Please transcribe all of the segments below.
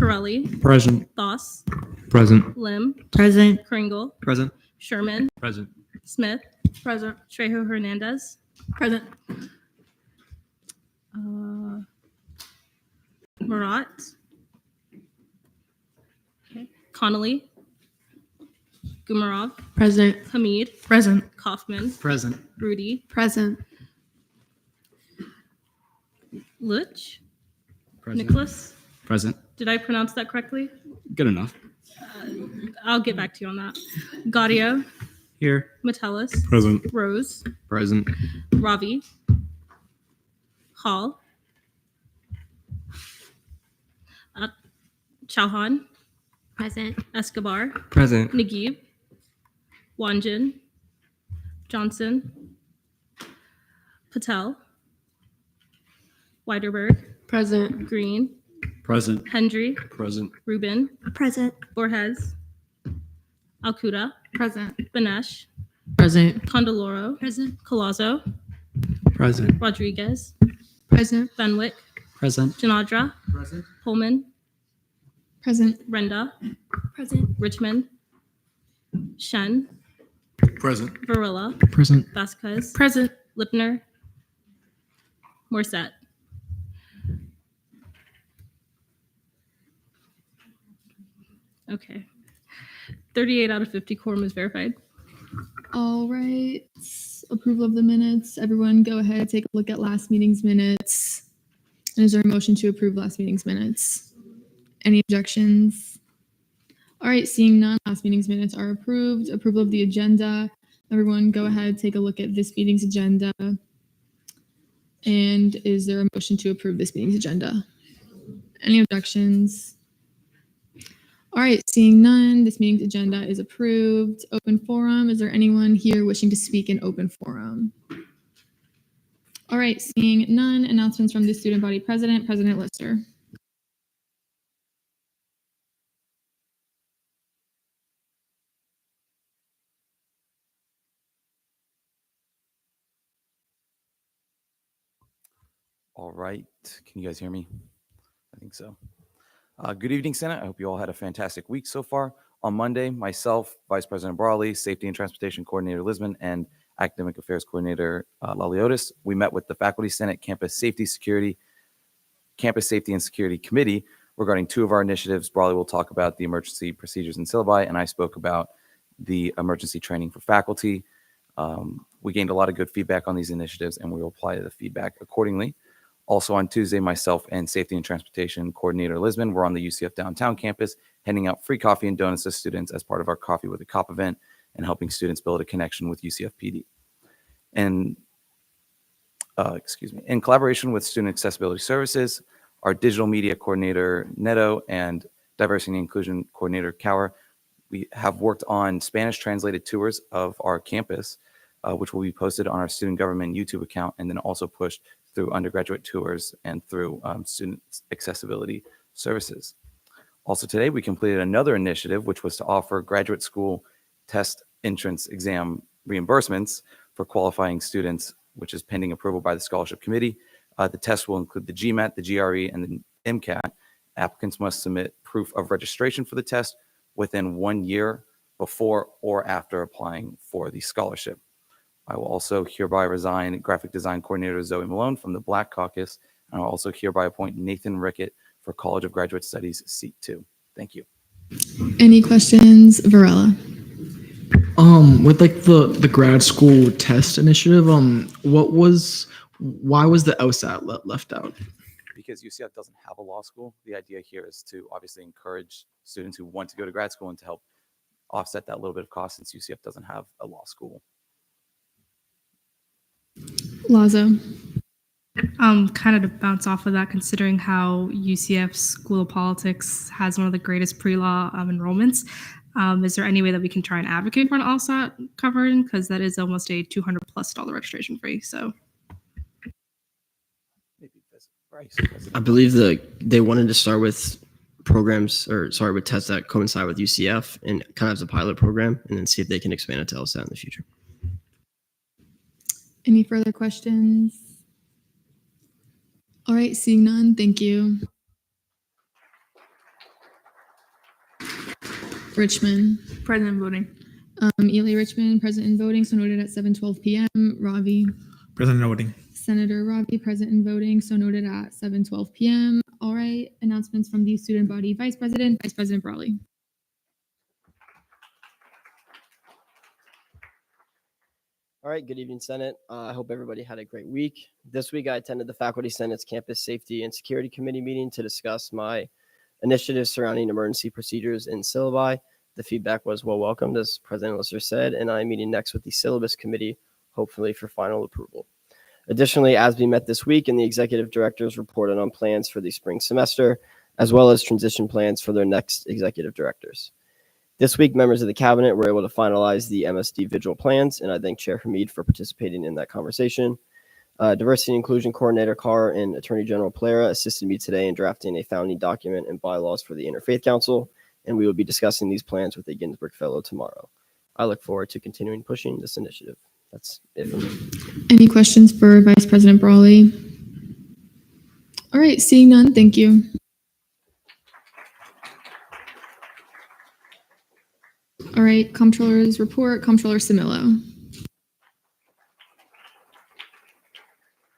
Pirelli, Present. Thoss, Present. Lim, Present. Kringle, Present. Sherman, Present. Smith, Present, Trejo Hernandez, Present. Marat, Connolly, Gumarov, Present. Hamid, Present. Kaufman, Present. Rudy, Present. Luch, Present. Nicholas. Present. Did I pronounce that correctly? Good enough. I'll get back to you on that. Gaudio, Here. Metellus, Present. Rose, Present. Ravi, Hall, Chauhan, Present. Escobar, Present. Naguib, Wanjin, Johnson, Patel, Weiderberg, Present. Green, Present. Hendry, Present. Rubin, Present. Borges, Alcuda, Present. Benesh, Present. Condoloro, Present. Colazo, Present. Rodriguez, Present. Fenwick, Present. Janadra, Present. Pullman, Present. Renda, Present. Richmond, Shen, Present. Varilla, Present. Vasquez, Present. Lipner, Morset. Okay. 38 out of 50 quorum is verified. All right. Approval of the minutes. Everyone go ahead, take a look at last meeting's minutes. And is there a motion to approve last meeting's minutes? Any objections? All right, seeing none, last meeting's minutes are approved. Approval of the agenda. Everyone go ahead, take a look at this meeting's agenda. And is there a motion to approve this meeting's agenda? Any objections? All right, seeing none, this meeting's agenda is approved. Open forum. Is there anyone here wishing to speak in open forum? All right, seeing none, announcements from the student body president, President Lister. All right, can you guys hear me? I think so. Good evening, Senate. I hope you all had a fantastic week so far. On Monday, myself, Vice President Brawley, Safety and Transportation Coordinator Lisman, and Academic Affairs Coordinator Laliotis, we met with the Faculty Senate Campus Safety and Security Committee regarding two of our initiatives. Brawley will talk about the emergency procedures and syllabi, and I spoke about the emergency training for faculty. We gained a lot of good feedback on these initiatives, and we will apply the feedback accordingly. Also on Tuesday, myself and Safety and Transportation Coordinator Lisman were on the UCF downtown campus, handing out free coffee and donuts to students as part of our Coffee with a Cop event and helping students build a connection with UCF PD. And, in collaboration with Student Accessibility Services, our Digital Media Coordinator Neto and Diversity and Inclusion Coordinator Cower, we have worked on Spanish translated tours of our campus, which will be posted on our Student Government YouTube account and then also pushed through undergraduate tours and through student accessibility services. Also today, we completed another initiative, which was to offer graduate school test entrance exam reimbursements for qualifying students, which is pending approval by the Scholarship Committee. The test will include the GMAT, the GRE, and the MCAT. Applicants must submit proof of registration for the test within 1 year before or after applying for the scholarship. I will also hereby resign Graphic Design Coordinator Zoe Malone from the Black Caucus, and I will also hereby appoint Nathan Rickett for College of Graduate Studies, Seat 2. Thank you. Any questions? Varela. With like the grad school test initiative, why was the LSAT left out? Because UCF doesn't have a law school, the idea here is to obviously encourage students who want to go to grad school and to help offset that little bit of cost since UCF doesn't have a law school. Lazo. Kind of to bounce off of that, considering how UCF's School of Politics has one of the greatest pre-law enrollments, is there any way that we can try and advocate for an LSAT covering? Because that is almost a $200+ registration fee. So, I believe they wanted to start with with tests that coincide with UCF and kind of as a pilot program, and then see if they can expand it to LSAT in the future. Any further questions? All right, seeing none, thank you. Richmond. Present voting. Ely Richmond, present in voting, so noted at 7:12 p.m. Ravi. Present and voting. Senator Ravi, present in voting, so noted at 7:12 p.m. All right, announcements from the student body vice president, Vice President Brawley. All right, good evening, Senate. I hope everybody had a great week. This week, I attended the Faculty Senate's Campus Safety and Security Committee meeting to discuss my initiatives surrounding emergency procedures and syllabi. The feedback was well welcomed, as President Lister said, and I'm meeting next with the Syllabus Committee, hopefully for final approval. Additionally, ASBE met this week, and the executive directors reported on plans for the spring semester, as well as transition plans for their next executive directors. This week, members of the cabinet were able to finalize the MSD Vigil plans, and I thank Chair Hamid for participating in that conversation. Diversity and Inclusion Coordinator Carr and Attorney General Pereira assisted me today in drafting a founding document and bylaws for the Interfaith Council, and we will be discussing these plans with a Ginsburg Fellow tomorrow. I look forward to continuing pushing this initiative. That's it for me. Any questions for Vice President Brawley? All right, seeing none, thank you. All right, Comptroller's report, Comptroller Simillo.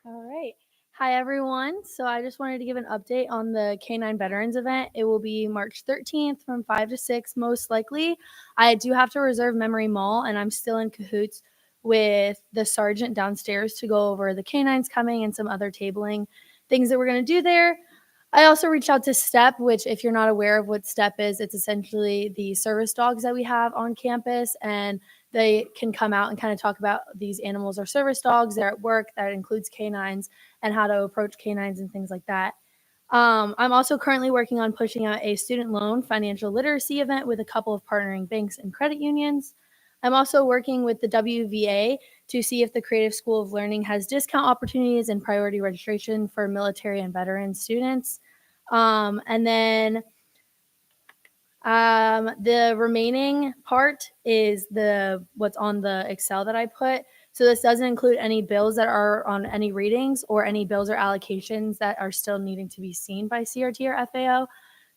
All right. Hi, everyone. So I just wanted to give an update on the K-9 Veterans event. It will be March 13th from 5 to 6, most likely. I do have to reserve Memory Mall, and I'm still in cahoots with the sergeant downstairs to go over the K-9s coming and some other tabling things that we're going to do there. I also reached out to STEP, which if you're not aware of what STEP is, it's essentially the service dogs that we have on campus, and they can come out and kind of talk about these animals are service dogs. They're at work. That includes canines and how to approach canines and things like that. I'm also currently working on pushing out a student loan financial literacy event with a couple of partnering banks and credit unions. I'm also working with the WVA to see if the Creative School of Learning has discount opportunities and priority registration for military and veteran students. And then the remaining part is what's on the Excel that I put. So this doesn't include any bills that are on any readings or any bills or allocations that are still needing to be seen by CRT or FAO.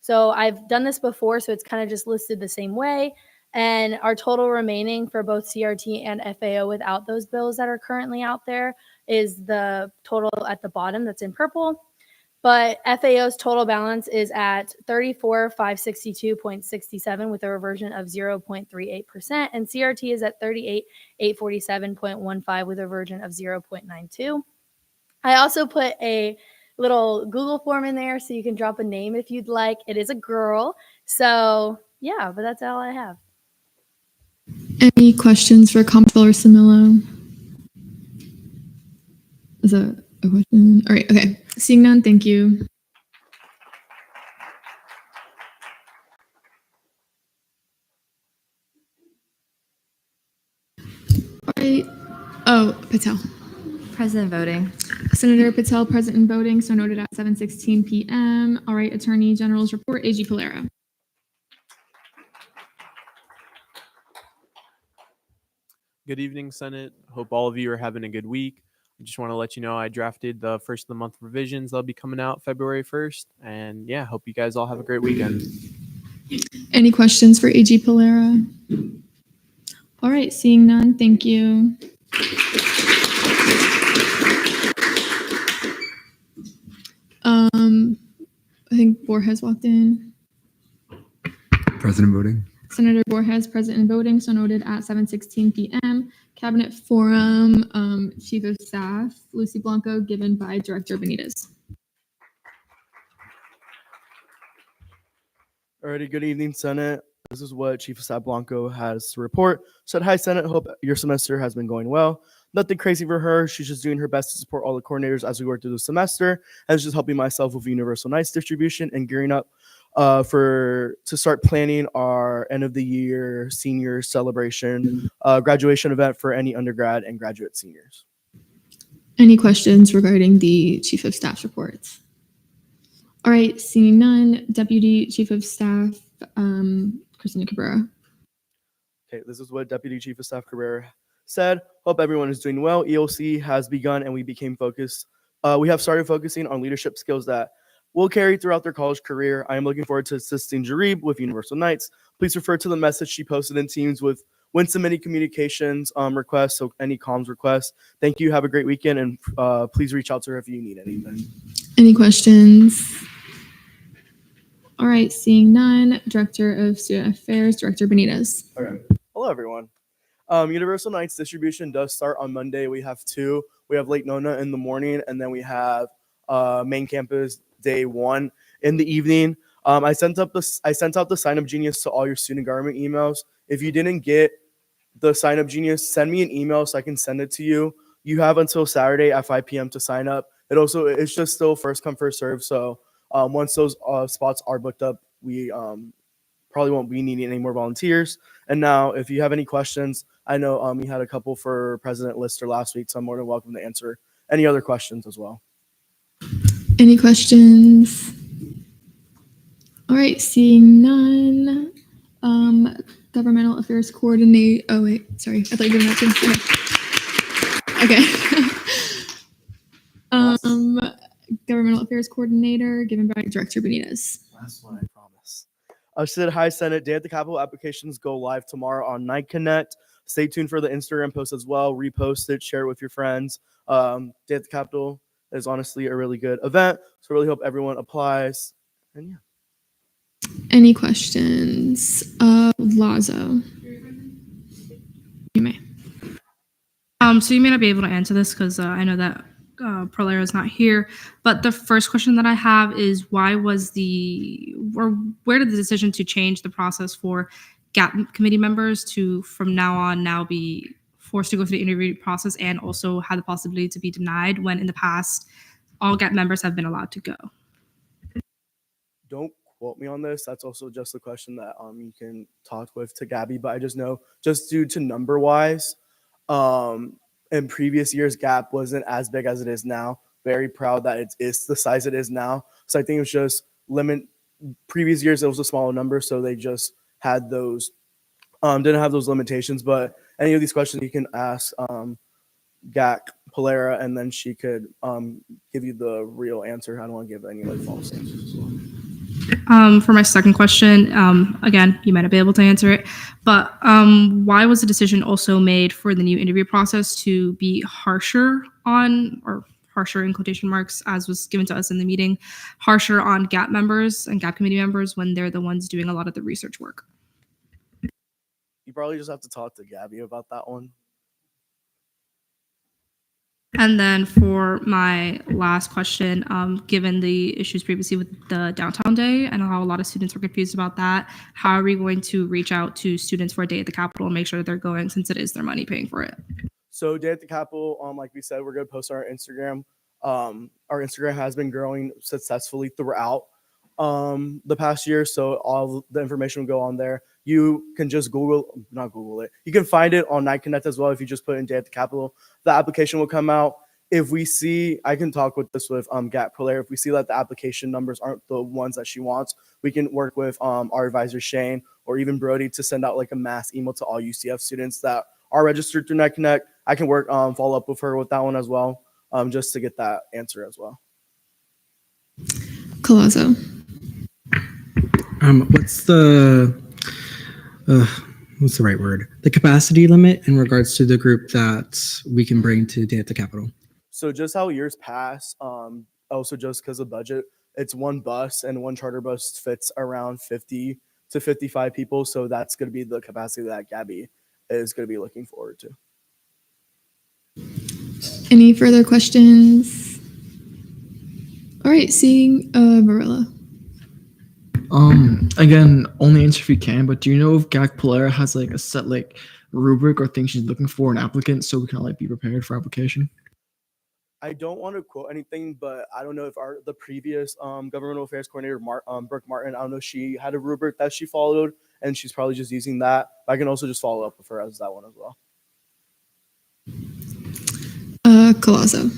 So I've done this before, so it's kind of just listed the same way. And our total remaining for both CRT and FAO without those bills that are currently out there is the total at the bottom that's in purple. But FAO's total balance is at 34,562.67 with a reversion of 0.38%, and CRT is at 38,847.15 with a reversion of 0.92. I also put a little Google form in there so you can drop a name if you'd like. It is a girl. So yeah, but that's all I have. Any questions for Comptroller Simillo? Is that a question? All right, okay. Seeing none, thank you. All right. Oh, Patel. Present voting. Senator Patel, present in voting, so noted at 7:16 p.m. All right, Attorney General's report, AG Polera. Good evening, Senate. Hope all of you are having a good week. I just want to let you know I drafted the first of the month revisions. They'll be coming out February 1st. And yeah, hope you guys all have a great weekend. Any questions for AG Polera? All right, seeing none, thank you. I think Borges walked in. President voting. Senator Borges, present in voting, so noted at 7:16 p.m. Cabinet Forum, Chief of Staff, Lucy Blanco, given by Director Benitez. Alrighty, good evening, Senate. This is what Chief of Staff Blanco has to report. Said, hi, Senate. Hope your semester has been going well. Nothing crazy for her. She's just doing her best to support all the coordinators as we work through the semester, and just helping myself with universal nights distribution and gearing up to start planning our end of the year senior celebration graduation event for any undergrad and graduate seniors. Any questions regarding the Chief of Staff's reports? All right, seeing none, Deputy Chief of Staff, Christina Cabrera. Okay, this is what Deputy Chief of Staff Cabrera said. Hope everyone is doing well. EOC has begun and we became focused. We have started focusing on leadership skills that will carry throughout their college career. I am looking forward to assisting Jarib with Universal Nights. Please refer to the message she posted in Teams with when submitting communications requests, so any comms requests. Thank you. Have a great weekend, and please reach out to her if you need anything. Any questions? All right, seeing none. Director of Student Affairs, Director Benitez. Okay. Hello, everyone. Universal Nights distribution does start on Monday. We have two. We have Lake Nona in the morning, and then we have main campus day 1 in the evening. I sent out the Sign Up Genius to all your student government emails. If you didn't get the Sign Up Genius, send me an email so I can send it to you. You have until Saturday at 5 p.m. to sign up. It's just still first come, first serve. So once those spots are booked up, we probably won't be needing any more volunteers. And now, if you have any questions, I know we had a couple for President Lister last week, so I'm more than welcome to answer any other questions as well. Any questions? All right, seeing none. Governmental Affairs Coordinator. Oh, wait, sorry. I thought you were doing that too. Okay. Governmental Affairs Coordinator given by Director Benitez. Last one, I promise. Said hi, Senate. Day at the Capitol applications go live tomorrow on Night Connect. Stay tuned for the Instagram post as well. Repost it, share it with your friends. Day at the Capitol is honestly a really good event. So really hope everyone applies. And yeah. Any questions? Lazo. You may. So you may not be able to answer this because I know that Prolera is not here. But the first question that I have is where did the decision to change the process for GAP committee members to from now on be forced to go through the interview process and also have the possibility to be denied when in the past all GAP members have been allowed to go? Don't quote me on this. That's also just a question that you can talk with to Gabby. But I just know, just due to number wise, in previous years, GAP wasn't as big as it is now. Very proud that it's the size it is now. So I think it was just previous years, it was a smaller number. So they just had those, didn't have those limitations. But any of these questions you can ask GAC Polera, and then she could give you the real answer. I don't want to give any false answers as well. For my second question, again, you might not be able to answer it, but why was the decision also made for the new interview process to be harsher in quotation marks, as was given to us in the meeting, harsher on GAP members and GAP committee members when they're the ones doing a lot of the research work? You probably just have to talk to Gabby about that one. And then for my last question, given the issues previously with the downtown day, I know how a lot of students were confused about that. How are we going to reach out to students for a day at the Capitol and make sure that they're going, since it is their money paying for it? So Day at the Capitol, like we said, we're going to post on our Instagram. Our Instagram has been growing successfully throughout the past year. So all the information will go on there. You can just not Google it. You can find it on Night Connect as well. If you just put in Day at the Capitol, the application will come out. If we see, I can talk with this with GAP Prolaire. If we see that the application numbers aren't the ones that she wants, we can work with our advisor Shane or even Brody to send out like a mass email to all UCF students that are registered through Night Connect. I can work follow up with her with that one as well, just to get that answer as well. Collazo. What's the right word? The capacity limit in regards to the group that we can bring to Day at the Capitol. So just how years pass, also just because of budget, it's one bus and one charter bus fits around 50 to 55 people. So that's going to be the capacity that Gabby is going to be looking forward to. Any further questions? All right, seeing Marilla. Again, only answer if you can, but do you know if GAC Polera has like a set like rubric or thing she's looking for an applicant so we can like be prepared for application? I don't want to quote anything, but I don't know if the previous governmental affairs coordinator, Brooke Martin, I don't know if she had a rubric that she followed, and she's probably just using that. I can also just follow up with her as that one as well. Collazo.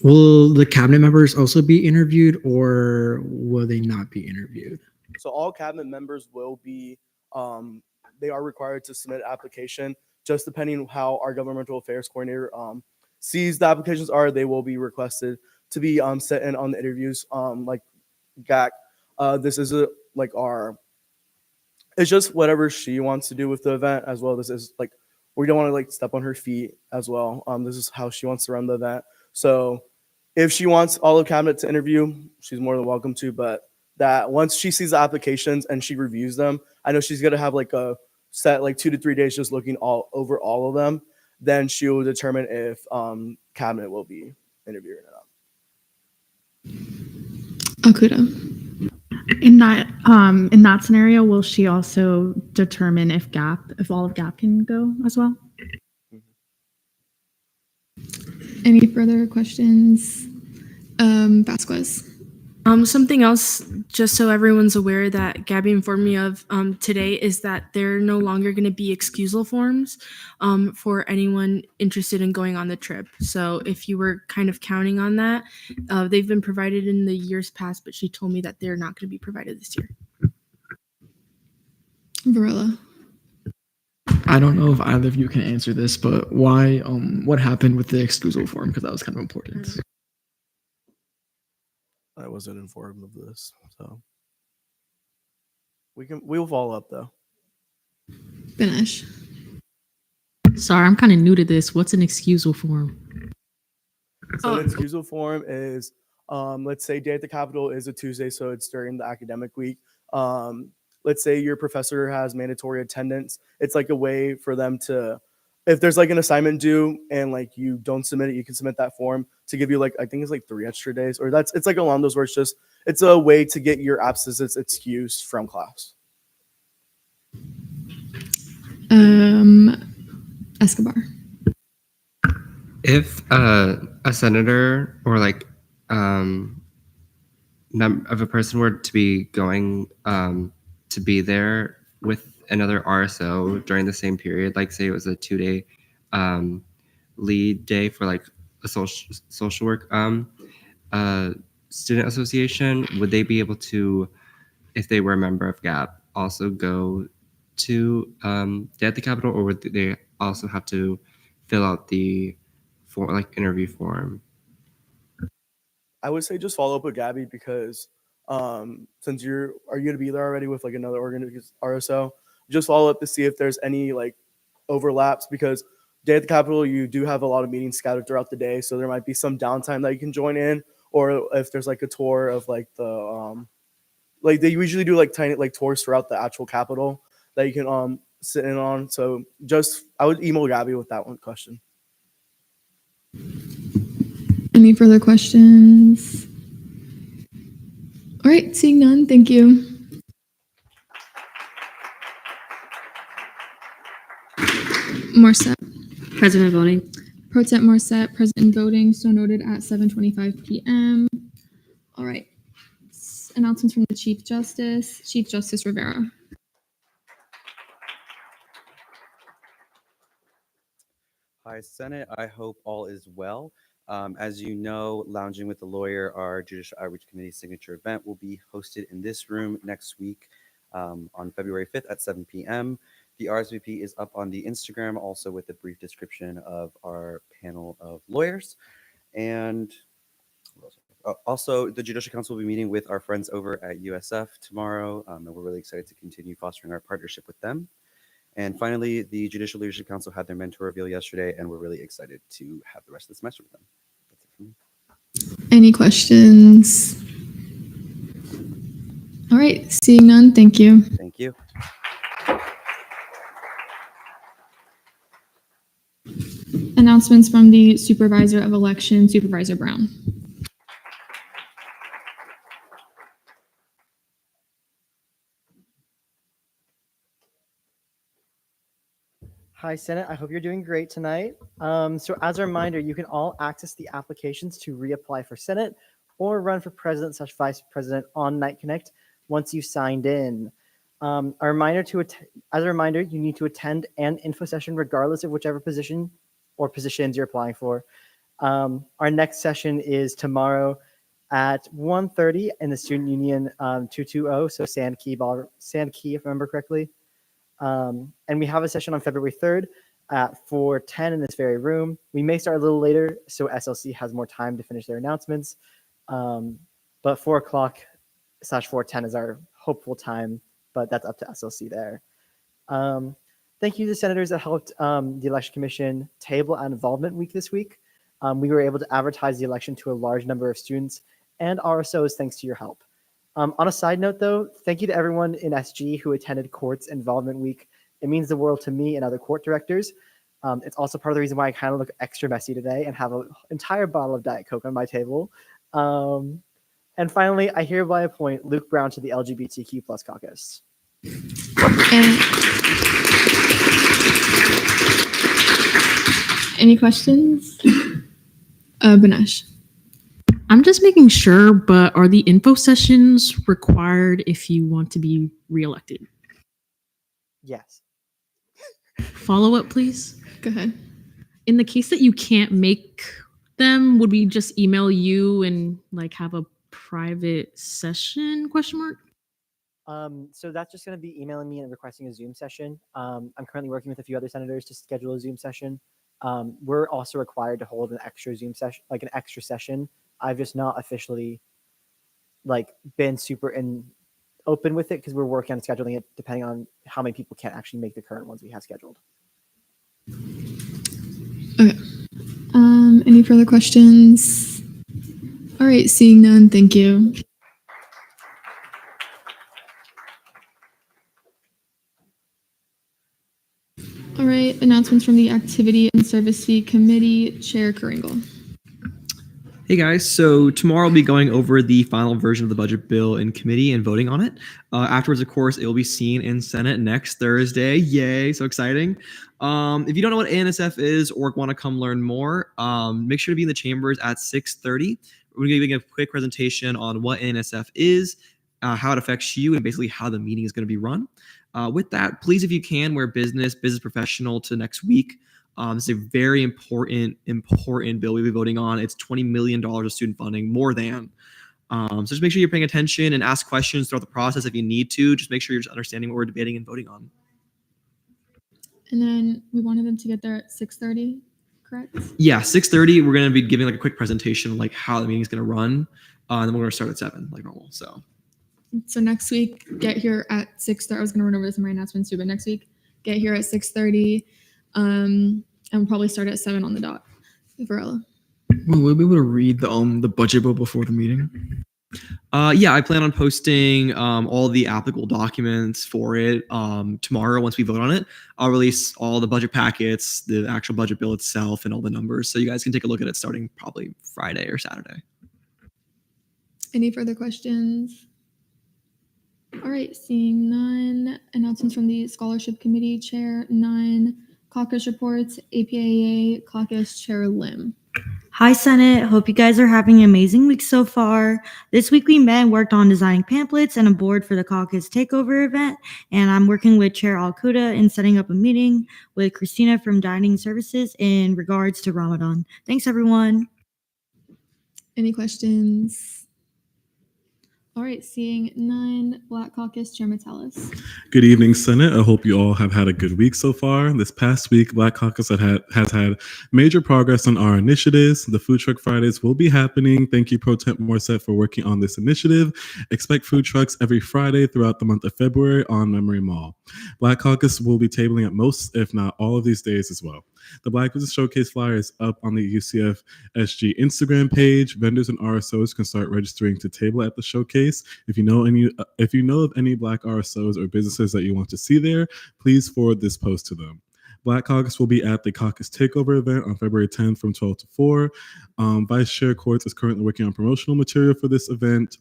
Will the cabinet members also be interviewed, or will they not be interviewed? So all cabinet members will be, they are required to submit an application, just depending on how our governmental affairs coordinator sees the applications are, they will be requested to be set in on the interviews. Like GAC, this is it's just whatever she wants to do with the event as well. This is like, we don't want to like step on her feet as well. This is how she wants to run the event. So if she wants all of cabinet to interview, she's more than welcome to, but that once she sees the applications and she reviews them, I know she's going to have like a set like 2 to 3 days just looking all over all of them. Then she will determine if cabinet will be interviewing or not. Okuda. In that scenario, will she also determine if all of GAP can go as well? Any further questions? Vasquez. Something else, just so everyone's aware that Gabby informed me of today, is that there are no longer going to be excusal forms for anyone interested in going on the trip. So if you were kind of counting on that, they've been provided in the years past, but she told me that they're not going to be provided this year. Varela. I don't know if either of you can answer this, but why? What happened with the excusal form? Because that was kind of important. I wasn't informed of this, so we'll follow up though. Finish. Sorry, I'm kind of new to this. What's an excusal form? So an excusal form is, let's say Day at the Capitol is a Tuesday, so it's during the academic week. Let's say your professor has mandatory attendance. It's like a way for them to, if there's like an assignment due and like you don't submit it, you can submit that form to give you like, I think it's like 3 extra days, or it's like along those words. Just, it's a way to get your absences excused from class. Escobar. If a senator or like of a person were to be going to be there with another RSO during the same period, like say it was a 2-day lead day for like a social work student association, would they be able to, if they were a member of GAP, also go to Day at the Capitol, or would they also have to fill out the interview form? I would say just follow up with Gabby, because since are you going to be there already with like another RSO, just follow up to see if there's any like overlaps, because Day at the Capitol, you do have a lot of meetings scattered throughout the day, so there might be some downtime that you can join in, or if there's like a tour of like the like they usually do like tiny like tours throughout the actual Capitol that you can sit in on. So just, I would email Gabby with that one question. Any further questions? All right, seeing none, thank you. Morset. President voting. Pro Tem Morset, President voting, so noted at 7:25 p.m. All right. Announcements from the Chief Justice. Chief Justice Rivera. Hi, Senate. I hope all is well. As you know, Lounging with the Lawyer, our Judicial Outreach Committee signature event, will be hosted in this room next week on February 5th at 7 p.m. The RSVP is up on the Instagram, also with a brief description of our panel of lawyers. And also, the Judicial Council will be meeting with our friends over at USF tomorrow, and we're really excited to continue fostering our partnership with them. And finally, the Judicial Leadership Council had their mentor reveal yesterday, and we're really excited to have the rest of the semester with them. That's it for me. Any questions? All right, seeing none, thank you. Thank you. Announcements from the Supervisor of Election, Supervisor Brown. Hi, Senate. I hope you're doing great tonight. So as a reminder, you can all access the applications to reapply for Senate or run for President/Vice President on Night Connect once you've signed in. As a reminder, you need to attend an info session regardless of whichever position or positions you're applying for. Our next session is tomorrow at 1:30 in the Student Union 220, so Sand Key, if I remember correctly. And we have a session on February 3rd at 4:10 in this very room. We may start a little later so SLC has more time to finish their announcements. But 4 o'clock / 4:10 is our hopeful time, but that's up to SLC there. Thank you to the senators that helped the Election Commission table an involvement week this week. We were able to advertise the election to a large number of students and RSOs thanks to your help. On a side note, though, thank you to everyone in SG who attended Court's Involvement Week. It means the world to me and other court directors. It's also part of the reason why I kind of look extra messy today and have an entire bottle of Diet Coke on my table. And finally, I hereby appoint Luke Brown to the LGBTQ+ caucus. Any questions? Banesh. I'm just making sure, but are the info sessions required if you want to be reelected? Yes. Follow up, please. Go ahead. In the case that you can't make them, would we just email you and like have a private session ? So that's just going to be emailing me and requesting a Zoom session. I'm currently working with a few other senators to schedule a Zoom session. We're also required to hold an extra Zoom session, like an extra session. I've just not officially been super open with it because we're working on scheduling it depending on how many people can't actually make the current ones we have scheduled. Okay. Any further questions? All right, seeing none, thank you. All right, announcements from the Activity and Service Fee Committee, Chair Kringle. Hey guys, so tomorrow I'll be going over the final version of the budget bill in committee and voting on it. Afterwards, of course, it will be seen in Senate next Thursday. Yay, so exciting. If you don't know what ANSF is or want to come learn more, make sure to be in the chambers at 6:30. We're going to be giving a quick presentation on what ANSF is, how it affects you, and basically how the meeting is going to be run. With that, please, if you can, wear business professional to next week. It's a very important bill we'll be voting on. It's $20 million of student funding, more than. So just make sure you're paying attention and ask questions throughout the process if you need to. Just make sure you're just understanding what we're debating and voting on. And then we wanted them to get there at 6:30, correct? Yeah, 6:30. We're going to be giving like a quick presentation of like how the meeting is going to run. And then we're going to start at 7 like normal. So next week, get here at 6:30. I was going to run over this in my announcements too, but next week, get here at 6:30. And we'll probably start at 7 on the dot. Varela. Will we be able to read the budget bill before the meeting? Yeah, I plan on posting all the applicable documents for it tomorrow. Once we vote on it, I'll release all the budget packets, the actual budget bill itself, and all the numbers, so you guys can take a look at it starting probably Friday or Saturday. Any further questions? All right, seeing none. Announcements from the Scholarship Committee, Chair, none. Caucus reports, APAA Caucus Chair Lim. Hi, Senate. Hope you guys are having an amazing week so far. This week we met and worked on designing pamphlets and a board for the caucus takeover event. And I'm working with Chair Alcuda in setting up a meeting with Christina from Dining Services in regards to Ramadan. Thanks, everyone. Any questions? All right, seeing none. Black Caucus Chair Metellus. Good evening, Senate. I hope you all have had a good week so far. This past week, Black Caucus has had major progress on our initiatives. The Food Truck Fridays will be happening. Thank you, Pro Temp Morissette, for working on this initiative. Expect food trucks every Friday throughout the month of February on Memory Mall. Black Caucus will be tabling at most, if not all of these days as well. The Black Business Showcase flyer is up on the UCF SG Instagram page. Vendors and RSOs can start registering to table at the showcase. If you know of any Black RSOs or businesses that you want to see there, please forward this post to them. Black Caucus will be at the Caucus Takeover event on February 10th from 12 to 4. Vice Chair Courts is currently working on promotional material for this event.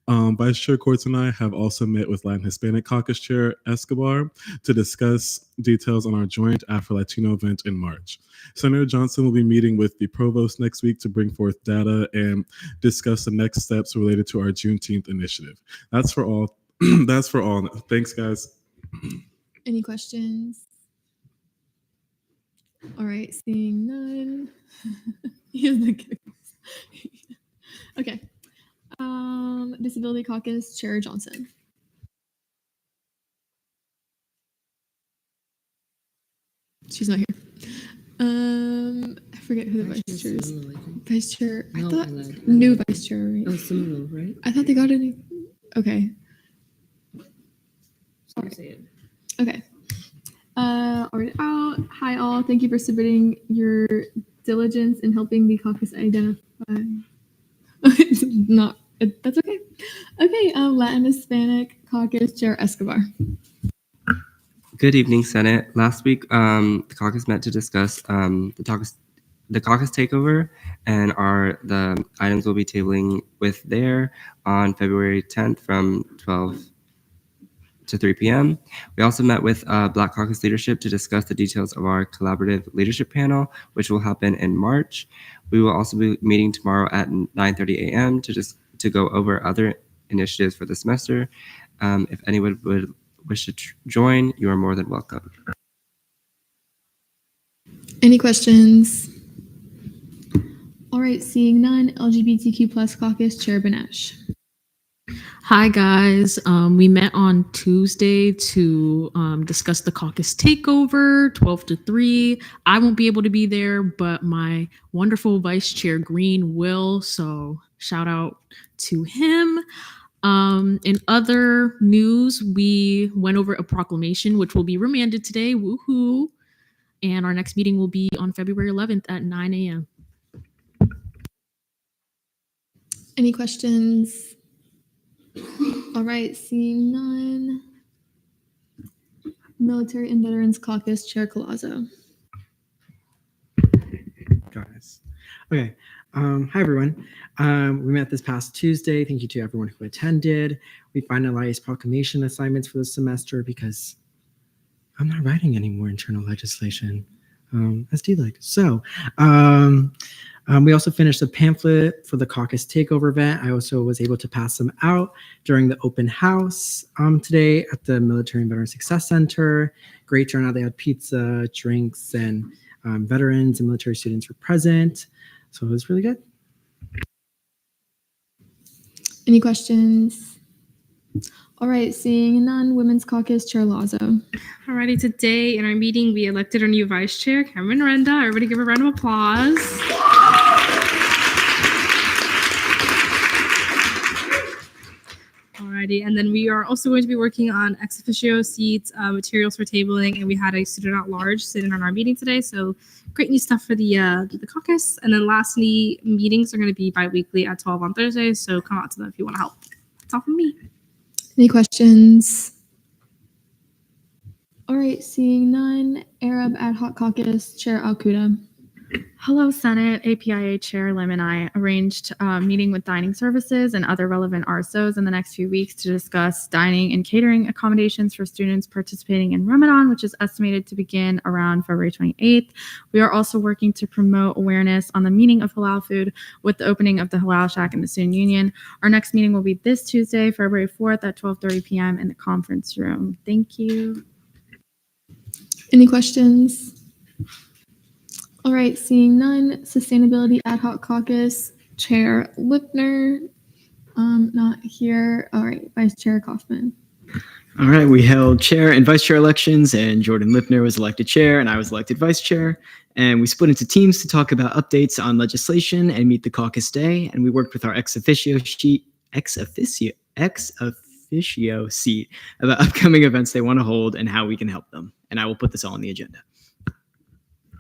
Vice Chair Courts and I have also met with Latin Hispanic Caucus Chair Escobar to discuss details on our joint Afro-Latino event in March. Senator Johnson will be meeting with the Provost next week to bring forth data and discuss the next steps related to our Juneteenth initiative. That's for all. That's for all. Thanks, guys. Any questions? All right, seeing none. Here's the giggles. Okay. Disability Caucus Chair Johnson. She's not here. I forget who the vice chair is. Vice chair. I thought new vice chair. Right? Oh, Simolo, right? I thought they got a new. Okay. Okay. Already out. Hi all. Thank you for submitting your diligence in helping the caucus identify. Not. That's okay. Okay. Latin Hispanic Caucus Chair Escobar. Good evening, Senate. Last week, the caucus met to discuss the caucus takeover, and the items we'll be tabling with there on February 10th from 12 to 3 p.m. We also met with Black Caucus leadership to discuss the details of our collaborative leadership panel, which will happen in March. We will also be meeting tomorrow at 9:30 a.m. to go over other initiatives for the semester. If anyone would wish to join, you are more than welcome. Any questions? All right, seeing none, LGBTQ plus caucus Chair Banesh. Hi guys, we met on Tuesday to discuss the caucus takeover, 12 to 3. I won't be able to be there, but my wonderful Vice Chair Green will, so shout out to him. In other news, we went over a proclamation which will be remanded today, woohoo, and our next meeting will be on February 11th at 9 a.m. Any questions? All right, seeing none. Military and Veterans Caucus Chair Collazo. Guys. Okay. Hi, everyone. We met this past Tuesday. Thank you to everyone who attended. We finalized proclamation assignments for the semester because I'm not writing any more internal legislation, as D like. So we also finished the pamphlet for the caucus takeover event. I also was able to pass them out during the open house today at the Military and Veteran Success Center. Great turnout. They had pizza, drinks, and veterans and military students were present. So it was really good. Any questions? All right, seeing none, Women's Caucus Chair Lazo. Alrighty, today in our meeting, we elected our new vice chair, Cameron Renda. Everybody give a round of applause. Alrighty, and then we are also going to be working on ex officio seats, materials for tabling, and we had a student at large sit in on our meeting today. So great new stuff for the caucus. And then lastly, meetings are going to be bi-weekly at 12 on Thursdays. So come out to them if you want to help. That's all from me. Any questions? All right, seeing none, Arab Ad Hoc Caucus Chair Alcuda. Hello, Senate. APIA Chair Lim and I arranged a meeting with dining services and other relevant RSOs in the next few weeks to discuss dining and catering accommodations for students participating in Ramadan, which is estimated to begin around February 28th. We are also working to promote awareness on the meaning of halal food with the opening of the Halal Shack in the Student Union. Our next meeting will be this Tuesday, February 4th at 12:30 p.m. in the conference room. Thank you. Any questions? All right, seeing none, Sustainability Ad Hoc Caucus Chair Lipner, not here. All right, Vice Chair Kaufman. All right, we held chair and vice chair elections, and Jordan Lipner was elected chair, and I was elected vice chair. And we split into teams to talk about updates on legislation and meet the caucus day. And we worked with our ex officio seat about upcoming events they want to hold and how we can help them. And I will put this all on the agenda.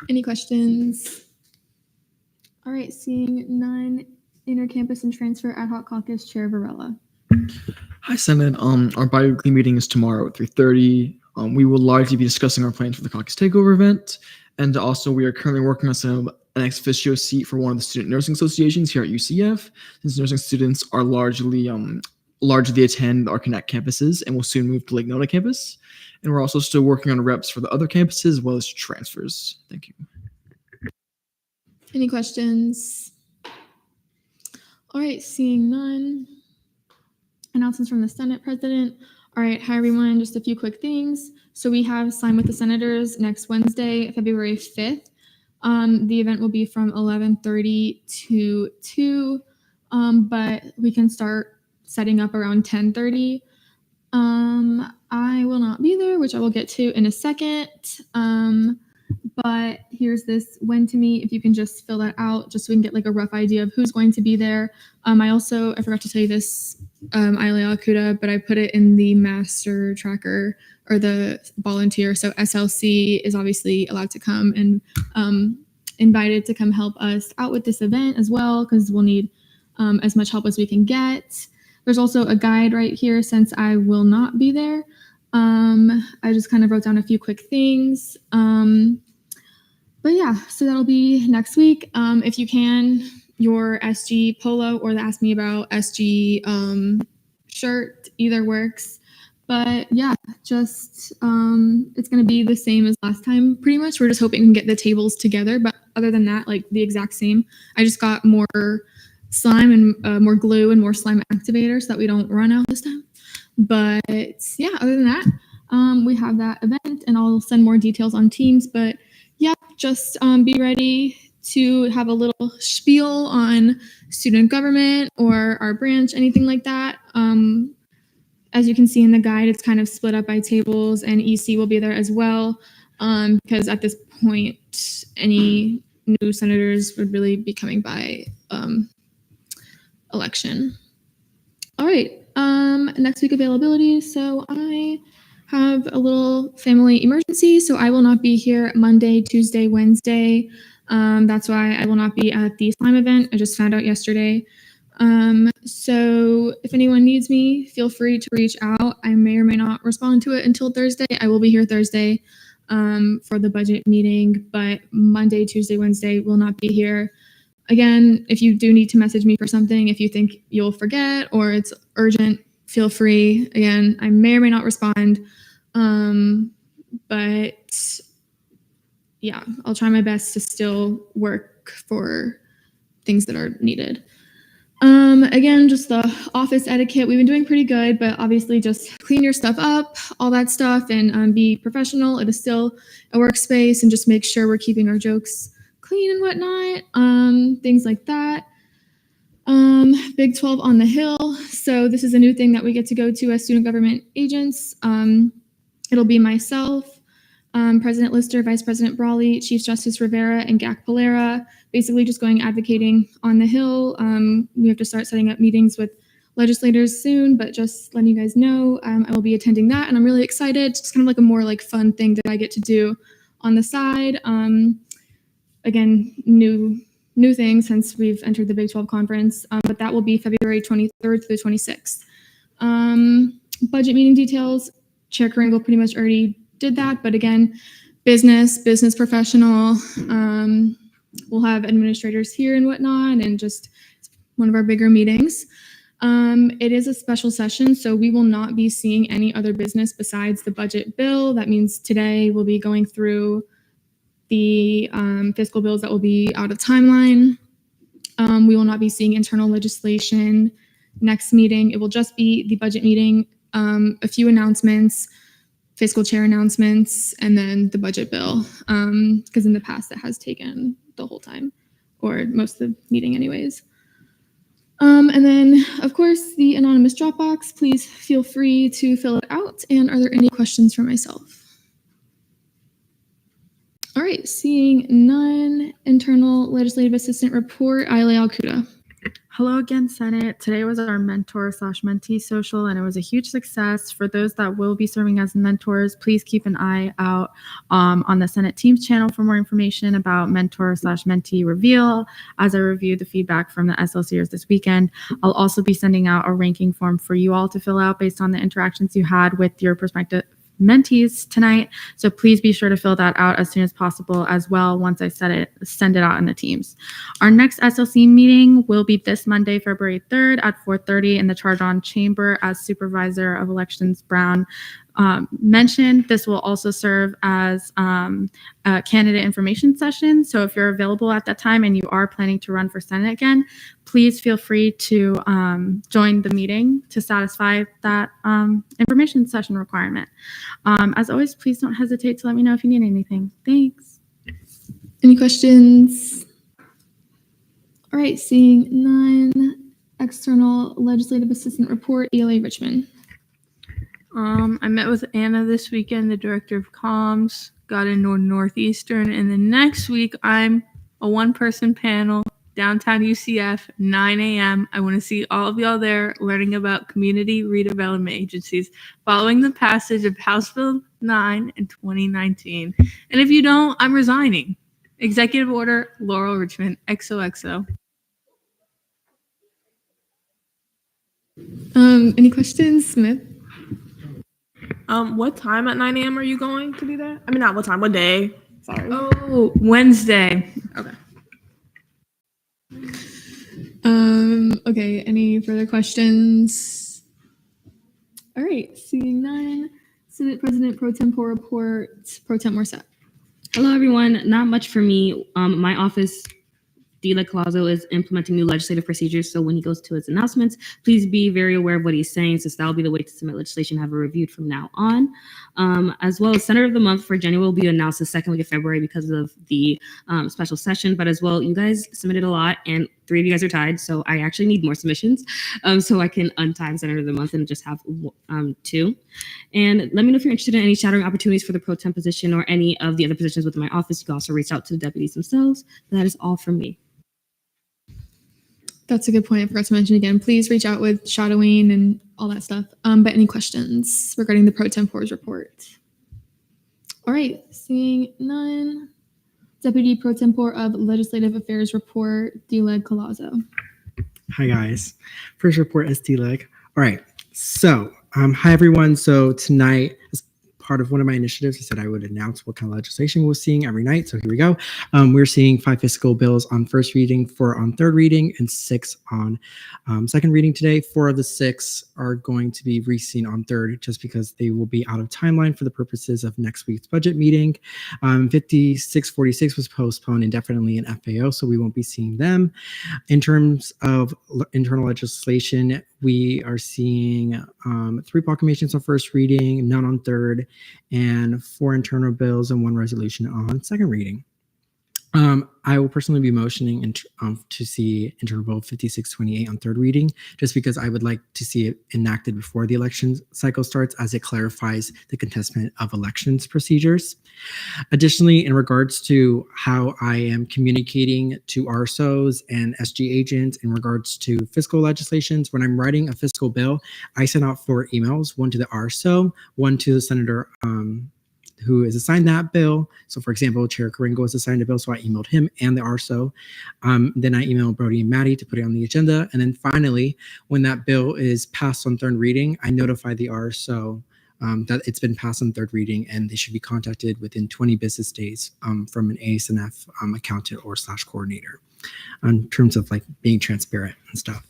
Any questions? All right, seeing none, Intercampus and Transfer Ad Hoc Caucus Chair Varela. Hi, Senate. Our bi-weekly meeting is tomorrow at 3:30. We will largely be discussing our plans for the caucus takeover event. And also, we are currently working on an ex officio seat for one of the student nursing associations here at UCF, since nursing students are largely attend our Connect campuses and will soon move to Lake Nona campus. And we're also still working on reps for the other campuses as well as transfers. Thank you. Any questions? All right, seeing none. Announcements from the Senate President. All right, hi everyone, just a few quick things. So we have Sign with the Senators next Wednesday, February 5th. The event will be from 11:30 to 2, but we can start setting up around 10:30. I will not be there, which I will get to in a second. but here's this when to meet. If you can just fill that out, just so we can get like a rough idea of who's going to be there. I forgot to tell you this, Ayala Akuda, but I put it in the master tracker or the volunteer. So SLC is obviously allowed to come and invited to come help us out with this event as well, because we'll need as much help as we can get. There's also a guide right here since I will not be there. I just kind of wrote down a few quick things. But yeah, so that'll be next week. If you can, your SG polo or the Ask Me About SG shirt, either works. But yeah, just it's going to be the same as last time pretty much. We're just hoping we can get the tables together. But other than that, like the exact same. I just got more slime and more glue and more slime activator so that we don't run out this time. But yeah, other than that, we have that event and I'll send more details on Teams. But yeah, just be ready to have a little spiel on student government or our branch, anything like that. As you can see in the guide, it's kind of split up by tables, and EC will be there as well, because at this point, any new senators would really be coming by election. All right, next week availability. So I have a little family emergency, so I will not be here Monday, Tuesday, Wednesday. That's why I will not be at the slime event. I just found out yesterday. So if anyone needs me, feel free to reach out. I may or may not respond to it until Thursday. I will be here Thursday for the budget meeting, but Monday, Tuesday, Wednesday will not be here. Again, if you do need to message me for something, if you think you'll forget or it's urgent, feel free. Again, I may or may not respond, but yeah, I'll try my best to still work for things that are needed. Again, just the office etiquette. We've been doing pretty good, but obviously just clean your stuff up, all that stuff, and be professional. It is still a workspace, and just make sure we're keeping our jokes clean and whatnot. Things like that. Big 12 on the Hill. So this is a new thing that we get to go to as student government agents. It'll be myself, President Lister, Vice President Brawley, Chief Justice Rivera, and GAC Polera, basically just going advocating on the Hill. We have to start setting up meetings with legislators soon, but just letting you guys know, I will be attending that, and I'm really excited. It's kind of like a more like fun thing that I get to do on the side. Again, new thing since we've entered the Big 12 conference, but that will be February 23rd through the 26th. Budget meeting details, Chair Kringle pretty much already did that, but again, business professional. We'll have administrators here and whatnot, and just one of our bigger meetings. It is a special session, so we will not be seeing any other business besides the budget bill. That means today we'll be going through the fiscal bills that will be out of timeline. We will not be seeing internal legislation next meeting. It will just be the budget meeting, a few announcements, fiscal chair announcements, and then the budget bill, because in the past it has taken the whole time, or most of the meeting anyways. And then, of course, the anonymous Dropbox. Please feel free to fill it out. And are there any questions for myself? All right, seeing none. Internal Legislative Assistant Report, Ayala Alcuda. Hello again, Senate. Today was our mentor/mentee social, and it was a huge success. For those that will be serving as mentors, please keep an eye out on the Senate Teams channel for more information about mentor/mentee reveal as I review the feedback from the SLCers this weekend. I'll also be sending out a ranking form for you all to fill out based on the interactions you had with your prospective mentees tonight. So please be sure to fill that out as soon as possible as well once I send it out in the Teams. Our next SLC meeting will be this Monday, February 3rd at 4:30 in the Charge On Chamber. As Supervisor of Elections Brown mentioned, this will also serve as a candidate information session. So if you're available at that time and you are planning to run for Senate again, please feel free to join the meeting to satisfy that information session requirement. As always, please don't hesitate to let me know if you need anything. Thanks. Any questions? All right, seeing none. External Legislative Assistant Report, ELA Richmond. I met with Anna this weekend, the Director of Comms. got a Northeastern. And then next week, I'm a one-person panel, downtown UCF, 9 a.m. I want to see all of y'all there learning about community redevelopment agencies following the passage of House Bill 9 in 2019. And if you don't, I'm resigning. Executive Order, Laurel Richmond, XOXO. Any questions, Smith? What time at 9 a.m. are you going to be there? I mean, not what time, what day? Sorry. Oh, Wednesday. Okay. Okay, any further questions? All right, seeing none. Senate President Pro Tempore report, Pro Temp Morset. Hello, everyone. Not much for me. My office, DLEG Colazo, is implementing new legislative procedures. So when he goes to his announcements, please be very aware of what he's saying, since that will be the way to submit legislation, have it reviewed from now on. As well as Senator of the Month for January will be announced the second week of February because of the special session. But as well, you guys submitted a lot and 3 of you guys are tied. So I actually need more submissions so I can untime Senator of the Month and just have 2. And let me know if you're interested in any shadowing opportunities for the pro temp position or any of the other positions within my office. You can also reach out to the deputies themselves. That is all from me. That's a good point. I forgot to mention again. Please reach out with shadowing and all that stuff. But any questions regarding the Pro Tempore's report? All right, seeing none. Deputy Pro Tempore of Legislative Affairs report, DLEG Colazo. Hi guys. First report is DLEG. All right. So, hi everyone. So tonight, as part of one of my initiatives, I said I would announce what kind of legislation we're seeing every night. So here we go. We're seeing 5 fiscal bills on first reading, 4 on third reading, and 6 on second reading today. 4 of the 6 are going to be re-seen on third just because they will be out of timeline for the purposes of next week's budget meeting. 5646 was postponed indefinitely in FAO, so we won't be seeing them. In terms of internal legislation, we are seeing 3 proclamations on first reading, none on third, and 4 internal bills and 1 resolution on second reading. I will personally be motioning to see Internal Bill 5628 on third reading, just because I would like to see it enacted before the election cycle starts, as it clarifies the contestment of elections procedures. Additionally, in regards to how I am communicating to RSOs and SG agents in regards to fiscal legislations, when I'm writing a fiscal bill, I send out 4 emails, 1 to the RSO, 1 to the senator who is assigned that bill. So for example, Chair Karingo is assigned a bill, so I emailed him and the RSO. Then I emailed Brody and Maddie to put it on the agenda. And then finally, when that bill is passed on third reading, I notify the RSO that it's been passed on third reading, and they should be contacted within 20 business days from an ASNF accountant or / coordinator in terms of like being transparent and stuff.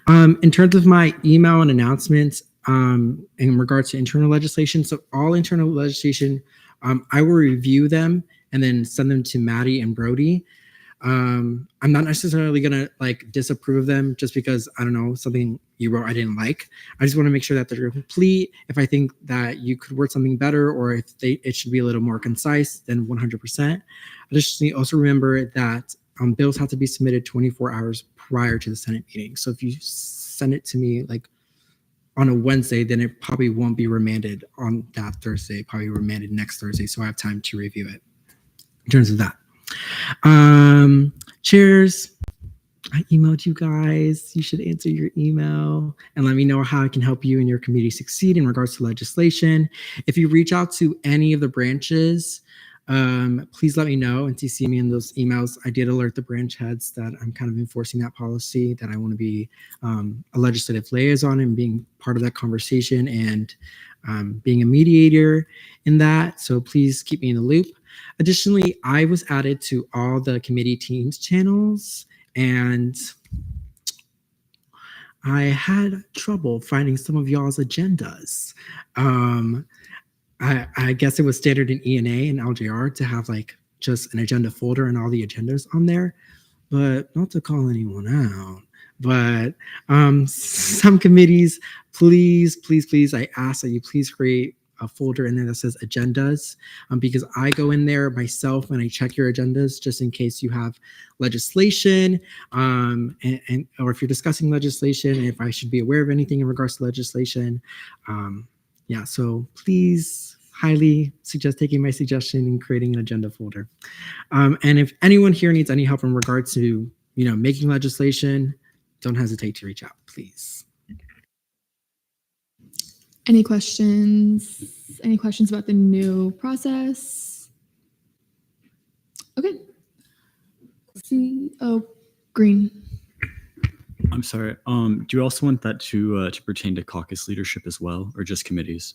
In terms of my email and announcements, in regards to internal legislation, so all internal legislation, I will review them and then send them to Maddie and Brody. I'm not necessarily gonna like disapprove of them just because I don't know, something you wrote I didn't like. I just want to make sure that they're complete. If I think that you could word something better, or if it should be a little more concise, then 100%. Additionally, also remember that bills have to be submitted 24 hours prior to the Senate meeting. So if you send it to me like on a Wednesday, then it probably won't be remanded on that Thursday, probably remanded next Thursday. So I have time to review it in terms of that. Chairs, I emailed you guys. You should answer your email and let me know how I can help you and your community succeed in regards to legislation. If you reach out to any of the branches, please let me know and CC me in those emails. I did alert the branch heads that I'm kind of enforcing that policy, that I want to be a legislative liaison and being part of that conversation and being a mediator in that. So please keep me in the loop. Additionally, I was added to all the committee teams channels, and I had trouble finding some of y'all's agendas. I guess it was standard in ENA and LJR to have like just an agenda folder and all the agendas on there, but not to call anyone out. But some committees, please, I ask that you please create a folder in there that says agendas, because I go in there myself and I check your agendas just in case you have legislation, and or if you're discussing legislation, if I should be aware of anything in regards to legislation. Yeah, so please highly suggest taking my suggestion and creating an agenda folder. And if anyone here needs any help in regards to, making legislation, don't hesitate to reach out, please. Any questions? Any questions about the new process? Okay. Green. I'm sorry. Do you also want that to pertain to caucus leadership as well, or just committees?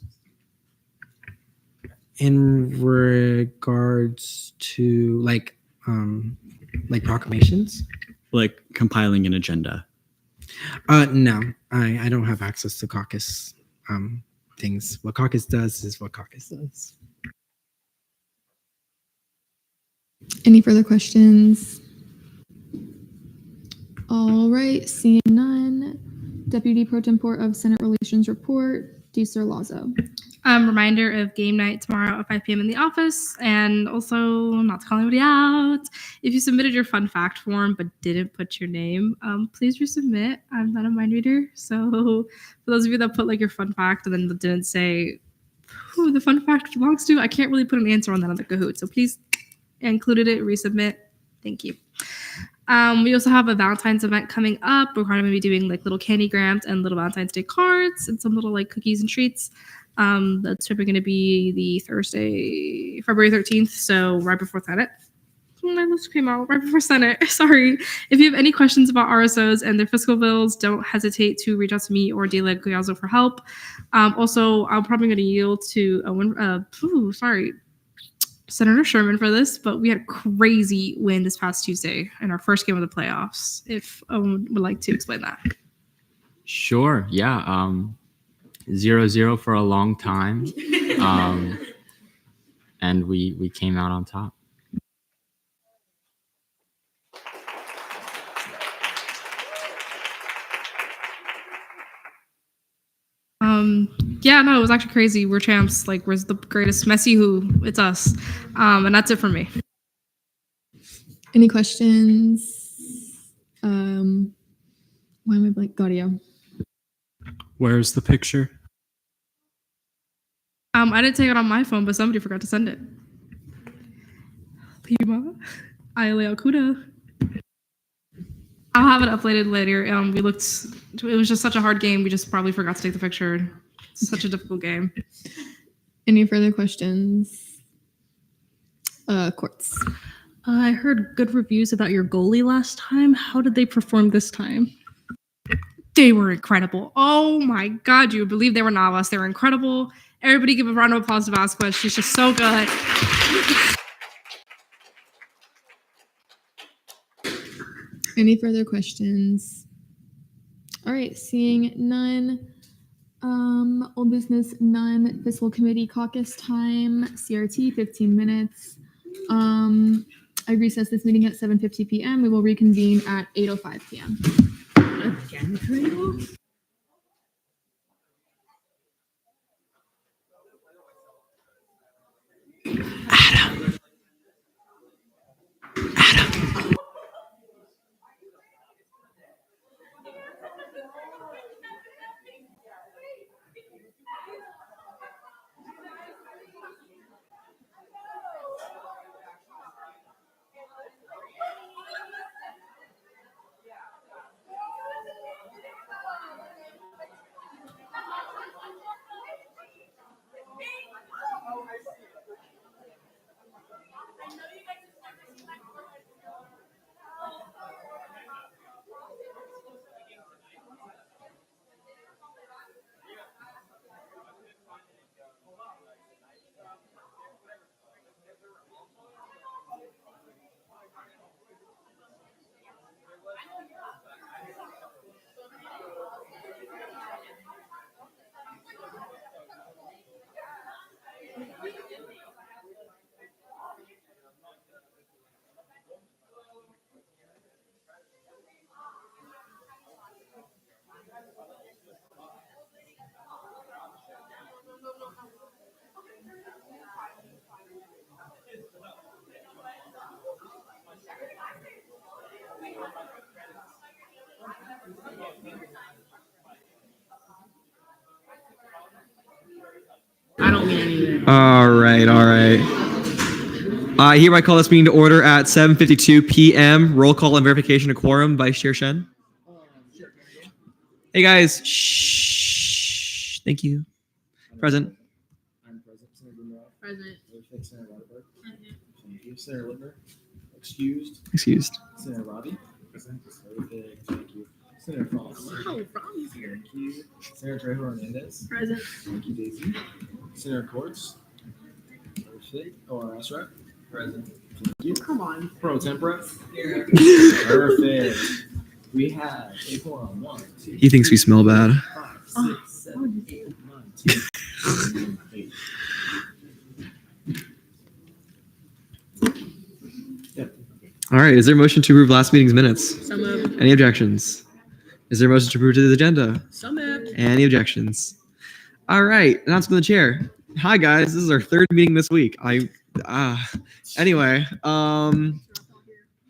In regards to like proclamations? Like compiling an agenda? No, I don't have access to caucus things. What caucus does is what caucus does. Any further questions? All right, seeing none. Deputy Pro Tempore of Senate Relations Report, Deeser Lazo. Reminder of game night tomorrow at 5 p.m. in the office, and also not to call anybody out. If you submitted your fun fact form but didn't put your name, please resubmit. I'm not a mind reader, so for those of you that put like your fun fact and then didn't say who the fun fact belongs to, I can't really put an answer on that on the Kahoot. So please included it, resubmit. Thank you. We also have a Valentine's event coming up. We're going to be doing like little candy grams and little Valentine's Day cards and some little like cookies and treats. That's probably going to be the Thursday, February 13th. So right before Senate. My list came out right before Senate. Sorry. If you have any questions about RSOs and their fiscal bills, don't hesitate to reach out to me or Dela Guyazo for help. Also, I'm probably going to yield to Senator Sherman for this, but we had a crazy win this past Tuesday in our first game of the playoffs. If Owen would like to explain that. Sure. Yeah. 0-0 for a long time. And we came out on top. Yeah, no, it was actually crazy. We're champs. Like, we're the greatest. Messi, who? It's us. And that's it for me. Any questions? Why am I blank? Gaudio. Where's the picture? I didn't take it on my phone, but somebody forgot to send it. Lima, Ayala Okuda. I'll have it uploaded later. It was just such a hard game. We just probably forgot to take the picture. It's such a difficult game. Any further questions? Courts. I heard good reviews about your goalie last time. How did they perform this time? They were incredible. Oh my God, you would believe they were Navas. They were incredible. Everybody give a round of applause to Vasquez. She's just so good. Any further questions? All right, seeing none. Old business, none. Fiscal Committee caucus time, CRT, 15 minutes. I recess this meeting at 7:50 p.m. We will reconvene at 8:05 p.m. Again, I don't mean any of it. All right. I hereby call this meeting to order at 7:52 p.m. Roll call and verification of quorum. Vice Chair Shen. Hey guys. Shh. Thank you. Present. I'm present. Senator Monroe. Present. Senator Rutherford. Thank you. Senator Lippner. Excused. Excused. Senator Robbie. Present. Perfect. Thank you. Senator Frost. Wow, Robbie's here. Thank you. Senator Trejo Hernandez. Present. Thank you, Daisy. Senator Courts. Perfect. ORS Rep. Present. Thank you. Come on. Pro Tempora. Here. Perfect. We have a quorum. 1, 2, He thinks we smell bad. 5, 6, 7, 8, 9, 10, 8. All right. Is there a motion to approve last meeting's minutes? So moved. Any objections? Is there a motion to approve to the agenda? So moved. Any objections? All right. Announcement of the chair. Hi guys. This is our third meeting this week. Anyway.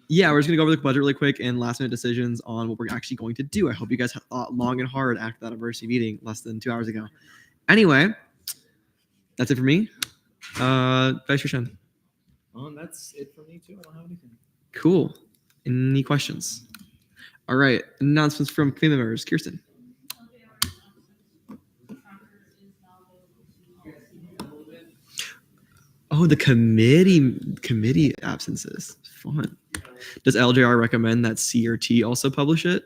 Yeah, we're just gonna go over the budget really quick and last minute decisions on what we're actually going to do. I hope you guys have thought long and hard after that emergency meeting less than 2 hours ago. Anyway, that's it for me. Vice Chair Shen. That's it for me too. I don't have anything. Cool. Any questions? All right. Announcements from committee members. Kirsten. Oh, the committee absences. Fun. Does LJR recommend that C or T also publish it?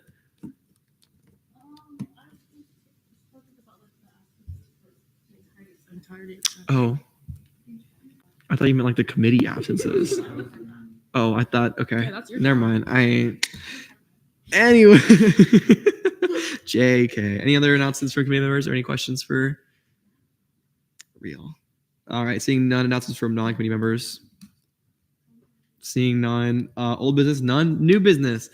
Oh, I thought you meant like the committee absences. Oh, I thought, okay. Yeah, that's your Never mind. Anyway. JK. Any other announcements for committee members or any questions for real? All right. Seeing none announcements from non-committee members. Seeing none. Old business, none. New business.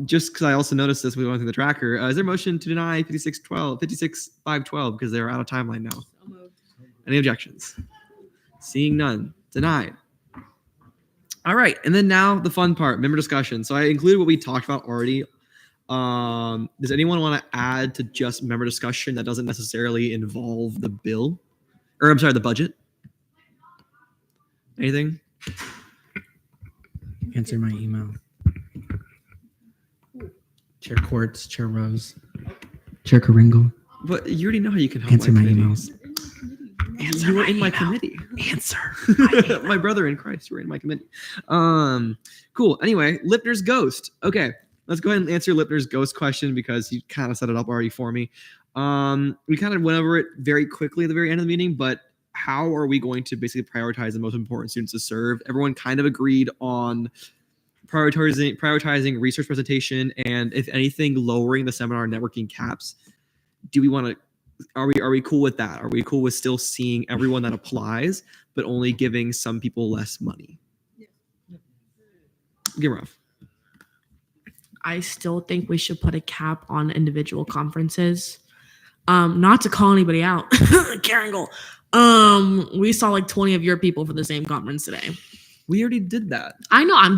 Just because I also noticed this, we went through the tracker. Is there a motion to deny 56.512 because they're out of timeline now? Any objections? Seeing none. Denied. All right. And then now the fun part, member discussion. So I included what we talked about already. Does anyone want to add to just member discussion that doesn't necessarily involve the bill? Or I'm sorry, the budget? Anything? Answer my email. Chair Quartz, Chair Rose, Chair Karingle. But you already know how you can help Answer my committee. emails. You were in my committee. Answer. My brother in Christ, you were in my committee. Cool. Anyway, Lipner's ghost. Okay, let's go ahead and answer Lipner's ghost question because you kind of set it up already for me. We kind of went over it very quickly at the very end of the meeting, but how are we going to basically prioritize the most important students to serve? Everyone kind of agreed on prioritizing research presentation and, if anything, lowering the seminar networking caps. Do we want to? Are we cool with that? Are we cool with still seeing everyone that applies, but only giving some people less money? Get rough. I still think we should put a cap on individual conferences. Not to call anybody out, Karingle. We saw like 20 of your people for the same conference today. We already did that. I know. I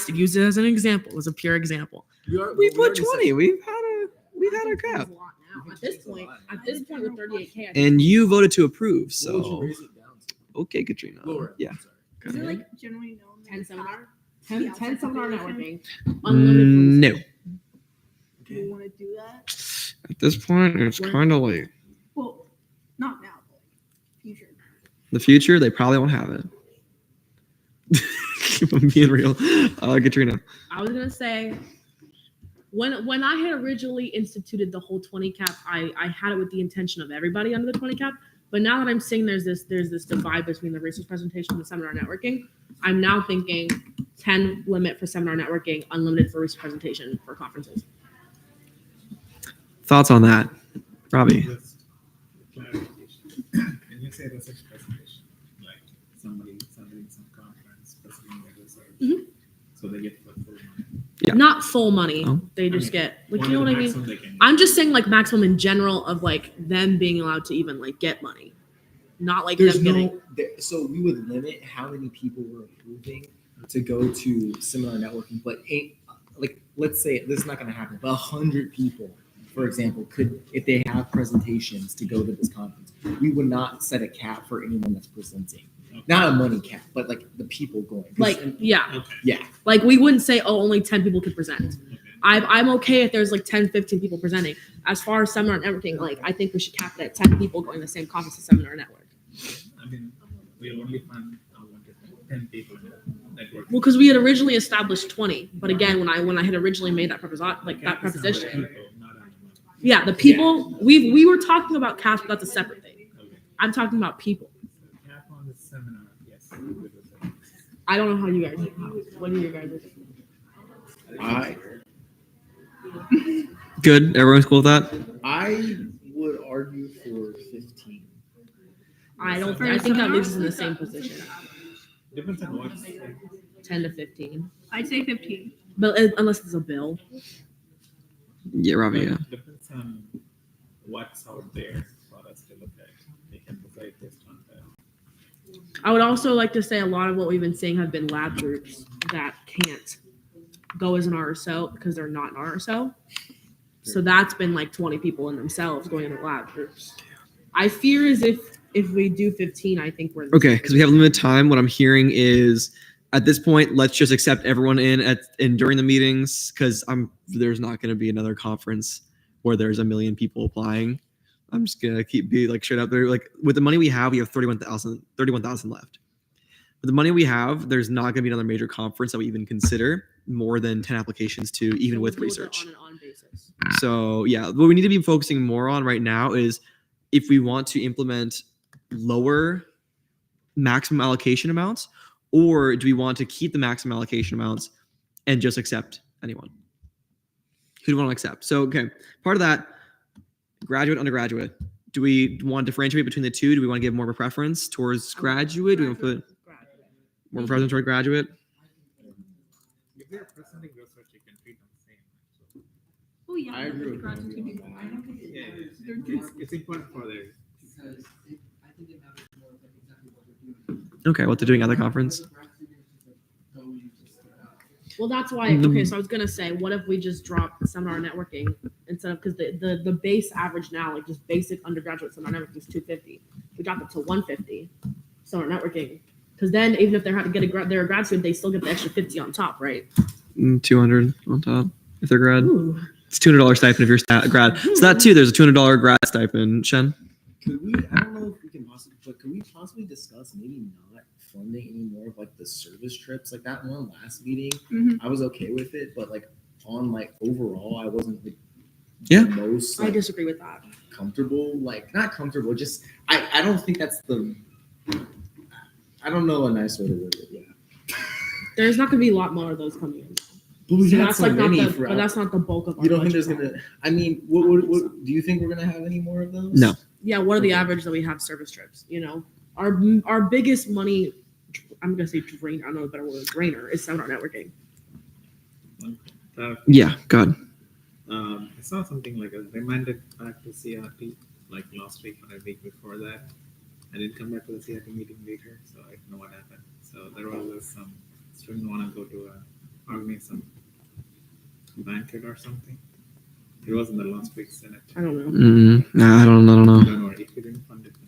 use it as an example. It was a pure example. We put 20. We've had our cap. At this point with 38K. And you voted to approve, so okay, Katrina. Yeah. Is there like generally known 10 seminar? 10 seminar networking. No. Do you want to do that? At this point, it's kind of late. Well, not now, but future. The future, they probably won't have it. If I'm being real. Katrina. I was gonna say when I had originally instituted the whole 20 cap, I had it with the intention of everybody under the 20 cap. But now that I'm seeing there's this divide between the research presentation and the seminar networking, I'm now thinking 10 limit for seminar networking, unlimited for research presentation for conferences. Thoughts on that, Robbie? Can you say research presentation? Like somebody in some conference presenting their research, so they get full money. Yeah. Not full money. Oh. They just get like, One you know of what the I maximum mean? they can I'm just saying like maximum in general of like them being allowed to even like get money. Not like There's them getting so we would limit how many people we're approving to go to seminar networking, but like let's say this is not going to happen, but 100 people for example, could, if they have presentations to go to this conference, we would not set a cap for anyone that's presenting. Not a money cap, but like the people going. 'Cause- Like, yeah. Yeah. Like we wouldn't say, oh, only 10 people could present. I'm okay if there's like 10, 15 people presenting. As far as seminar networking, like I think we should cap it at 10 people going to the same conference as seminar network. I mean, we'll only fund 10 people in the network. Well, because we had originally established 20, but again, when I had originally made that proposition, yeah, the people we were talking about caps, but that's a separate thing. I'm talking about people. Cap on the seminar, yes. I don't know how you guys. What do you guys do? Good. Everyone's cool with that? I would argue for 15. I don't. I think that leaves us in the same position. Depends on what. 10 to 15. I'd say 15. But unless it's a bill. Yeah, Robbie, yeah. Depends on what's out there for us to look at. They can decide based on that. I would also like to say a lot of what we've been seeing have been lab groups that can't go as an RSO because they're not an RSO. So that's been like 20 people in themselves going into lab groups. I fear as if we do 15, I think we're Okay, because we have limited time. What I'm hearing is at this point, let's just accept everyone in during the meetings because there's not going to be another conference where there's a million people applying. I'm just gonna be like straight up there. Like with the money we have 31,000 left. With the money we have, there's not gonna be another major conference that we even consider more than 10 applications to even with research. On an on basis. So yeah, what we need to be focusing more on right now is if we want to implement lower maximum allocation amounts, or do we want to keep the maximum allocation amounts and just accept anyone? Who do we want to accept? So, okay, part of that, graduate, undergraduate. Do we want to differentiate between the two? Do we want to give more of a preference towards graduate? Do we want to put more of a preference toward graduate? If they're presenting research, you can treat them the same. Oh yeah. I agree with graduate that. people. Yeah, it's important for their. Okay, what they're doing at the conference? Well, that's why. Okay, so I was gonna say, what if we just drop seminar networking instead of because the base average now, like just basic undergraduate seminar networking is 250. We drop it to 150 seminar networking because then even if they're having to get they're a grad student, they still get the extra 50 on top, right? 200 on top if they're grad. Ooh. It's $200 stipend if you're grad. So that too, there's a $200 grad stipend. Shen? Could we, I don't know if we can possibly, but could we possibly discuss maybe not funding any more of like the service trips? Like that one last meeting, I was okay with it, but like on like overall, I wasn't like the most I disagree with that. comfortable. Like not comfortable, just I don't think that's the, I don't know a nice way to word it. Yeah. There's not gonna be a lot more of those coming in. But we So had that's so like not many the, for- but that's not the bulk of our You don't think budget. there's gonna? I mean, what do you think we're gonna have any more of those? No. Yeah, what are the average that we have service trips? You know, our biggest money, I'm gonna say drain. I don't know a better word. Drainer is seminar networking. Yeah, God. I saw something like a remanded back to CRT like last week or a week before that. I didn't come back to the CRT meeting later, so I don't know what happened. So there was some student want to go to organize some banquet or something. It was in the last week's Senate. I don't know. Nah, I don't know. Don't worry, if you didn't fund it, then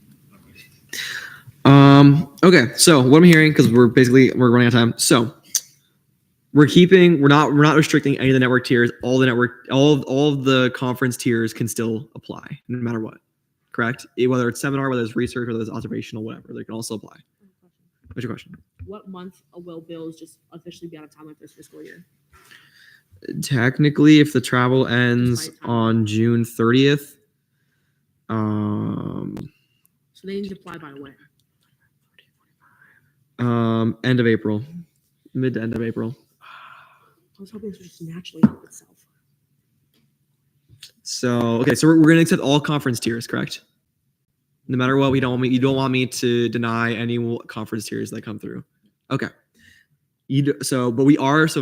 okay. Okay, so what I'm hearing, because we're running out of time. So we're not restricting any of the network tiers. All of the conference tiers can still apply no matter what. Correct? Whether it's seminar, whether it's research, whether it's observational, whatever, they can also apply. What's your question? What month will bills just officially be out of time like this fiscal year? Technically, if the travel ends on June 30th, So they need to apply by when? end of April, mid to end of April. I was hoping this would just naturally help itself. So okay, so we're gonna accept all conference tiers, correct? No matter what, you don't want me to deny any conference tiers that come through. Okay. So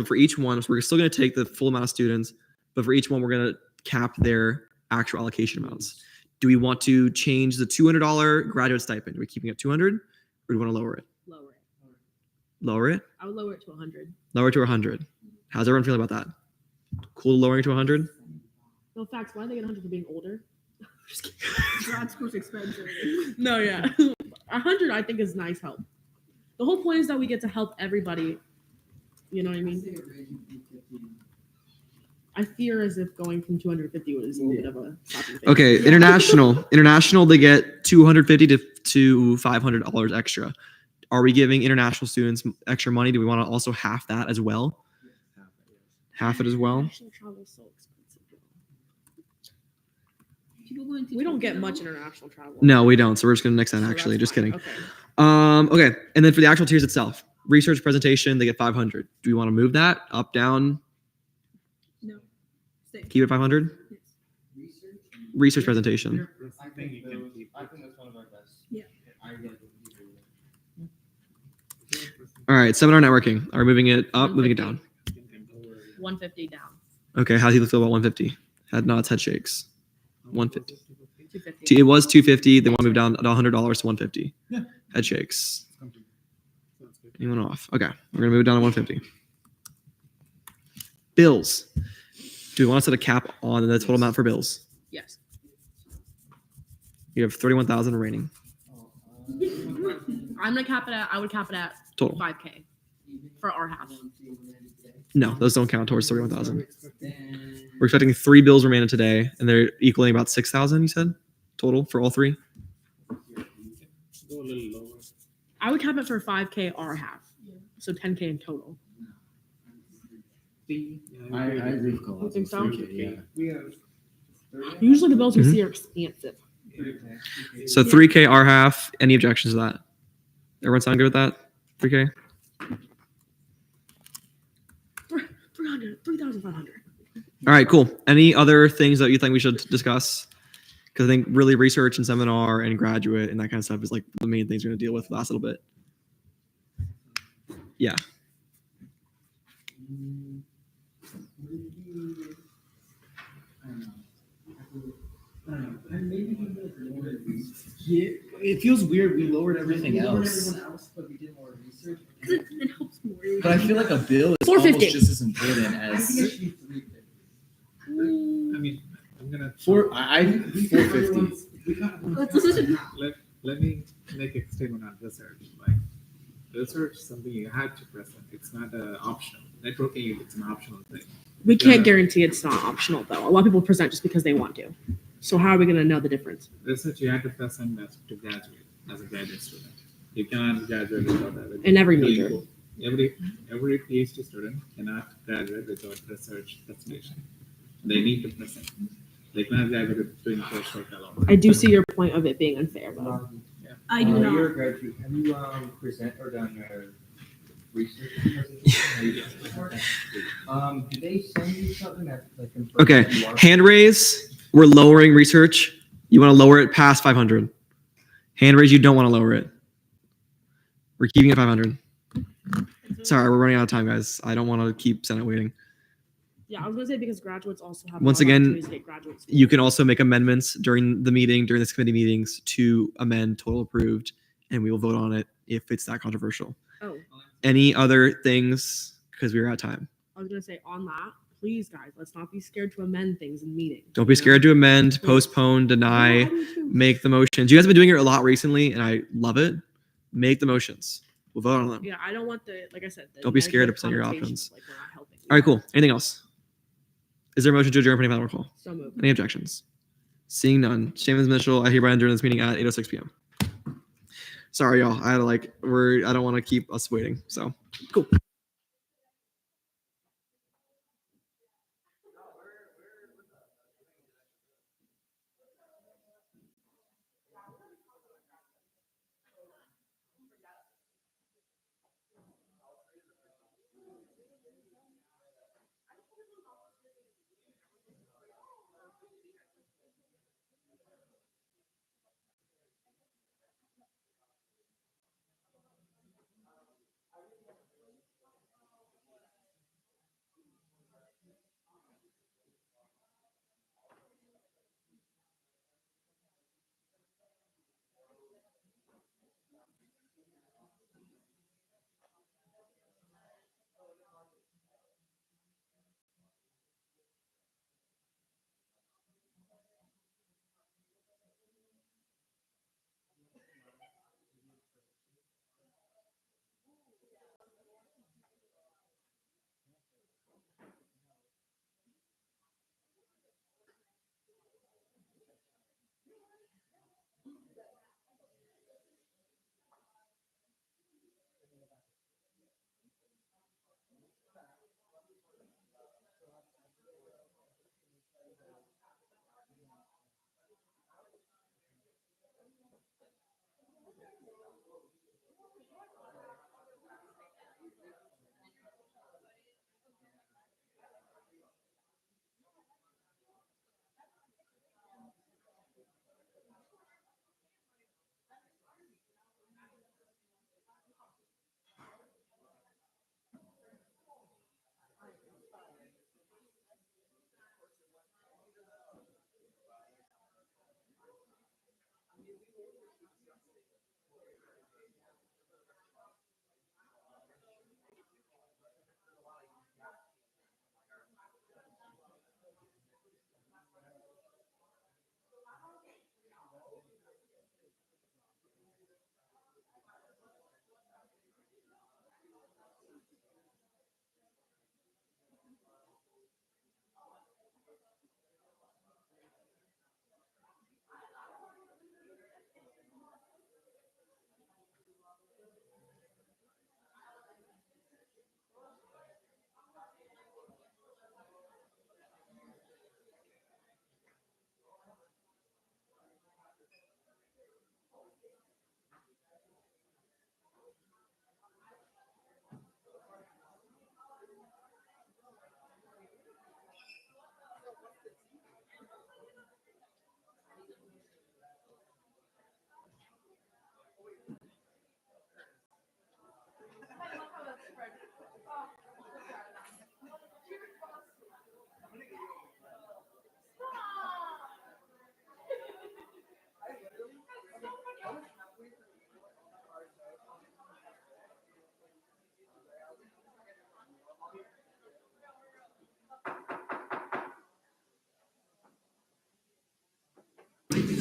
for each one, so we're still gonna take the full amount of students, but for each one, we're gonna cap their actual allocation amounts. Do we want to change the $200 graduate stipend? Are we keeping it 200, or do we want to lower it? Lower it. Lower it? I would lower it to 100. Lower it to 100. How's everyone feeling about that? Cool lowering it to 100? No facts. Why do they get 100 for being older? Grad school's expensive. No, yeah. 100 I think is nice help. The whole point is that we get to help everybody. You know what I mean? I fear as if going from 250 was a little bit of a slap in the face. Okay, international, they get $250 to $500 extra. Are we giving international students extra money? Do we want to also half that as well? Half it as well. International travel is so expensive. We don't get much international travel. No, we don't. So we're just gonna nix that. Actually, just kidding. Okay. Okay, and then for the actual tiers itself, research presentation, they get 500. Do we want to move that up, down? No. Keep it 500. Research presentation. I think that's one of our best. Yeah. All right, seminar networking. Are we moving it up, moving it down? 150 down. Okay, how do you feel about 150? Head nods, head shakes. 150. 250. It was 250. They want to move down $100 to 150. Yeah. Head shakes. Anyone off? Okay, we're gonna move it down to 150. Bills. Do we want to set a cap on the total amount for bills? Yes. You have 31,000 remaining. I'm gonna cap it at. I would cap it at Total. 5K for our half. No, those don't count towards 31,000. We're expecting 3 bills remaining today, and they're equaling about 6,000. You said total for all 3. Go a little lower. I would cap it for 5K our half, so 10K in total. I agree with Cole. You think so? Yeah. Usually the bills we see are expansive. So 3K our half. Any objections to that? Everyone sound good with that? 3K. 3,500. All right, cool. Any other things that you think we should discuss? Because I think really research and seminar and graduate and that kind of stuff is like the main things we're going to deal with the last little bit. Yeah. Yeah, it feels weird. We lowered everything else. It helps more. But I feel like a bill is 450. almost just as important as. I mean, I'm gonna. I 450. Let me make a statement on research. Like, research is something you had to present. It's not optional. Networking, it's an optional thing. We can't guarantee it's not optional though. A lot of people present just because they want to. So how are we going to know the difference? Research you had to present as to graduate as a graduate student. You cannot graduate without that. In every major. Every PhD student cannot graduate without research presentation. They need to present. They cannot graduate doing coursework alone. I do see your point of it being unfair though. I do not. You're a graduate. Have you present or done research presentation? Do they send you something that like confirms Okay. that you are- Hand raise. We're lowering research. You want to lower it past 500. Hand raise. You don't want to lower it. We're keeping it 500. Sorry, we're running out of time, guys. I don't want to keep Senate waiting. Yeah, I was going to say because graduates also have Once a lot of again, opportunities to get graduate school. you can also make amendments during the meeting, during this committee meetings to amend total approved, and we will vote on it if it's that controversial. Oh, Any other things? Because we are out of time. I was going to say on that, please guys, let's not be scared to amend things in meetings. Don't be scared to amend, postpone, deny, make the motions. You guys have been doing it a lot recently, and I love it. Make the motions. We'll vote on them. Yeah, I don't want like I said. the Don't be scared to negative present your connotation options. of, like, we're not helping. All right, cool. Anything else? Is there a motion to adjourn for any final roll call? So moved. Any objections? Seeing none. Shaman's Mitchell, I hereby adjourn this meeting at 8:06 p.m. Sorry, y'all. I don't want to keep us waiting. So cool.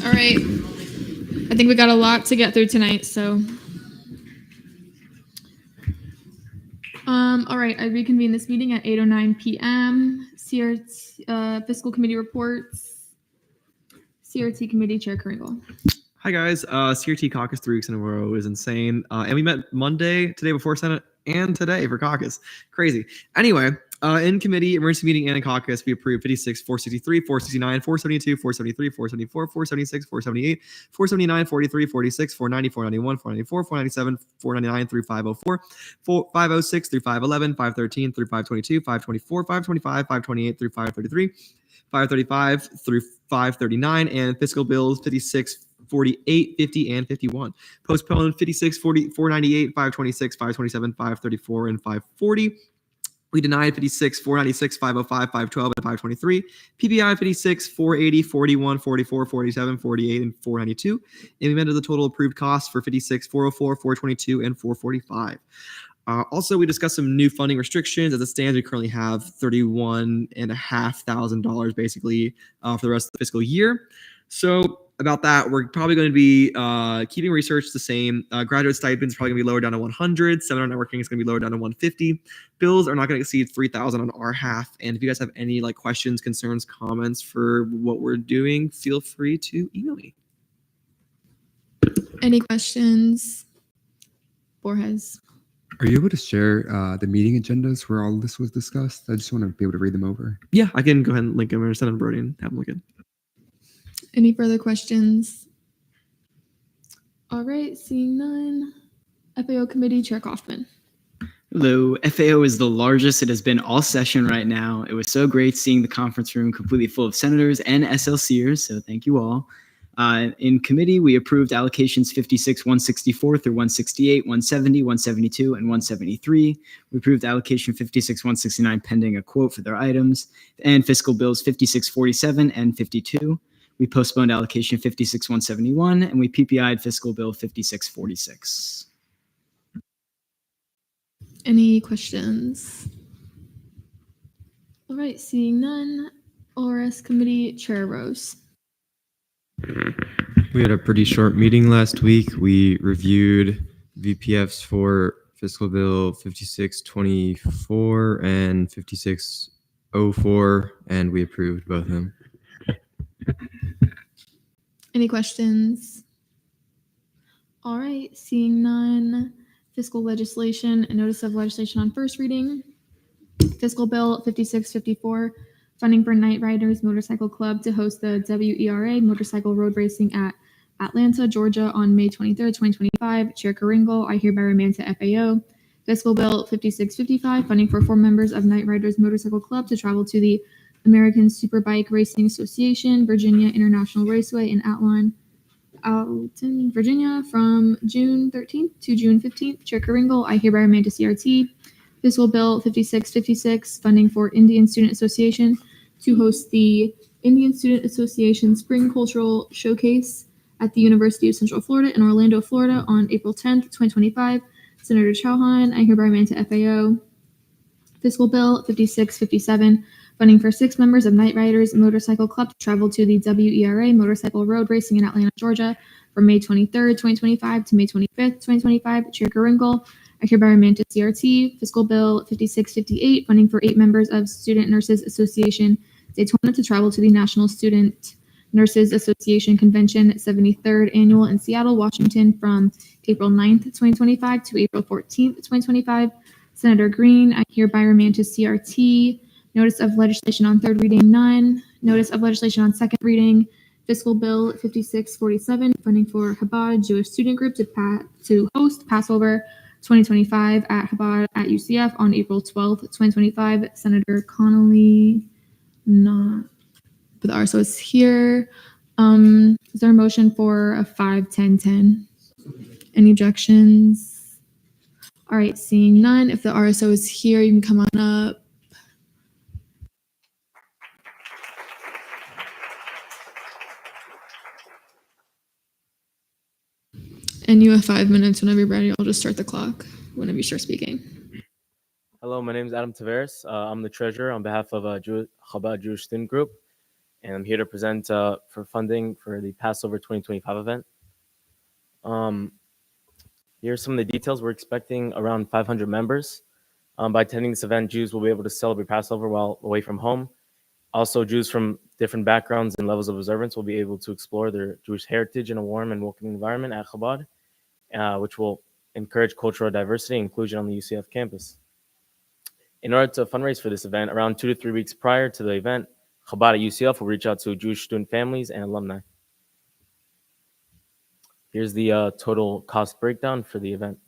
All right. I think we got a lot to get through tonight, so. All right, I reconvene this meeting at 8:09 p.m. CRT, Fiscal Committee reports. CRT Committee Chair Kringle. Hi guys, CRT caucus 3 weeks in a row is insane. And we met Monday, today before Senate, and today for caucus. Crazy. Anyway, in committee, emergency meeting, and in caucus, we approved 56, 463, 469, 472, 473, 474, 476, 478, 479, 43, 46, 490, 491, 494, 497, 499 through 504, 506 through 511, 513 through 522, 524, 525, 528 through 533, 535 through 539, and fiscal bills 56, 48, 50, and 51. Postponed 56, 40, 498, 526, 527, 534, and 540. We denied 56, 496, 505, 512, and 523. PPI 56, 480, 41, 44, 47, 48, and 492. And we amended the total approved costs for 56, 404, 422, and 445. Also, we discussed some new funding restrictions. As it stands, we currently have $31,500 basically for the rest of the fiscal year. So about that, we're probably going to be keeping research the same. Graduate stipends probably going to be lowered down to 100. Seminar networking is going to be lowered down to 150. Bills are not going to exceed 3,000 on our half. And if you guys have any questions, concerns, comments for what we're doing, feel free to email me. Any questions? Borges. Are you able to share the meeting agendas where all this was discussed? I just want to be able to read them over. Yeah, I can go ahead and link them or send them to Brody and have them look in. Any further questions? All right, seeing none. FAO Committee Chair Kaufman. Hello. FAO is the largest it has been all session right now. It was so great seeing the conference room completely full of senators and SLCers, so thank you all. In committee, we approved allocations 56, 164 through 168, 170, 172, and 173. We approved allocation 56, 169 pending a quote for their items, and fiscal bills 56, 47, and 52. We postponed allocation 56, 171, and we PPI'd fiscal bill 56, 46. Any questions? All right, seeing none. ORS Committee Chair Rose. We had a pretty short meeting last week. We reviewed VPFs for fiscal bill 5624 and 5604, and we approved both of them. Any questions? All right, seeing none. Fiscal legislation and notice of legislation on first reading. Fiscal bill 5654, funding for Night Riders Motorcycle Club to host the WERA motorcycle road racing at Atlanta, Georgia on May 23rd, 2025. Chair Kringle, I hereby remand to FAO. Fiscal bill 5655, funding for 4 members of Night Riders Motorcycle Club to travel to the American Superbike Racing Association, Virginia International Raceway in Alton, Virginia from June 13th to June 15th. Chair Kringle, I hereby remand to CRT. Fiscal bill 5656, funding for Indian Student Association to host the Indian Student Association Spring Cultural Showcase at the University of Central Florida in Orlando, Florida on April 10th, 2025. Senator Chauhan, I hereby remand to FAO. Fiscal bill 5657, funding for 6 members of Night Riders Motorcycle Club to travel to the WERA motorcycle road racing in Atlanta, Georgia from May 23rd, 2025 to May 25th, 2025. Chair Kringle, I hereby remand to CRT. Fiscal bill 5658, funding for 8 members of Student Nurses Association Daytona to travel to the National Student Nurses Association Convention 73rd Annual in Seattle, Washington from April 9th, 2025 to April 14th, 2025. Senator Green, I hereby remand to CRT. Notice of legislation on third reading, none. Notice of legislation on second reading. Fiscal bill 5647, funding for Chabad Jewish Student Group to host Passover 2025 at Chabad at UCF on April 12th, 2025. Senator Connolly, not, but the RSO is here. Is there a motion for a 5-10-10? Any objections? All right, seeing none. If the RSO is here, you can come on up. And you have 5 minutes. Whenever you're ready, I'll just start the clock whenever you start speaking. Hello, my name is Adam Tavares. I'm the treasurer on behalf of Chabad Jewish Student Group. and I'm here to present for funding for the Passover 2025 event. Here are some of the details. We're expecting around 500 members. By attending this event, Jews will be able to celebrate Passover while away from home. Also, Jews from different backgrounds and levels of observance will be able to explore their Jewish heritage in a warm and welcoming environment at Chabad, which will encourage cultural diversity and inclusion on the UCF campus. In order to fundraise for this event, around 2 to 3 weeks prior to the event, Chabad at UCF will reach out to Jewish student families and alumni. Here's the total cost breakdown for the event.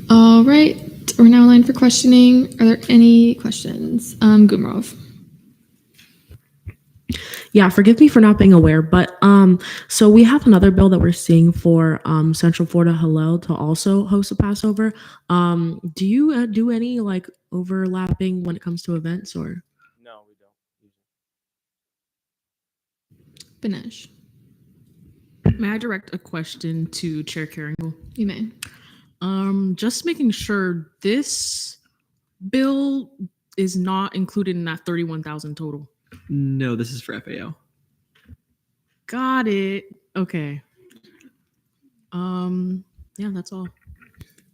All right, we're now lined for questioning. Are there any questions? Gumrov. Yeah, forgive me for not being aware, but so we have another bill that we're seeing for Central Florida Hillel to also host a Passover. Do you do any like overlapping when it comes to events or? No, we don't. Benesh. May I direct a question to Chair Carringle? You may. Just making sure this bill is not included in that 31,000 total. No, this is for FAO. Got it. Okay. Yeah, that's all.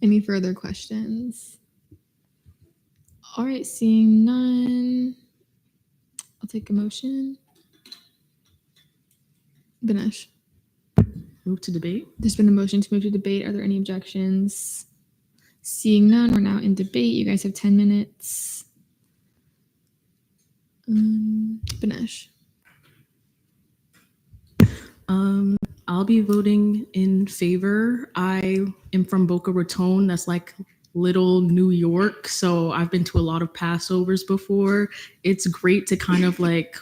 Any further questions? All right, seeing none, I'll take a motion. Benesh. Move to debate. There's been a motion to move to debate. Are there any objections? Seeing none, we're now in debate. You guys have 10 minutes. Benesh. I'll be voting in favor. I am from Boca Raton. That's like little New York. So I've been to a lot of Passovers before. It's great to kind of like,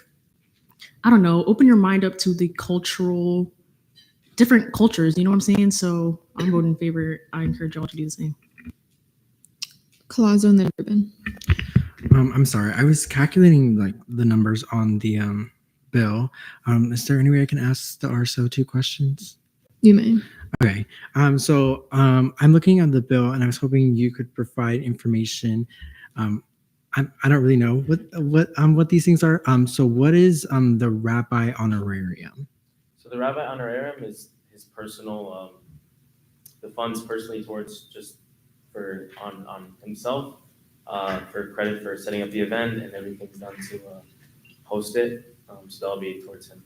I don't know, open your mind up to the different cultures. You know what I'm saying? So I'm voting in favor. I encourage y'all to do the same. Colazo and then Ruben. I'm sorry. I was calculating like the numbers on the bill. Is there any way I can ask the RSO 2 questions? You may. Okay. So I'm looking at the bill and I was hoping you could provide information. I don't really know what these things are. So what is the rabbi honorarium? So the rabbi honorarium is his personal, the funds personally towards just for on himself for credit for setting up the event, and everything's done to host it. So that'll be towards him.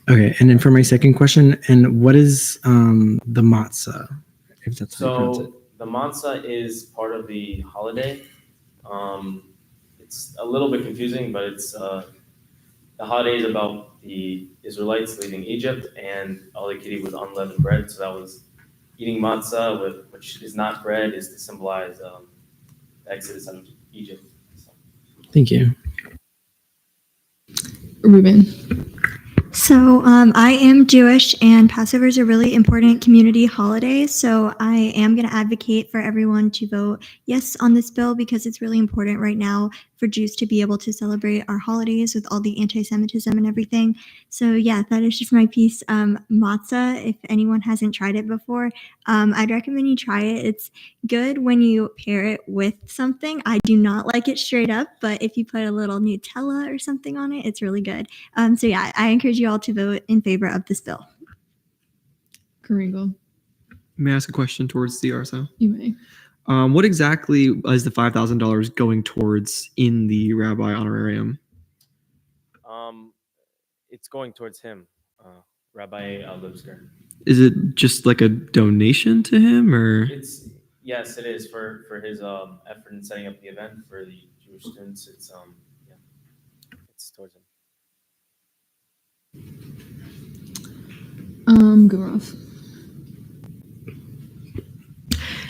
Okay, and then for my second question, and what is the matzah? If that's how you pronounce it. So the matzah is part of the holiday. It's a little bit confusing, but it's the holiday is about the Israelites leaving Egypt, and all they could eat was unleavened bread. So that was eating matzah, which is not bread, is to symbolize the exodus out of Egypt. So. Thank you. Ruben. So I am Jewish, and Passover is a really important community holiday. So I am going to advocate for everyone to vote yes on this bill because it's really important right now for Jews to be able to celebrate our holidays with all the anti-Semitism and everything. So yeah, that is just my piece. Matzah, if anyone hasn't tried it before, I'd recommend you try it. It's good when you pair it with something. I do not like it straight up, but if you put a little Nutella or something on it, it's really good. So yeah, I encourage you all to vote in favor of this bill. Karingo. May I ask a question towards the RSO? You may. What exactly is the $5,000 going towards in the rabbi honorarium? It's going towards him, Rabbi Lipsker. Is it just like a donation to him, or? Yes, it is for his effort in setting up the event for the Jewish students. It's it's towards him. Gurov.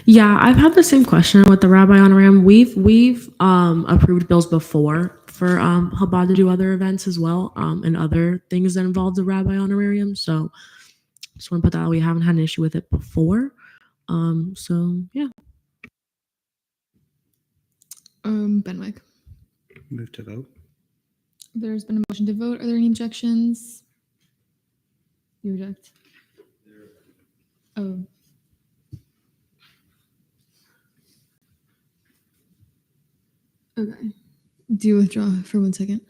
Yeah, I've had the same question with the rabbi honorarium. We've approved bills before for Chabad to do other events as well, and other things that involve the rabbi honorarium. So just want to put that out. We haven't had an issue with it before. So yeah. Benwick. Move to vote. There's been a motion to vote. Are there any objections? You object? Oh. Okay. Do you withdraw for 1 second?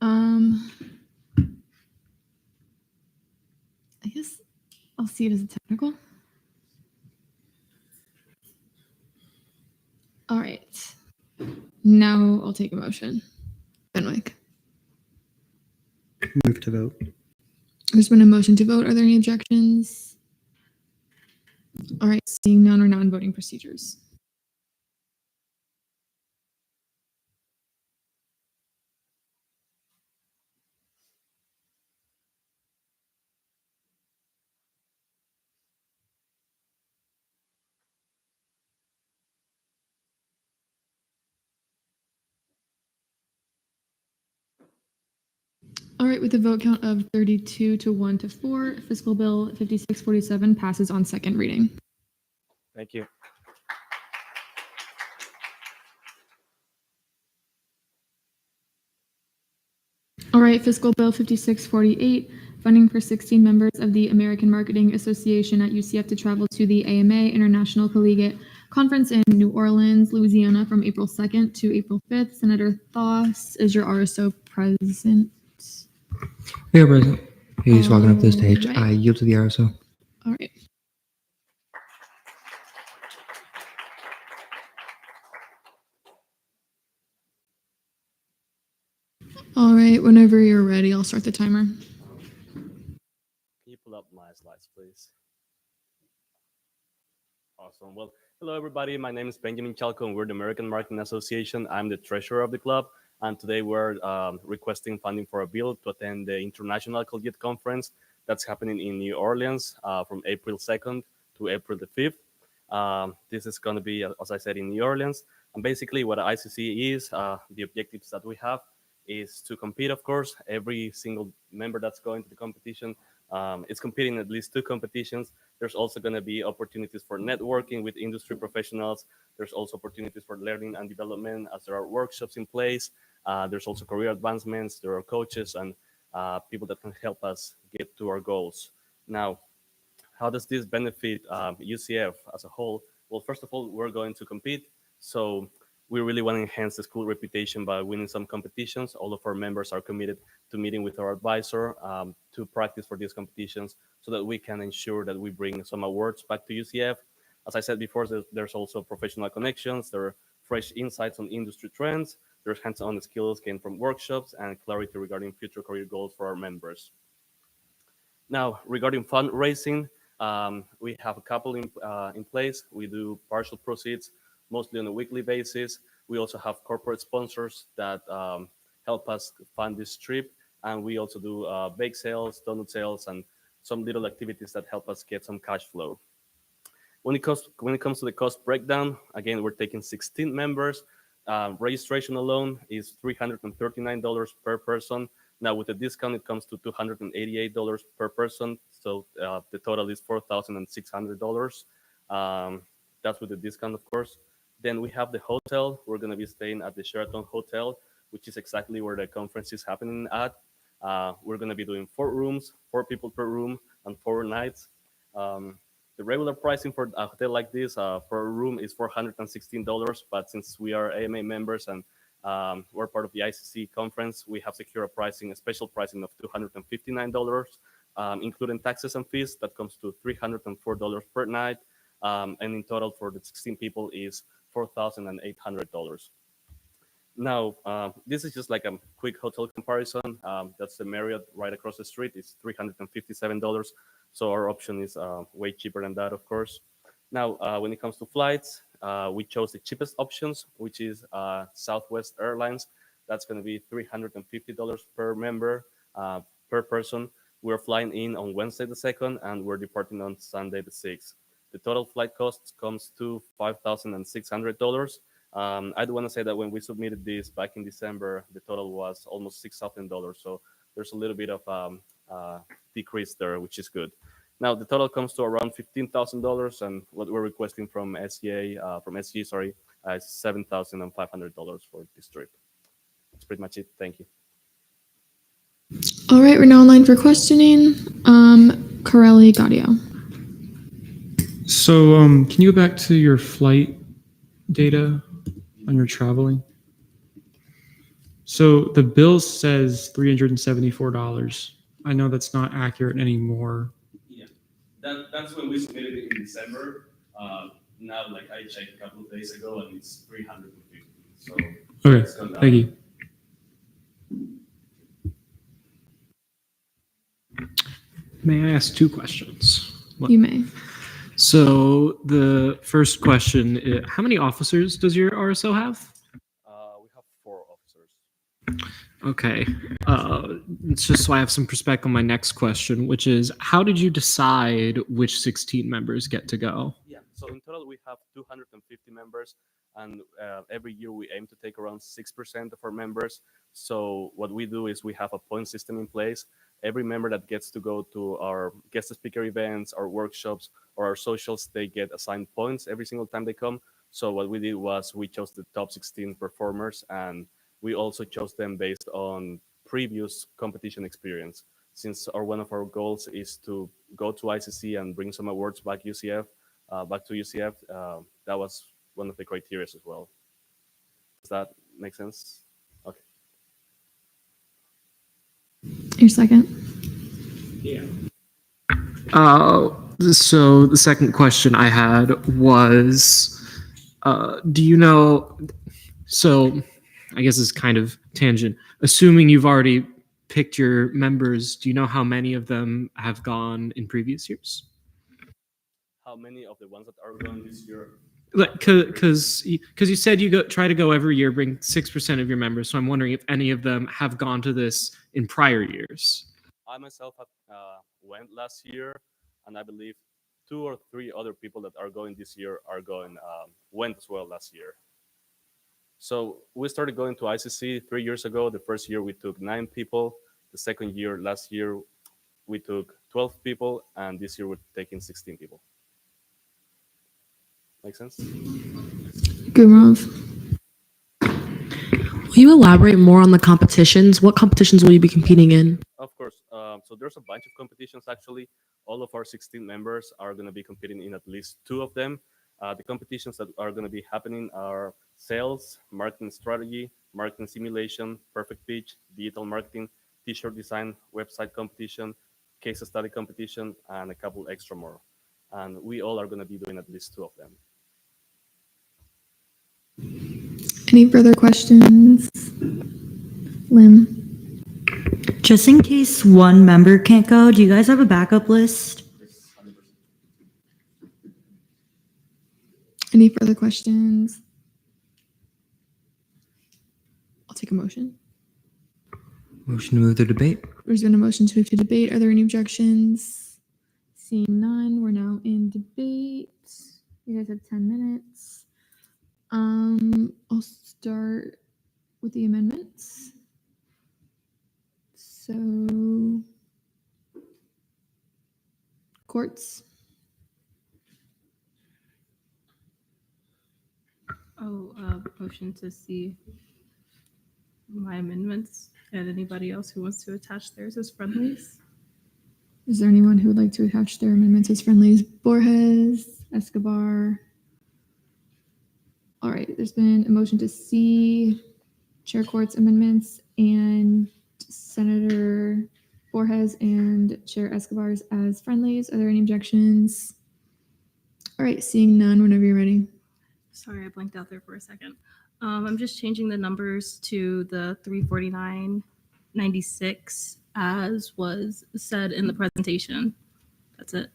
I guess I'll see it as a technical. All right. Now I'll take a motion. Fenwick. Move to vote. There's been a motion to vote. Are there any objections? All right. Seeing none, we're now in voting procedures. All right, with a vote count of 32 to 1 to 4, Fiscal Bill 5647 passes on second reading. Thank you. All right, Fiscal Bill 5648, funding for 16 members of the American Marketing Association at UCF to travel to the AMA International Collegiate Conference in New Orleans, Louisiana from April 2nd to April 5th. Senator Thoss, is your RSO present? Mayor President, he's walking up to the stage. Alright. I yield to the RSO. All right. All right, whenever you're ready, I'll start the timer. Can you pull up my slides, please? Awesome. Well, hello, everybody. My name is Benjamin Chalco, and we're the American Marketing Association. I'm the treasurer of the club, and today we're requesting funding for a bill to attend the International Collegiate Conference that's happening in New Orleans from April 2nd to April the 5th. This is going to be, as I said, in New Orleans. And basically what ICC is, the objectives that we have is to compete, of course. Every single member that's going to the competition is competing in at least 2 competitions. There's also going to be opportunities for networking with industry professionals. There's also opportunities for learning and development as there are workshops in place. There's also career advancements. There are coaches and people that can help us get to our goals. Now, how does this benefit UCF as a whole? Well, first of all, we're going to compete. So we really want to enhance the school reputation by winning some competitions. All of our members are committed to meeting with our advisor to practice for these competitions so that we can ensure that we bring some awards back to UCF. As I said before, there's also professional connections. There are fresh insights on industry trends. There's hands-on skills gained from workshops and clarity regarding future career goals for our members. Now, regarding fundraising, we have a couple in place. We do partial proceeds, mostly on a weekly basis. We also have corporate sponsors that help us fund this trip. And we also do bake sales, donut sales, and some little activities that help us get some cash flow. When it comes to the cost breakdown, again, we're taking 16 members. Registration alone is $339 per person. Now, with the discount, it comes to $288 per person. So the total is $4,600. That's with the discount, of course. Then we have the hotel. We're going to be staying at the Sheraton Hotel, which is exactly where the conference is happening at. We're going to be doing 4 rooms, 4 people per room, and 4 nights. The regular pricing for a hotel like this for a room is $416, but since we are AMA members and we're part of the ICC conference, we have secured a special pricing of $259, including taxes and fees. That comes to $304 per night, and in total for the 16 people is $4,800. Now, this is just like a quick hotel comparison. That's the Marriott right across the street. It's $357. So our option is way cheaper than that, of course. Now, when it comes to flights, we chose the cheapest options, which is Southwest Airlines. That's going to be $350 per member, per person. We're flying in on Wednesday the 2nd, and we're departing on Sunday the 6th. The total flight cost comes to $5,600. I do want to say that when we submitted this back in December, the total was almost $6,000. So there's a little bit of decrease there, which is good. Now the total comes to around $15,000, and what we're requesting from SG, is $7,500 for this trip. That's pretty much it. Thank you. All right, we're now online for questioning. Corelli Gaudio. So, can you go back to your flight data on your traveling? So the bill says $374. I know that's not accurate anymore. Yeah, that's when we submitted it in December. Now, like I checked a couple of days ago, and it's 350. So Okay, it's gone down. thank you. May I ask two questions? You may. So the first question, how many officers does your RSO have? We have 4 officers. Okay. It's just so I have some perspective on my next question, which is how did you decide which 16 members get to go? Yeah, so in total we have 250 members, and every year we aim to take around 6% of our members. So what we do is we have a point system in place. Every member that gets to go to our guest speaker events, our workshops, or our socials, they get assigned points every single time they come. So what we did was we chose the top 16 performers, and we also chose them based on previous competition experience. Since one of our goals is to go to ICC and bring some awards back to UCF, that was one of the criteria as well. Does that make sense? Okay. Your second. Yeah. So the second question I had was, do you know, so I guess it's kind of tangent. Assuming you've already picked your members, do you know how many of them have gone in previous years? How many of the ones that are going this year? Like, because you said you try to go every year, bring 6% of your members. So I'm wondering if any of them have gone to this in prior years. I myself went last year, and I believe 2 or 3 other people that are going this year went as well last year. So we started going to ICC 3 years ago. The first year we took 9 people. The second year, last year, we took 12 people, and this year we're taking 16 people. Make sense? Gumrov. Will you elaborate more on the competitions? What competitions will you be competing in? Of course. So there's a bunch of competitions actually. All of our 16 members are going to be competing in at least 2 of them. The competitions that are going to be happening are sales, marketing strategy, marketing simulation, perfect pitch, digital marketing, t-shirt design, website competition, case study competition, and a couple extra more. And we all are going to be doing at least 2 of them. Any further questions? Lim. Just in case one member can't go, do you guys have a backup list? Any further questions? I'll take a motion. Motion to move the debate. There's been a motion to move to debate. Are there any objections? Seeing none, we're now in debate. You guys have 10 minutes. I'll start with the amendments. So, courts. Motion to see my amendments and anybody else who wants to attach theirs as friendlies. Is there anyone who would like to attach their amendments as friendlies? Borges, Escobar. All right, there's been a motion to see Chair Court's amendments and Senator Borges and Chair Escobar's as friendlies. Are there any objections? All right, seeing none, whenever you're ready. Sorry, I blanked out there for a second. I'm just changing the numbers to the 349.96 as was said in the presentation. That's it.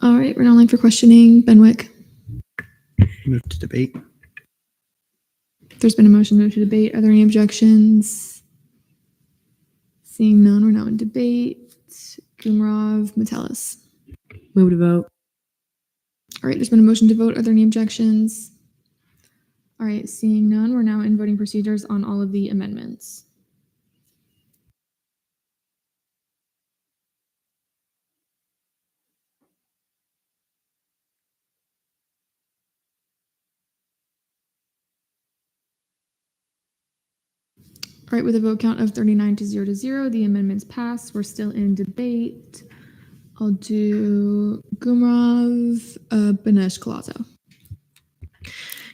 All right, we're now online for questioning. Benwick. Move to debate. There's been a motion to move to debate. Are there any objections? Seeing none, we're now in debate. Gumrov, Metellus. Move to vote. All right, there's been a motion to vote. Are there any objections? All right, seeing none, we're now in voting procedures on all of the amendments. All right, with a vote count of 39 to 0, the amendments pass. We're still in debate. I'll do Gumrov, Banesh, Colazo.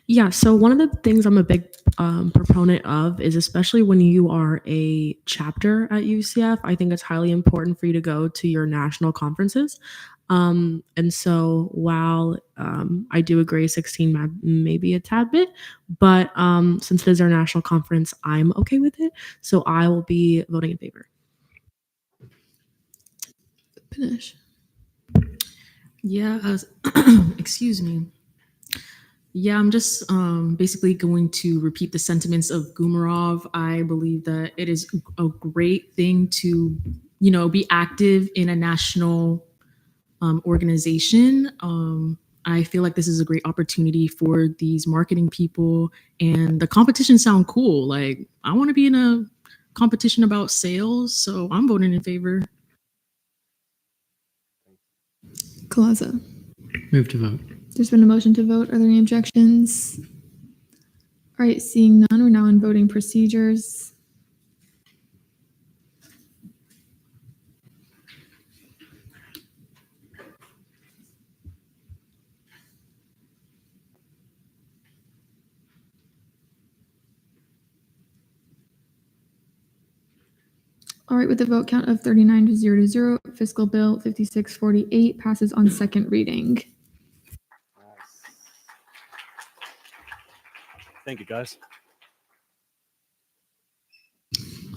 Yeah, so one of the things I'm a big proponent of is, especially when you are a chapter at UCF, I think it's highly important for you to go to your national conferences. And so while I do agree 16 maybe a tad bit, but since it is our national conference, I'm okay with it. So I will be voting in favor. Banesh. Yeah, excuse me. Yeah, I'm just basically going to repeat the sentiments of Gumarov. I believe that it is a great thing to, be active in a national organization. I feel like this is a great opportunity for these marketing people, and the competitions sound cool. Like, I want to be in a competition about sales, so I'm voting in favor. Colazo. Move to vote. There's been a motion to vote. Are there any objections? All right, seeing none, we're now in voting procedures. All right, with a vote count of 39 to 0, Fiscal Bill 5648 passes on second reading. Thank you, guys.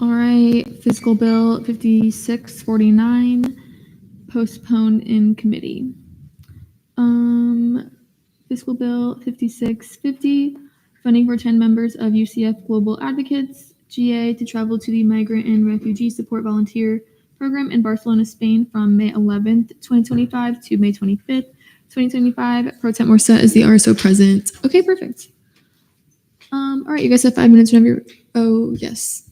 All right, Fiscal Bill 5649 postponed in committee. Fiscal Bill 5650 funding for 10 members of UCF Global Advocates GA to travel to the Migrant and Refugee Support Volunteer Program in Barcelona, Spain from May 11th, 2025 to May 25th, 2025. Pro Temp Morsa is the RSO present. Okay, perfect. All right, you guys have 5 minutes whenever you're, oh, yes.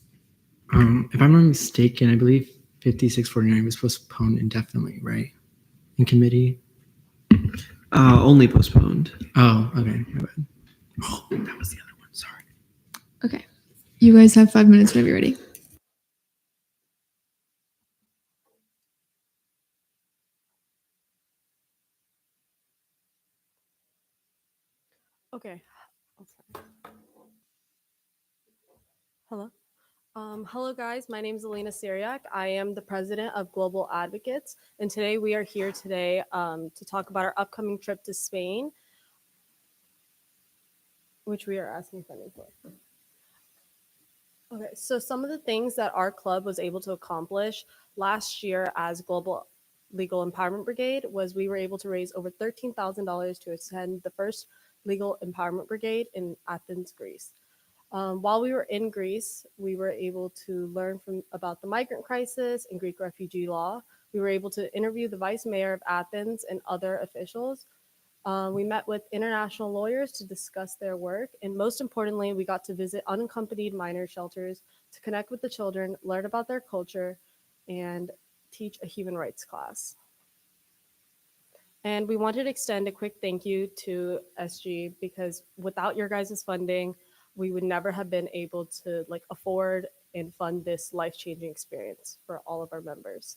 If I'm not mistaken, I believe 5649 was postponed indefinitely, right? In committee? Only postponed. Oh, okay. My bad. Oh, that was the other one. Sorry. Okay, you guys have 5 minutes whenever you're ready. Okay. Hello. Hello, guys. My name is Elena Syriac. I am the president of Global Advocates, and today we are here today to talk about our upcoming trip to Spain, which we are asking funding for. Okay, so some of the things that our club was able to accomplish last year as Global Legal Empowerment Brigade was we were able to raise over $13,000 to attend the first Legal Empowerment Brigade in Athens, Greece. While we were in Greece, we were able to learn about the migrant crisis and Greek refugee law. We were able to interview the vice mayor of Athens and other officials. We met with international lawyers to discuss their work. And most importantly, we got to visit unaccompanied minor shelters to connect with the children, learn about their culture, and teach a human rights class. And we wanted to extend a quick thank you to SG because without your guys' funding, we would never have been able to afford and fund this life-changing experience for all of our members.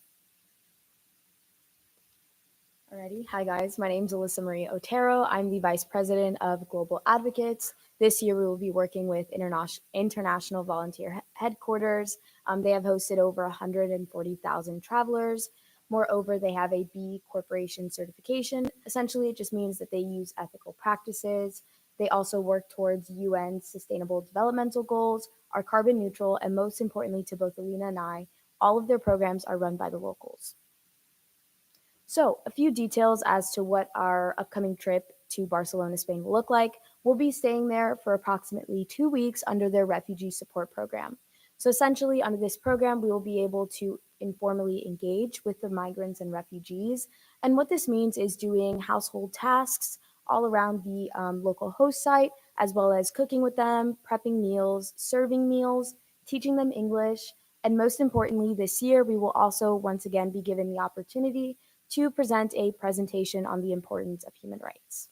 Alrighty. Hi, guys. My name is Alyssa Marie Otero. I'm the Vice President of Global Advocates. This year, we will be working with International Volunteer Headquarters. They have hosted over 140,000 travelers. Moreover, they have a B Corporation certification. Essentially, it just means that they use ethical practices. They also work towards UN Sustainable Developmental Goals, are carbon neutral, and most importantly to both Alina and I, all of their programs are run by the locals. So a few details as to what our upcoming trip to Barcelona, Spain will look like. We'll be staying there for approximately 2 weeks under their refugee support program. So essentially under this program, we will be able to informally engage with the migrants and refugees. And what this means is doing household tasks all around the local host site, as well as cooking with them, prepping meals, serving meals, teaching them English. And most importantly, this year, we will also once again be given the opportunity to present a presentation on the importance of human rights.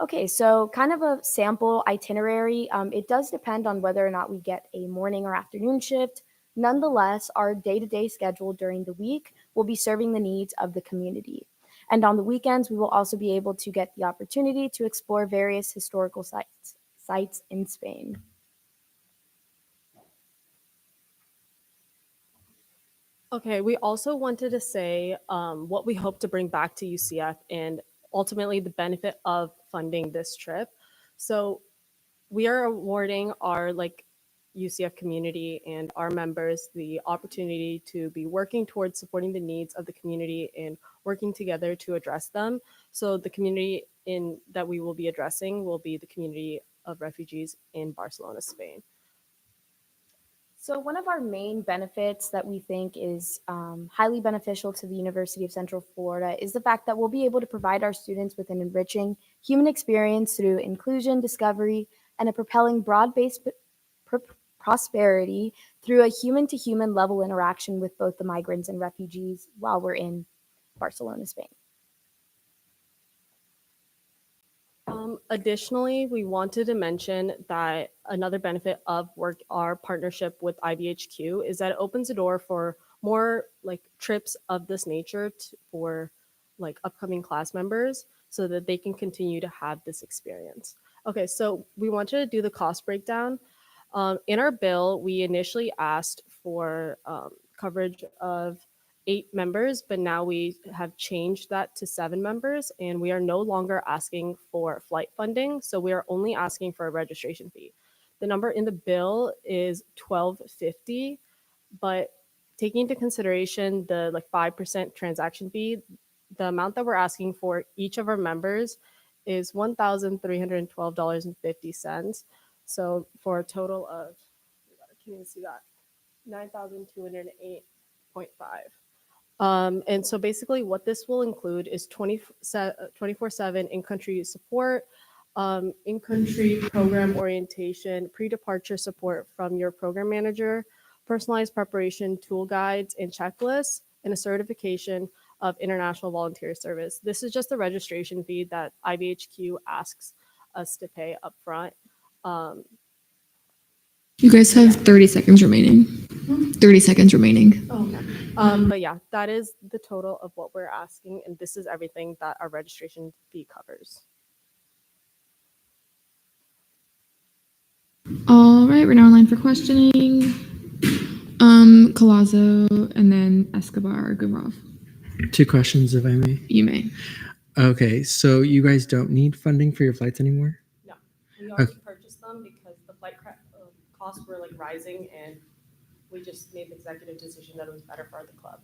Okay, so kind of a sample itinerary. It does depend on whether or not we get a morning or afternoon shift. Nonetheless, our day-to-day schedule during the week will be serving the needs of the community. And on the weekends, we will also be able to get the opportunity to explore various historical sites in Spain. Okay, we also wanted to say what we hope to bring back to UCF and ultimately the benefit of funding this trip. So we are awarding our UCF community and our members the opportunity to be working towards supporting the needs of the community and working together to address them. So the community that we will be addressing will be the community of refugees in Barcelona, Spain. So one of our main benefits that we think is highly beneficial to the University of Central Florida is the fact that we'll be able to provide our students with an enriching human experience through inclusion, discovery, and a propelling broad-based prosperity through a human-to-human level interaction with both the migrants and refugees while we're in Barcelona, Spain. Additionally, we wanted to mention that another benefit of our partnership with IBHQ is that it opens the door for more trips of this nature for upcoming class members so that they can continue to have this experience. Okay, so we wanted to do the cost breakdown. In our bill, we initially asked for coverage of 8 members, but now we have changed that to 7 members, and we are no longer asking for flight funding, so we are only asking for a registration fee. The number in the bill is $1,250, but taking into consideration the 5% transaction fee, the amount that we're asking for each of our members is $1,312.50. So for a total of, can you see that? $9,208.5. And so basically what this will include is 24/7 in-country support, in-country program orientation, pre-departure support from your program manager, personalized preparation tool guides and checklists, and a certification of international volunteer service. This is just the registration fee that IBHQ asks us to pay upfront. You guys have 30 seconds remaining. 30 seconds remaining. But yeah, that is the total of what we're asking, and this is everything that our registration fee covers. All right, we're now online for questioning. Colazo and then Escobar Gumrov. 2 questions, if I may. You may. Okay, so you guys don't need funding for your flights anymore? No, we already purchased them because the flight costs were rising, and we just made the executive decision that it was better for the club.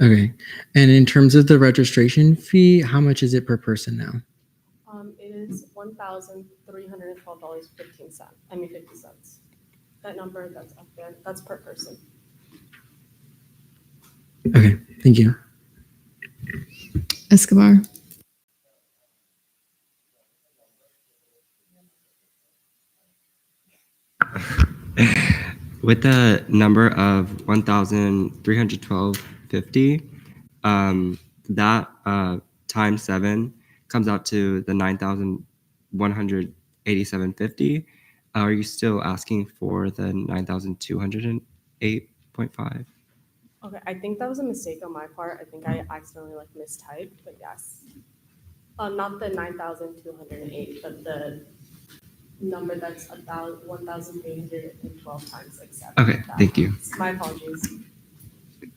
Okay, and in terms of the registration fee, how much is it per person now? It is $1,312.15. 50 cents. That number that's up there, that's per person. Okay, thank you. Escobar. With the number of 1,312.50, that times 7 comes out to the 9,187.50. Are you still asking for the 9,208.5? Okay, I think that was a mistake on my part. I think I accidentally mistyped, but yes. Not the 9,208, but the number that's about 1,312 times 7. Okay, thank you. My apologies.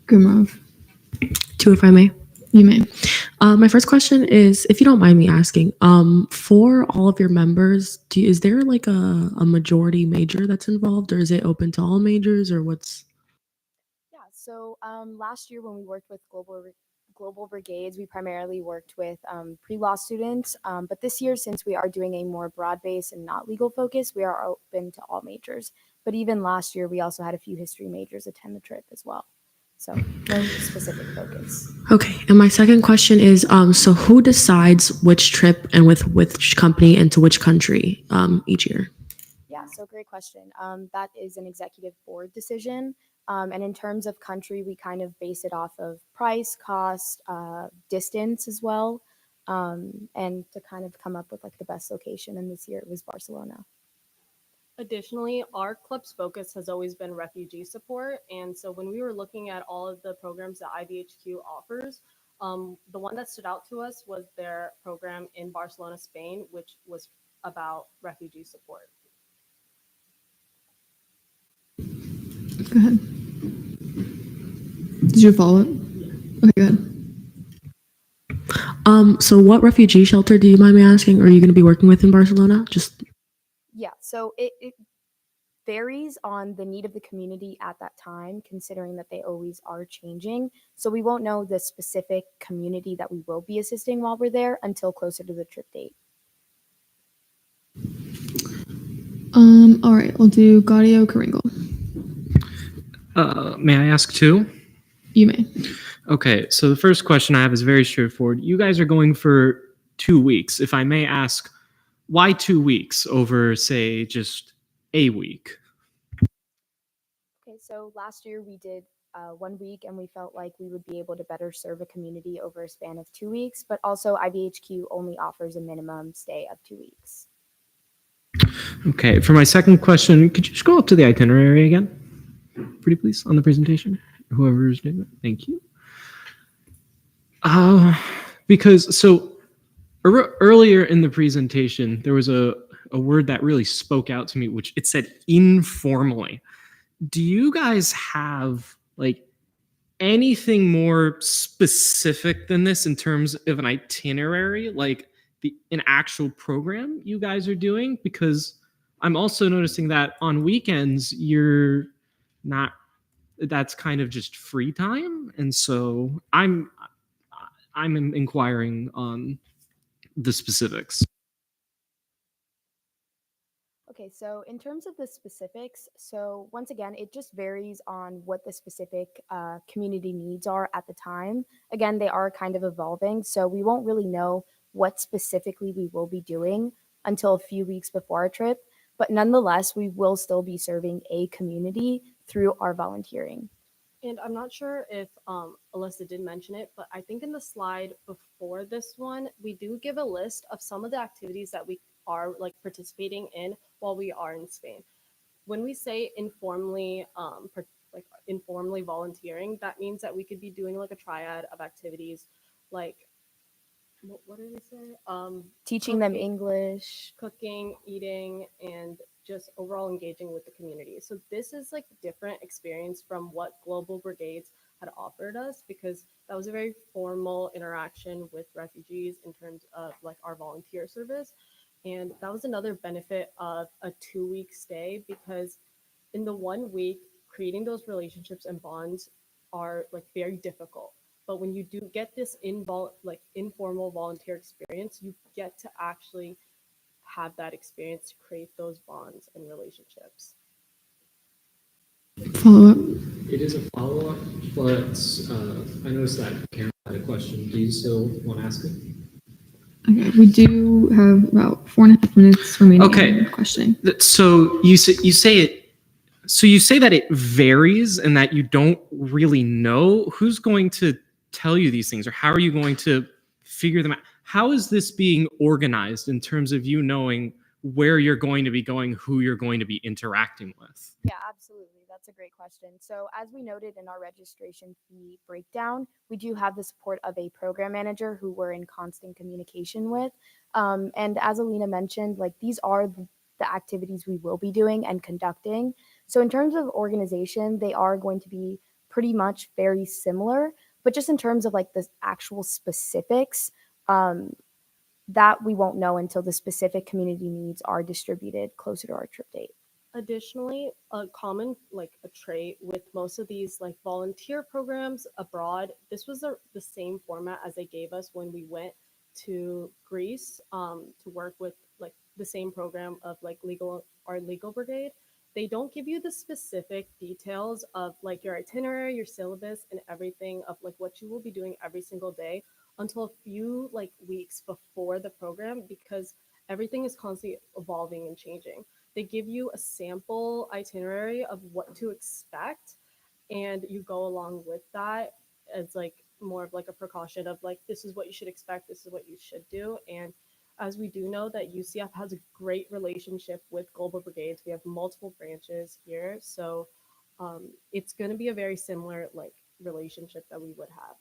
Gumrov. 2, if I may. You may. My first question is, if you don't mind me asking, for all of your members, is there a majority major that's involved, or is it open to all majors, or what's? Yeah, so last year when we worked with Global Brigades, we primarily worked with pre-law students. But this year, since we are doing a more broad-based and not legal focus, we are open to all majors. But even last year, we also had a few history majors attend the trip as well. So no specific focus. Okay, and my second question is, so who decides which trip and with which company and to which country each year? Yeah, so great question. That is an executive board decision. And in terms of country, we kind of base it off of price, cost, distance as well. and to kind of come up with like the best location. And this year it was Barcelona. Additionally, our club's focus has always been refugee support. And so when we were looking at all of the programs that IBHQ offers, the one that stood out to us was their program in Barcelona, Spain, which was about refugee support. Go ahead. Did you follow up? Okay, go ahead. So what refugee shelter, do you mind me asking, are you going to be working with in Barcelona? Just Yeah, so it varies on the need of the community at that time, considering that they always are changing. So we won't know the specific community that we will be assisting while we're there until closer to the trip date. All right, we'll do Gaudio Karingal. May I ask two? You may. Okay, so the first question I have is very straightforward. You guys are going for 2 weeks. If I may ask, why 2 weeks over, say, just a week? Okay, so last year we did 1 week and we felt like we would be able to better serve a community over a span of 2 weeks, but also IBHQ only offers a minimum stay of 2 weeks. Okay, for my second question, could you scroll up to the itinerary again? Pretty please, on the presentation? Whoever's doing it. Thank you. Because so earlier in the presentation, there was a word that really spoke out to me, which it said informally. Do you guys have like anything more specific than this in terms of an itinerary, like an actual program you guys are doing? Because I'm also noticing that on weekends, you're not, that's kind of just free time. And so I'm inquiring on the specifics. Okay, so in terms of the specifics, so once again, it just varies on what the specific community needs are at the time. Again, they are kind of evolving, so we won't really know what specifically we will be doing until a few weeks before our trip. But nonetheless, we will still be serving a community through our volunteering. And I'm not sure if Alyssa did mention it, but I think in the slide before this one, we do give a list of some of the activities that we are like participating in while we are in Spain. When we say informally, informally volunteering, that means that we could be doing like a triad of activities, like what did we say? Teaching them English, cooking, eating, and just overall engaging with the community. So this is like a different experience from what Global Brigades had offered us, because that was a very formal interaction with refugees in terms of like our volunteer service. And that was another benefit of a 2-week stay, because in the 1 week, creating those relationships and bonds are like very difficult. But when you do get this informal volunteer experience, you get to actually have that experience to create those bonds and relationships. Follow up. It is a follow-up, but I noticed that Karen had a question. Do you still want to ask it? Okay, we do have about 4.5 minutes remaining. Okay. Questioning. So you say it. So you say that it varies and that you don't really know who's going to tell you these things, or how are you going to figure them out? How is this being organized in terms of you knowing where you're going to be going, who you're going to be interacting with? Yeah, absolutely. That's a great question. So as we noted in our registration fee breakdown, we do have the support of a program manager who we're in constant communication with. And as Alina mentioned, like these are the activities we will be doing and conducting. So in terms of organization, they are going to be pretty much very similar, but just in terms of like the actual specifics, that we won't know until the specific community needs are distributed closer to our trip date. Additionally, a common like a trait with most of these like volunteer programs abroad, this was the same format as they gave us when we went to Greece to work with like the same program of like our legal brigade. They don't give you the specific details of like your itinerary, your syllabus, and everything of like what you will be doing every single day until a few like weeks before the program, because everything is constantly evolving and changing. They give you a sample itinerary of what to expect, and you go along with that as like more of like a precaution of like, this is what you should expect, this is what you should do. And as we do know that UCF has a great relationship with Global Brigades, we have multiple branches here. So it's going to be a very similar like relationship that we would have.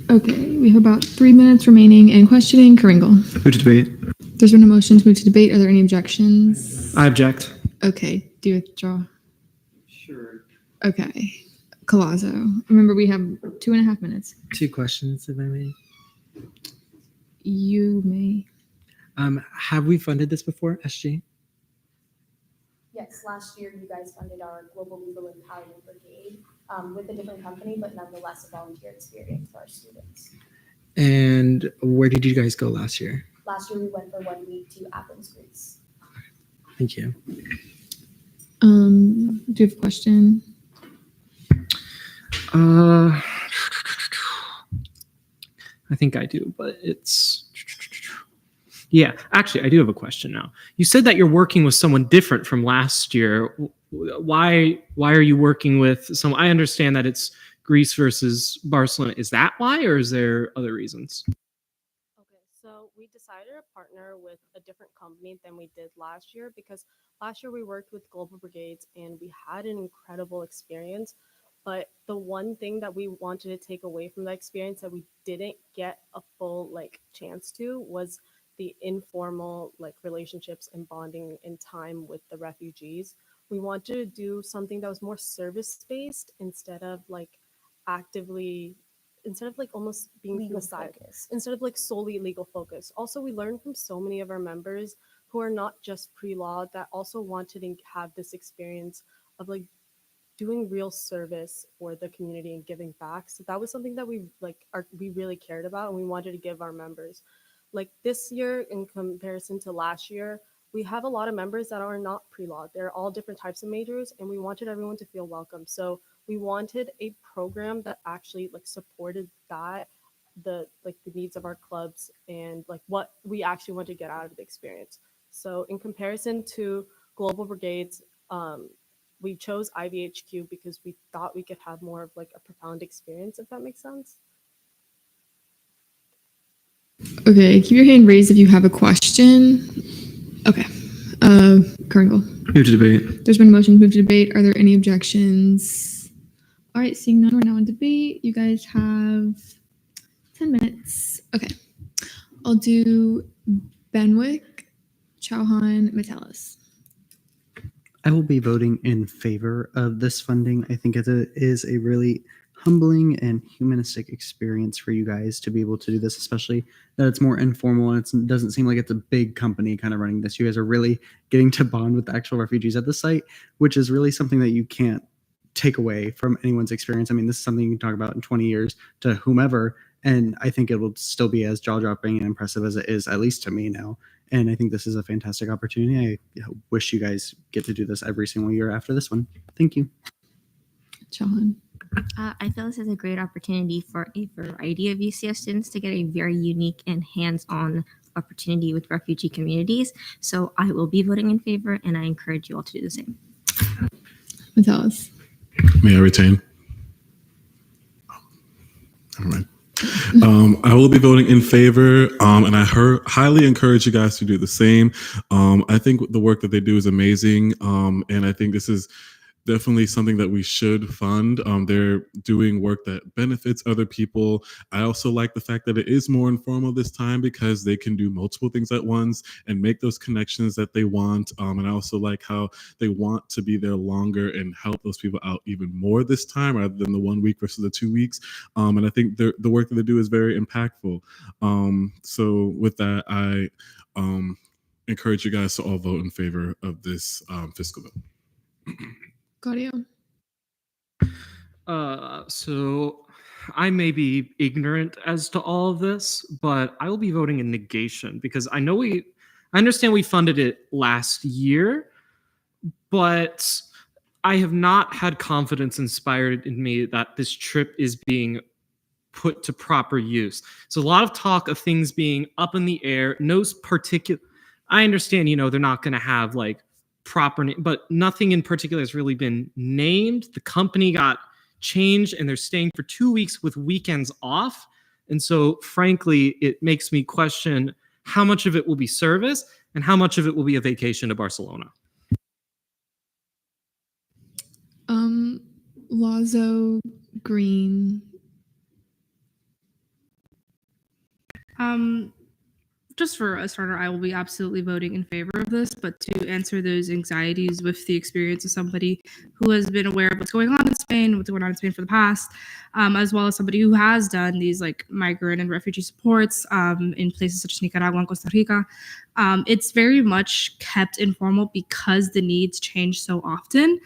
Okay, we have about 3 minutes remaining in questioning. Kringle. Move to debate. There's been a motion to move to debate. Are there any objections? I object. Okay, do you withdraw? Sure. Okay, Colazo. Remember, we have 2.5 minutes. 2 questions, if I may. You may. Have we funded this before, SG? Yes, last year you guys funded our Global Legal Empowerment Brigade with a different company, but nonetheless a volunteer experience for our students. And where did you guys go last year? Last year we went for 1 week to Athens, Greece. Thank you. Do you have a question? I think I do, but yeah, actually, I do have a question now. You said that you're working with someone different from last year. Why are you working with someone? I understand that it's Greece versus Barcelona. Is that why, or is there other reasons? Okay, so we decided to partner with a different company than we did last year because last year we worked with Global Brigades and we had an incredible experience. But the one thing that we wanted to take away from that experience that we didn't get a full like chance to was the informal like relationships and bonding and time with the refugees. We wanted to do something that was more service based instead of like almost being from the side, instead of like solely legal focus. Also, we learned from so many of our members who are not just pre-law that also wanted to have this experience of like doing real service for the community and giving back. So that was something that we really cared about and we wanted to give our members. Like this year in comparison to last year, we have a lot of members that are not pre-law. They're all different types of majors and we wanted everyone to feel welcome. So we wanted a program that actually like supported that, the needs of our clubs and like what we actually want to get out of the experience. So in comparison to Global Brigades, we chose IVHQ because we thought we could have more of like a profound experience, if that makes sense. Okay, keep your hand raised if you have a question. Okay, Kringle. Move to debate. There's been a motion to move to debate. Are there any objections? All right, seeing none, we're now in debate. You guys have 10 minutes. Okay, I'll do Benwick, Chauhan, Metellus. I will be voting in favor of this funding. I think it is a really humbling and humanistic experience for you guys to be able to do this, especially that it's more informal and it doesn't seem like it's a big company kind of running this. You guys are really getting to bond with the actual refugees at the site, which is really something that you can't take away from anyone's experience. I mean, this is something you can talk about in 20 years to whomever, and I think it will still be as jaw-dropping and impressive as it is, at least to me now. And I think this is a fantastic opportunity. I wish you guys get to do this every single year after this one. Thank you. Chauhan. I feel this is a great opportunity for a variety of UCF students to get a very unique and hands-on opportunity with refugee communities. So I will be voting in favor, and I encourage you all to do the same. Metellus. May I retain? All right. I will be voting in favor, and I highly encourage you guys to do the same. I think the work that they do is amazing, and I think this is definitely something that we should fund. They're doing work that benefits other people. I also like the fact that it is more informal this time because they can do multiple things at once and make those connections that they want. And I also like how they want to be there longer and help those people out even more this time rather than the 1 week versus the 2 weeks. And I think the work that they do is very impactful. So with that, I encourage you guys to all vote in favor of this fiscal bill. Claudio. So I may be ignorant as to all of this, but I will be voting in negation because I understand we funded it last year, but I have not had confidence inspired in me that this trip is being put to proper use. So a lot of talk of things being up in the air, I understand, they're not going to have like proper name, but nothing in particular has really been named. The company got changed and they're staying for 2 weeks with weekends off. And so, frankly, it makes me question how much of it will be service and how much of it will be a vacation to Barcelona. Lazo, Green. Just for a starter, I will be absolutely voting in favor of this, but to answer those anxieties with the experience of somebody who has been aware of what's going on in Spain, what's going on in Spain for the past, as well as somebody who has done these like migrant and refugee supports in places such as Nicaragua and Costa Rica, it's very much kept informal because the needs change so often.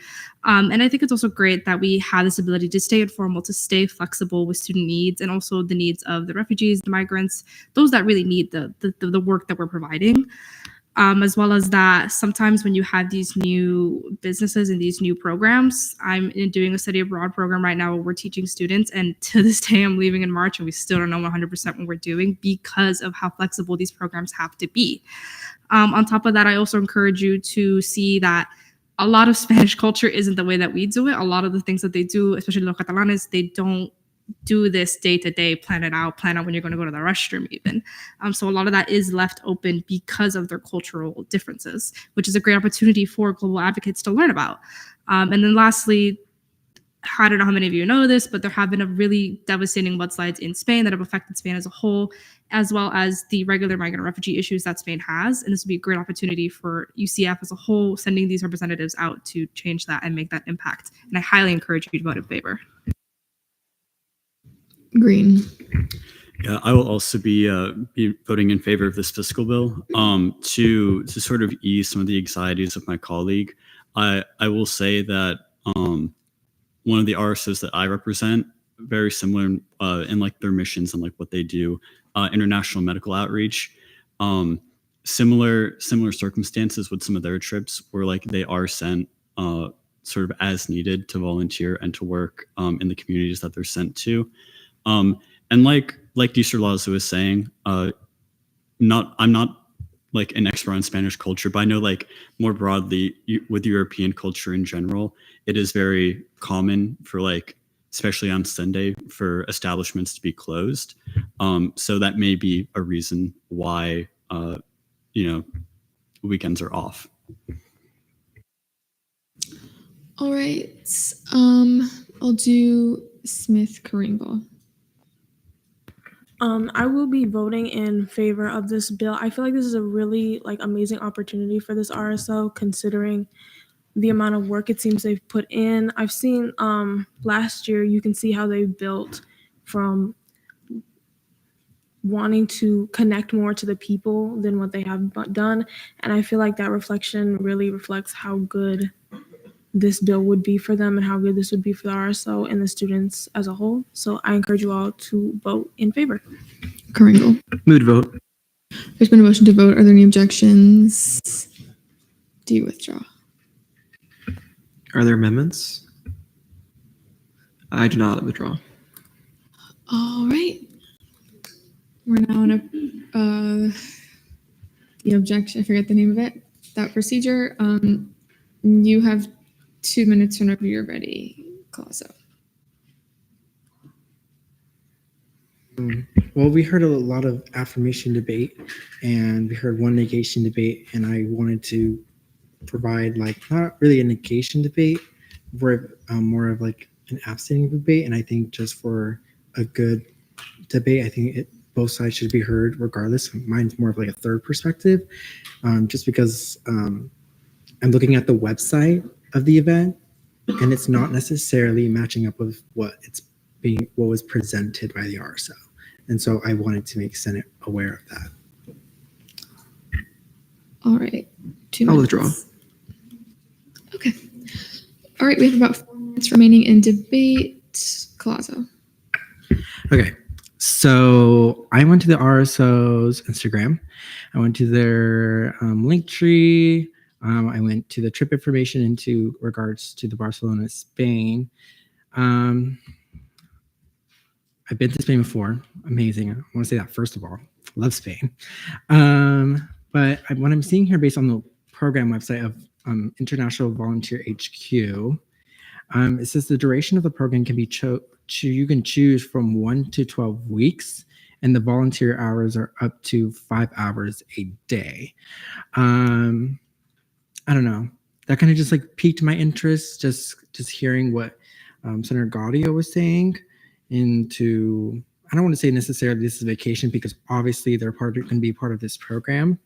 And I think it's also great that we have this ability to stay informal, to stay flexible with student needs and also the needs of the refugees, the migrants, those that really need the work that we're providing. As well as that, sometimes when you have these new businesses and these new programs, I'm doing a study abroad program right now where we're teaching students, and to this day I'm leaving in March and we still don't know 100% what we're doing because of how flexible these programs have to be. On top of that, I also encourage you to see that a lot of Spanish culture isn't the way that we do it. A lot of the things that they do, especially los catalanes, they don't do this day to day, plan out when you're going to go to the restroom even. So a lot of that is left open because of their cultural differences, which is a great opportunity for global advocates to learn about. And then lastly, I don't know how many of you know this, but there have been a really devastating mudslides in Spain that have affected Spain as a whole, as well as the regular migrant and refugee issues that Spain has. And this would be a great opportunity for UCF as a whole, sending these representatives out to change that and make that impact. And I highly encourage you to vote in favor. Green. Yeah, I will also be voting in favor of this fiscal bill. To sort of ease some of the anxieties of my colleague, I will say that one of the RSOs that I represent, very similar in like their missions and like what they do, international medical outreach. Similar circumstances with some of their trips where like they are sent sort of as needed to volunteer and to work in the communities that they're sent to. And like Dieter Lazo was saying, I'm not like an expert on Spanish culture, but I know like more broadly with European culture in general, it is very common for like, especially on Sunday, for establishments to be closed. So that may be a reason why, weekends are off. All right. I'll do Smith Karingal. I will be voting in favor of this bill. I feel like this is a really amazing opportunity for this RSO, considering the amount of work it seems they've put in. I've seen last year, you can see how they built from wanting to connect more to the people than what they have done. And I feel like that reflection really reflects how good this bill would be for them and how good this would be for the RSO and the students as a whole. So I encourage you all to vote in favor. Karingal. Move to vote. There's been a motion to vote. Are there any objections? Do you withdraw? Are there amendments? I do not withdraw. All right. We're now on the objection. I forget the name of it. That procedure. You have 2 minutes whenever you're ready, Colasso. Well, we heard a lot of affirmation debate and we heard one negation debate, and I wanted to provide not really a negation debate, more of like an abstaining debate. And I think just for a good debate, I think both sides should be heard regardless. Mine's more of like a third perspective, just because I'm looking at the website of the event and it's not necessarily matching up with what was presented by the RSO. And so I wanted to make Senate aware of that. All right. 2 minutes. I'll withdraw. Okay. All right. We have about 4 minutes remaining in debate. Colasso. Okay. So I went to the RSO's Instagram. I went to their link tree. I went to the trip information into regards to the Barcelona, Spain. I've been to Spain before. Amazing. I want to say that first of all. Love Spain. But what I'm seeing here based on the program website of International Volunteer HQ, It says the duration of the program can be you can choose from 1 to 12 weeks, and the volunteer hours are up to 5 hours a day. I don't know. That kind of just like piqued my interest, just hearing what Senator Gaudio was saying. I don't want to say necessarily this is vacation because obviously they're going to be part of this program,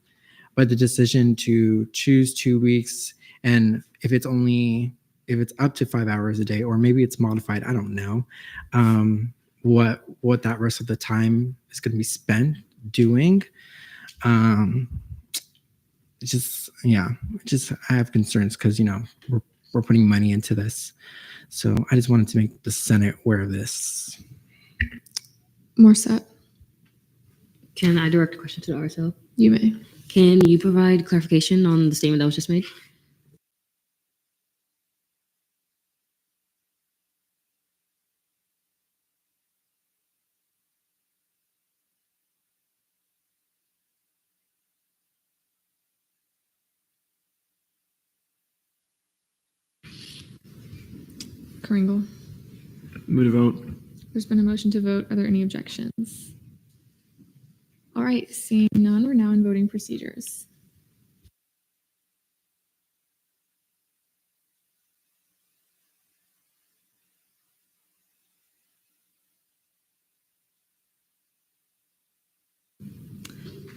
but the decision to choose 2 weeks, and if it's up to 5 hours a day, or maybe it's modified, I don't know, what that rest of the time is going to be spent doing. I have concerns because we're putting money into this, so I just wanted to make the Senate aware of this. Morset, Can I direct a question to the RSL? you may. Can you provide clarification on the statement that was just made? Kringle. Move to vote. There's been a motion to vote. Are there any objections? All right, seeing none, we're now in voting procedures.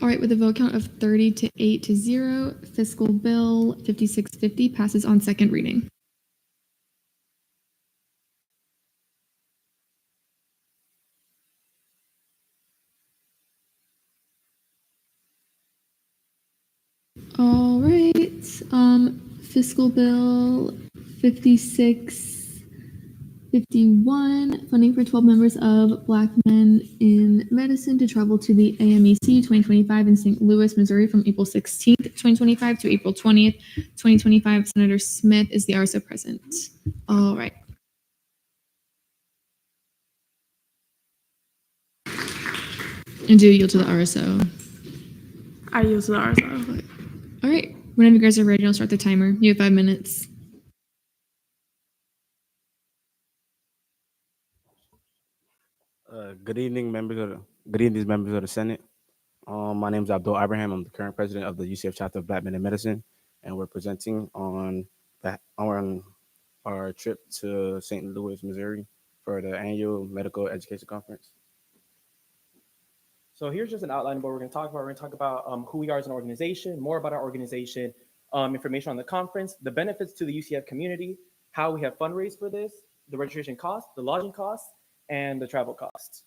All right, with a vote count of 30 to 8 to 0, fiscal bill 5650 passes on second reading. All right, fiscal bill 5651, funding for 12 members of Black Men in Medicine to travel to the AMEC 2025 in St. Louis, Missouri from April 16th, 2025 to April 20th, 2025. Senator Smith is the RSO present. All right. And do you yield to the RSO? I yield to the RSO. All right. Whenever you guys are ready, I'll start the timer. You have 5 minutes. Good evening, members of the Senate. My name is Abdul Abraham. I'm the current president of the UCF chapter of Black Men in Medicine, and we're presenting on our trip to St. Louis, Missouri, for the annual Medical Education Conference. So here's just an outline of what we're going to talk about. We're going to talk about who we are as an organization, more about our organization, information on the conference, the benefits to the UCF community, how we have fundraised for this, the registration costs, the lodging costs, and the travel costs.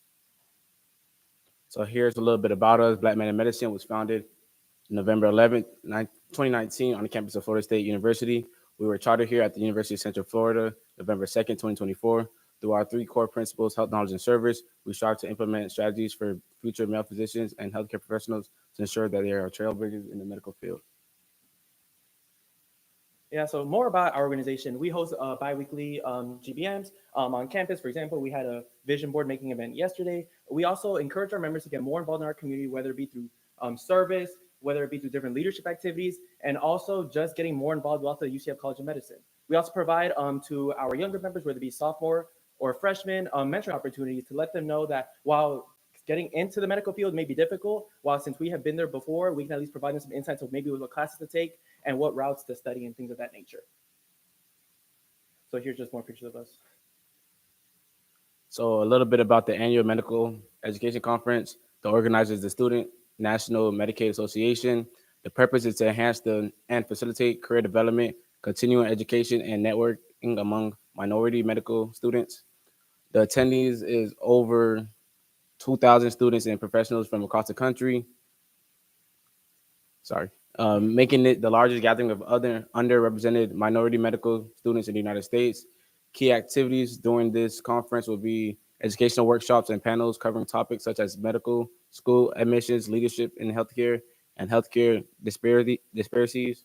So here's a little bit about us. Black Men in Medicine was founded November 11th, 2019 on the campus of Florida State University. We were chartered here at the University of Central Florida, November 2nd, 2024. Through our 3 core principles, health, knowledge, and service, we strive to implement strategies for future male physicians and healthcare professionals to ensure that they are trailblazers in the medical field. Yeah, so more about our organization. We host bi-weekly GBMs on campus. For example, we had a vision board making event yesterday. We also encourage our members to get more involved in our community, whether it be through service, whether it be through different leadership activities, and also just getting more involved with the UCF College of Medicine. We also provide to our younger members, whether it be sophomore or freshmen, mentoring opportunities to let them know that while getting into the medical field may be difficult, since we have been there before, we can at least provide them some insights of maybe what classes to take and what routes to study and things of that nature. So here's just more pictures of us. So a little bit about the annual Medical Education Conference. The organizers, the Student National Medicaid Association. The purpose is to enhance and facilitate career development, continuing education, and networking among minority medical students. The attendees is over 2,000 students and professionals from across the country. Making it the largest gathering of other underrepresented minority medical students in the United States. Key activities during this conference will be educational workshops and panels covering topics such as medical school admissions, leadership in healthcare, and healthcare disparities,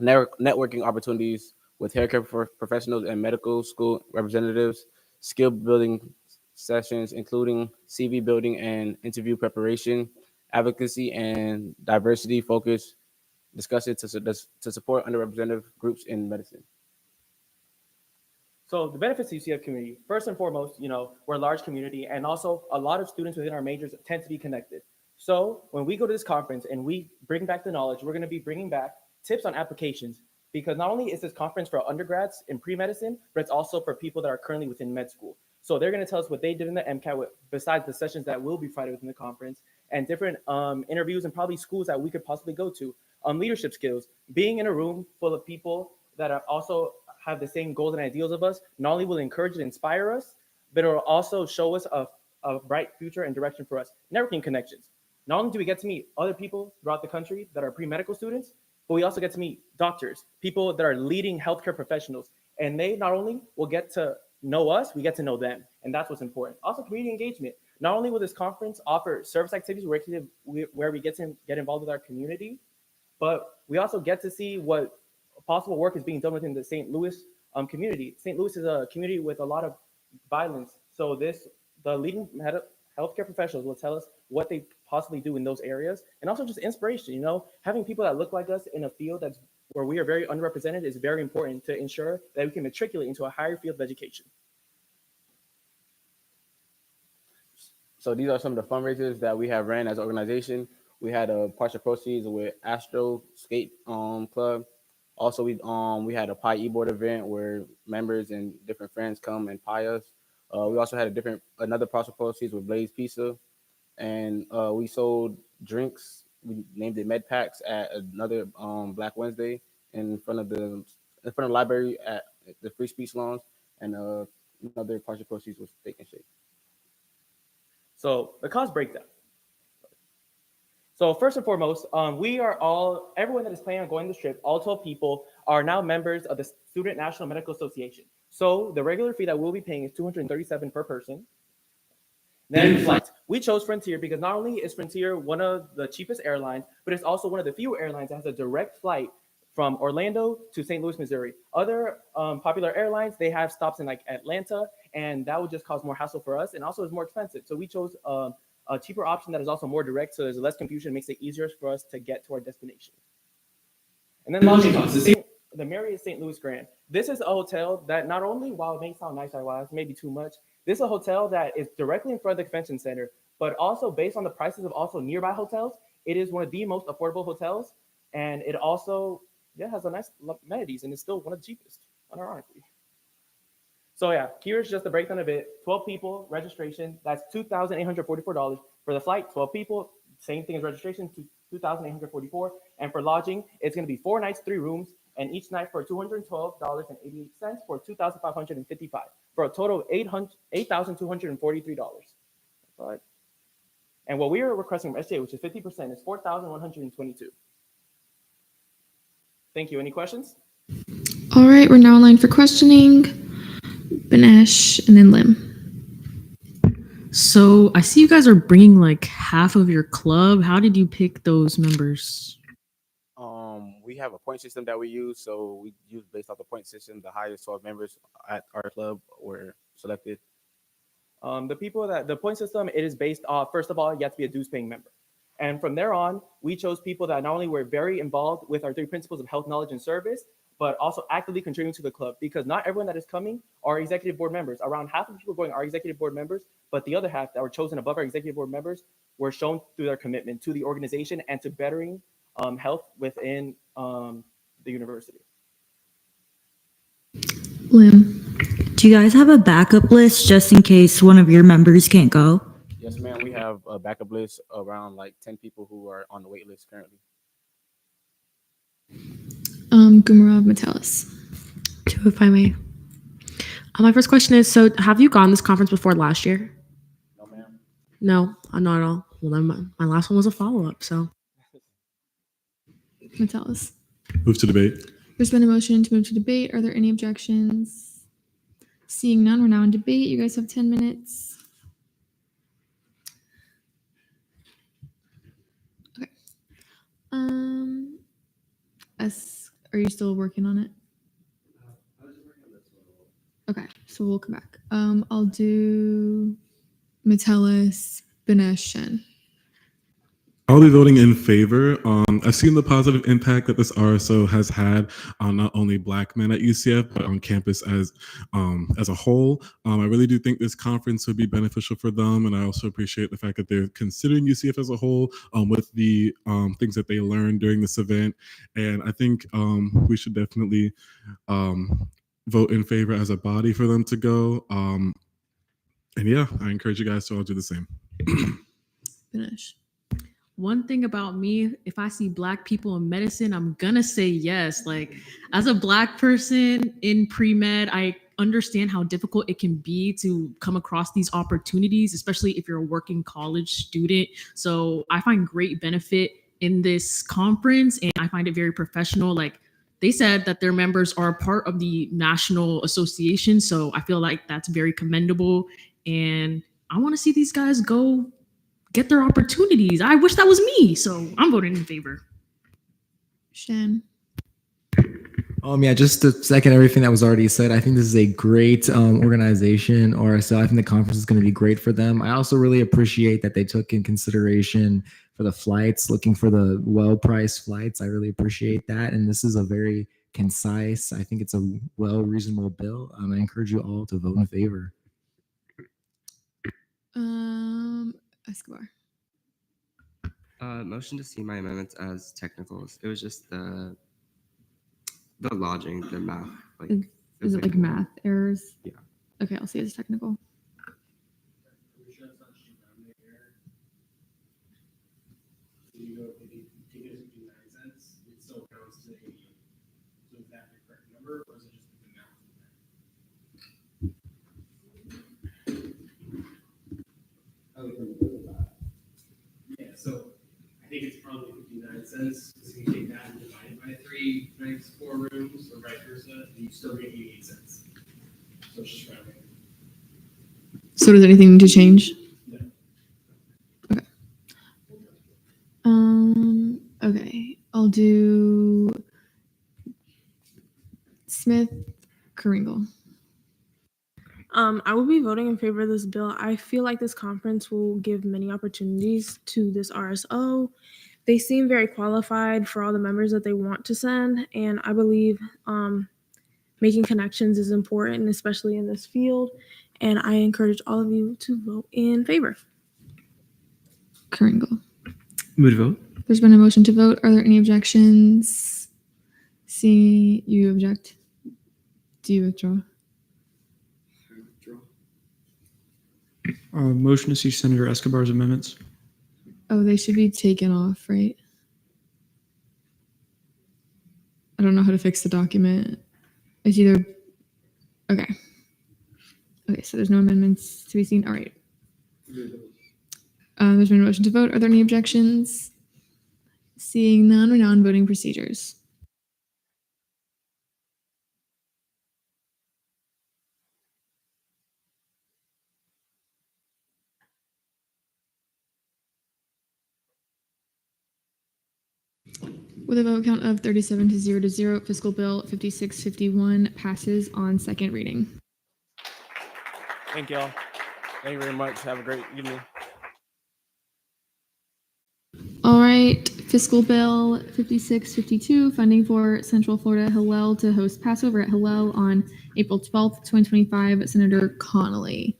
networking opportunities with healthcare professionals and medical school representatives, skill building sessions, including CV building and interview preparation, advocacy and diversity focused discussions to support underrepresented groups in medicine. So the benefits to UCF community, first and foremost, we're a large community, and also a lot of students within our majors tend to be connected. So when we go to this conference and we bring back the knowledge, we're going to be bringing back tips on applications, because not only is this conference for undergrads in pre-medicine, but it's also for people that are currently within med school. So they're going to tell us what they did in the MCAT besides the sessions that will be provided within the conference, and different interviews and probably schools that we could possibly go to. Leadership skills, being in a room full of people that are also have the same goals and ideals of us, not only will encourage and inspire us, but it will also show us a bright future and direction for us. Networking connections. Not only do we get to meet other people throughout the country that are pre-medical students, but we also get to meet doctors, people that are leading healthcare professionals. And they not only will get to know us, we get to know them. And that's what's important. Also, community engagement. Not only will this conference offer service activities where we get to get involved with our community, but we also get to see what possible work is being done within the St. Louis community. St. Louis is a community with a lot of violence. So the leading healthcare professionals will tell us what they possibly do in those areas, and also just inspiration. Having people that look like us in a field where we are very underrepresented is very important to ensure that we can matriculate into a higher field of education. So these are some of the fundraisers that we have ran as an organization. We had a partial proceeds with Astro Skate Club. Also, we had a pie e-board event where members and different friends come and pie us. We also had another partial proceeds with Blaze Pizza, and we sold drinks. We named it Med Packs at another Black Wednesday in front of the library at the Free Speech Lounge, and another partial proceeds was Steak and Shake. So the cost breakdown. So first and foremost, everyone that is planning on going this trip, all 12 people, are now members of the Student National Medical Association. So the regular fee that we'll be paying is $237 per person. Then flights. We chose Frontier because not only is Frontier one of the cheapest airlines, but it's also one of the few airlines that has a direct flight from Orlando to St. Louis, Missouri. Other popular airlines, they have stops in like Atlanta, and that would just cause more hassle for us, and also is more expensive. So we chose a cheaper option that is also more direct, so there's less confusion, makes it easier for us to get to our destination. And then lodging costs. The Marriott St. Louis Grand. This is a hotel that not only, while it may sound nice, maybe too much, this is a hotel that is directly in front of the convention center, but also based on the prices of also nearby hotels, it is one of the most affordable hotels, and it also has a nice amenities, and it's still one of the cheapest, unironically. So yeah, here's just the breakdown of it. 12 people, registration, that's $2,844. For the flight, 12 people, same thing as registration, $2,844. And for lodging, it's going to be 4 nights, 3 rooms, and each night for $212.88 for $2,555, for a total of $8,243. Right. And what we are requesting from SJ, which is 50%, is $4,122. Thank you. Any questions? All right, we're now in line for questioning. Banesh and then Lim. So I see you guys are bringing like half of your club. How did you pick those members? We have a point system that we use, so we use based off the point system. The highest 12 members at our club were selected. The point system, it is based off, first of all, you have to be a dues paying member. And from there on, we chose people that not only were very involved with our 3 principles of health, knowledge, and service, but also actively contributing to the club, because not everyone that is coming are executive board members. Around half of the people going are executive board members, but the other half that were chosen above our executive board members were shown through their commitment to the organization and to bettering health within the university. Lim. Do you guys have a backup list just in case one of your members can't go? Yes, ma'am. We have a backup list around like 10 people who are on the wait list currently. Gumarov Metellus. 2, if I may. My first question is, so have you gone this conference before last year? No, ma'am. No, not at all. Well, then my last one was a follow-up, so. Metellus. Move to debate. There's been a motion to move to debate. Are there any objections? Seeing none, we're now in debate. You guys have 10 minutes. Okay. Are you still working on it? Okay, so we'll come back. I'll do Metellus, Banesh, Shen. I'll be voting in favor. I've seen the positive impact that this RSO has had on not only Black men at UCF, but on campus as a whole. I really do think this conference would be beneficial for them, and I also appreciate the fact that they're considering UCF as a whole with the things that they learned during this event. And I think we should definitely vote in favor as a body for them to go. And yeah, I encourage you guys to all do the same. Finish. One thing about me, if I see Black people in medicine, I'm gonna say yes. Like, as a Black person in pre-med, I understand how difficult it can be to come across these opportunities, especially if you're a working college student. So I find great benefit in this conference, and I find it very professional. Like, they said that their members are a part of the national association, so I feel like that's very commendable, and I want to see these guys go get their opportunities. I wish that was me, so I'm voting in favor. Shan. Yeah, just to second everything that was already said, I think this is a great organization, RSL. I think the conference is going to be great for them. I also really appreciate that they took in consideration for the flights, looking for the well-priced flights. I really appreciate that. And this is a very concise, I think it's a reasonable bill. I encourage you all to vote in favor. Escobar. Motion to see my amendments as technicals. It was just the lodging, the math. Like, Is it like math errors? Yeah. Okay, I'll see it as technical. Yeah, so I think it's probably 59 cents. So you take that and divide it by 3 nights, 4 rooms, or vice versa, and you still get 88 cents. So it's just rounding. So does anything need to change? No. Okay. I'll do Smith, Kringle. I will be voting in favor of this bill. I feel like this conference will give many opportunities to this RSO. They seem very qualified for all the members that they want to send, and I believe making connections is important, especially in this field, and I encourage all of you to vote in favor. Kringle. Move to vote. There's been a motion to vote. Are there any objections? See, you object. Do you withdraw? Motion to see Senator Escobar's amendments. Oh, they should be taken off, right? I don't know how to fix the document. It's either, okay. Okay, so there's no amendments to be seen. All right. There's been a motion to vote. Are there any objections? Seeing none, we're now on voting procedures. With a vote count of 37 to 0, Fiscal Bill 5651 passes on second reading. Thank y'all. Thank you very much. Have a great evening. All right, Fiscal Bill 5652, funding for Central Florida Hillel to host Passover at Hillel on April 12th, 2025, Senator Connolly.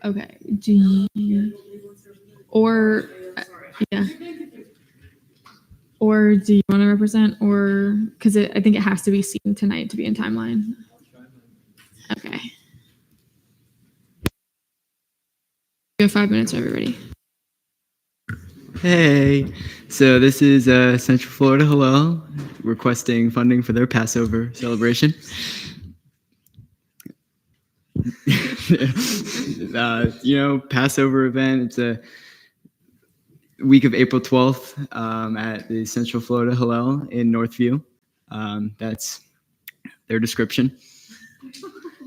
Okay, do you, or, yeah. Or do you want to represent, or, because I think it has to be seen tonight to be in timeline. Okay. You have 5 minutes, everybody. Hey, so this is Central Florida Hillel requesting funding for their Passover celebration. Passover event. It's a week of April 12th at the Central Florida Hillel in Northview. That's their description.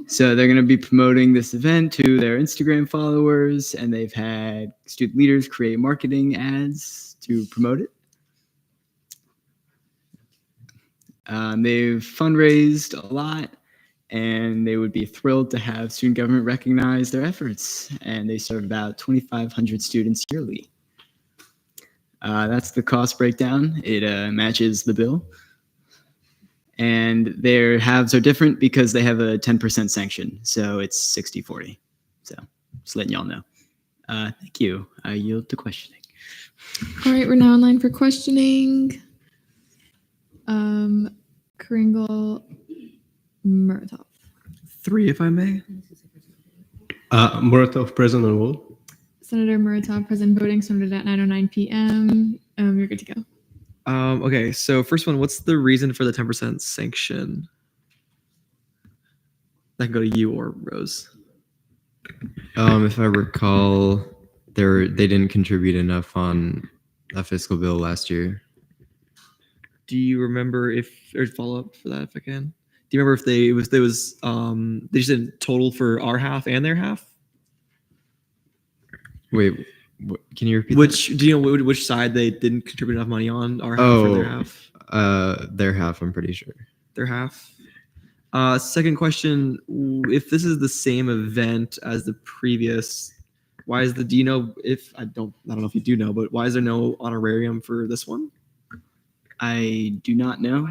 So they're going to be promoting this event to their Instagram followers, and they've had student leaders create marketing ads to promote it. They've fundraised a lot, and they would be thrilled to have student government recognize their efforts. And they serve about 2,500 students yearly. That's the cost breakdown. It matches the bill. And their halves are different because they have a 10% sanction. So it's 60-40. So just letting y'all know. Thank you. I yield to questioning. All right, we're now in line for questioning. Kringle, Muratov. 3, if I may. Muratov, present and vote. Senator Muratov, present voting, started at 9:09 p.m. You're good to go. Okay, so first one, what's the reason for the 10% sanction? That can go to you or Rose. If I recall, they didn't contribute enough on a fiscal bill last year. Do you remember if there's follow up for that if I can? Do you remember if they just did total for our half and their half? Wait, can you repeat? Do you know which side they didn't contribute enough money on? Our half or their half? Their half, I'm pretty sure. Their half. Second question: if this is the same event as the previous, why is do you know if I don't know if you do know, but why is there no honorarium for this one? I do not know.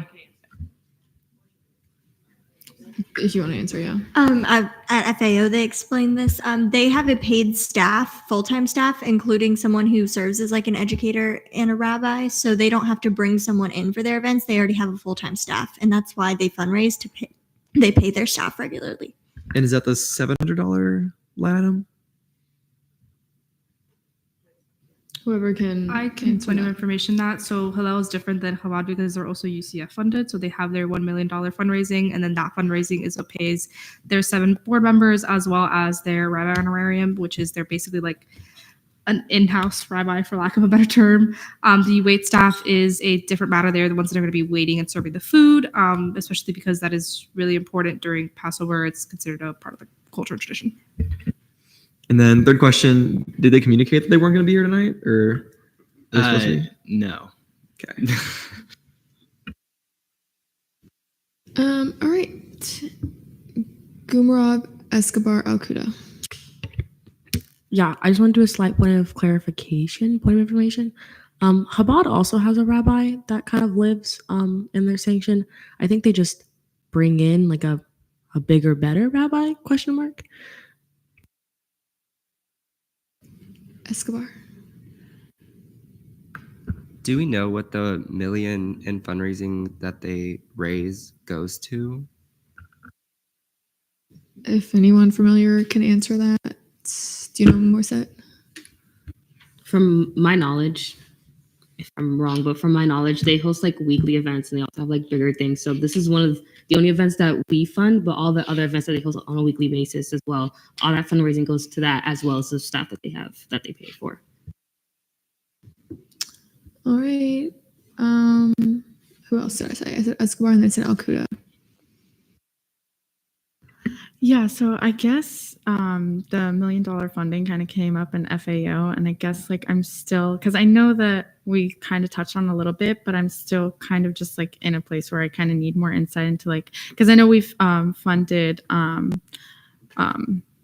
If you want to answer, yeah. At FAO, they explained this. They have a paid staff, full-time staff, including someone who serves as like an educator and a rabbi. So they don't have to bring someone in for their events. They already have a full-time staff, and that's why they fundraise to pay. They pay their staff regularly. And is that the $700 line item? Whoever can. I can point of information that. So Hillel is different than Chabad because they're also UCF funded. So they have their $1 million fundraising, and then that fundraising is what pays their 7 board members as well as their rabbi honorarium, which is they're basically like an in-house rabbi, for lack of a better term. The wait staff is a different matter. They're the ones that are going to be waiting and serving the food, especially because that is really important during Passover. It's considered a part of the culture and tradition. And then third question, did they communicate that they weren't going to be here tonight, or? No. Okay. All right. Gumrab Escobar Alcuda. Yeah, I just want to do a slight point of clarification, point of information. Chabad also has a rabbi that kind of lives in their sanction. I think they just bring in like a bigger, better rabbi, question mark. Escobar. Do we know what the $1 million in fundraising that they raise goes to? If anyone familiar can answer that, do you know more set? From my knowledge, if I'm wrong, but from my knowledge, they host like weekly events and they also have like bigger things. So this is one of the only events that we fund, but all the other events that they host on a weekly basis as well, all that fundraising goes to that as well as the staff that they have that they pay for. All right. Who else did I say? I said Escobar and then I said Alcuda. Yeah, so I guess the $1 million funding kind of came up in FAO, and I guess like I'm still, because I know that we kind of touched on a little bit, but I'm still kind of just like in a place where I kind of need more insight into like, because I know we've funded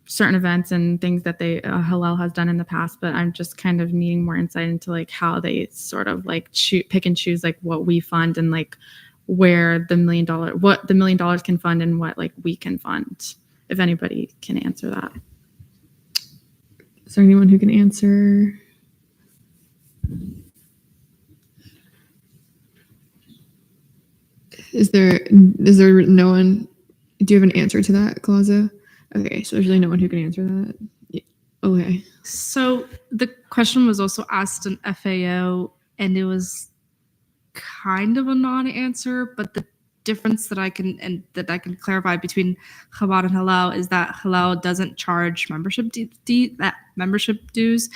certain events and things that they Hillel has done in the past, but I'm just kind of needing more insight into like how they sort of like pick and choose like what we fund and like where the $1 million, what the $1 million can fund and what like we can fund. If anybody can answer that. Is there anyone who can answer? Is there no one? Do you have an answer to that, Claudia? Okay, so there's really no one who can answer that. Yeah. Okay. So the question was also asked in FAO, and it was kind of a non-answer, but the difference that I can clarify between Chabad and Hillel is that Hillel doesn't charge membership dues.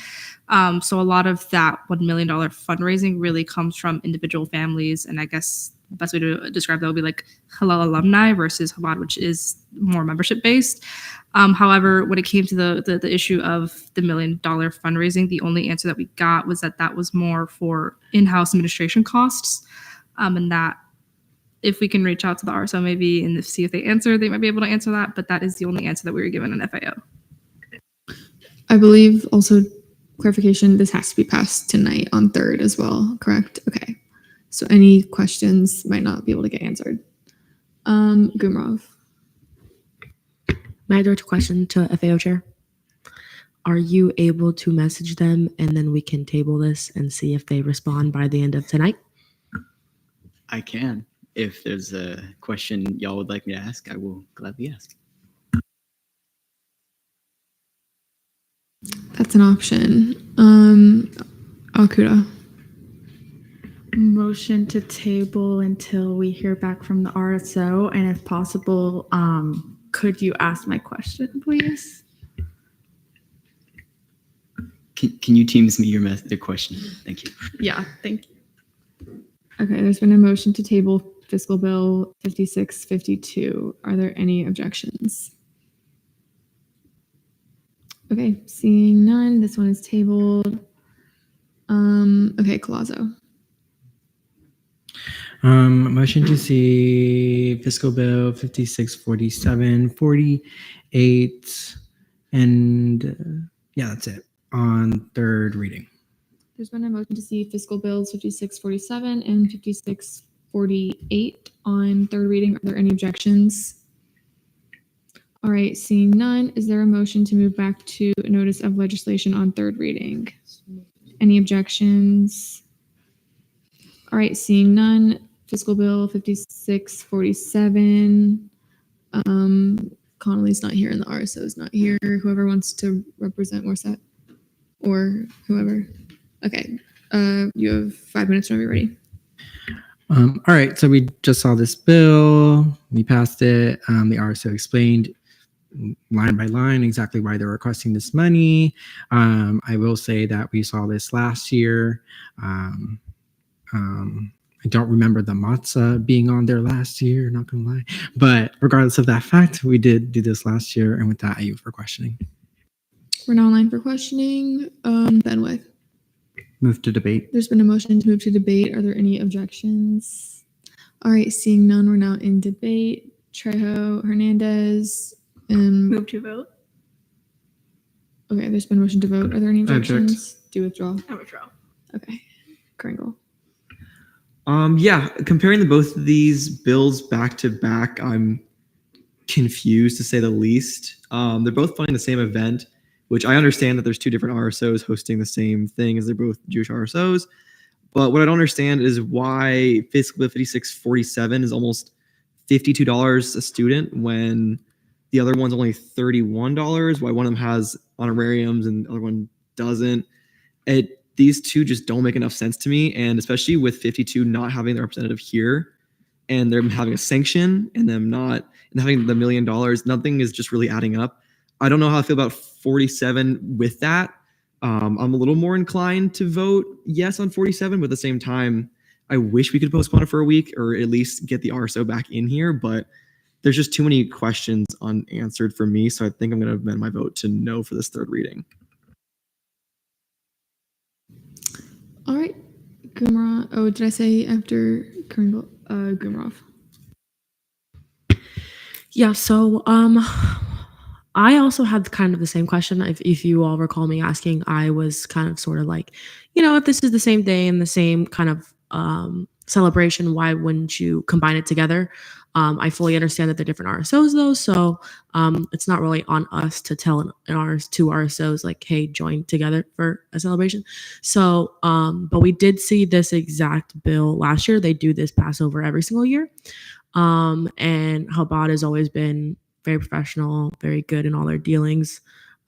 So a lot of that $1 million fundraising really comes from individual families, and I guess the best way to describe that would be like Hillel alumni versus Chabad, which is more membership based. However, when it came to the issue of the $1 million fundraising, the only answer that we got was that was more for in-house administration costs, and that if we can reach out to the RSO maybe and see if they answer, they might be able to answer that. But that is the only answer that we were given in FAO. I believe also clarification, this has to be passed tonight on 3rd as well, correct? Okay. So any questions might not be able to get answered. Gumrov. May I direct a question to FAO Chair? Are you able to message them and then we can table this and see if they respond by the end of tonight? I can. If there's a question y'all would like me to ask, I will gladly ask. That's an option. Akuda. Motion to table until we hear back from the RSO, and if possible, could you ask my question, please? Can you teams me the question? Thank you. Yeah, thank you. Okay, there's been a motion to table fiscal bill 5652. Are there any objections? Okay, seeing none, this one is tabled. Okay, Colazo. Motion to see fiscal bill 5647, 48, and yeah, that's it on 3rd reading. There's been a motion to see fiscal bills 5647 and 5648 on 3rd reading. Are there any objections? All right, seeing none, is there a motion to move back to a notice of legislation on 3rd reading? Any objections? All right, seeing none, fiscal bill 5647. Connolly's not here and the RSO is not here. Whoever wants to represent Morset or whoever. Okay, you have 5 minutes whenever you're ready. All right, so we just saw this bill. We passed it. The RSO explained line by line exactly why they're requesting this money. I will say that we saw this last year. I don't remember the matzah being on there last year, not gonna lie. But regardless of that fact, we did do this last year. And with that, I yield for questioning. We're now online for questioning. Benway. Move to debate. There's been a motion to move to debate. Are there any objections? All right, seeing none, we're now in debate. Trejo, Hernandez, and Move to vote. okay, there's been a motion to vote. Are there any I object. objections? Do withdraw. I withdraw. Okay, Kringle. Yeah, comparing the both of these bills back to back, I'm confused to say the least. They're both funding the same event, which I understand that there's two different RSOs hosting the same thing as they're both Jewish RSOs. But what I don't understand is why fiscal bill 5647 is almost $52 a student when the other one's only $31. Why one of them has honorariums and the other one doesn't. These two just don't make enough sense to me. And especially with 52 not having their representative here and them having a sanction and them not and having the $1 million, nothing is just really adding up. I don't know how I feel about 47 with that. I'm a little more inclined to vote yes on 47, but at the same time, I wish we could postpone it for a week or at least get the RSO back in here, but there's just too many questions unanswered for me. So I think I'm going to amend my vote to no for this 3rd reading. All right, Gumrov. Oh, did I say after Kringle? Gumrov. Yeah, so I also had kind of the same question. If you all recall me asking, I was kind of sort of like, if this is the same day and the same kind of celebration, why wouldn't you combine it together? I fully understand that they're different RSOs though, so it's not really on us to tell two RSOs like, hey, join together for a celebration. So, but we did see this exact bill last year. They do this Passover every single year. And Chabad has always been very professional, very good in all their dealings.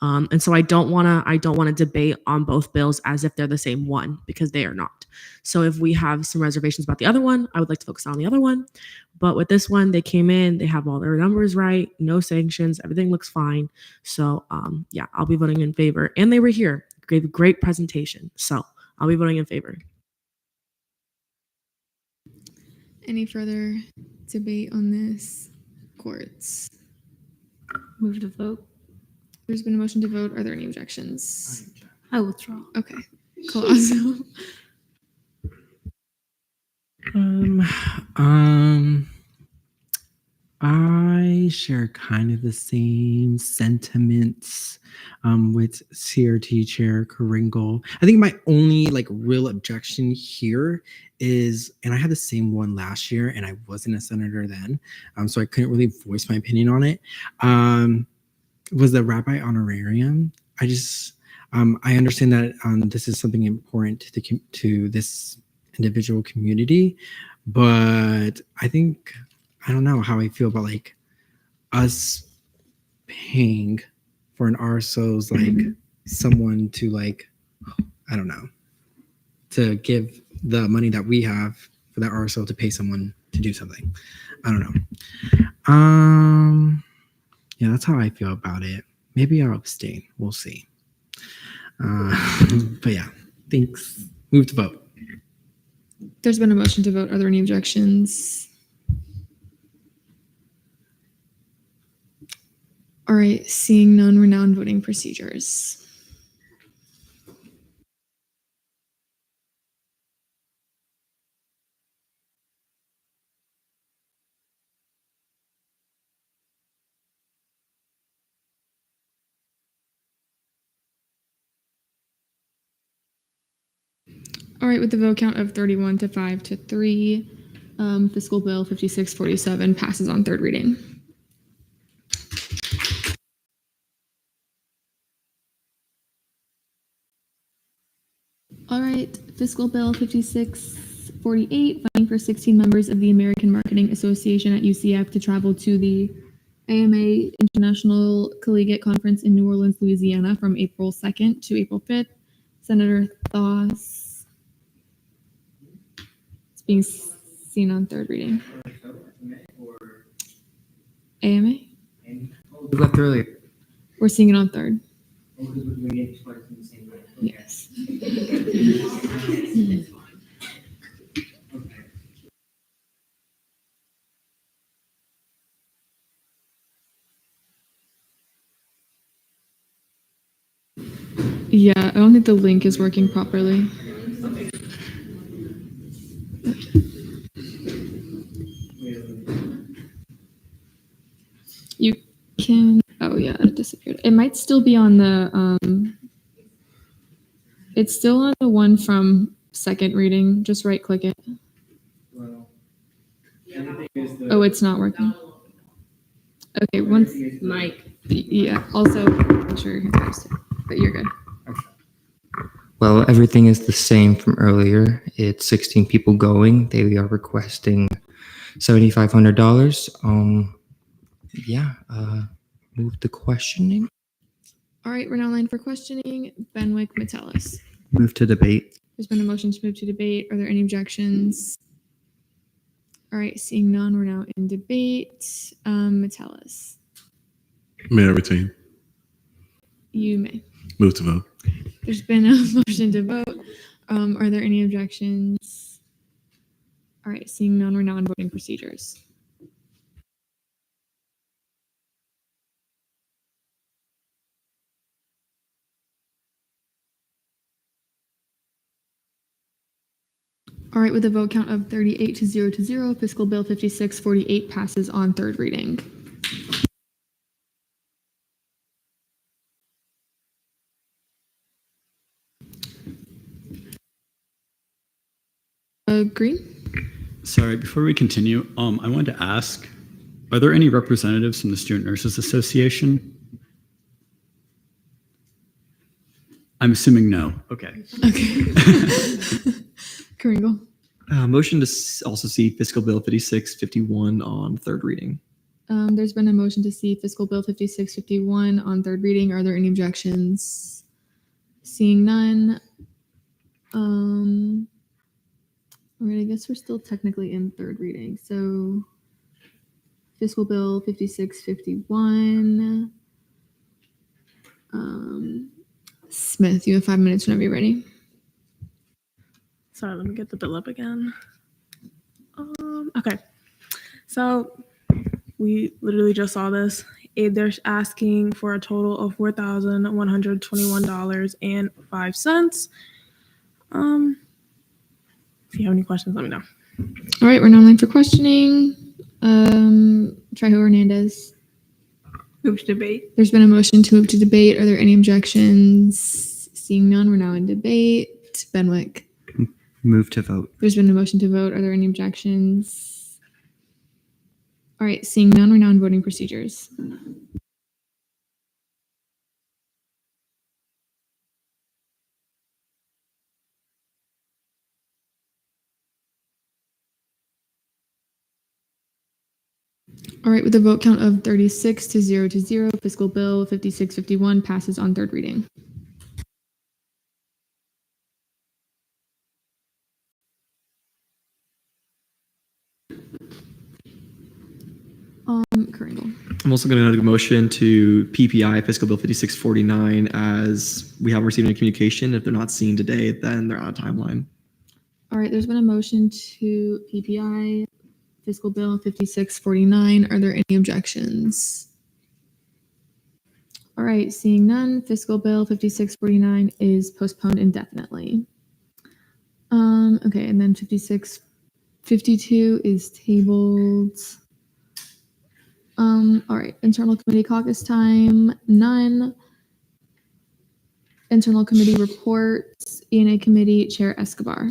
And so I don't want to debate on both bills as if they're the same one, because they are not. So if we have some reservations about the other one, I would like to focus on the other one. But with this one, they came in, they have all their numbers right, no sanctions, everything looks fine. So yeah, I'll be voting in favor. And they were here, gave a great presentation. So I'll be voting in favor. Any further debate on this? Courts. Move to vote. There's been a motion to vote. Are there any objections? I withdraw. Okay. Colazo. I share kind of the same sentiments with CRT Chair Kringle. I think my only like real objection here is, and I had the same one last year, and I wasn't a senator then, so I couldn't really voice my opinion on it. Was the rabbi honorarium? I understand that this is something important to this individual community, but I don't know how I feel about like us paying for an RSO's like someone to like, I don't know, to give the money that we have for that RSO to pay someone to do something. I don't know. Yeah, that's how I feel about it. Maybe I'll abstain. We'll see. But yeah, thanks. Move to vote. There's been a motion to vote. Are there any objections? All right, seeing none, we're now in voting procedures. All right, with the vote count of 31 to 5 to 3, Fiscal Bill 5647 passes on third reading. All right, Fiscal Bill 5648, funding for 16 members of the American Marketing Association at UCF to travel to the AMA International Collegiate Conference in New Orleans, Louisiana from April 2nd to April 5th. Senator Thoss. It's being seen on third reading. AMA? We left earlier. We're seeing it on third. Yes. Yeah, I don't think the link is working properly. You can, oh yeah, it disappeared. It might still be on the, it's still on the one from second reading. Just right click it. Oh, it's not working. Okay, once, Mike. Yeah, also, I'm sure you're confused, but you're good. Well, everything is the same from earlier. It's 16 people going. They are requesting $7,500. Move to questioning. All right, we're now in line for questioning. Benwick Metellus. Move to debate. There's been a motion to move to debate. Are there any objections? All right, seeing none, we're now in debate. Metellus. May I retain? You may. Move to vote. There's been a motion to vote. Are there any objections? All right, seeing none, we're now in voting procedures. All right, with a vote count of 38 to 0, Fiscal Bill 5648 passes on third reading. Green? Sorry, before we continue, I wanted to ask, are there any representatives from the Student Nurses Association? I'm assuming no. Okay. Okay. Kringle. Motion to also see Fiscal Bill 5651 on third reading. There's been a motion to see Fiscal Bill 5651 on third reading. Are there any objections? Seeing none. All right, I guess we're still technically in third reading. So Fiscal Bill 5651. Smith, you have 5 minutes whenever you're ready. Sorry, let me get the bill up again. Okay, so we literally just saw this. They're asking for a total of $4,121.05. If you have any questions, let me know. All right, we're now online for questioning. Trejo Hernandez. Move to debate. There's been a motion to move to debate. Are there any objections? Seeing none, we're now in debate. Benwick. Move to vote. There's been a motion to vote. Are there any objections? All right, seeing none, we're now in voting procedures. All right, with a vote count of 36 to 0, fiscal bill 5651 passes on third reading. Kringle. I'm also going to make a motion to PPI Fiscal Bill 5649 as we haven't received any communication. If they're not seen today, then they're on a timeline. All right, there's been a motion to PPI fiscal bill 5649. Are there any objections? All right, seeing none, fiscal bill 5649 is postponed indefinitely. Okay, and then 5652 is tabled. All right, internal committee caucus time, none. Internal committee reports, ENA committee, Chair Escobar.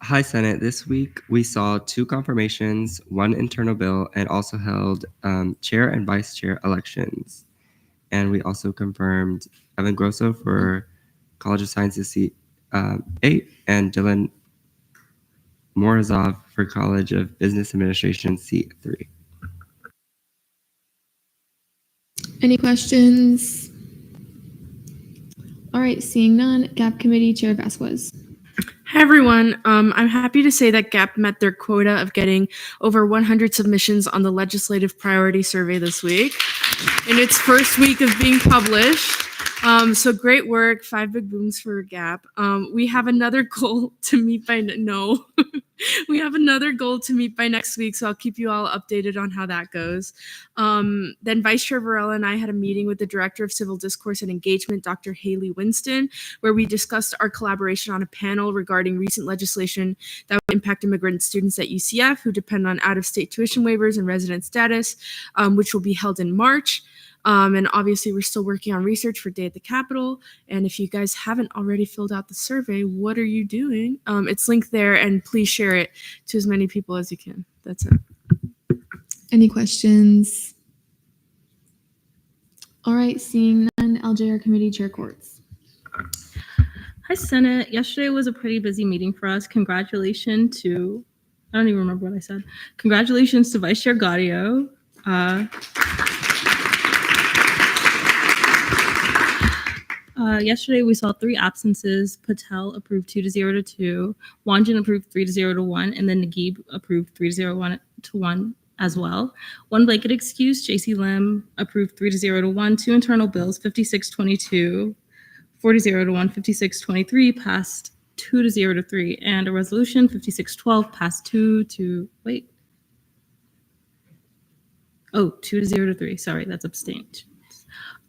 Hi, Senate. This week we saw 2 confirmations, 1 internal bill, and also held chair and vice chair elections. And we also confirmed Evan Grosso for College of Sciences seat 8 and Dylan Morozov for College of Business Administration seat 3. Any questions? All right, seeing none, GAP committee, Chair Vasquez. Hi, everyone. I'm happy to say that GAP met their quota of getting over 100 submissions on the Legislative Priority Survey this week in its first week of being published. So great work. 5 big booms for GAP. We have another goal to meet by we have another goal to meet by next week, so I'll keep you all updated on how that goes. Then Vice Chair Varela and I had a meeting with the Director of Civil Discourse and Engagement, Dr. Haley Winston, where we discussed our collaboration on a panel regarding recent legislation that would impact immigrant students at UCF who depend on out-of-state tuition waivers and resident status, which will be held in March. And obviously, we're still working on research for Day at the Capitol. And if you guys haven't already filled out the survey, what are you doing? It's linked there, and please share it to as many people as you can. That's it. Any questions? All right, seeing none, LJR Committee, Chair Courts. Hi, Senate. Yesterday was a pretty busy meeting for us. Congratulations to, I don't even remember what I said. Congratulations to Vice Chair Gaudio. Yesterday we saw 3 absences. Patel approved 2-0-2. Wanjan approved 3-0-1, and then Naguib approved 3-0-1 as well. 1 blanket excuse. JC Lim approved 3-0-1. 2 internal bills. 5622, 40-1. 5623 passed 2-0-3, and a resolution 5612 passed 2-0-3. Sorry, that's abstained.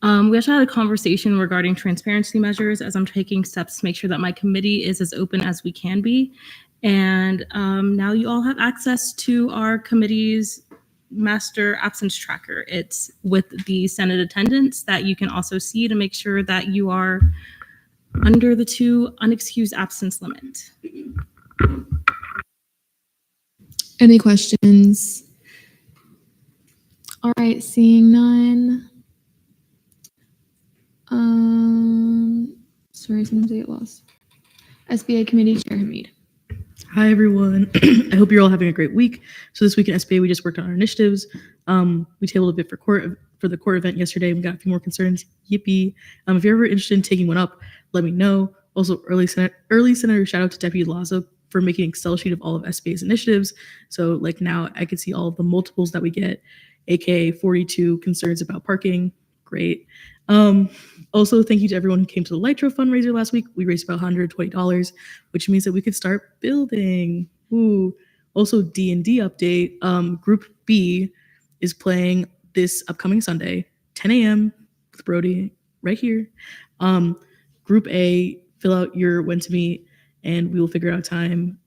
We actually had a conversation regarding transparency measures as I'm taking steps to make sure that my committee is as open as we can be. And now you all have access to our committee's master absence tracker. It's with the Senate attendance that you can also see to make sure that you are under the 2 unexcused absence limit. Any questions? All right, seeing none. Sorry, sometimes I get lost. SBA Committee, Chair Hamid. Hi, everyone. I hope you're all having a great week. So this week in SBA, we just worked on our initiatives. We tabled a bit for the court event yesterday. We got a few more concerns. Yippee. If you're ever interested in taking one up, let me know. Also, early Senator shout out to Deputy Lazo for making an Excel sheet of all of SBA's initiatives. So like now I can see all of the multiples that we get, aka 42 concerns about parking. Great. Also, thank you to everyone who came to the Litro fundraiser last week. We raised about $120, which means that we could start building. Ooh. Also, D&D update. Group B is playing this upcoming Sunday, 10 a.m. with Brody right here. Group A, fill out your when to meet and we will figure out time.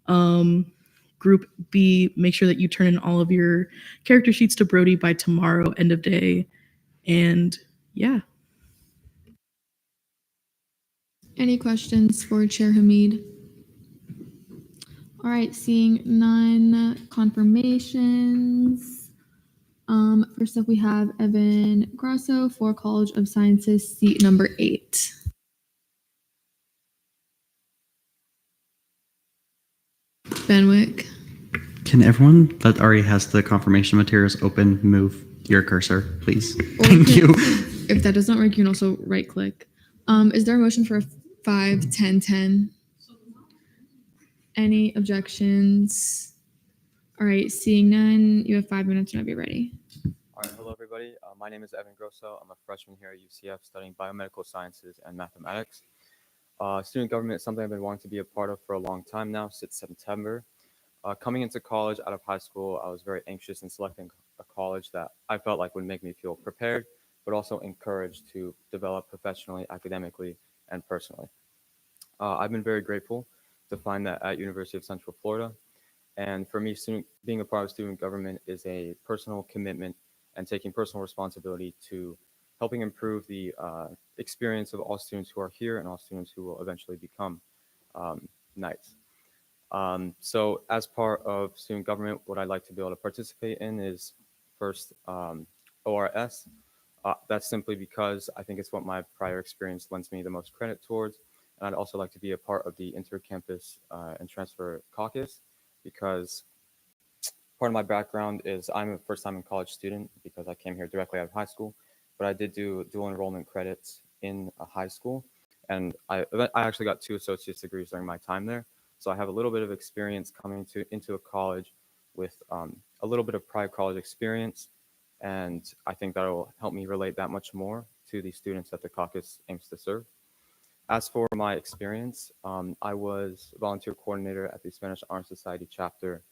Group B, make sure that you turn in all of your character sheets to Brody by tomorrow, end of day. And yeah. Any questions for Chair Hamid? All right, seeing none confirmations. First up, we have Evan Grosso for College of Sciences, seat number 8. Benwick. Can everyone that already has the confirmation materials open move your cursor, please? Thank you. If that does not work, you can also right click. Is there a motion for 5, 10, 10? Any objections? All right, seeing none, you have 5 minutes whenever you're ready. All right, hello everybody. My name is Evan Grosso. I'm a freshman here at UCF studying biomedical sciences and mathematics. Student government is something I've been wanting to be a part of for a long time now, since September. Coming into college out of high school, I was very anxious in selecting a college that I felt like would make me feel prepared, but also encouraged to develop professionally, academically, and personally. I've been very grateful to find that at University of Central Florida. And for me, being a part of student government is a personal commitment and taking personal responsibility to helping improve the experience of all students who are here and all students who will eventually become Knights. So as part of student government, what I'd like to be able to participate in is first ORS. That's simply because I think it's what my prior experience lends me the most credit towards. And I'd also like to be a part of the Intercampus and Transfer Caucus, because part of my background is I'm a first-time in college student because I came here directly out of high school, but I did do dual enrollment credits in high school. And I actually got 2 associate's degrees during my time there. So I have a little bit of experience coming into a college with a little bit of prior college experience. And I think that will help me relate that much more to the students that the caucus aims to serve. As for my experience, I was volunteer coordinator at the Spanish Honor Society chapter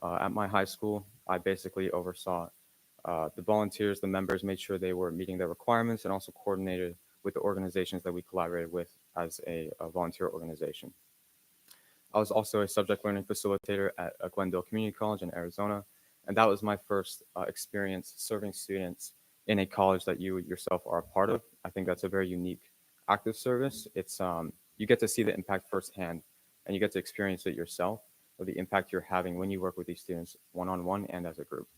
at my high school. I basically oversaw the volunteers, the members, made sure they were meeting their requirements, and also coordinated with the organizations that we collaborated with as a volunteer organization. I was also a subject learning facilitator at Glendale Community College in Arizona, and that was my first experience serving students in a college that you yourself are a part of. I think that's a very unique active service. It's you get to see the impact firsthand, and you get to experience it yourself of the impact you're having when you work with these students one-on-one and as a group.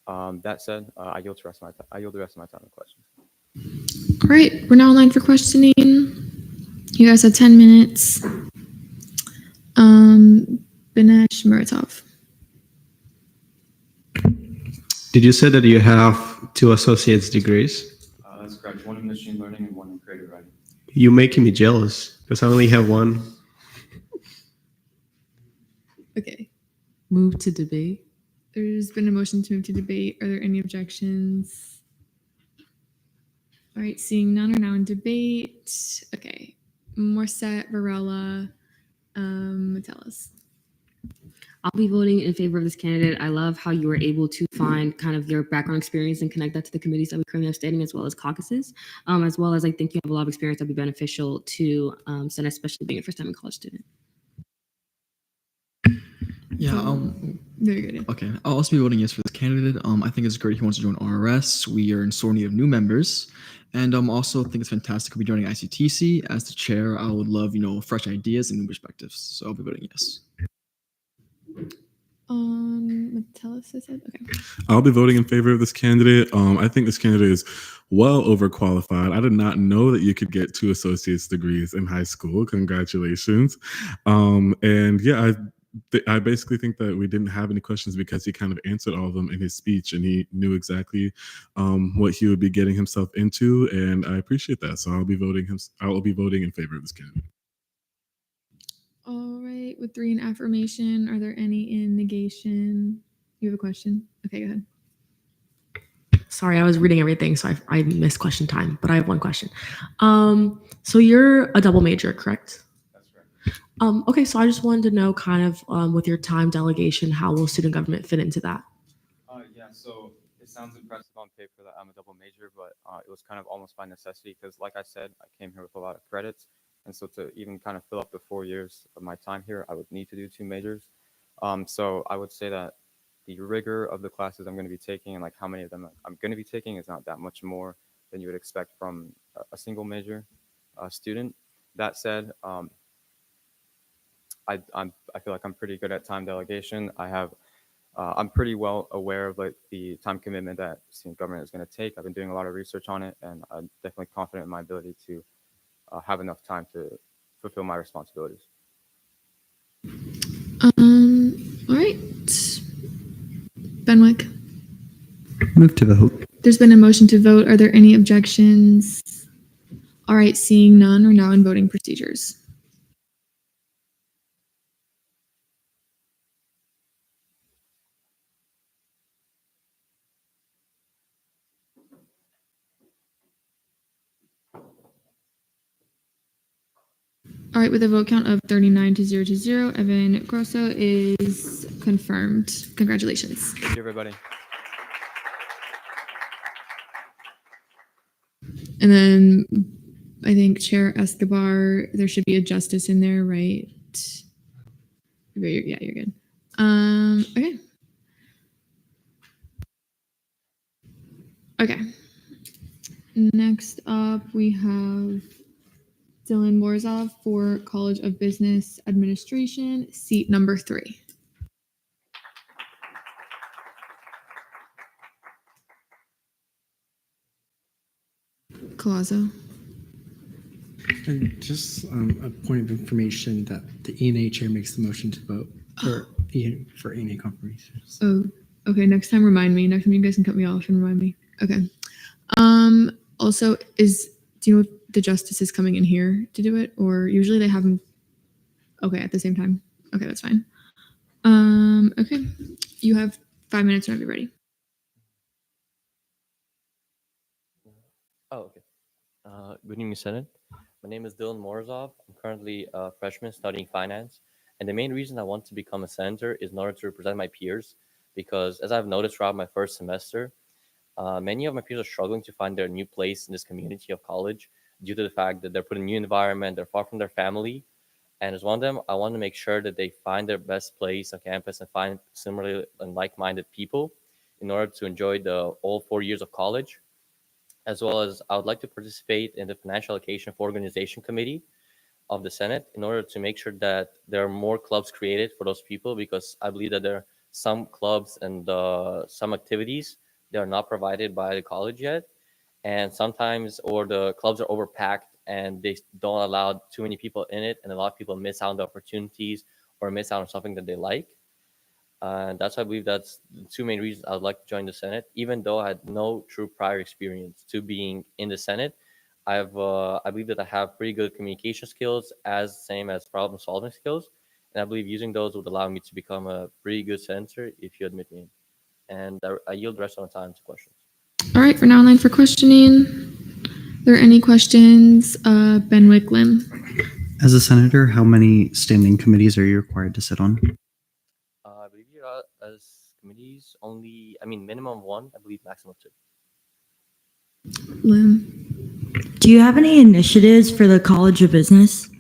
That said, I yield the rest of my time to questions. All right, we're now online for questioning. You guys have 10 minutes. Binesh Muratov. Did you say that you have 2 associate's degrees? That's correct. One in machine learning and one in creative writing. You're making me jealous because I only have 1. Okay. Move to debate. There's been a motion to move to debate. Are there any objections? All right, seeing none are now in debate. Okay. Morset, Varela, Metellus. I'll be voting in favor of this candidate. I love how you were able to find kind of your background experience and connect that to the committees that we currently have standing, as well as caucuses, as well as I think you have a lot of experience that'll be beneficial to Senate, especially being a first-time college student. Yeah. Very good. Okay. I'll also be voting yes for this candidate. I think it's great he wants to join RRS. We are in sore need of new members. And also think it's fantastic he'll be joining ICTC. As the chair, I would love, fresh ideas and new perspectives. So I'll be voting yes. Metellus, I said? Okay. I'll be voting in favor of this candidate. I think this candidate is well overqualified. I did not know that you could get 2 associate's degrees in high school. Congratulations. And yeah, I basically think that we didn't have any questions because he kind of answered all of them in his speech, and he knew exactly what he would be getting himself into, and I appreciate that. So I will be voting in favor of this candidate. All right, with 3 in affirmation, are there any in negation? You have a question? Okay, go ahead. Sorry, I was reading everything, so I missed question time, but I have one question. So you're a double major, correct? That's correct. Okay, so I just wanted to know kind of with your time delegation, how will student government fit into that? Yeah, so it sounds impressive on paper that I'm a double major, but it was kind of almost by necessity because, like I said, I came here with a lot of credits, And so to even kind of fill up the 4 years of my time here, I would need to do 2 majors. So I would say that the rigor of the classes I'm going to be taking and like how many of them I'm going to be taking is not that much more than you would expect from a single major student. That said, I feel like I'm pretty good at time delegation. I'm pretty well aware of like the time commitment that student government is going to take. I've been doing a lot of research on it, and I'm definitely confident in my ability to have enough time to fulfill my responsibilities. All right. Benwick, Move to vote. there's been a motion to vote. Are there any objections? All right, seeing none, we're now in voting procedures. All right, with a vote count of 39 to 0 to 0, Evan Grosso is confirmed. Congratulations. Thank you, everybody. And then I think Chair Escobar, there should be a justice in there, right? Yeah, you're good. Okay. Okay. Next up, we have Dylan Morzov for College of Business Administration, seat number 3. Colazo. And just a point of information that the ENA chair makes the motion to vote for ENA confirmations. Oh, okay. Next time, remind me. Next time, you guys can cut me off and remind me. Okay. Also, do you know if the justice is coming in here to do it, or usually they have them? Okay, at the same time. Okay, that's fine. Okay, you have 5 minutes whenever you're ready. Oh, okay. Good evening, Senate. My name is Dylan Morzov. I'm currently a freshman studying finance. And the main reason I want to become a senator is in order to represent my peers, because as I've noticed throughout my first semester, many of my peers are struggling to find their new place in this community of college due to the fact that they're put in a new environment, they're far from their family. And as one of them, I want to make sure that they find their best place on campus and find similarly and like-minded people in order to enjoy the all 4 years of college. As well as I would like to participate in the Financial Allocation for Organization Committee of the Senate in order to make sure that there are more clubs created for those people, because I believe that there are some clubs and some activities that are not provided by the college yet. And sometimes, or the clubs are overpacked and they don't allow too many people in it, and a lot of people miss out on the opportunities or miss out on something that they like. And that's why I believe that's the 2 main reasons I would like to join the Senate, even though I had no true prior experience to being in the Senate. I believe that I have pretty good communication skills, same as problem solving skills. And I believe using those would allow me to become a pretty good senator if you admit me. And I yield the rest of the time to questions. All right, we're now online for questioning. Are there any questions? Benwick Lim. As a senator, how many standing committees are you required to sit on? I believe you're as committees only, minimum 1, I believe maximum 2. Lim. Do you have any initiatives for the College of Business?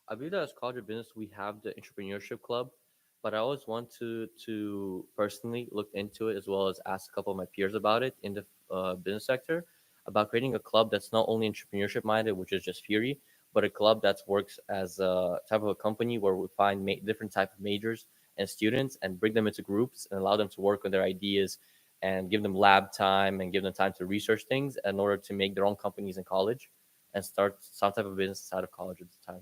I believe that as College of Business, we have the Entrepreneurship Club, but I always want to personally look into it, as well as ask a couple of my peers about it in the business sector, about creating a club that's not only entrepreneurship minded, which is just theory, but a club that works as a type of a company where we find different type of majors and students and bring them into groups and allow them to work on their ideas and give them lab time and give them time to research things in order to make their own companies in college and start some type of business out of college at the time.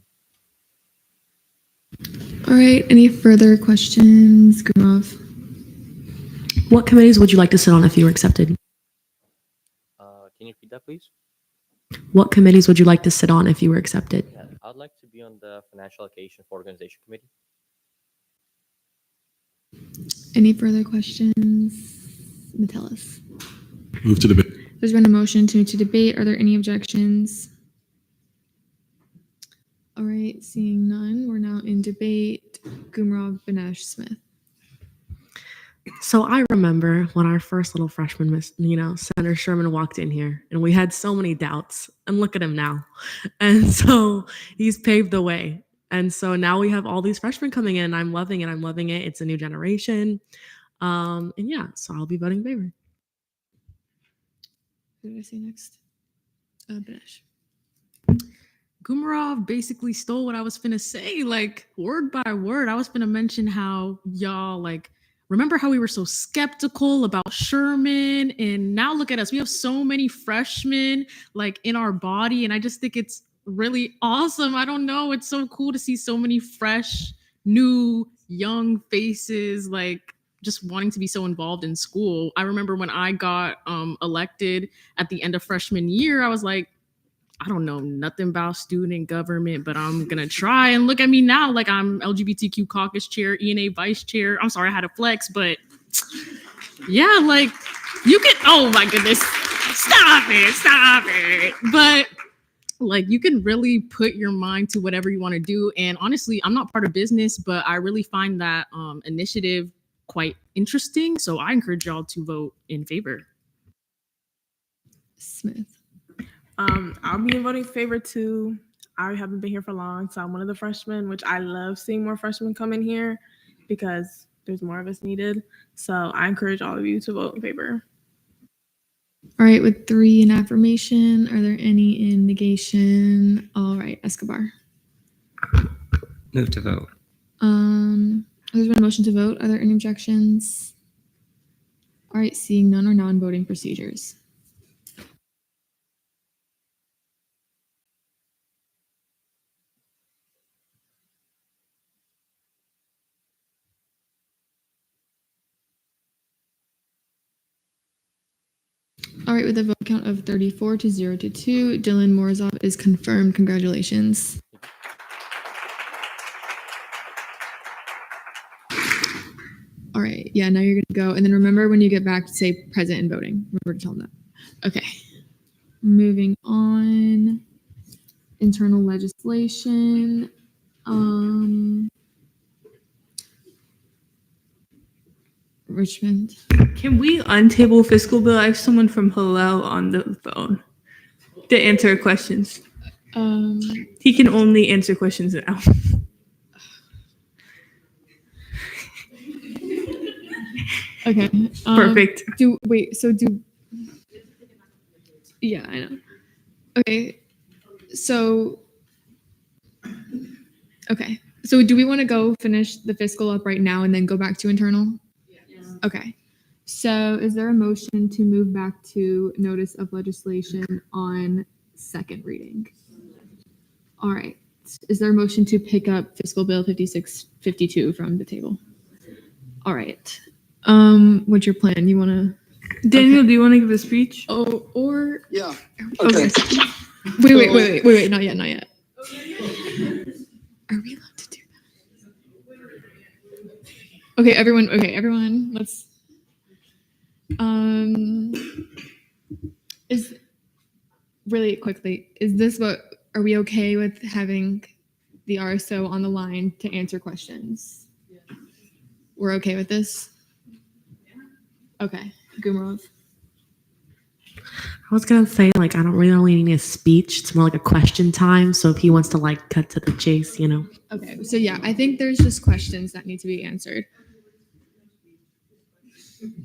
All right, any further questions? Gumov. What committees would you like to sit on if you were accepted? Can you repeat that, please? What committees would you like to sit on if you were accepted? Yeah, I'd like to be on the Financial Allocation for Organization Committee. Any further questions? Metellus. Move to debate. There's been a motion to debate. Are there any objections? All right, seeing none, we're now in debate. Gumrov Banesh Smith. So I remember when our first little freshman, Senator Sherman walked in here, and we had so many doubts. And look at him now. And so he's paved the way. And so now we have all these freshmen coming in. I'm loving it. I'm loving it. It's a new generation. And yeah, so I'll be voting in favor. Who did I say next? Banesh. Gumarov basically stole what I was finna say, like word by word. I was finna mention how y'all like remember how we were so skeptical about Sherman, and now look at us. We have so many freshmen like in our body, and I just think it's really awesome. I don't know. It's so cool to see so many fresh, new, young faces like just wanting to be so involved in school. I remember when I got elected at the end of freshman year, I was like, I don't know nothing about student government, but I'm gonna try. And look at me now, like I'm LGBTQ caucus chair, ENA vice chair. I'm sorry I had a flex, but yeah, like you can, oh my goodness, stop it. But like you can really put your mind to whatever you want to do. And honestly, I'm not part of business, but I really find that initiative quite interesting. So I encourage y'all to vote in favor. Smith. I'll be voting in favor too. I haven't been here for long, so I'm one of the freshmen, which I love seeing more freshmen come in here because there's more of us needed. So I encourage all of you to vote in favor. All right, with 3 in affirmation, are there any in negation? All right, Escobar. Move to vote. There's been a motion to vote. Are there any objections? All right, seeing none, or non-voting procedures. All right, with a vote count of 34 to 0 to 2, Dylan Morozov is confirmed. Congratulations. All right, yeah, now you're gonna go. And then remember when you get back to say present and voting. Remember to tell them that. Okay, moving on. Internal legislation. Richmond. Can we untable fiscal bill? I have someone from Hillel on the phone to answer questions. He can only answer questions now. Okay. Perfect. Yeah, I know. Okay. So do we want to go finish the fiscal up right now and then go back to internal? Yes. Okay. So is there a motion to move back to notice of legislation on second reading? All right. Is there a motion to pick up fiscal bill 5652 from the table? All right. What's your plan? You want to? Daniel, do you want to give a speech? Oh, or yeah. Okay. Wait. Not yet. Are we allowed to do that? Okay, everyone. Let's. Is really quickly. Is this what? Are we okay with having the RSO on the line to answer questions? Yeah. We're okay with this. Okay, Gumarov. I was gonna say, like, I don't really need a speech. It's more like a question time. So if he wants to like cut to the chase, you know. Okay, so yeah, I think there's just questions that need to be answered. Okay.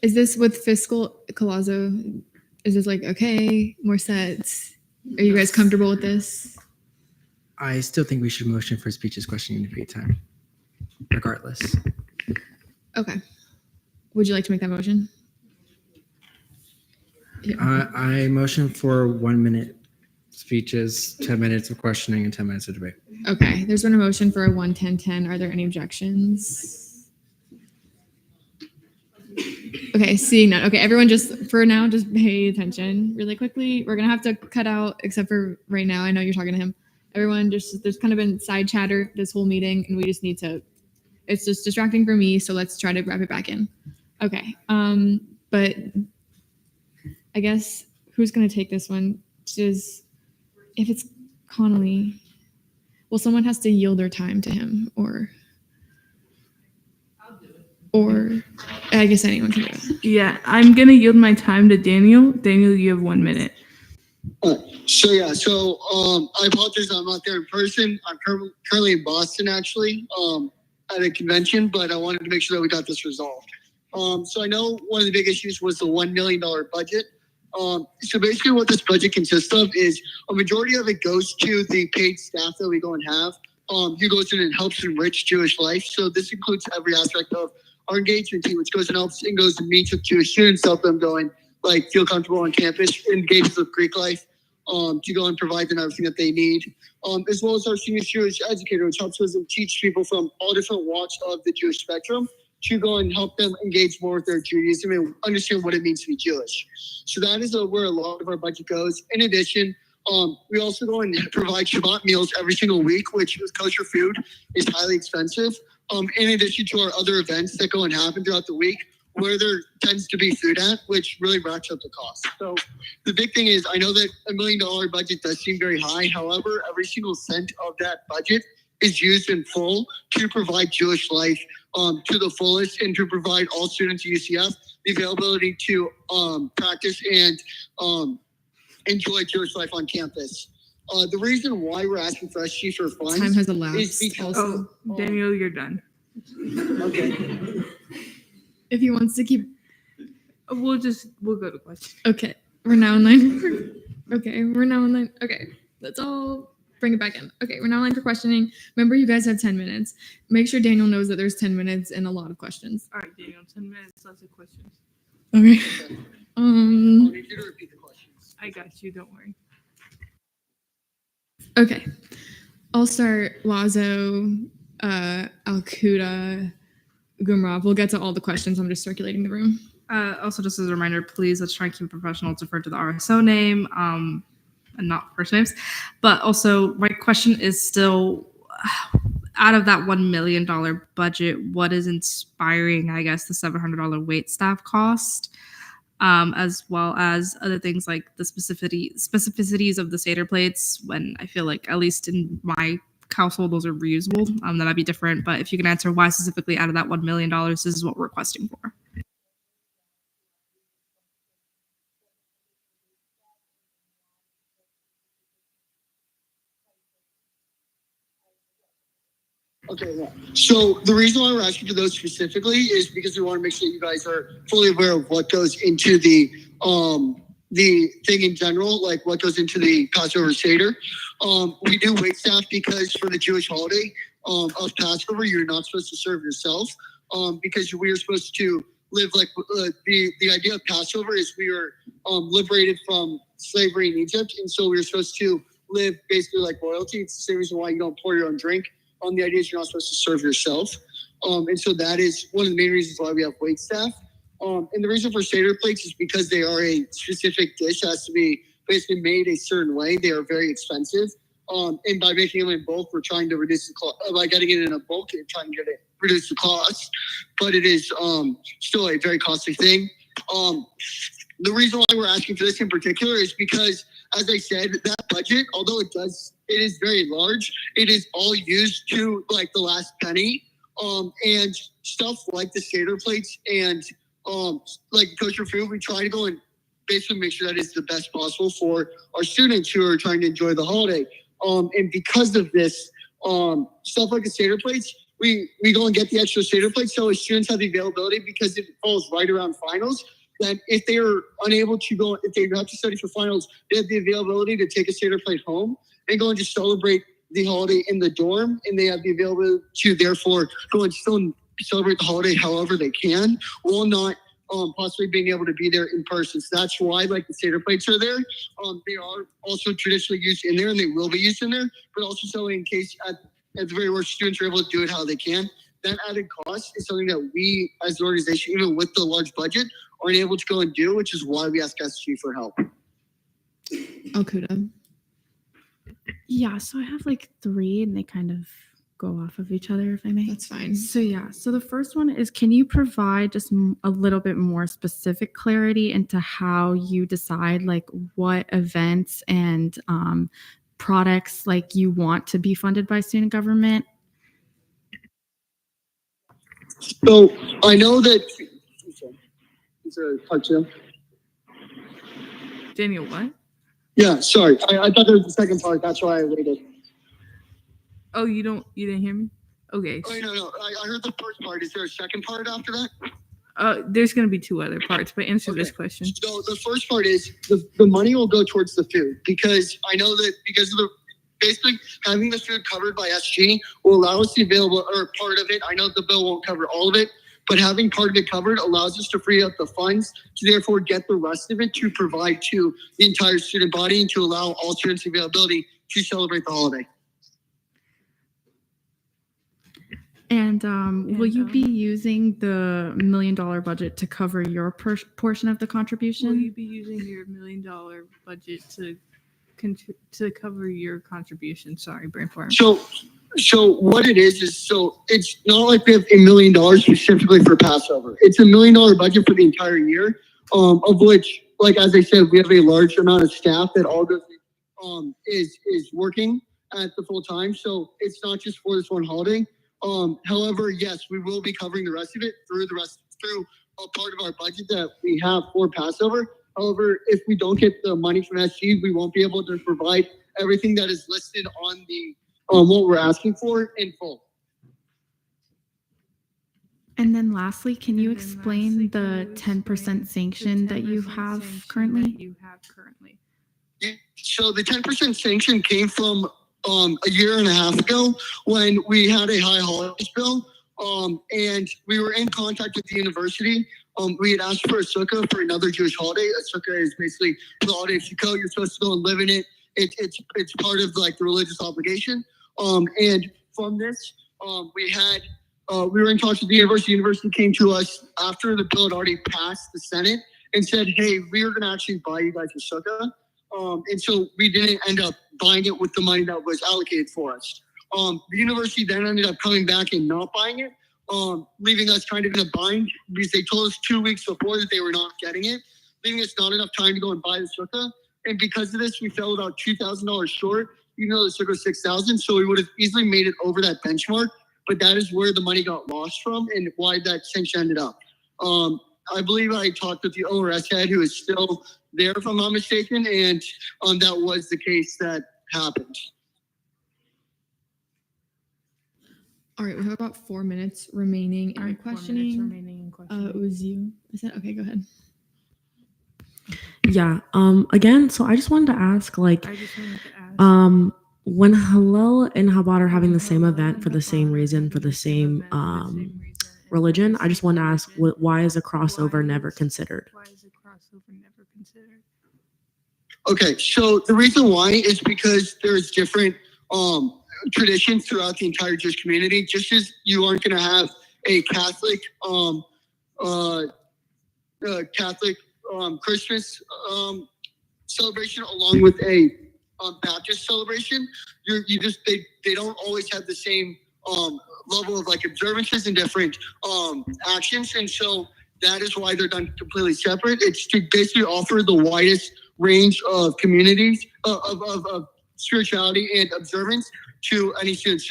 Is this with fiscal Colazo? Is this like okay? More sets? Are you guys comfortable with this? I still think we should motion for speeches, questioning, and debate time, regardless. Okay. Would you like to make that motion? I motion for 1 minute speeches, 10 minutes of questioning, and 10 minutes of debate. Okay. There's been a motion for a 1-10-10. Are there any objections? Okay, seeing none. Okay, everyone just pay attention really quickly. We're gonna have to cut out, except for right now. I know you're talking to him. Everyone there's kind of been side chatter this whole meeting, and we just need to, it's just distracting for me, so let's try to wrap it back in. Okay, but I guess who's gonna take this one? If it's Connolly, Well, someone has to yield their time to him, or I guess anyone can do it. Yeah, I'm gonna yield my time to Daniel. Daniel, you have 1 minute. I apologize I'm not there in person. I'm currently in Boston actually, at a convention, but I wanted to make sure that we got this resolved. So I know one of the big issues was the $1 million budget. So basically what this budget consists of is a majority of it goes to the paid staff that we go and have. Who goes in and helps enrich Jewish life. So this includes every aspect of our engagement team, which goes and helps and goes and meets with Jewish students, help them go and feel comfortable on campus, engages with Greek life, to go and provide them everything that they need. As well as our senior Jewish educator, which helps us and teach people from all different walks of the Jewish spectrum to go and help them engage more with their Judaism and understand what it means to be Jewish. So that is where a lot of our budget goes. In addition, we also go and provide Shabbat meals every single week, which with kosher food is highly expensive. In addition to our other events that go and happen throughout the week, where there tends to be food at, which really racks up the cost. So the big thing is, I know that $1 million budget does seem very high. However, every single cent of that budget is used in full to provide Jewish life to the fullest and to provide all students at UCF the availability to practice and enjoy Jewish life on campus. The reason why we're asking for SG for funds Time has is elapsed. because Daniel, you're done. Okay. If he wants to keep, We'll go to questions. okay, we're now in line. We're now in line. Okay, let's all bring it back in. Okay, we're now in line for questioning. Remember, you guys have 10 minutes. Make sure Daniel knows that there's 10 minutes and a lot of questions. All right, Daniel, 10 minutes, lots of questions. Okay. I'll need you to repeat the questions. I got you, don't worry. Okay, I'll start. Lazo, Alcuda, Gumrav. We'll get to all the questions. I'm just circulating the room. Also, just as a reminder, please let's try and keep it professional. Defer to the RSO name and not first names. But also, my question is still, out of that $1 million budget, what is inspiring, I guess, the $700 wait staff cost, as well as other things like the specificities of the Seder plates, when I feel like, at least in my household, those are reusable. That might be different, but if you can answer why specifically out of that $1 million, this is what we're requesting for. Okay, yeah. So the reason why we're asking for those specifically is because we want to make sure you guys are fully aware of what goes into the thing in general, like what goes into the Passover Seder. We do wait staff because for the Jewish holiday of Passover, you're not supposed to serve yourself because we are supposed to live like the idea of Passover is we were liberated from slavery in Egypt, and so we were supposed to live basically like royalty. It's the same reason why you don't pour your own drink. The idea is you're not supposed to serve yourself. And so that is one of the main reasons why we have wait staff. And the reason for Seder plates is because they are a specific dish, has to be basically made a certain way. They are very expensive. And by making them in bulk, we're trying to reduce the cost. By getting it in a bulk, and trying to reduce the cost. But it is still a very costly thing. The reason why we're asking for this in particular is because, as I said, that budget, although it is very large, it is all used to like the last penny. And stuff like the Seder plates and like kosher food, we try to go and basically make sure that it's the best possible for our students who are trying to enjoy the holiday. And because of this, stuff like the Seder plates, we go and get the extra Seder plates so students have the availability because it falls right around finals. That if they are unable to go, if they have to study for finals, they have the availability to take a Seder plate home and go and just celebrate the holiday in the dorm, and they have the availability to therefore go and still celebrate the holiday however they can, while not possibly being able to be there in person. So that's why like the Seder plates are there. They are also traditionally used in there, and they will be used in there, but also so in case at the very worst, students are able to do it how they can. That added cost is something that we as an organization, even with the large budget, aren't able to go and do, which is why we ask SG for help. Alcuda. Yeah, so I have like 3 and they kind of go off of each other, if I may. That's fine. So yeah, so the first one is, can you provide just a little bit more specific clarity into how you decide like what events and products like you want to be funded by student government? So I know that. Is there a part two? Daniel, what? Yeah, sorry. I thought there was a second part. That's why I waited. Oh, you didn't hear me? Okay. Oh, no. I heard the first part. Is there a second part after that? There's gonna be two other parts, but answer this question. So the first part is the money will go towards the food, because I know that because of the basically having the food covered by SG will allow us to be available, or part of it. I know the bill won't cover all of it, but having part of it covered allows us to free up the funds to therefore get the rest of it to provide to the entire student body and to allow all students availability to celebrate the holiday. And will you be using the $1 million budget to cover your portion of the contribution? Will you be using your $1 million budget to cover your contribution? Sorry, brain fart. So what it is so it's not like we have $1 million specifically for Passover. It's $1 million budget for the entire year, of which, like as I said, we have a large amount of staff that all goes is working at the full time. So it's not just for this one holiday. However, yes, we will be covering the rest of it through a part of our budget that we have for Passover. However, if we don't get the money from SG, we won't be able to provide everything that is listed on the what we're asking for in full. And then lastly, can you explain the 10% sanction that you have currently? So the 10% sanction came from a year and a half ago when we had a high holidays bill, and we were in contact with the university. We had asked for a sukkah for another Jewish holiday. A sukkah is basically the holiday of Sukkot. You're supposed to go and live in it. It's part of like the religious obligation. And from this, we were in touch with the university. The university came to us after the bill had already passed the Senate and said, "Hey, we are going to actually buy you guys a sukkah." And so we didn't end up buying it with the money that was allocated for us. The university then ended up coming back and not buying it, leaving us kind of in a bind because they told us 2 weeks before that they were not getting it, leaving us not enough time to go and buy the sukkah. And because of this, we fell about $2,000 short, even though the sukkah was $6,000. So we would have easily made it over that benchmark, but that is where the money got lost from and why that sanction ended up. I believe I talked with the ORS head, who is still there, if I'm not mistaken, and that was the case that happened. All right, we have about 4 minutes remaining in questioning. It was you. I said, okay, go ahead. Yeah. Again, so I just wanted to ask, like, when Hillel and Chabad are having the same event for the same reason, for the same religion, I just want to ask, why is a crossover never considered? Okay, so the reason why is because there's different traditions throughout the entire Jewish community. Just as you aren't going to have a Catholic Christmas celebration along with a Baptist celebration, they don't always have the same level of like observances and different actions, and so that is why they're done completely separate. It's to basically offer the widest range of communities of spirituality and observance to any student.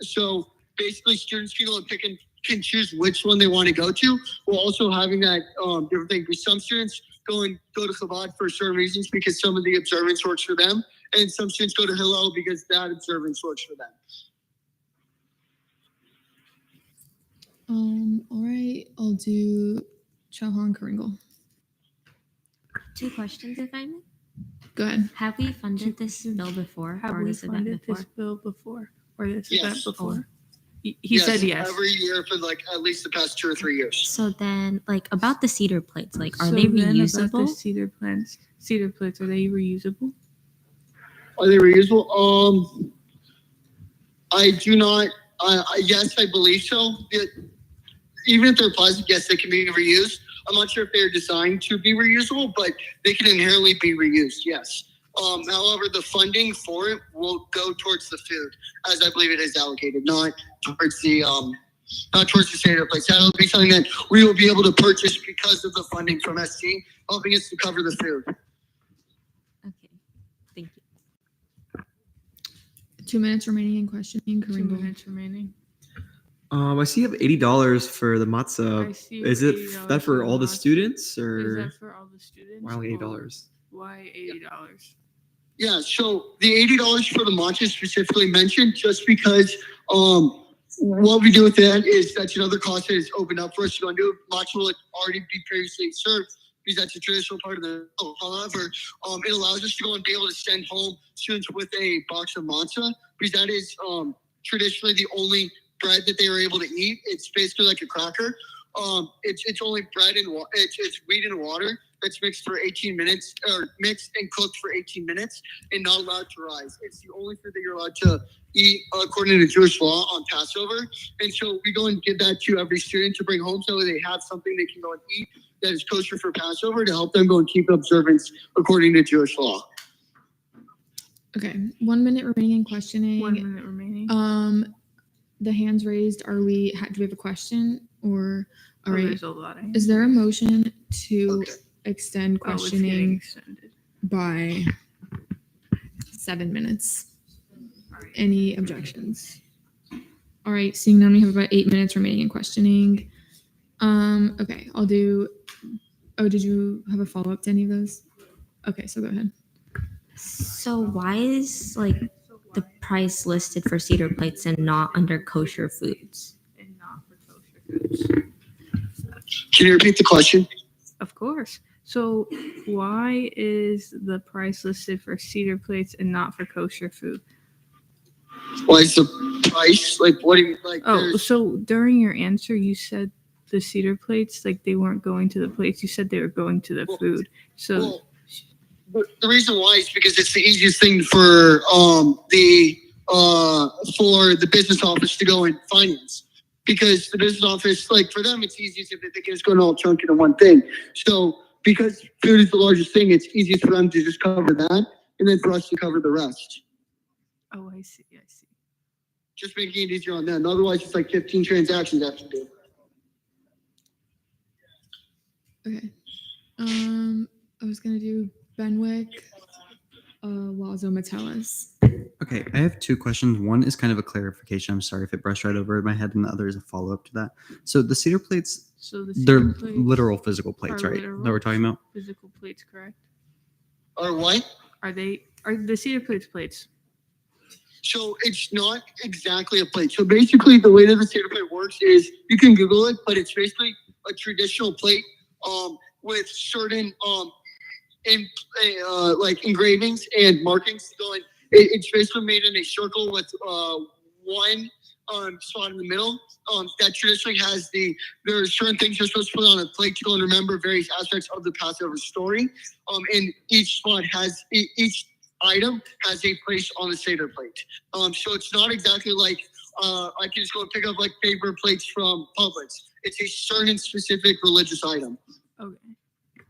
So basically, students can go and can choose which one they want to go to, while also having that different thing. Because some students go to Chabad for certain reasons because some of the observance works for them, and some students go to Hillel because that observance works for them. All right, I'll do Chauhan Karingal. 2 questions, if I may. Go ahead. Have we funded this bill before, or this event before? This bill before, or this Yes. event before? He Yes, said yes. every year for like at least the past 2 or 3 years. So then, like, about the cedar plates, like, are So they then about reusable? the cedar plates, are they reusable? Are they reusable? I do not. Yes, I believe so. Even if they're plastic, yes, they can be reused. I'm not sure if they're designed to be reusable, but they can inherently be reused. Yes. However, the funding for it will go towards the food, as I believe it is allocated, not towards the standard place. That'll be something that we will be able to purchase because of the funding from SG, helping us to cover the food. Okay, thank you. 2 minutes remaining in questioning. 2 Karingo. minutes remaining. I see you have $80 for the matzah. I see Is you it have $80 that for for all the matzah. students Is or that for all the students? why only or $80? Why $80? Yeah, so the $80 for the matcha specifically mentioned just because what we do with that is that's another cost that is opened up for us to go and do. Matcha will already be previously served because that's a traditional part of the however, it allows us to go and be able to send home students with a box of matcha because that is traditionally the only bread that they were able to eat. It's basically like a cracker. It's only bread and it's wheat and water that's mixed for 18 minutes or mixed and cooked for 18 minutes and not allowed to rise. It's the only food that you're allowed to eat according to Jewish law on Passover. And so we go and give that to every student to bring home so they have something they can go and eat that is kosher for Passover to help them go and keep observance according to Jewish law. Okay, 1 minute remaining in questioning. 1 minute remaining. The hands raised. Do we have a question or? All Oh, right. there's a lot of Is there a motion to extend Oh, it's getting questioning extended. by 7 minutes? Any objections? All right, seeing none, we have about 8 minutes remaining in questioning. Okay, I'll do. Oh, did you have a follow up to any of those? Okay, so go ahead. So why is like the price listed for cedar plates and not under kosher foods? Can you repeat the question? Of course. So why is the price listed for cedar plates and not for kosher food? Why is the price? Like, what do you like? Oh, there's- so during your answer, you said the cedar plates, like they weren't going to the plates. You said they were going to the food. So Well, the reason why is because it's the easiest thing for the business office to go and finance. Because the business office, like for them, it's easiest if they can just go and all chunk it in one thing. So because food is the largest thing, it's easiest for them to just cover that, and then for us to cover the rest. oh, I see. I see. Just making it easier on them. Otherwise, it's like 15 transactions I have to do. Okay. I was gonna do Benwick, Lazo Metellus. Okay, I have two questions. One is kind of a clarification. I'm sorry if it brushed right over my head, and the other is a follow up to that. So the cedar plates, So the they're cedar plates literal physical plates, are right? literal That we're talking about. Physical plates, correct? Or what? Are the cedar plates plates? So it's not exactly a plate. So basically, the way that the cedar plate works is you can Google it, but it's basically a traditional plate with certain like engravings and markings going. It's basically made in a circle with one spot in the middle. That traditionally has there are certain things you're supposed to put on a plate to go and remember various aspects of the Passover story. And each spot has each item has a place on the Seder plate. So it's not exactly like I can just go and pick up like paper plates from Publix. It's a certain specific religious item. Okay.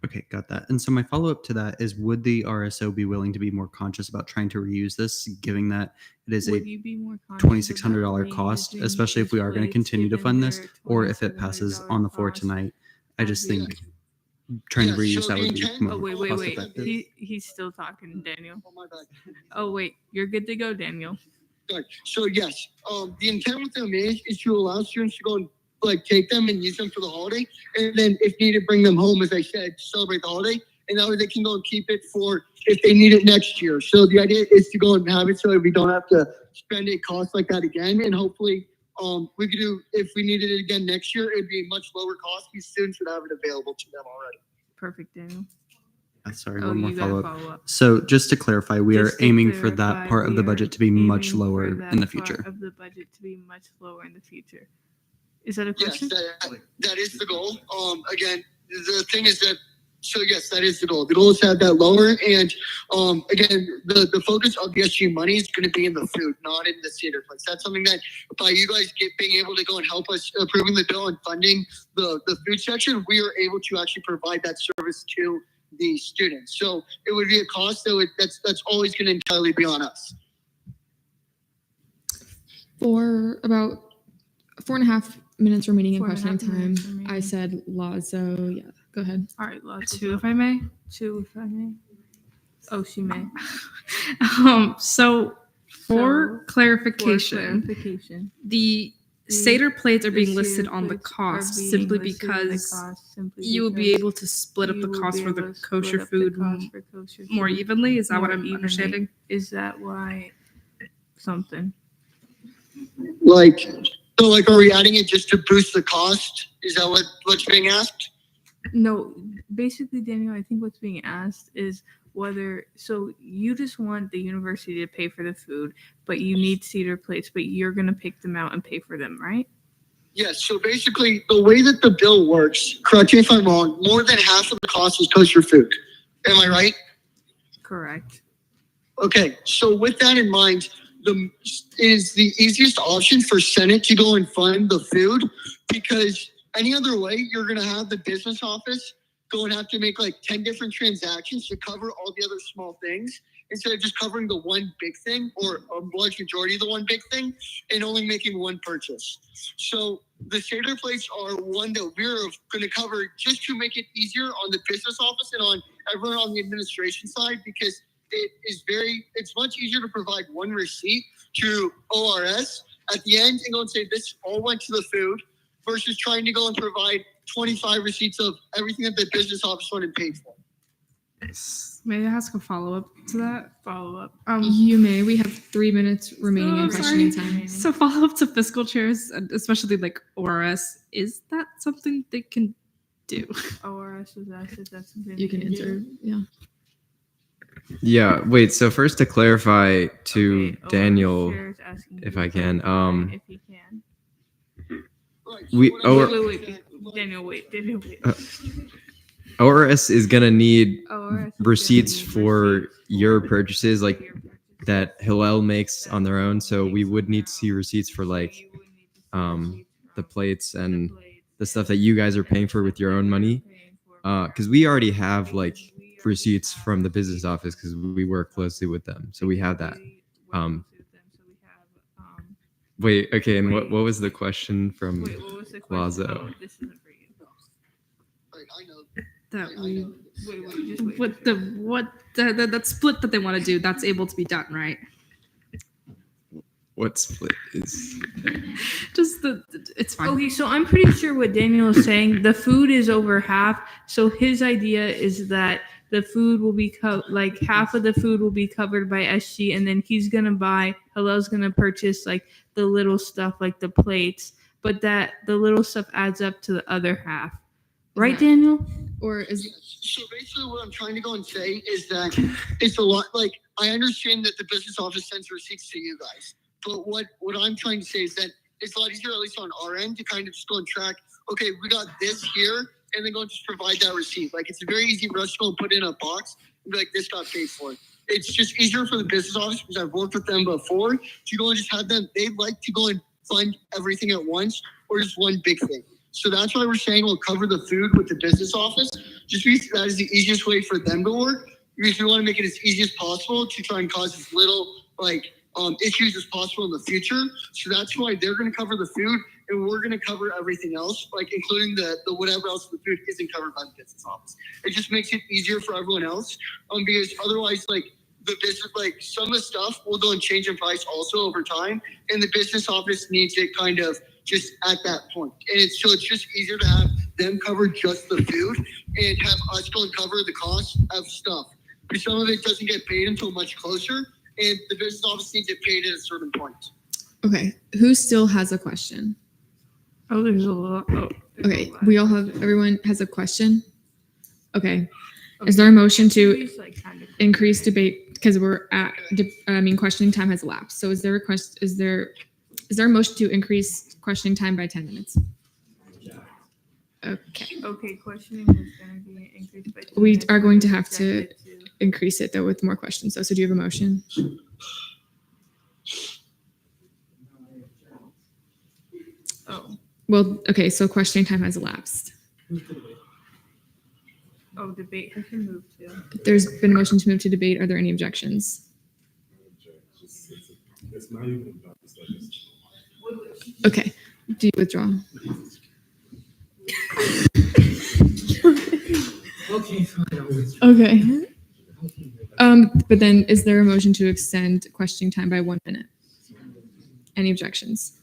Okay, got that. And so my follow up to that is, would the RSO be willing to be more conscious about trying to reuse this, given that it is Would a you be more conscious $2,600 cost, especially if we are going to continue to fund this, or if it passes on the floor tonight? I just think trying to reuse that would be more Oh, wait. cost effective. He's still talking, Daniel. Oh, my bad. Oh, wait. You're good to go, Daniel. Right. So yes, the intent with them is to allow students to go and like take them and use them for the holiday, and then if needed, bring them home, as I said, to celebrate the holiday, and that way they can go and keep it for if they need it next year. So the idea is to go and have it so that we don't have to spend a cost like that again, and hopefully we could do, if we needed it again next year, it'd be a much lower cost because students would have it available to them already. Perfect, Daniel. Sorry, Oh, one more you gotta follow up. follow up. So just to clarify, we are Just to aiming for clarify, that part of the we budget are to be much aiming for lower that in the part future. Of the budget to be much lower in the future. Is that a Yes, question? that is the goal. Again, the thing is that, so yes, that is the goal. The goal is to have that lower, and again, the focus of the SG money is going to be in the food, not in the theater place. That's something that by you guys being able to go and help us approving the bill and funding the food section, we are able to actually provide that service to the students. So it would be a cost that's always going to entirely be on us. For about 4.5 minutes remaining in 4.5 questioning time, minutes remaining. I said Lazo. Yeah, go ahead. All right, two, if I may. Oh, she may. So For So, clarification, clarification, the the Seder plates are being Seder listed on the plates are cost being simply listed on the because cost simply you will be because able to split up you the will cost be for able the to split kosher up the food cost for kosher more food evenly. Is that what more I'm evenly. understanding? Is that why something? Like, so like, are we adding it just to boost the cost? Is that what's being asked? No, basically, Daniel, I think what's being asked is whether, so you just want the university to pay for the food, but you need Cedar plates, but you're going to pick them out and pay for them, right? Yes. So basically, the way that the bill works, correct me if I'm wrong, more than half of the cost is kosher food. Am I right? Correct. Okay. So with that in mind, the easiest option for Senate to go and fund the food, because any other way, you're going to have the business office go and have to make like 10 different transactions to cover all the other small things instead of just covering the one big thing or a large majority of the one big thing and only making one purchase. So the Seder plates are one that we're going to cover just to make it easier on the business office and on everyone on the administration side, because it's much easier to provide one receipt to ORS at the end and go and say this all went to the food versus trying to go and provide 25 receipts of everything that the business office went and paid for. May I ask a follow up to that? Follow up. You may. We have 3 minutes remaining in I'm questioning sorry. time. So follow up to fiscal chairs, and especially like ORS, is that something they can do? ORS is asked if that's something You can answer. Yeah. Yeah, wait, so first to clarify to Daniel, Chair is asking if you I to can, clarify if he can. wait, Daniel, wait. ORS is gonna need ORS is receipts for your purchases like that Hillel makes on their own. So we would need to see receipts for like the plates and the stuff that you guys are paying for with your own money. Because we already have like receipts from the business office because we work closely with them. So we have that. Wait, okay, and what was the question from Lazo? That we that split that they want to do, that's able to be done, right? What split is just it's fine. Okay, so I'm pretty sure what Daniel is saying, the food is over half. So his idea is that the food will be like half of the food will be covered by SG, and then Hillel's gonna purchase like the little stuff like the plates, but that the little stuff adds up to the other half. Right, Daniel? Or is so basically what I'm trying to go and say is that it's a lot, like I understand that the business office sends receipts to you guys, but what I'm trying to say is that it's a lot easier, at least on our end, to kind of just go and track, okay, we got this here, and then go and just provide that receipt. Like it's very easy for us to go and put in a box and be like, this got paid for. It's just easier for the business office because I've worked with them before to go and just have them, they like to go and fund everything at once or just one big thing. So that's why we're saying we'll cover the food with the business office, just because that is the easiest way for them to work. Because we want to make it as easy as possible to try and cause as little issues as possible in the future. So that's why they're going to cover the food, and we're going to cover everything else, like including the whatever else the food isn't covered by the business office. It just makes it easier for everyone else, because otherwise, like the business, like some of the stuff will go and change in price also over time, and the business office needs it kind of just at that point. And it's just easier to have them cover just the food and have us go and cover the cost of stuff. Because some of it doesn't get paid until much closer, and the business office needs it paid at a certain point. Okay. Who still has a question? Oh, there's a lot. Okay. Everyone has a question? Okay. Is there a motion to increase debate? Because we're at, questioning time has elapsed. So is there a motion to increase questioning time by 10 minutes? Okay, questioning is going to be increased by 10 We minutes. are going to have to increase it though with more questions. So do you have a motion? Oh. Well, okay. So questioning time has elapsed. Oh, debate has been moved to. There's been a motion to move to debate. Are there any objections? It's not even about the studies. Okay. Do you withdraw? Okay, fine. Okay. But then is there a motion to extend questioning time by 1 minute? Any objections?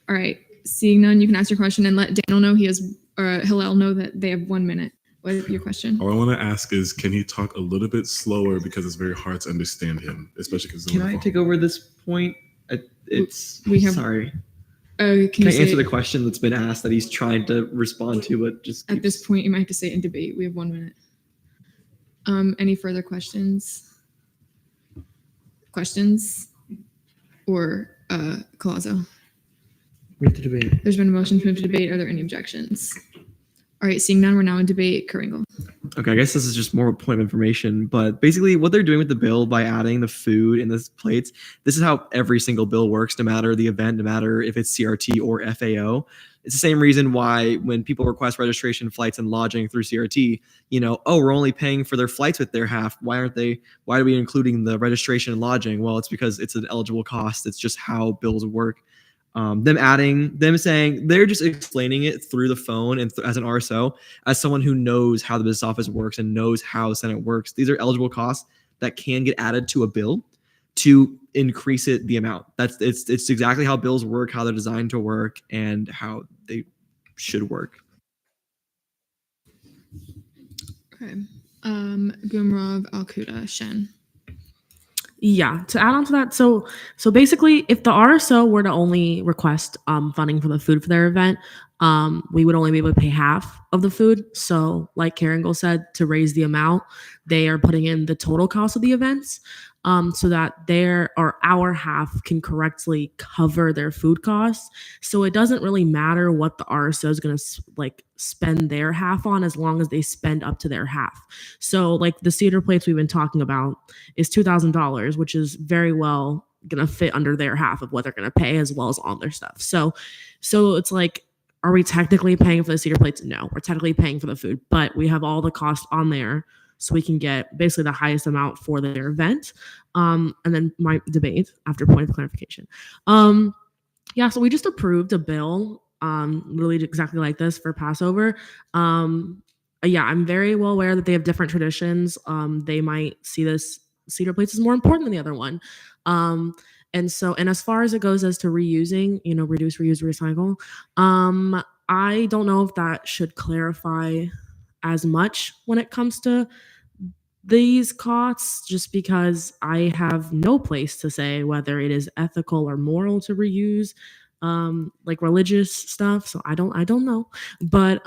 All right, seeing none, you can ask your question and let Daniel know Hillel know that they have 1 minute. What is your question? All I want to ask is, can he talk a little bit slower because it's very hard to understand him, especially because. Can I take over this point? Sorry. Can I you answer the question that's been asked that he's trying to respond to, but just at this point you might have to say in debate. We have 1 minute. Any further questions? Or Colazo? Move to debate. There's been a motion to move to debate. Are there any objections? All right, seeing none, we're now in debate. Kringle. Okay, I guess this is just more of a point of information, but basically what they're doing with the bill by adding the food in the plates, this is how every single bill works, no matter the event, no matter if it's CRT or FAO. It's the same reason why when people request registration, flights, and lodging through CRT, we're only paying for their flights with their half. Why are we including the registration and lodging? Well, it's because it's an eligible cost. It's just how bills work. Them saying they're just explaining it through the phone and as an RSO, as someone who knows how the business office works and knows how Senate works. These are eligible costs that can get added to a bill to increase the amount. It's exactly how bills work, how they're designed to work, and how they should work. Okay. Gumrov, Alcuda, Shen. Yeah, to add on to that, so basically, if the RSO were to only request funding for the food for their event, we would only be able to pay half of the food. So, like Karen said, to raise the amount, they are putting in the total cost of the events, so that our half can correctly cover their food costs. So it doesn't really matter what the RSO is going to spend their half on, as long as they spend up to their half. So like the cedar plates we've been talking about is $2,000, which is very well going to fit under their half of what they're going to pay, as well as all their stuff. So it's like, are we technically paying for the cedar plates? No, we're technically paying for the food, but we have all the costs on there, so we can get basically the highest amount for their event. And then my debate after point of clarification. Yeah, so we just approved a bill, really exactly like this for Passover. Yeah, I'm very well aware that they have different traditions. They might see this cedar plates as more important than the other one. And as far as it goes as to reusing, reduce, reuse, recycle, I don't know if that should clarify as much when it comes to these costs, just because I have no place to say whether it is ethical or moral to reuse like religious stuff. So I don't know. But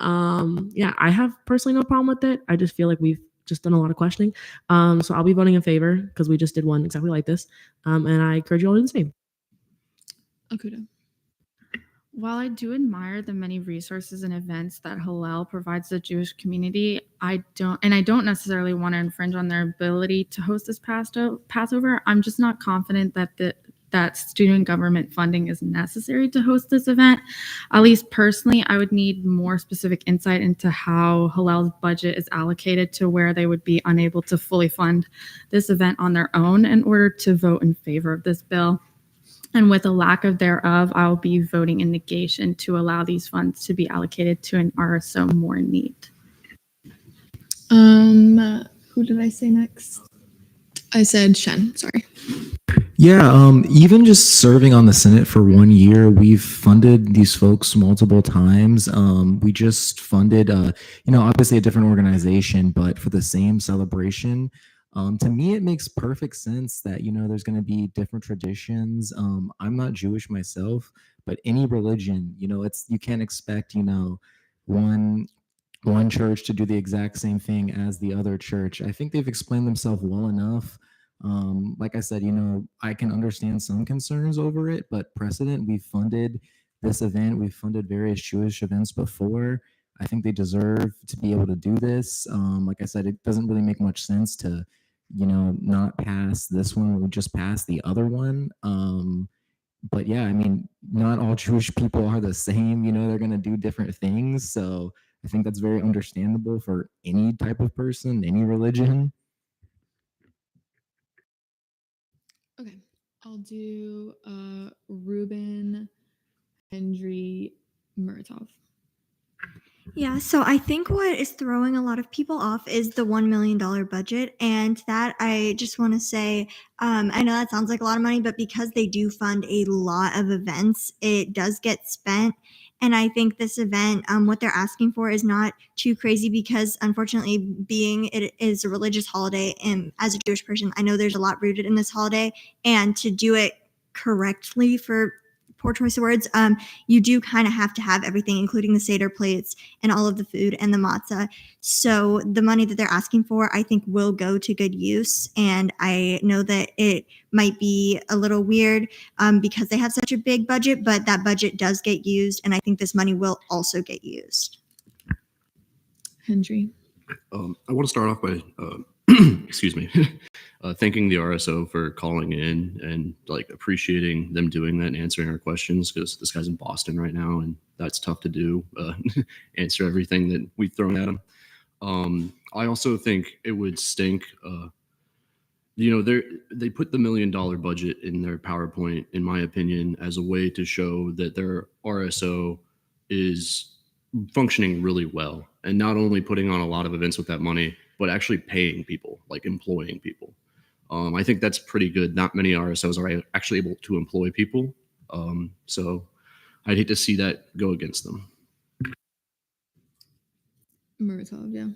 yeah, I have personally no problem with it. I just feel like we've just done a lot of questioning. So I'll be voting in favor because we just did one exactly like this. And I encourage you all to do the same. Akuda. While I do admire the many resources and events that Hillel provides the Jewish community, I don't necessarily want to infringe on their ability to host this Passover. I'm just not confident that student government funding is necessary to host this event. At least personally, I would need more specific insight into how Hillel's budget is allocated to where they would be unable to fully fund this event on their own in order to vote in favor of this bill. And with a lack of thereof, I'll be voting in negation to allow these funds to be allocated to an RSO more in need. Who did I say next? I said Shen, sorry. Yeah, even just serving on the Senate for 1 year, we've funded these folks multiple times. We just funded, obviously a different organization, but for the same celebration. To me, it makes perfect sense that, there's going to be different traditions. I'm not Jewish myself, but any religion, you can't expect, one church to do the exact same thing as the other church. I think they've explained themselves well enough. Like I said, I can understand some concerns over it, but precedent, we've funded this event. We've funded various Jewish events before. I think they deserve to be able to do this. Like I said, it doesn't really make much sense to, not pass this one. We just pass the other one. But yeah, I mean, not all Jewish people are the same. They're going to do different things. So I think that's very understandable for any type of person, any religion. Okay, I'll do Ruben, Hendry, Muratov. Yeah, so I think what is throwing a lot of people off is the $1 million budget. And that I just want to say, I know that sounds like a lot of money, but because they do fund a lot of events, it does get spent. And I think this event, what they're asking for is not too crazy because unfortunately, being it is a religious holiday, and as a Jewish person, I know there's a lot rooted in this holiday. And to do it correctly, for poor choice of words, you do kind of have to have everything, including the Seder plates and all of the food and the matzah. So the money that they're asking for, I think, will go to good use. And I know that it might be a little weird because they have such a big budget, but that budget does get used. And I think this money will also get used. Henry. I want to start off by, excuse me, thanking the RSO for calling in and like appreciating them doing that and answering our questions, because this guy's in Boston right now and that's tough to do, answer everything that we've thrown at him. I also think it would stink. They put the $1 million budget in their PowerPoint, in my opinion, as a way to show that their RSO is functioning really well, and not only putting on a lot of events with that money, but actually paying people, like employing people. I think that's pretty good. Not many RSOs are actually able to employ people. So I'd hate to see that go against them. Muratov, yeah.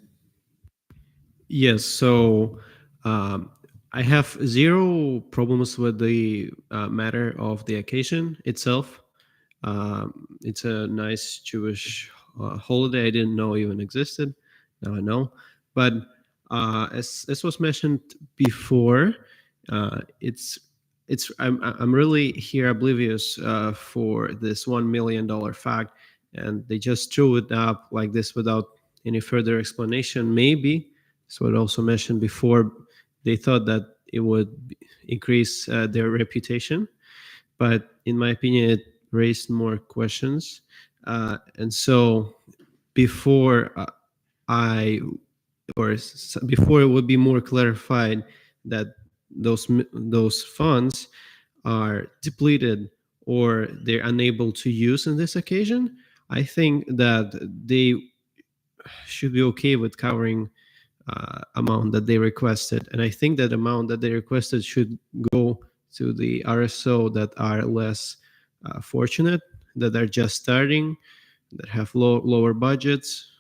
Yes, so I have zero problems with the matter of the occasion itself. It's a nice Jewish holiday I didn't know even existed. Now I know. But as was mentioned before, I'm really here oblivious for this $1 million fact, and they just threw it up like this without any further explanation. Maybe, as what also mentioned before, they thought that it would increase their reputation, but in my opinion, it raised more questions. And so before before it would be more clarified that those funds are depleted or they're unable to use in this occasion, I think that they should be okay with covering amount that they requested. And I think that amount that they requested should go to the RSO that are less fortunate, that are just starting, that have lower budgets,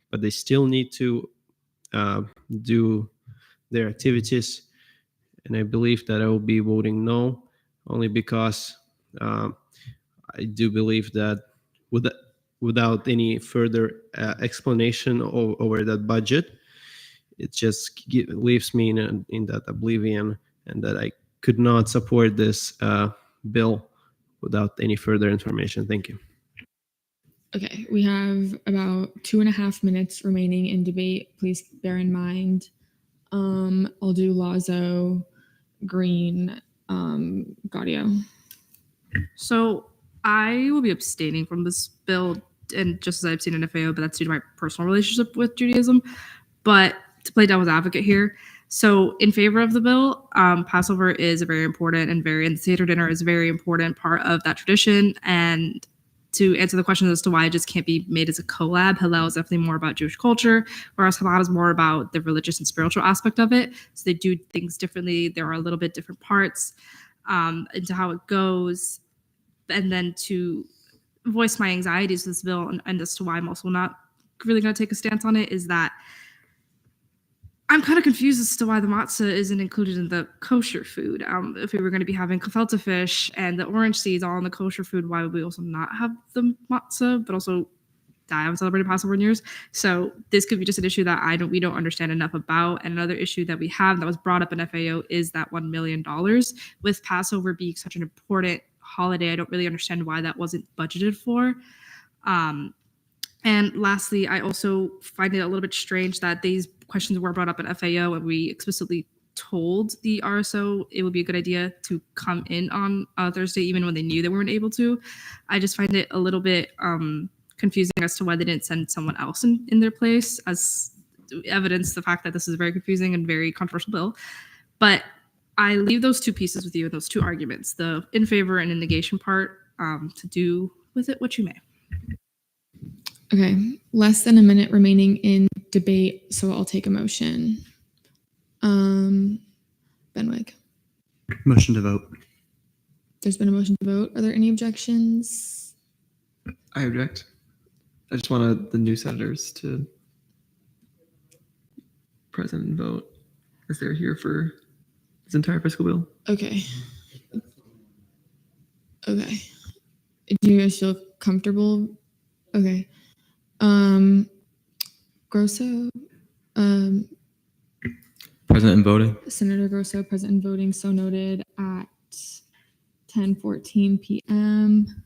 but they still need to do their activities. And I believe that I will be voting no, only because I do believe that without any further explanation over that budget, it just leaves me in that oblivion, and that I could not support this bill without any further information. Thank you. Okay, we have about 2.5 minutes remaining in debate. Please bear in mind. I'll do Lazo, Green, Gaudio. So I will be abstaining from this bill, and just as I've seen an FAO, but that's due to my personal relationship with Judaism. But to play devil's advocate here, so in favor of the bill, Passover is a very important and the Seder dinner is a very important part of that tradition. And to answer the question as to why it just can't be made as a collab, Hillel is definitely more about Jewish culture, whereas Chabad is more about the religious and spiritual aspect of it. So they do things differently. There are a little bit different parts into how it goes. And then to voice my anxieties with this bill and as to why I'm also not really going to take a stance on it is that I'm kind of confused as to why the matzah isn't included in the kosher food. If we were going to be having gefilte fish and the orange seeds all in the kosher food, why would we also not have the matzah? But also, I haven't celebrated Passover in years, so this could be just an issue that we don't understand enough about. And another issue that we have that was brought up in FAO is that $1 million. With Passover being such an important holiday, I don't really understand why that wasn't budgeted for. And lastly, I also find it a little bit strange that these questions were brought up at FAO and we explicitly told the RSO it would be a good idea to come in on Thursday, even when they knew they weren't able to. I just find it a little bit confusing as to why they didn't send someone else in their place, as evidence the fact that this is a very confusing and very controversial bill. But I leave those two pieces with you, those two arguments, the in favor and in negation part, to do with it what you may. Okay, less than a minute remaining in debate, so I'll take a motion. Benwick, Motion to vote. there's been a motion to vote. Are there any objections? I object. I just wanted the new senators to present and vote as they're here for this entire fiscal bill. Okay. Okay. Do you guys feel comfortable? Okay. Grosso, Present and voting. Senator Grosso, present and voting, so noted at 10:14 p.m.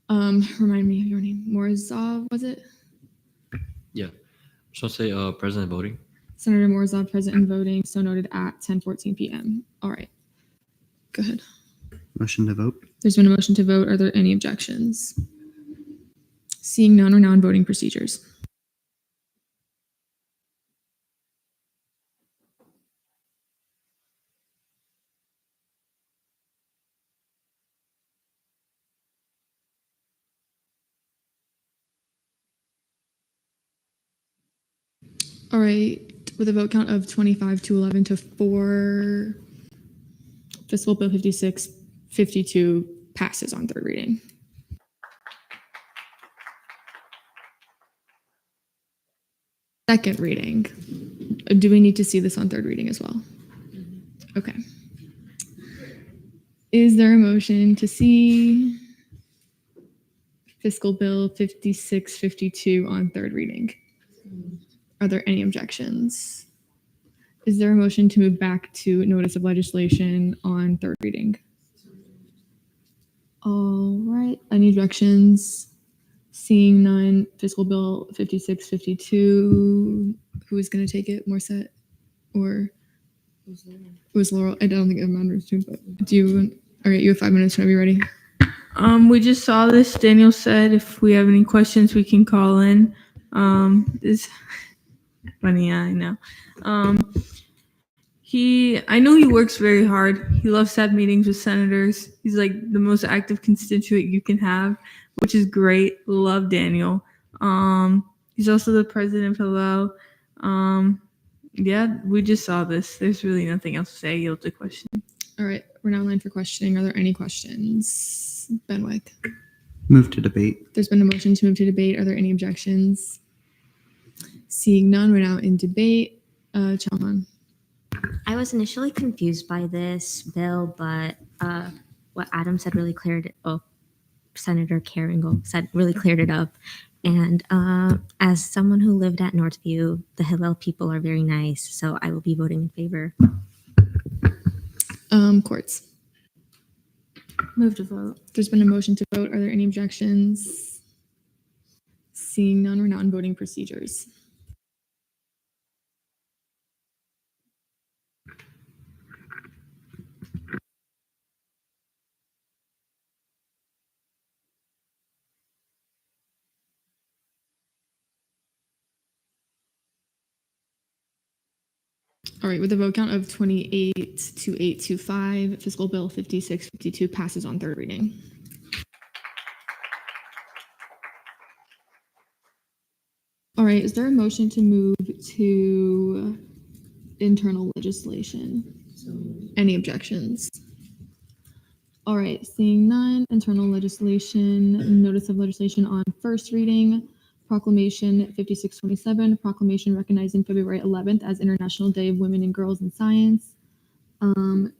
Remind me of your name. Morozov, was it? Yeah. Just want to say President voting. Senator Morozov, present and voting, so noted at 10:14 p.m. All right. Go ahead. Motion to vote. There's been a motion to vote. Are there any objections? Seeing none, we're now in voting procedures. All right, with a vote count of 25 to 11 to 4, Fiscal Bill 5652 passes on third reading. Second reading. Do we need to see this on third reading as well? Okay. Is there a motion to see Fiscal Bill 5652 on third reading? Are there any objections? Is there a motion to move back to notice of legislation on third reading? All right, any objections? Seeing none, Fiscal Bill 5652. Who is going to take it? Morset or it was Laurel? I don't think it matters too, but do you? All right, you have 5 minutes whenever you're ready. We just saw this. Daniel said if we have any questions, we can call in. This funny, yeah, I know. I know he works very hard. He loves to have meetings with senators. He's like the most active constituent you can have, which is great. Love Daniel. He's also the president of Hillel. Yeah, we just saw this. There's really nothing else to say. Yield to question. All right, we're now in line for questioning. Are there any questions? Benwick. Move to debate. There's been a motion to move to debate. Are there any objections? Seeing none, we're now in debate. Chalman. I was initially confused by this bill, but what Adam said really cleared it. Oh, Senator Carringle said really cleared it up. And as someone who lived at Northview, the Hillel people are very nice, so I will be voting in favor. Courts. Move to vote. There's been a motion to vote. Are there any objections? Seeing none, we're now in voting procedures. All right, with a vote count of 28 to 825, Fiscal Bill 5652 passes on third reading. All right, is there a motion to move to internal legislation? Any objections? All right, seeing none, internal legislation, notice of legislation on first reading, Proclamation 5627, proclamation recognizing February 11th as International Day of Women and Girls in Science.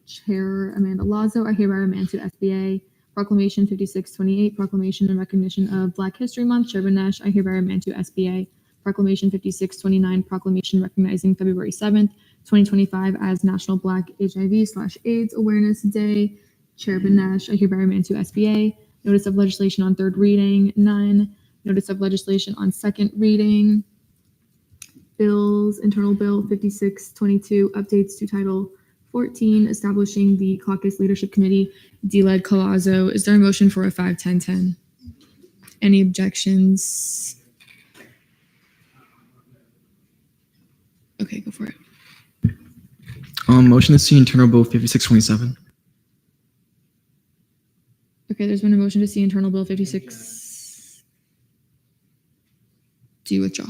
Chair Amanda Lazo, I hereby remand to SBA. Proclamation 5628, proclamation in recognition of Black History Month. Chair Banesh, I hereby remand to SBA. Proclamation 5629, proclamation recognizing February 7th, 2025 as National Black HIV/AIDS Awareness Day. Chair Banesh, I hereby remand to SBA. Notice of legislation on third reading, none. Notice of legislation on second reading. Bills, internal bill 5622, updates to Title 14, establishing the Caucus Leadership Committee, D-led Collazo. Is there a motion for a 5-10-10? Any objections? Okay, go for it. Motion to see internal bill 5627. Okay, there's been a motion to see internal bill 56. Do you withdraw?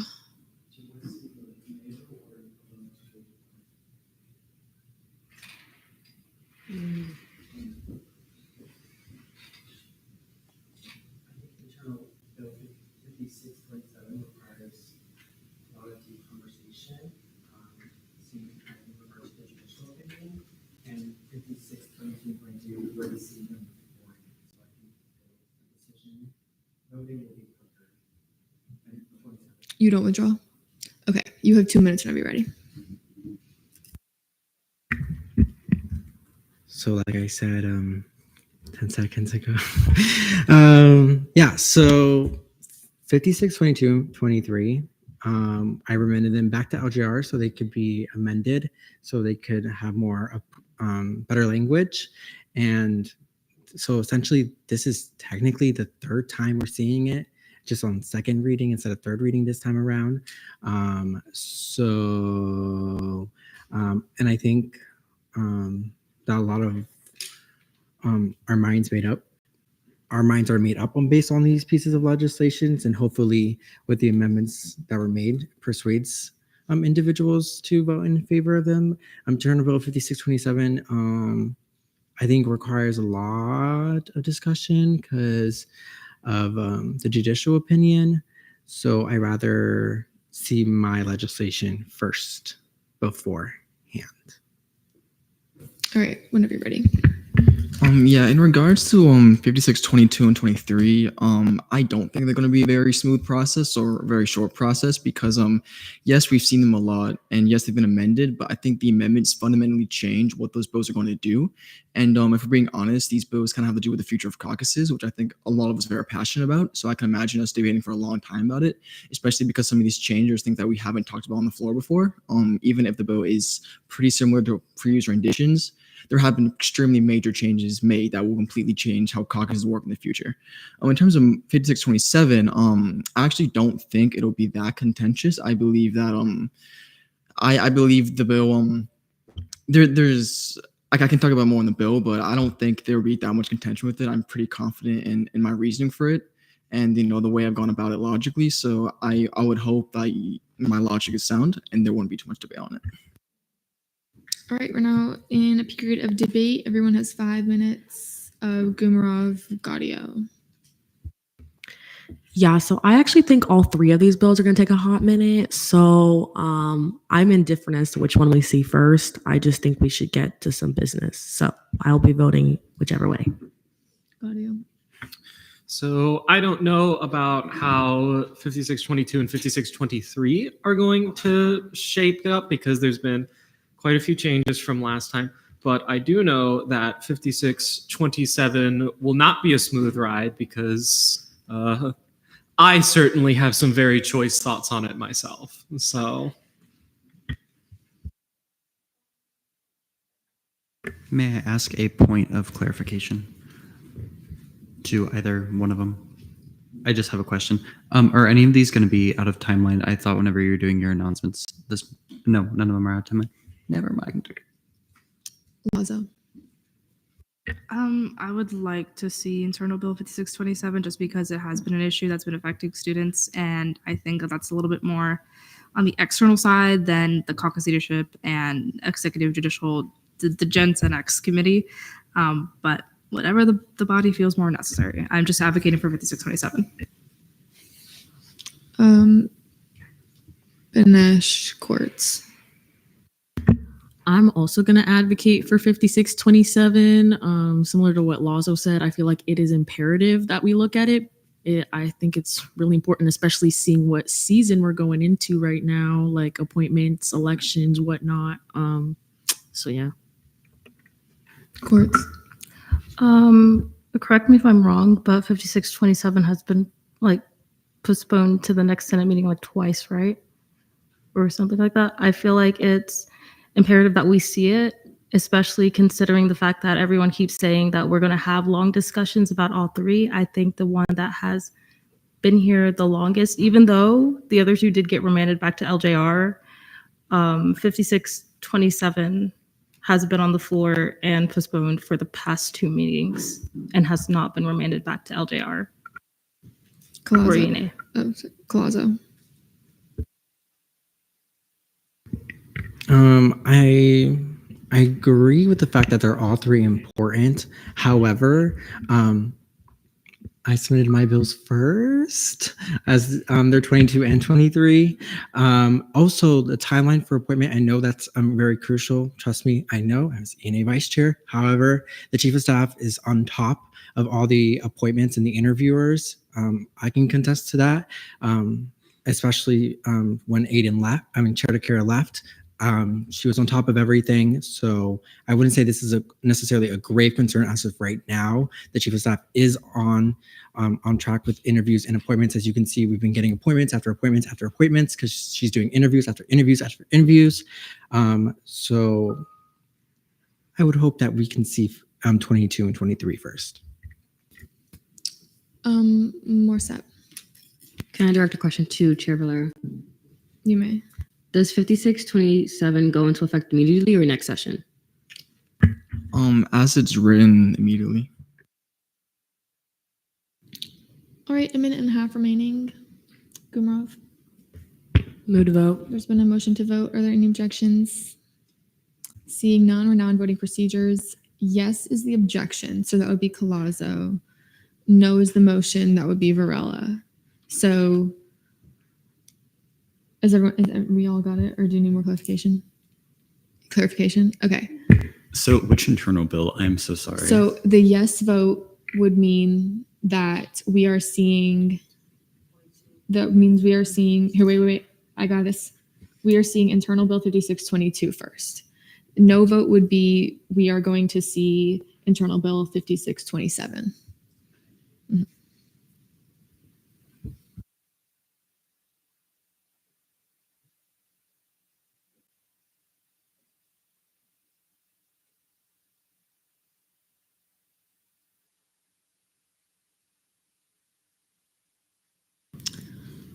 You don't withdraw? Okay, you have 2 minutes whenever you're ready. So like I said 10 seconds ago. Yeah, so 56, 22, 23. I remanded them back to LJR so they could be amended, so they could have more better language. And so essentially this is technically the third time we're seeing it, just on second reading instead of third reading this time around. And I think that a lot of our minds are made up on based on these pieces of legislations, and hopefully with the amendments that were made persuades individuals to vote in favor of them. Journal Bill 5627 I think requires a lot of discussion because of the judicial opinion. So I rather see my legislation first beforehand. All right, whenever you're ready. Yeah, in regards to 56, 22, and 23, I don't think they're going to be a very smooth process or a very short process because yes, we've seen them a lot, and yes, they've been amended, but I think the amendments fundamentally change what those bills are going to do. And if we're being honest, these bills kind of have to do with the future of caucuses, which I think a lot of us are very passionate about. So I can imagine us debating for a long time about it, especially because some of these changes, things that we haven't talked about on the floor before, even if the bill is pretty similar to previous renditions, there have been extremely major changes made that will completely change how caucuses work in the future. In terms of 5627, I actually don't think it'll be that contentious. I believe that I believe the bill there's like I can talk about more on the bill, but I don't think there will be that much contention with it. I'm pretty confident in my reasoning for it and the way I've gone about it logically. So I would hope that my logic is sound and there won't be too much debate on it. All right, we're now in a period of debate. Everyone has 5 minutes. Gumarov, Gaudio. Yeah, so I actually think all three of these bills are going to take a hot minute. So I'm indifferent as to which one we see first. I just think we should get to some business. So I'll be voting whichever way. Gaudio. So I don't know about how 5622 and 5623 are going to shape up because there's been quite a few changes from last time, but I do know that 5627 will not be a smooth ride because I certainly have some very choice thoughts on it myself. So, May I ask a point of clarification to either one of them? I just have a question. Are any of these going to be out of timeline? I thought whenever you were doing your announcements, no, none of them are out of timeline. Never mind. Lazo. I would like to see internal bill 5627 just because it has been an issue that's been affecting students, and I think that's a little bit more on the external side than the caucus leadership and executive judicial, the Gens and X committee. But whatever the body feels more necessary. I'm just advocating for 5627. Benesh Courts. I'm also going to advocate for 5627. Similar to what Lazo said, I feel like it is imperative that we look at it. I think it's really important, especially seeing what season we're going into right now, like appointments, elections, whatnot. So yeah. Courts. Correct me if I'm wrong, but 5627 has been postponed to the next Senate meeting twice, right? Or something like that. I feel like it's imperative that we see it, especially considering the fact that everyone keeps saying that we're going to have long discussions about all three. I think the one that has been here the longest, even though the other two did get remanded back to LJR, 5627 has been on the floor and postponed for the past 2 meetings and has not been remanded back to LJR. Collazo. I agree with the fact that they're all three important. However, I submitted my bills first as they're 22 and 23. Also, the timeline for appointment, I know that's very crucial. Trust me, I know as ENA vice chair. However, the chief of staff is on top of all the appointments and the interviewers. I can contest to that, especially when Aiden left, Chair Takara left. She was on top of everything. So I wouldn't say this is necessarily a grave concern as of right now. The chief of staff is on track with interviews and appointments. As you can see, we've been getting appointments after appointments after appointments because she's doing interviews after interviews after interviews. So I would hope that we can see 22 and 23 first. Morset, Can I direct a question to Chair Valera? you may. Does 5627 go into effect immediately or next session? As it's written, immediately. All right, 1.5 minutes remaining. Gumarov. Move to vote. There's been a motion to vote. Are there any objections? Seeing none, we're now on voting procedures. Yes is the objection, so that would be Collazo. No is the motion, that would be Varela. So, we all got it, or do you need more clarification? Clarification? Okay. So which internal bill? I'm so sorry. So the yes vote would mean that we are seeing, here, wait, I got this. We are seeing internal bill 5622 first. No vote would be, we are going to see internal bill 5627.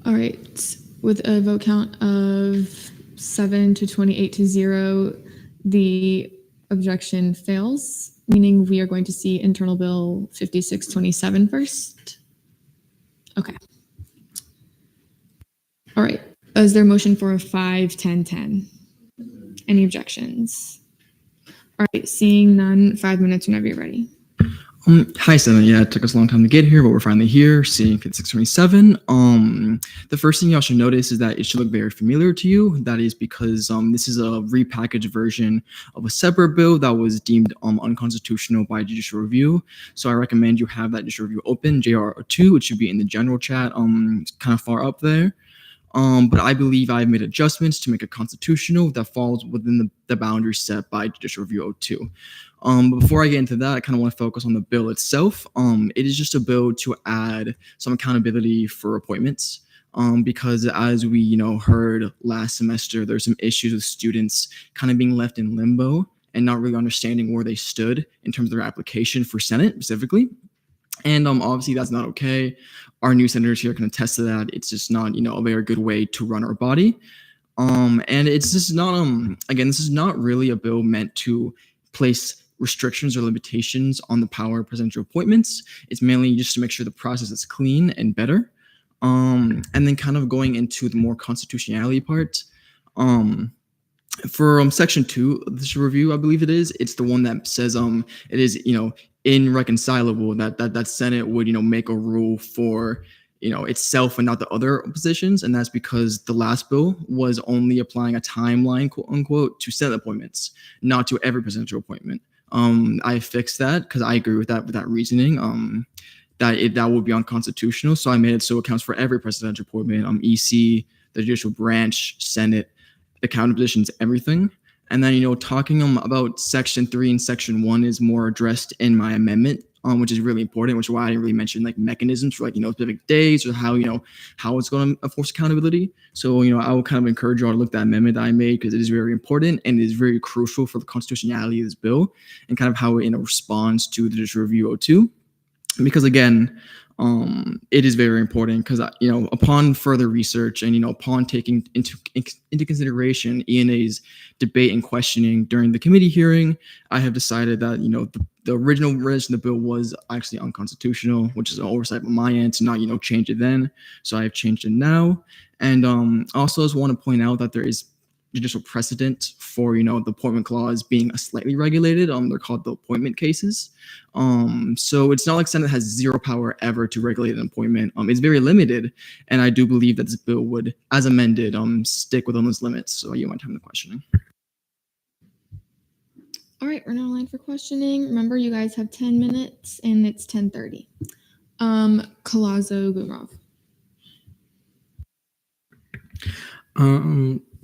All right, with a vote count of 7 to 28 to 0, the objection fails, meaning we are going to see internal bill 5627 first. Okay. All right, is there a motion for a 5-10-10? Any objections? All right, seeing none, 5 minutes whenever you're ready. Hi, Senate. Yeah, it took us a long time to get here, but we're finally here, seeing 5627. The first thing y'all should notice is that it should look very familiar to you. That is because this is a repackaged version of a separate bill that was deemed unconstitutional by judicial review. So I recommend you have that judicial review open, JR2, which should be in the general chat, kind of far up there. But I believe I've made adjustments to make it constitutional that falls within the boundaries set by Judicial Review 02. But before I get into that, I kind of want to focus on the bill itself. It is just a bill to add some accountability for appointments. Because as we, heard last semester, there's some issues with students kind of being left in limbo and not really understanding where they stood in terms of their application for Senate specifically. And obviously that's not okay. Our new senators here can attest to that. It's just not, a very good way to run our body. And it's just not, again, this is not really a bill meant to place restrictions or limitations on the power of presidential appointments. It's mainly just to make sure the process is clean and better. And then kind of going into the more constitutionality part. For section 2 of this review, I believe it's the one that says it is, irreconcilable that Senate would, make a rule for, itself and not the other positions. And that's because the last bill was only applying a timeline, quote unquote, to Senate appointments, not to every presidential appointment. I fixed that because I agree with that reasoning. That would be unconstitutional. So I made it so it counts for every presidential appointment, EC, the judicial branch, Senate, the county positions, everything. And then, talking about section 3 and section 1 is more addressed in my amendment, which is really important, which is why I didn't really mention mechanisms for specific days or how it's going to enforce accountability. So, I will kind of encourage you all to look at that amendment that I made because it is very important and it is very crucial for the constitutionality of this bill and kind of how it responds to the Judicial Review 02. Because again, it is very important because upon further research and upon taking into consideration ENA's debate and questioning during the committee hearing, I have decided that the original version of the bill was actually unconstitutional, which is an oversight on my end to not change it then. So I have changed it now. And also just want to point out that there is judicial precedent for the appointment clause being a slightly regulated. They're called the appointment cases. So it's not like Senate has zero power ever to regulate an appointment. It's very limited, and I do believe that this bill would, as amended, stick within those limits. So you might have the questioning. All right, we're now online for questioning. Remember, you guys have 10 minutes, and it's 10:30. Collazo Gumrov.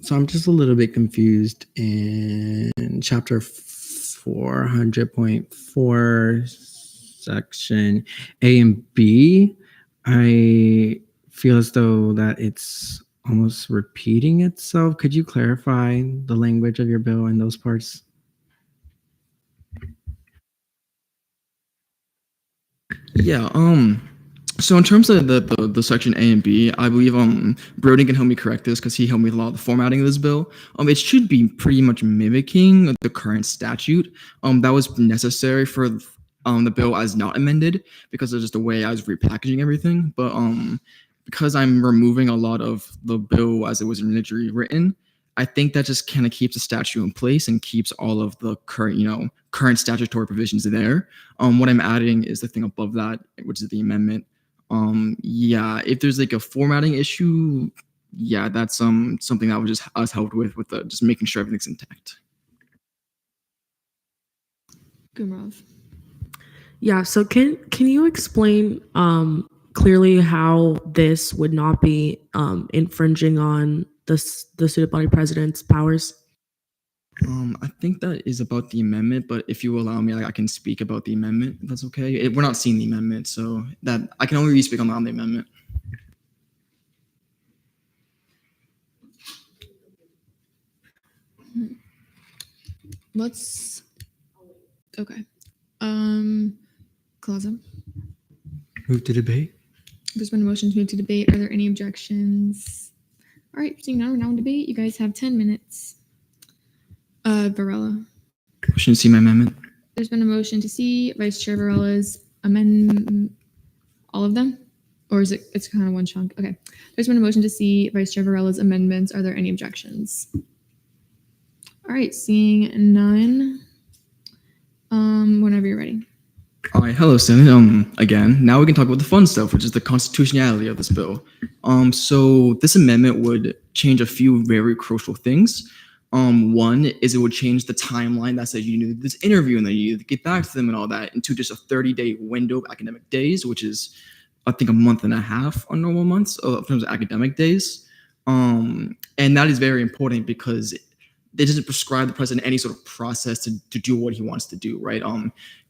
So I'm just a little bit confused in chapter 400.4 section A and B. I feel as though that it's almost repeating itself. Could you clarify the language of your bill in those parts? Yeah, so in terms of the section A and B, I believe Brody can help me correct this because he helped me with a lot of the formatting of this bill. It should be pretty much mimicking the current statute. That was necessary for the bill as not amended because of just the way I was repackaging everything. But because I'm removing a lot of the bill as it was originally written, I think that just kind of keeps the statute in place and keeps all of the current statutory provisions there. What I'm adding is the thing above that, which is the amendment. Yeah, if there's like a formatting issue, yeah, that's something that would just us helped with just making sure everything's intact. Gumrov. Yeah, so can you explain clearly how this would not be infringing on the student body president's powers? I think that is about the amendment, but if you allow me, I can speak about the amendment, if that's okay. We're not seeing the amendment, so that I can only really speak on the amendment. Let's. Okay. Collazo. Move to debate. There's been a motion to move to debate. Are there any objections? All right, seeing none, we're now in debate. You guys have 10 minutes. Varela. Motion to see my amendment. There's been a motion to see Vice Chair Varela's amendment. All of them? Or is it's kind of one chunk? Okay. There's been a motion to see Vice Chair Varela's amendments. Are there any objections? All right, seeing none. Whenever you're ready. All right, hello, Senate. Again, now we can talk about the fun stuff, which is the constitutionality of this bill. So this amendment would change a few very crucial things. One is it would change the timeline that says you need this interview and then you need to get back to them and all that into just a 30-day window of academic days, which is, I think, a month and a half on normal months in terms of academic days. And that is very important because it doesn't prescribe the president any sort of process to do what he wants to do, right?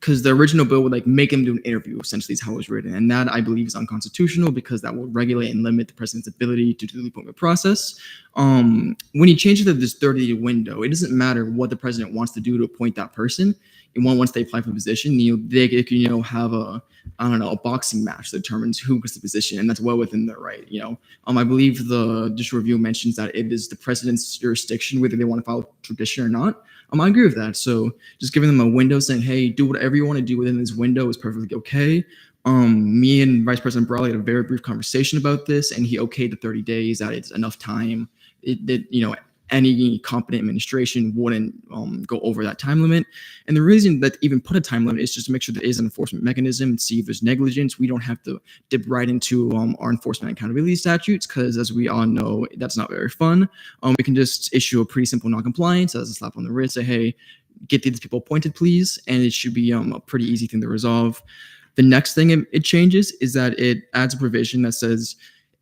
Because the original bill would make him do an interview, essentially is how it was written. And that I believe is unconstitutional because that would regulate and limit the president's ability to do the appointment process. When you change it to this 30-day window, it doesn't matter what the president wants to do to appoint that person. And once they apply for the position, they can have a boxing match that determines who gets the position, and that's well within their right. I believe the judicial review mentions that it is the president's jurisdiction whether they want to follow tradition or not. I agree with that. So just giving them a window saying, hey, do whatever you want to do within this window is perfectly okay. Me and Vice President Brawley had a very brief conversation about this, and he okayed the 30 days, that it's enough time. Any competent administration wouldn't go over that time limit. And the reason that even put a time limit is just to make sure there is an enforcement mechanism and see if there's negligence. We don't have to dip right into our enforcement accountability statutes because, as we all know, that's not very fun. We can just issue a pretty simple non-compliance as a slap on the wrist, say, hey, get these people appointed, please. And it should be a pretty easy thing to resolve. The next thing it changes is that it adds a provision that says,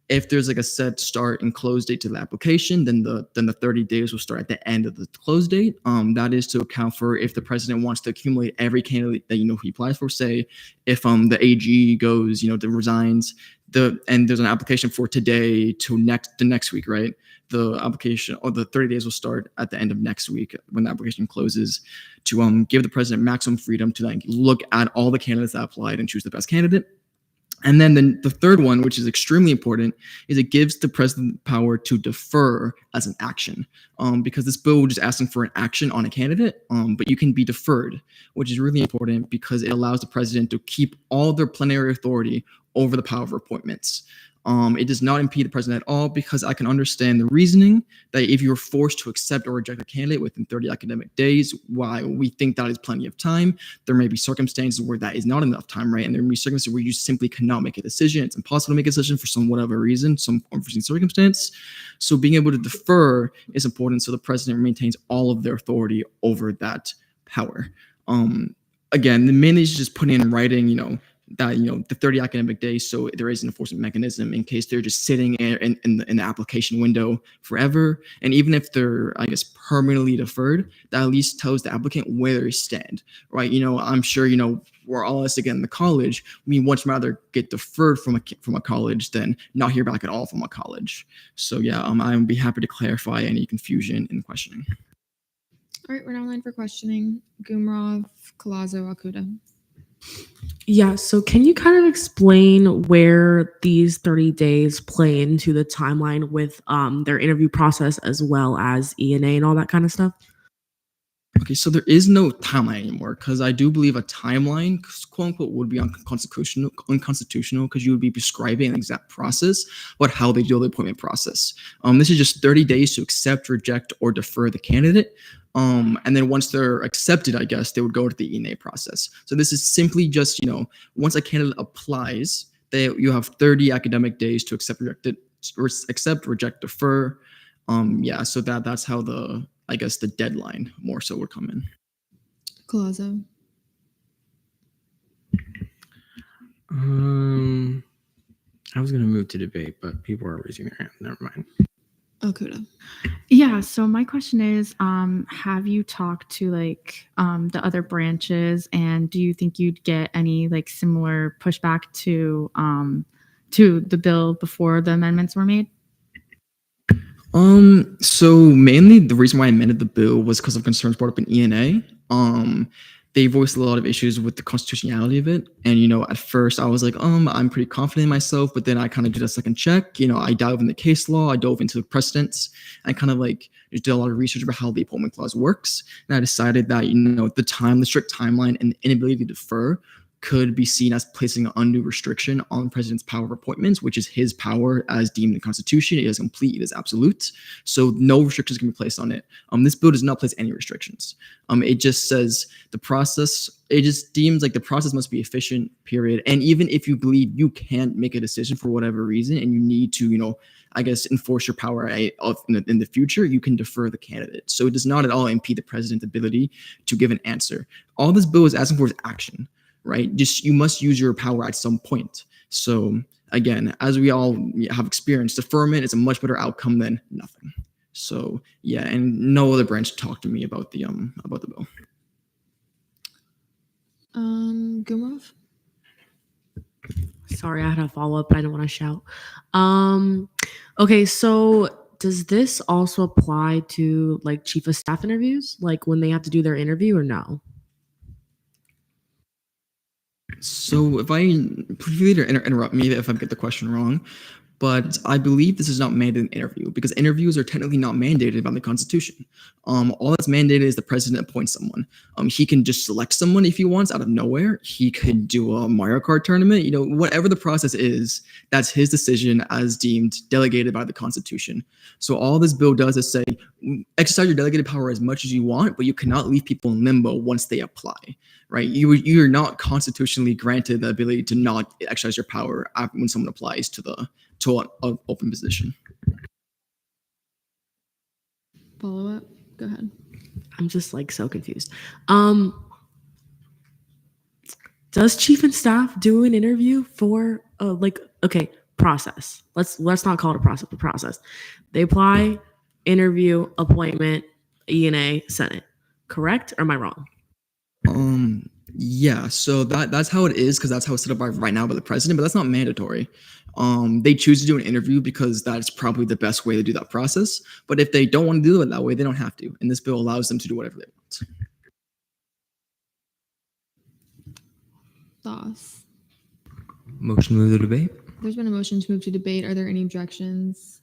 if there's a set start and close date to the application, then the 30 days will start at the end of the close date. That is to account for if the president wants to accumulate every candidate that he applies for. Say, if the AG goes, resigns, and there's an application for today to the next week, right? The application or the 30 days will start at the end of next week when the application closes, to give the president maximum freedom to look at all the candidates that applied and choose the best candidate. And then the third one, which is extremely important, is it gives the president power to defer as an action. Because this bill is just asking for an action on a candidate, but you can be deferred, which is really important because it allows the president to keep all their plenary authority over the power of appointments. It does not impede the president at all because I can understand the reasoning that if you're forced to accept or reject a candidate within 30 academic days, why we think that is plenty of time. There may be circumstances where that is not enough time, right? And there may be circumstances where you simply cannot make a decision. It's impossible to make a decision for some whatever reason, some unforeseen circumstance. So being able to defer is important so the president maintains all of their authority over that power. Again, the main is just putting in writing, that the 30 academic days, so there is an enforcement mechanism in case they're just sitting in the application window forever. And even if they're, I guess, permanently deferred, that at least tells the applicant where they stand, right? I'm sure we're all us again in the college. We much rather get deferred from a college than not hear back at all from a college. So yeah, I would be happy to clarify any confusion in questioning. All right, we're now line for questioning. Gumrov, Collazo, Akuda. Yeah, so can you kind of explain where these 30 days play into the timeline with their interview process as well as ENA and all that kind of stuff? Okay, so there is no timeline anymore because I do believe a timeline, quote unquote, would be unconstitutional because you would be prescribing an exact process, but how they do the appointment process. This is just 30 days to accept, reject, or defer the candidate. And then once they're accepted, I guess, they would go to the ENA process. So this is simply just, once a candidate applies, you have 30 academic days to accept, reject, defer. Yeah, so that's how the deadline more so would come in. Collazo. I was going to move to debate, but people are raising their hand. Never mind. Okuda. Yeah, so my question is, have you talked to the other branches, and do you think you'd get any similar pushback to the bill before the amendments were made? So mainly the reason why I amended the bill was because of concerns brought up in ENA. They voiced a lot of issues with the constitutionality of it. And, at first I was like, I'm pretty confident in myself, but then I kind of did a second check. I dove into case law, I dove into the precedents, and kind of just did a lot of research about how the appointment clause works. And I decided that, the strict timeline and the inability to defer could be seen as placing an undue restriction on the president's power of appointments, which is his power as deemed in the Constitution. It is complete, it is absolute. So no restrictions can be placed on it. This bill does not place any restrictions. It just says the process, it just deems the process must be efficient, period. And even if you believe you can't make a decision for whatever reason and you need to, enforce your power in the future, you can defer the candidate. So it does not at all impede the president's ability to give an answer. All this bill is asking for is action. Right? Just you must use your power at some point. So again, as we all have experienced, deferment is a much better outcome than nothing. So yeah, and no other branch talked to me about the bill. Gumrov. Sorry, I had a follow up. I didn't want to shout. Okay, so does this also apply to chief of staff interviews, when they have to do their interview, or no? So if please interrupt me if I get the question wrong, but I believe this is not mandated in interview because interviews are technically not mandated by the Constitution. All that's mandated is the president appoints someone. He can just select someone if he wants out of nowhere. He could do a Mario Kart tournament, whatever the process is, that's his decision as deemed delegated by the Constitution. So all this bill does is say, exercise your delegated power as much as you want, but you cannot leave people in limbo once they apply. Right, you're not constitutionally granted the ability to not exercise your power when someone applies to an open position. Follow up. Go ahead. I'm just so confused. Does chief and staff do an interview for process? Let's not call it a process. The process. They apply, interview, appointment, ENA, Senate. Correct? Or am I wrong? Yeah, so that's how it is because that's how it's set up right now by the president, but that's not mandatory. They choose to do an interview because that's probably the best way to do that process. But if they don't want to do it that way, they don't have to. And this bill allows them to do whatever they want. Thoughts? Motion to move the debate. There's been a motion to move to debate. Are there any objections?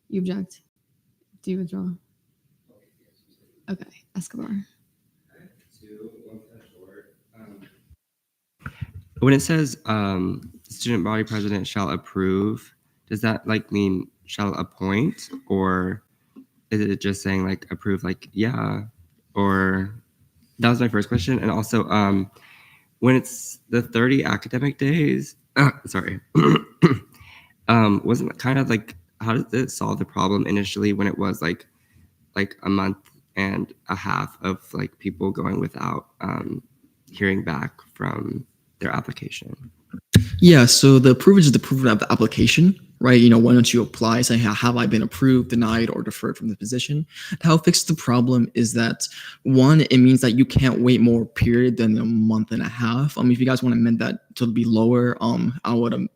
You object? Do you withdraw? Okay, Escobar. When it says student body president shall approve, does that like mean shall appoint, or is it just saying like approve, like yeah? Or that was my first question. And also, when it's the 30 academic days, sorry, wasn't it kind of like, how did it solve the problem initially when it was like a month and a half of like people going without hearing back from their application? Yeah, so the approval is the approval of the application, right? You know, once you apply, say, have I been approved, denied, or deferred from the position? How it fixes the problem is that, one, it means that you can't wait more period than a month and a half. If you guys want to amend that to be lower, I would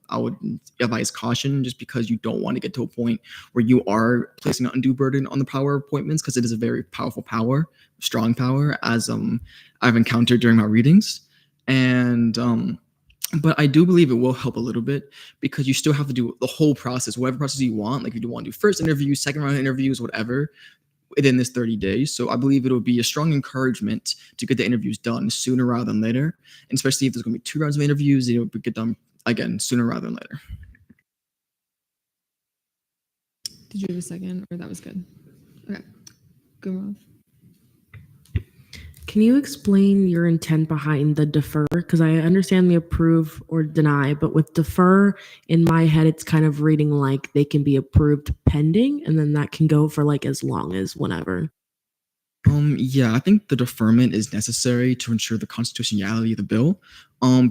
advise caution, just because you don't want to get to a point where you are placing an undue burden on the power appointments, because it is a very powerful power, strong power, as I've encountered during my readings. And but I do believe it will help a little bit, because you still have to do the whole process, whatever process you want. Like if you want to do first interviews, second round interviews, whatever, within this 30 days. So I believe it'll be a strong encouragement to get the interviews done sooner rather than later. And especially if there's going to be 2 rounds of interviews, it'll get done again sooner rather than later. Did you have a second, or that was good? Okay. Gumrov. Can you explain your intent behind the defer? Because I understand the approve or deny, but with defer, in my head, it's kind of reading like they can be approved pending, and then that can go for like as long as whenever. Yeah, I think the deferment is necessary to ensure the constitutionality of the bill.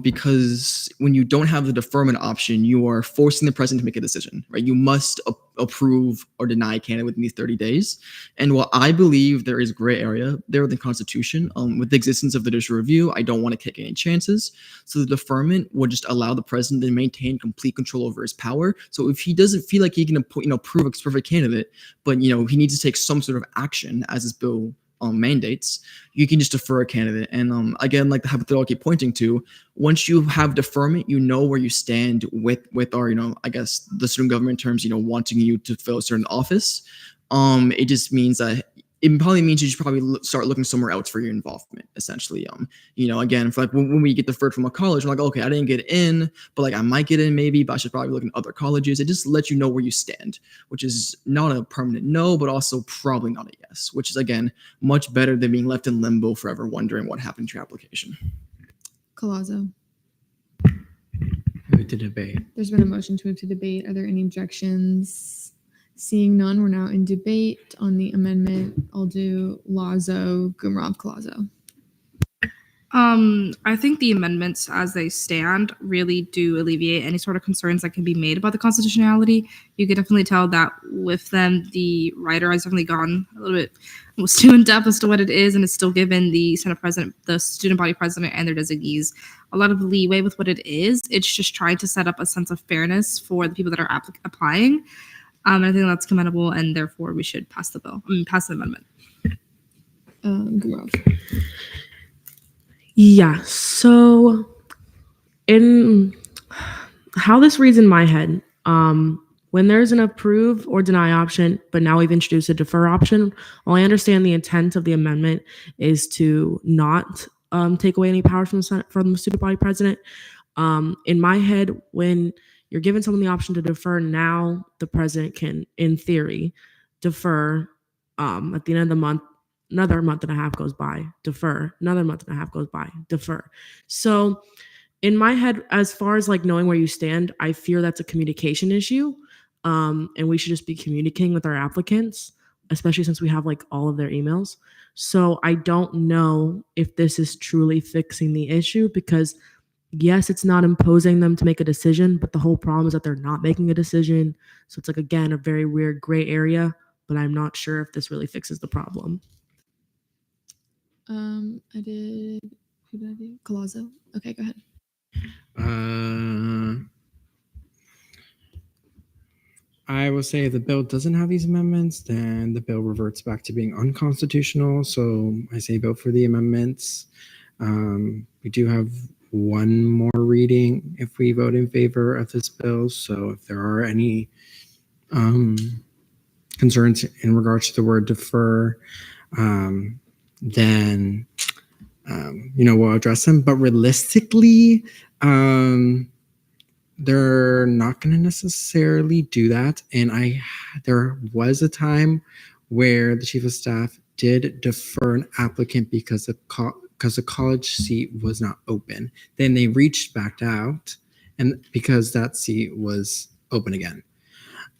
Because when you don't have the deferment option, you are forcing the president to make a decision, right? You must approve or deny a candidate within these 30 days. And while I believe there is gray area there with the Constitution, with the existence of the judicial review, I don't want to take any chances. So the deferment would just allow the president to maintain complete control over his power. So if he doesn't feel like he can, approve a perfect candidate, but he needs to take some sort of action as this bill mandates, you can just defer a candidate. And again, like the hypothetical I keep pointing to, once you have deferment, you know where you stand with our, I guess the student government terms, wanting you to fill a certain office. It just means that it probably means you should probably start looking somewhere else for your involvement, essentially. Again, for like when we get deferred from a college, I'm like, okay, I didn't get in, but like I might get in maybe, but I should probably look in other colleges. It just lets you know where you stand, which is not a permanent no, but also probably not a yes, which is again much better than being left in limbo forever, wondering what happened to your application. Collazo. Move to debate. There's been a motion to move to debate. Are there any objections? Seeing none, we're now in debate on the amendment. I'll do Lazo, Gumrov, Collazo. I think the amendments as they stand really do alleviate any sort of concerns that can be made about the constitutionality. You can definitely tell that with them, the writer has definitely gone a little bit almost too in depth as to what it is, and it's still given the Senate president, the student body president, and their designees a lot of leeway with what it is. It's just trying to set up a sense of fairness for the people that are applying. And I think that's commendable, and therefore we should pass the bill. Pass the amendment. Gumrov. Yeah. So, in how this reads in my head, when there's an approve or deny option, but now we've introduced a defer option, while I understand the intent of the amendment is to not take away any power from the Senate, from the student body president. In my head, when you're giving someone the option to defer, now the president can, in theory, defer at the end of the month. Another month and a half goes by, defer. Another month and a half goes by, defer. So in my head, as far as like knowing where you stand, I fear that's a communication issue. And we should just be communicating with our applicants, especially since we have like all of their emails. So I don't know if this is truly fixing the issue, because yes, it's not imposing them to make a decision, but the whole problem is that they're not making a decision. So it's like, again, a very weird gray area, but I'm not sure if this really fixes the problem. Who did I do? Collazo. Okay, go ahead. I will say if the bill doesn't have these amendments, then the bill reverts back to being unconstitutional. So I say vote for the amendments. We do have one more reading if we vote in favor of this bill. So if there are any concerns in regards to the word defer, then we'll address them. But realistically, they're not going to necessarily do that. And there was a time where the chief of staff did defer an applicant because the college seat was not open. Then they reached back out, and because that seat was open again.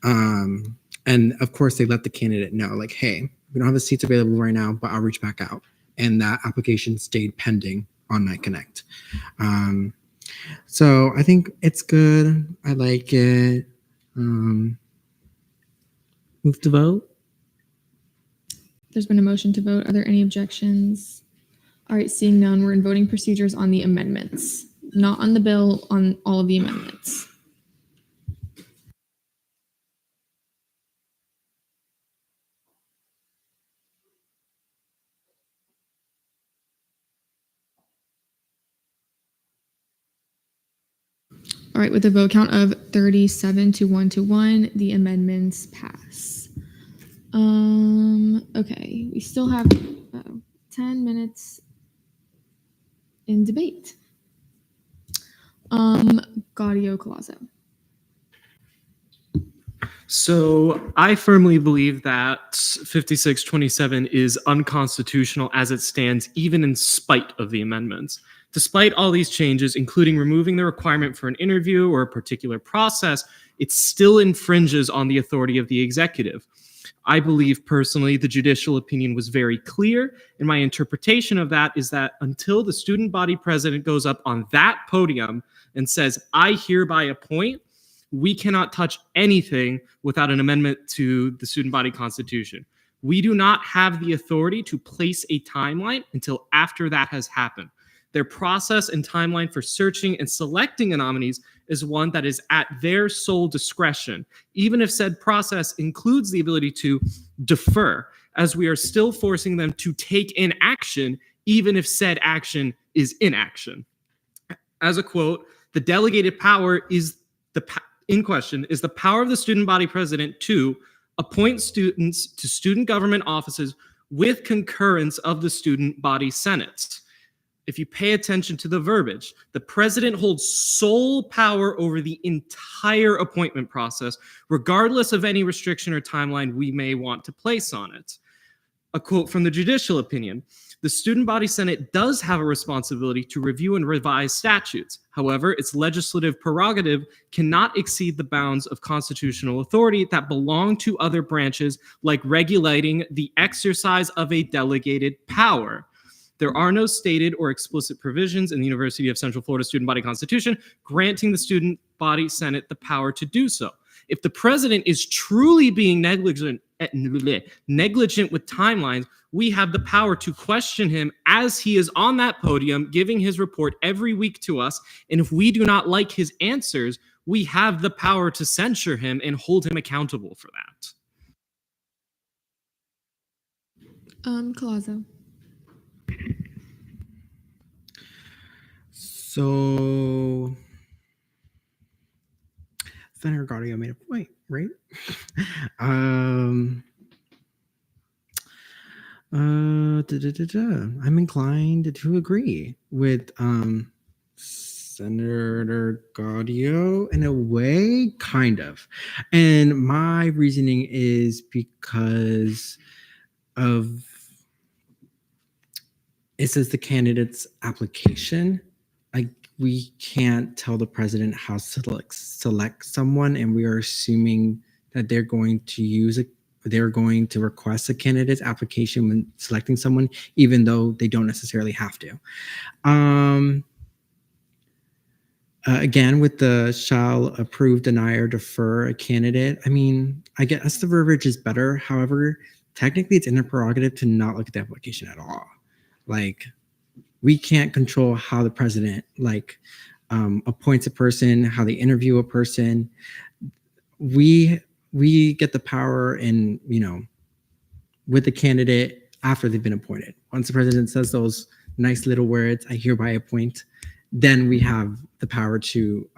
And of course, they let the candidate know, like, hey, we don't have the seats available right now, but I'll reach back out. And that application stayed pending on Night Connect. So I think it's good. I like it. Move to vote. There's been a motion to vote. Are there any objections? All right, seeing none, we're in voting procedures on the amendments, not on the bill, on all of the amendments. All right, with a vote count of 37 to 1, the amendments pass. Okay, we still have 10 minutes in debate. Gaudio Collazo. So I firmly believe that 5627 is unconstitutional as it stands, even in spite of the amendments. Despite all these changes, including removing the requirement for an interview or a particular process, it still infringes on the authority of the executive. I believe personally the judicial opinion was very clear, and my interpretation of that is that until the student body president goes up on that podium and says, I hereby appoint, we cannot touch anything without an amendment to the student body constitution. We do not have the authority to place a timeline until after that has happened. Their process and timeline for searching and selecting the nominees is one that is at their sole discretion, even if said process includes the ability to defer, as we are still forcing them to take an action, even if said action is inaction. As a quote, the delegated power is in question is the power of the student body president to appoint students to student government offices with concurrence of the student body senates. If you pay attention to the verbiage, the president holds sole power over the entire appointment process, regardless of any restriction or timeline we may want to place on it. A quote from the judicial opinion: the student body senate does have a responsibility to review and revise statutes. However, its legislative prerogative cannot exceed the bounds of constitutional authority that belong to other branches, like regulating the exercise of a delegated power. There are no stated or explicit provisions in the University of Central Florida Student Body Constitution granting the Student Body Senate the power to do so. If the president is truly being negligent with timelines, we have the power to question him as he is on that podium giving his report every week to us. And if we do not like his answers, we have the power to censure him and hold him accountable for that. Collazo. So Senator Gaudio made a point, right? I'm inclined to agree with Senator Gaudio in a way, kind of. And my reasoning is because of it says the candidate's application. Like, we can't tell the president how to select someone, and we are assuming that they're going to request a candidate's application when selecting someone, even though they don't necessarily have to. Again, with the shall approve, deny, or defer a candidate, I mean, I guess the verbiage is better. However, technically it's in their prerogative to not look at the application at all. Like, we can't control how the president appoints a person, how they interview a person. We get the power in, with the candidate after they've been appointed. Once the president says those nice little words, I hereby appoint, then we have the power to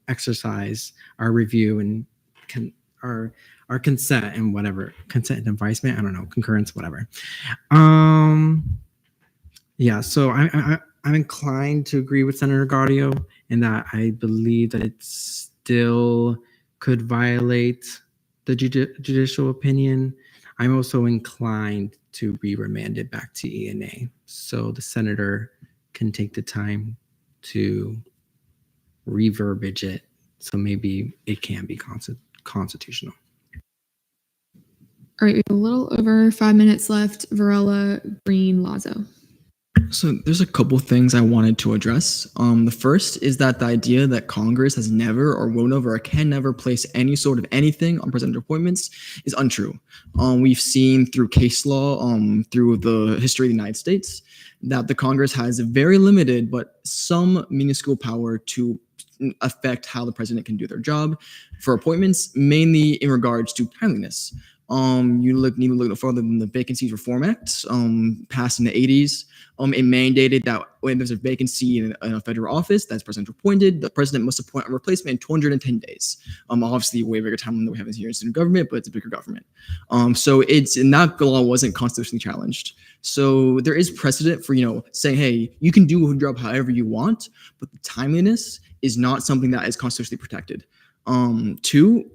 exercise our review and our consent and whatever, consent and advisement, I don't know, concurrence, whatever. Yeah, so I'm inclined to agree with Senator Gaudio in that I believe that it's still could violate the judicial opinion, I'm also inclined to remand it back to ENA so the senator can take the time to reverbiage it, so maybe it can be constitutional. All right, we have a little over 5 minutes left. Varela, Green, Lazo. So there's a couple things I wanted to address. The first is that the idea that Congress has never or will never or can never place any sort of anything on presidential appointments is untrue. We've seen through case law, through the history of the United States, that the Congress has a very limited but some minuscule power to affect how the president can do their job for appointments, mainly in regards to timeliness. You need to look no further than the Vacancies Reform Act, passed in the 80s. It mandated that when there's a vacancy in a federal office that's presidential appointed, the president must appoint a replacement in 210 days. Obviously, way bigger time than we have here in student government, but it's a bigger government. So that law wasn't constitutionally challenged. So there is precedent for saying, hey, you can do your job however you want, but the timeliness is not something that is constitutionally protected. Two,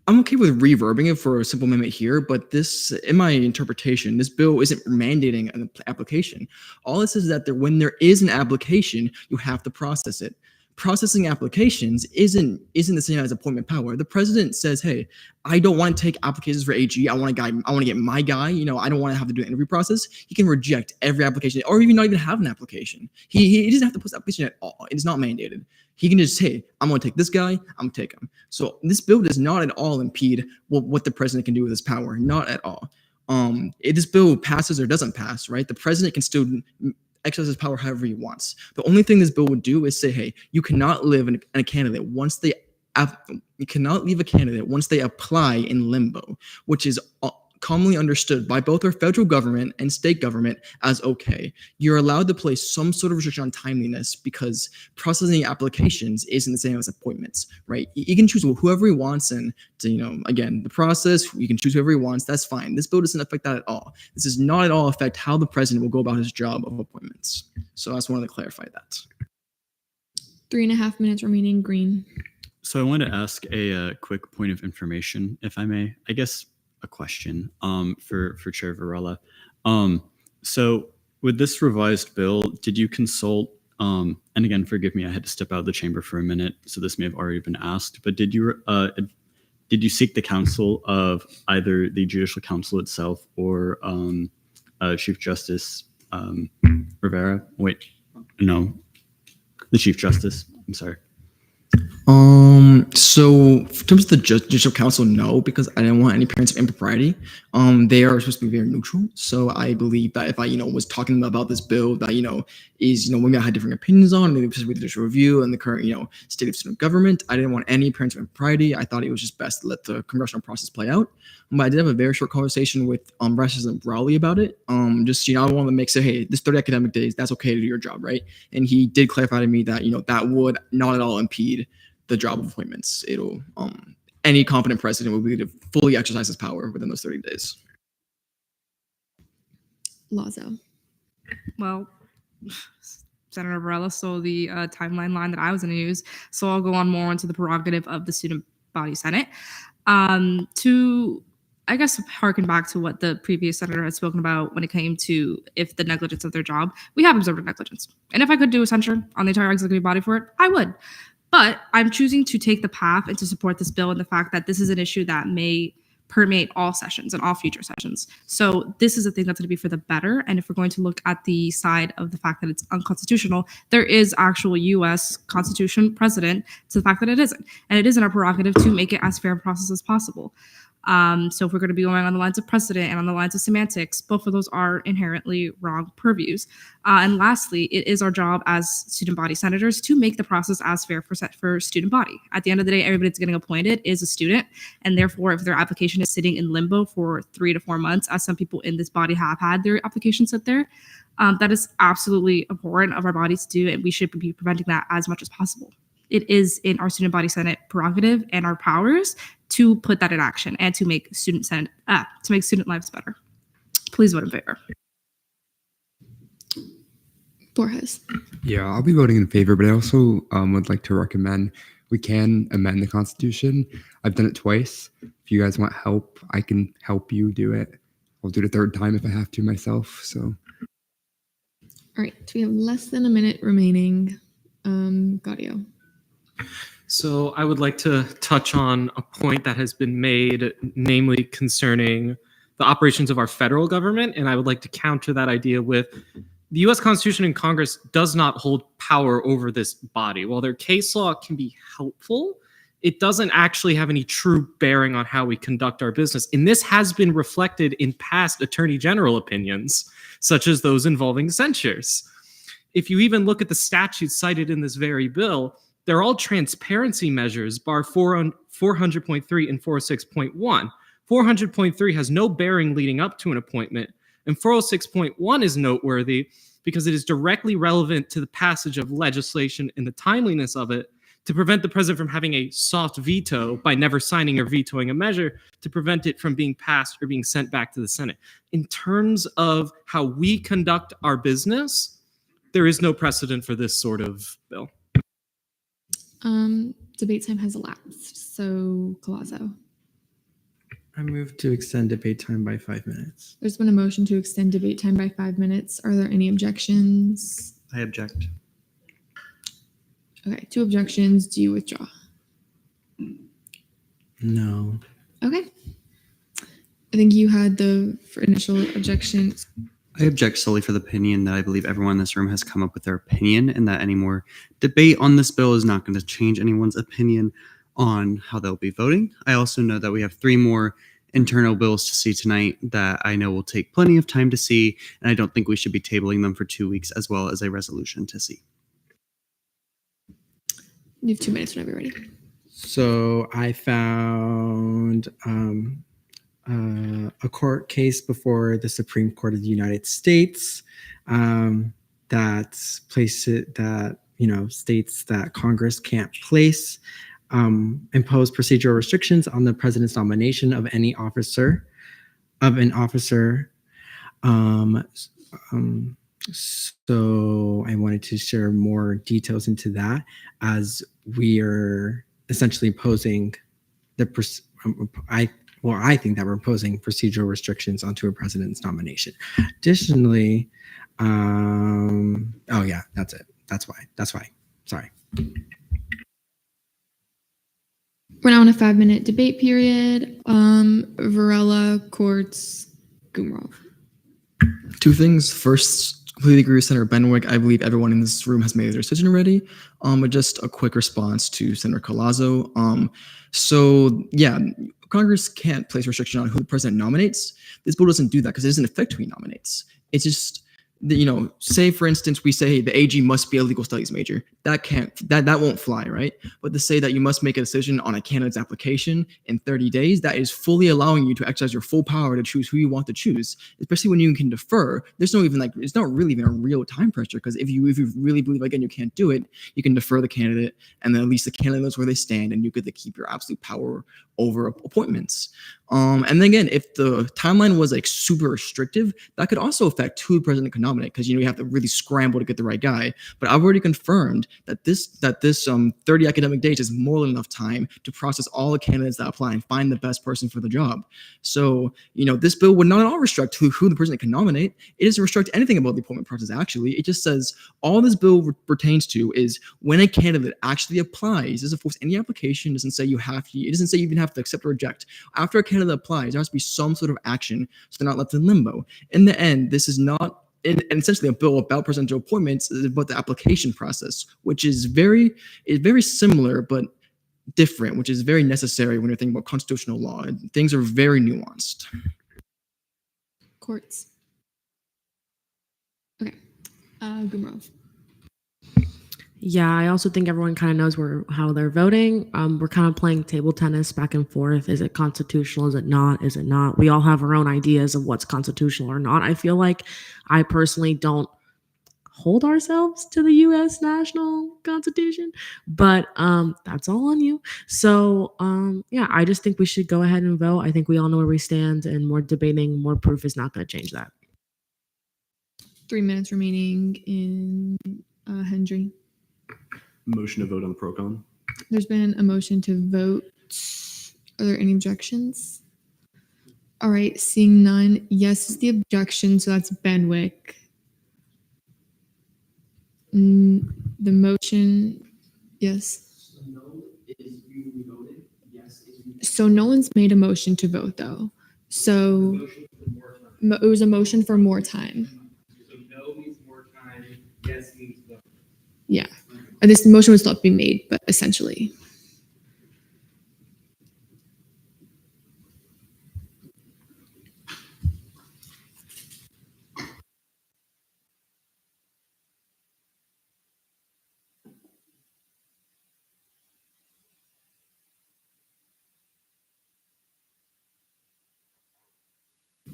I'm okay with reverbing it for a simple amendment here, but this, in my interpretation, this bill isn't mandating an application. All it says is that when there is an application, you have to process it. Processing applications isn't the same as appointment power. The president says, "Hey, I don't want to take applications for AG. I want to get my guy. I don't want to have to do an interview process." He can reject every application, or even not even have an application. He doesn't have to post an application at all. It is not mandated. He can just say, "I'm going to take this guy. I'm going to take him." So this bill does not at all impede what the president can do with his power. Not at all. If this bill passes or doesn't pass, right? The president can still exercise his power however he wants. The only thing this bill would do is say, hey, you cannot live in a candidate once they you cannot leave a candidate once they apply in limbo, which is commonly understood by both our federal government and state government as okay. You're allowed to place some sort of restriction on timeliness because processing applications isn't the same as appointments, right? You can choose whoever he wants, and again, the process, you can choose whoever he wants. That's fine. This bill doesn't affect that at all. This does not at all affect how the president will go about his job of appointments. So I just wanted to clarify that. 3.5 minutes remaining. Green. So I want to ask a quick point of information, if I may. I guess a question for Chair Varela. So with this revised bill, did you consult, and again, forgive me, I had to step out of the chamber for a minute, so this may have already been asked, but did you seek the counsel of either the Judicial Council itself or Chief Justice Rivera? Wait, no, the Chief Justice, I'm sorry. So in terms of the Judicial Council, no, because I didn't want any appearance of impropriety. They are supposed to be very neutral. So I believe that if I, was talking about this bill that, is, we had different opinions on, maybe just with the judicial review and the current, state of student government, I didn't want any appearance of impropriety. I thought it was just best to let the congressional process play out. But I did have a very short conversation with President Rowley about it. I wanted to make say, hey, this 30 academic days, that's okay to do your job, right? And he did clarify to me that, that would not at all impede the job of appointments. It'll any competent president will be able to fully exercise his power within those 30 days. Lazo. Well, Senator Varela stole the timeline line that I was going to use, so I'll go on more into the prerogative of the student body senate. To, I guess, harken back to what the previous senator had spoken about when it came to if the negligence of their job, we have observed negligence. And if I could do a censure on the entire executive body for it, I would. But I'm choosing to take the path and to support this bill and the fact that this is an issue that may permeate all sessions and all future sessions. So this is a thing that's going to be for the better. And if we're going to look at the side of the fact that it's unconstitutional, there is actual U.S. Constitution precedent to the fact that it isn't. And it is in our prerogative to make it as fair a process as possible. So if we're going to be going on the lines of precedent and on the lines of semantics, both of those are inherently wrong purviews. And lastly, it is our job as student body senators to make the process as fair for student body. At the end of the day, everybody that's getting appointed is a student. And therefore, if their application is sitting in limbo for 3 to 4 months, as some people in this body have had their application sit there, that is absolutely abhorrent of our body to do. And we should be preventing that as much as possible. It is in our student body senate prerogative and our powers to put that in action and to make student lives better. Please vote in favor. Borges. Yeah, I'll be voting in favor, but I also would like to recommend we can amend the Constitution. I've done it twice. If you guys want help, I can help you do it. I'll do it a third time if I have to myself. So. All right, we have less than a minute remaining. Gaudio. So I would like to touch on a point that has been made, namely concerning the operations of our federal government. And I would like to counter that idea with the US Constitution and Congress does not hold power over this body. While their case law can be helpful, it doesn't actually have any true bearing on how we conduct our business. And this has been reflected in past attorney general opinions, such as those involving censures. If you even look at the statutes cited in this very bill, they're all transparency measures, bar 400.3 and 406.1. 400.3 has no bearing leading up to an appointment, and 406.1 is noteworthy because it is directly relevant to the passage of legislation and the timeliness of it to prevent the president from having a soft veto by never signing or vetoing a measure to prevent it from being passed or being sent back to the Senate. In terms of how we conduct our business, there is no precedent for this sort of bill. Debate time has elapsed. So, Collazo. I move to extend debate time by 5 minutes. There's been a motion to extend debate time by 5 minutes. Are there any objections? I object. Okay, 2 objections. Do you withdraw? No. Okay. I think you had the initial objection. I object solely for the opinion that I believe everyone in this room has come up with their opinion, and that any more debate on this bill is not going to change anyone's opinion on how they'll be voting. I also know that we have 3 more internal bills to see tonight that I know will take plenty of time to see, and I don't think we should be tabling them for 2 weeks, as well as a resolution to see. You have 2 minutes whenever you're ready. So I found a court case before the Supreme Court of the United States that states that Congress can't impose procedural restrictions on the president's nomination of an officer. So I wanted to share more details into that, as we are essentially imposing I think that we're imposing procedural restrictions onto a president's nomination. Additionally, oh yeah, that's it. That's why. Sorry. We're now in a 5-minute debate period. Varela, Courts, Gumrov. 2 things. First, completely agree with Senator Benwick. I believe everyone in this room has made their decision already. But just a quick response to Senator Collazo. So yeah, Congress can't place restriction on who the president nominates. This bill doesn't do that because it doesn't affect who he nominates. It's just, say for instance, we say, hey, the AG must be a legal studies major. That won't fly, right? But to say that you must make a decision on a candidate's application in 30 days, that is fully allowing you to exercise your full power to choose who you want to choose, especially when you can defer. There's no even it's not really even a real time pressure, because if you really believe, again, you can't do it, you can defer the candidate, and then at least the candidate knows where they stand, and you get to keep your absolute power over appointments. And then again, if the timeline was super restrictive, that could also affect who the president can nominate, because you have to really scramble to get the right guy. But I've already confirmed that this 30 academic days is more than enough time to process all the candidates that apply and find the best person for the job. So this bill would not at all restrict who the president can nominate. It doesn't restrict anything about the appointment process. Actually, it just says all this bill pertains to is when a candidate actually applies. It doesn't force any application. It doesn't say it doesn't say you even have to accept or reject. After a candidate applies, there has to be some sort of action so they're not left in limbo. In the end, this is not essentially a bill about presidential appointments, is about the application process, which is very similar but different, which is very necessary when you're thinking about constitutional law. Things are very nuanced. Courts. Okay. Gumrov. Yeah, I also think everyone kind of knows how they're voting. We're kind of playing table tennis back and forth. Is it constitutional? Is it not? Is it not? We all have our own ideas of what's constitutional or not. I feel like I personally don't hold ourselves to the U.S. national constitution, but that's all on you. So yeah, I just think we should go ahead and vote. I think we all know where we stand, and more debating, more proof is not going to change that. 3 minutes remaining in Hendry. Motion to vote on the pro-con. There's been a motion to vote. Are there any objections? All right, seeing none. Yes is the objection, so that's Benwick. The motion, yes. So no one's made a motion to vote though. So it was a motion for more time. So no means more time. Yes means vote. Yeah. This motion would still have to be made, but essentially.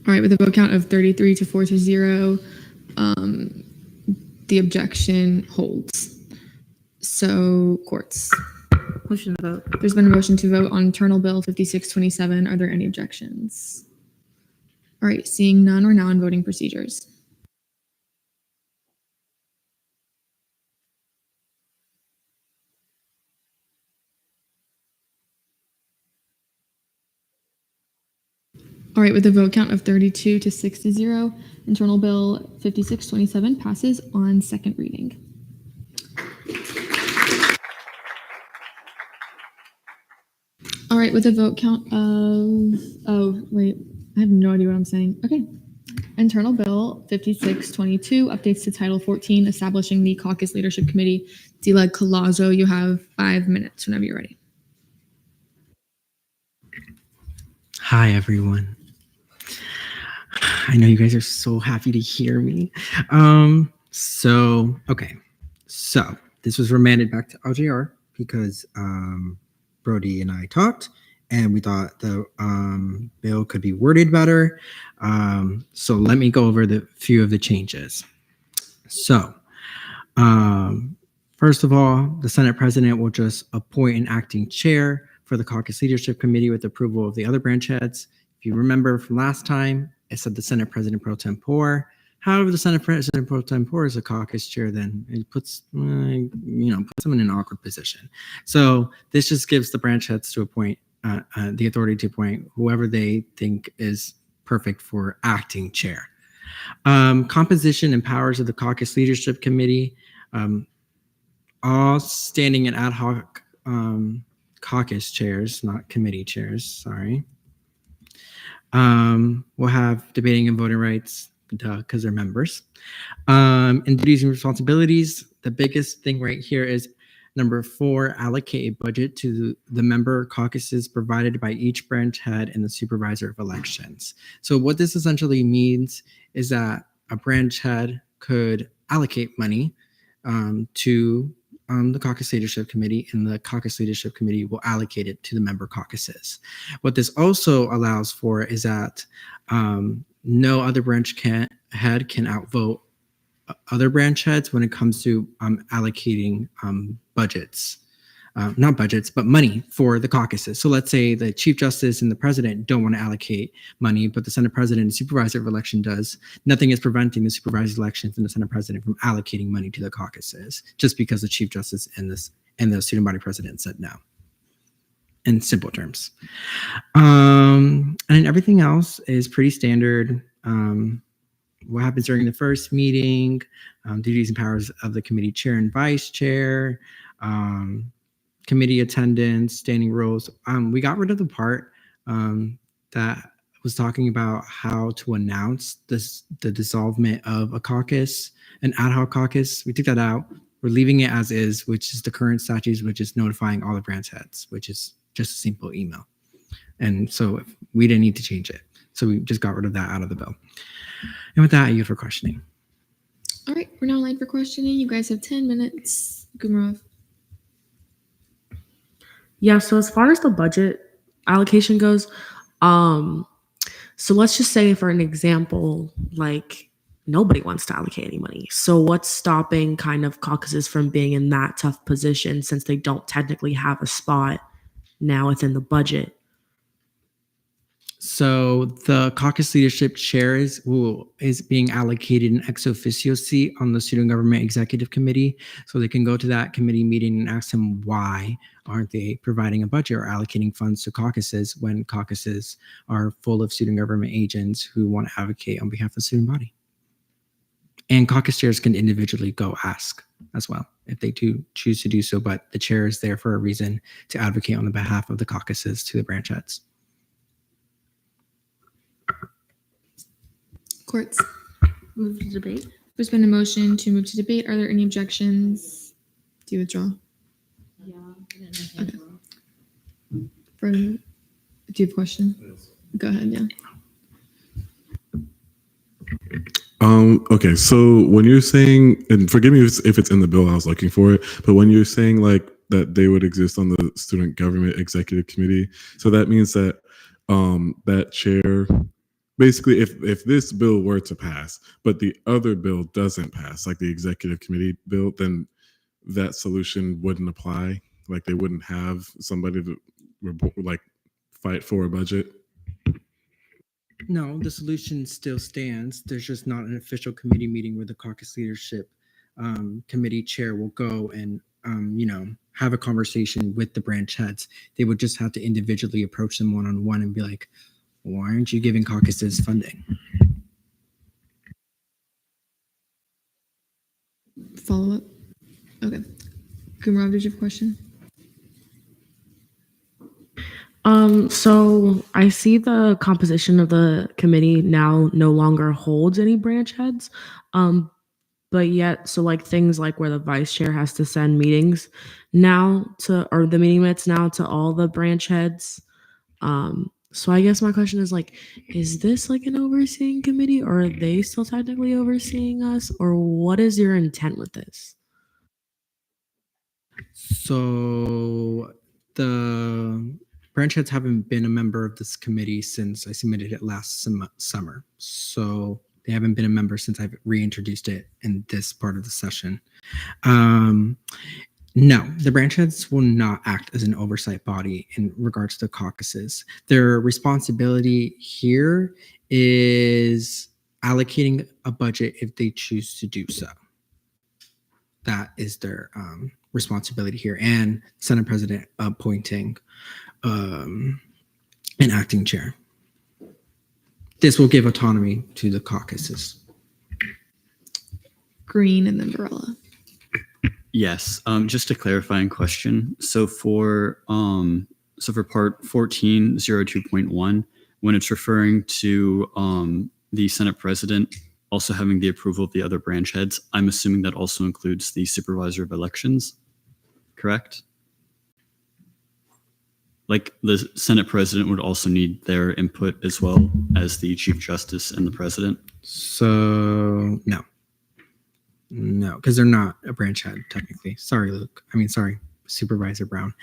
All right, with a vote count of 33 to 4 to 0, the objection holds. So courts. Motion to vote. There's been a motion to vote on Internal Bill 5627. Are there any objections? All right, seeing none, we're now on voting procedures. All right, with a vote count of 32 to 6 to 0, Internal Bill 5627 passes on second reading. All right, with a vote count of, oh, wait, I have no idea what I'm saying. Okay. Internal Bill 5622 updates to Title 14, establishing the Caucus Leadership Committee. Deleg Colazo, you have 5 minutes whenever you're ready. Hi, everyone. I know you guys are so happy to hear me. So this was remanded back to LJR because Brody and I talked and we thought the bill could be worded better. So let me go over the few of the changes. So first of all, the Senate President will just appoint an acting chair for the Caucus Leadership Committee with approval of the other branch heads. If you remember from last time, it said the Senate President pro tempore. However, the Senate President pro tempore is a caucus chair, then it puts them in an awkward position. So this just gives the branch heads to appoint the authority to appoint whoever they think is perfect for acting chair. Composition and powers of the Caucus Leadership Committee, all standing and ad hoc caucus chairs, not committee chairs, sorry. We'll have debating and voting rights, because they're members. And duties and responsibilities, the biggest thing right here is number 4, allocate a budget to the member caucuses provided by each branch head and the supervisor of elections. So what this essentially means is that a branch head could allocate money to the Caucus Leadership Committee, and the Caucus Leadership Committee will allocate it to the member caucuses. What this also allows for is that no other branch head can outvote other branch heads when it comes to allocating budgets. Not budgets, but money for the caucuses. So let's say the Chief Justice and the President don't want to allocate money, but the Senate President and Supervisor of Election does. Nothing is preventing the Supervisor of Elections and the Senate President from allocating money to the caucuses, just because the Chief Justice and the Student Body President said no. In simple terms. And everything else is pretty standard. What happens during the first meeting, duties and powers of the committee chair and vice chair, committee attendance, standing rules. We got rid of the part that was talking about how to announce the dissolvement of a caucus, an ad hoc caucus. We took that out. We're leaving it as is, which is the current statutes, which is notifying all the branch heads, which is just a simple email. And so we didn't need to change it. So we just got rid of that out of the bill. And with that, I yield for questioning. All right, we're now live for questioning. You guys have 10 minutes. Gumrov. Yeah, so as far as the budget allocation goes, so let's just say for an example, like nobody wants to allocate any money. So what's stopping kind of caucuses from being in that tough position since they don't technically have a spot now within the budget? So the caucus leadership chair is being allocated an ex officio seat on the Student Government Executive Committee. So they can go to that committee meeting and ask them why aren't they providing a budget or allocating funds to caucuses when caucuses are full of student government agents who want to advocate on behalf of the student body. And caucus chairs can individually go ask as well if they do choose to do so, but the chair is there for a reason to advocate on the behalf of the caucuses to the branch heads. Courts. Move to debate. There's been a motion to move to debate. Are there any objections? Do you withdraw? Okay. Do you have a question? Go ahead, yeah. Okay, so when you're saying, and forgive me if it's in the bill, I was looking for it, but when you're saying like that they would exist on the Student Government Executive Committee, so that means that that chair, basically, if this bill were to pass, but the other bill doesn't pass, like the Executive Committee bill, then that solution wouldn't apply. Like they wouldn't have somebody to like fight for a budget. No, the solution still stands. There's just not an official committee meeting where the caucus leadership committee chair will go and, have a conversation with the branch heads. They would just have to individually approach them one-on-one and be like, why aren't you giving caucuses funding? Follow up? Okay. Gumrav, did you have a question? So I see the composition of the committee now no longer holds any branch heads. But yet, so like things like where the vice chair has to send meetings now or the meeting minutes now to all the branch heads. So I guess my question is like, is this like an overseeing committee, or are they still technically overseeing us, or what is your intent with this? So the branch heads haven't been a member of this committee since I submitted it last summer. So they haven't been a member since I've reintroduced it in this part of the session. No, the branch heads will not act as an oversight body in regards to caucuses. Their responsibility here is allocating a budget if they choose to do so. That is their responsibility here, and Senate President appointing an acting chair. This will give autonomy to the caucuses. Green and then Varela. Yes, just a clarifying question. So for part 1402.1, when it's referring to the Senate President also having the approval of the other branch heads, I'm assuming that also includes the Supervisor of Elections, correct? Like the Senate President would also need their input as well as the Chief Justice and the President? So no, because they're not a branch head technically. Sorry, Luke. Sorry, Supervisor Brown.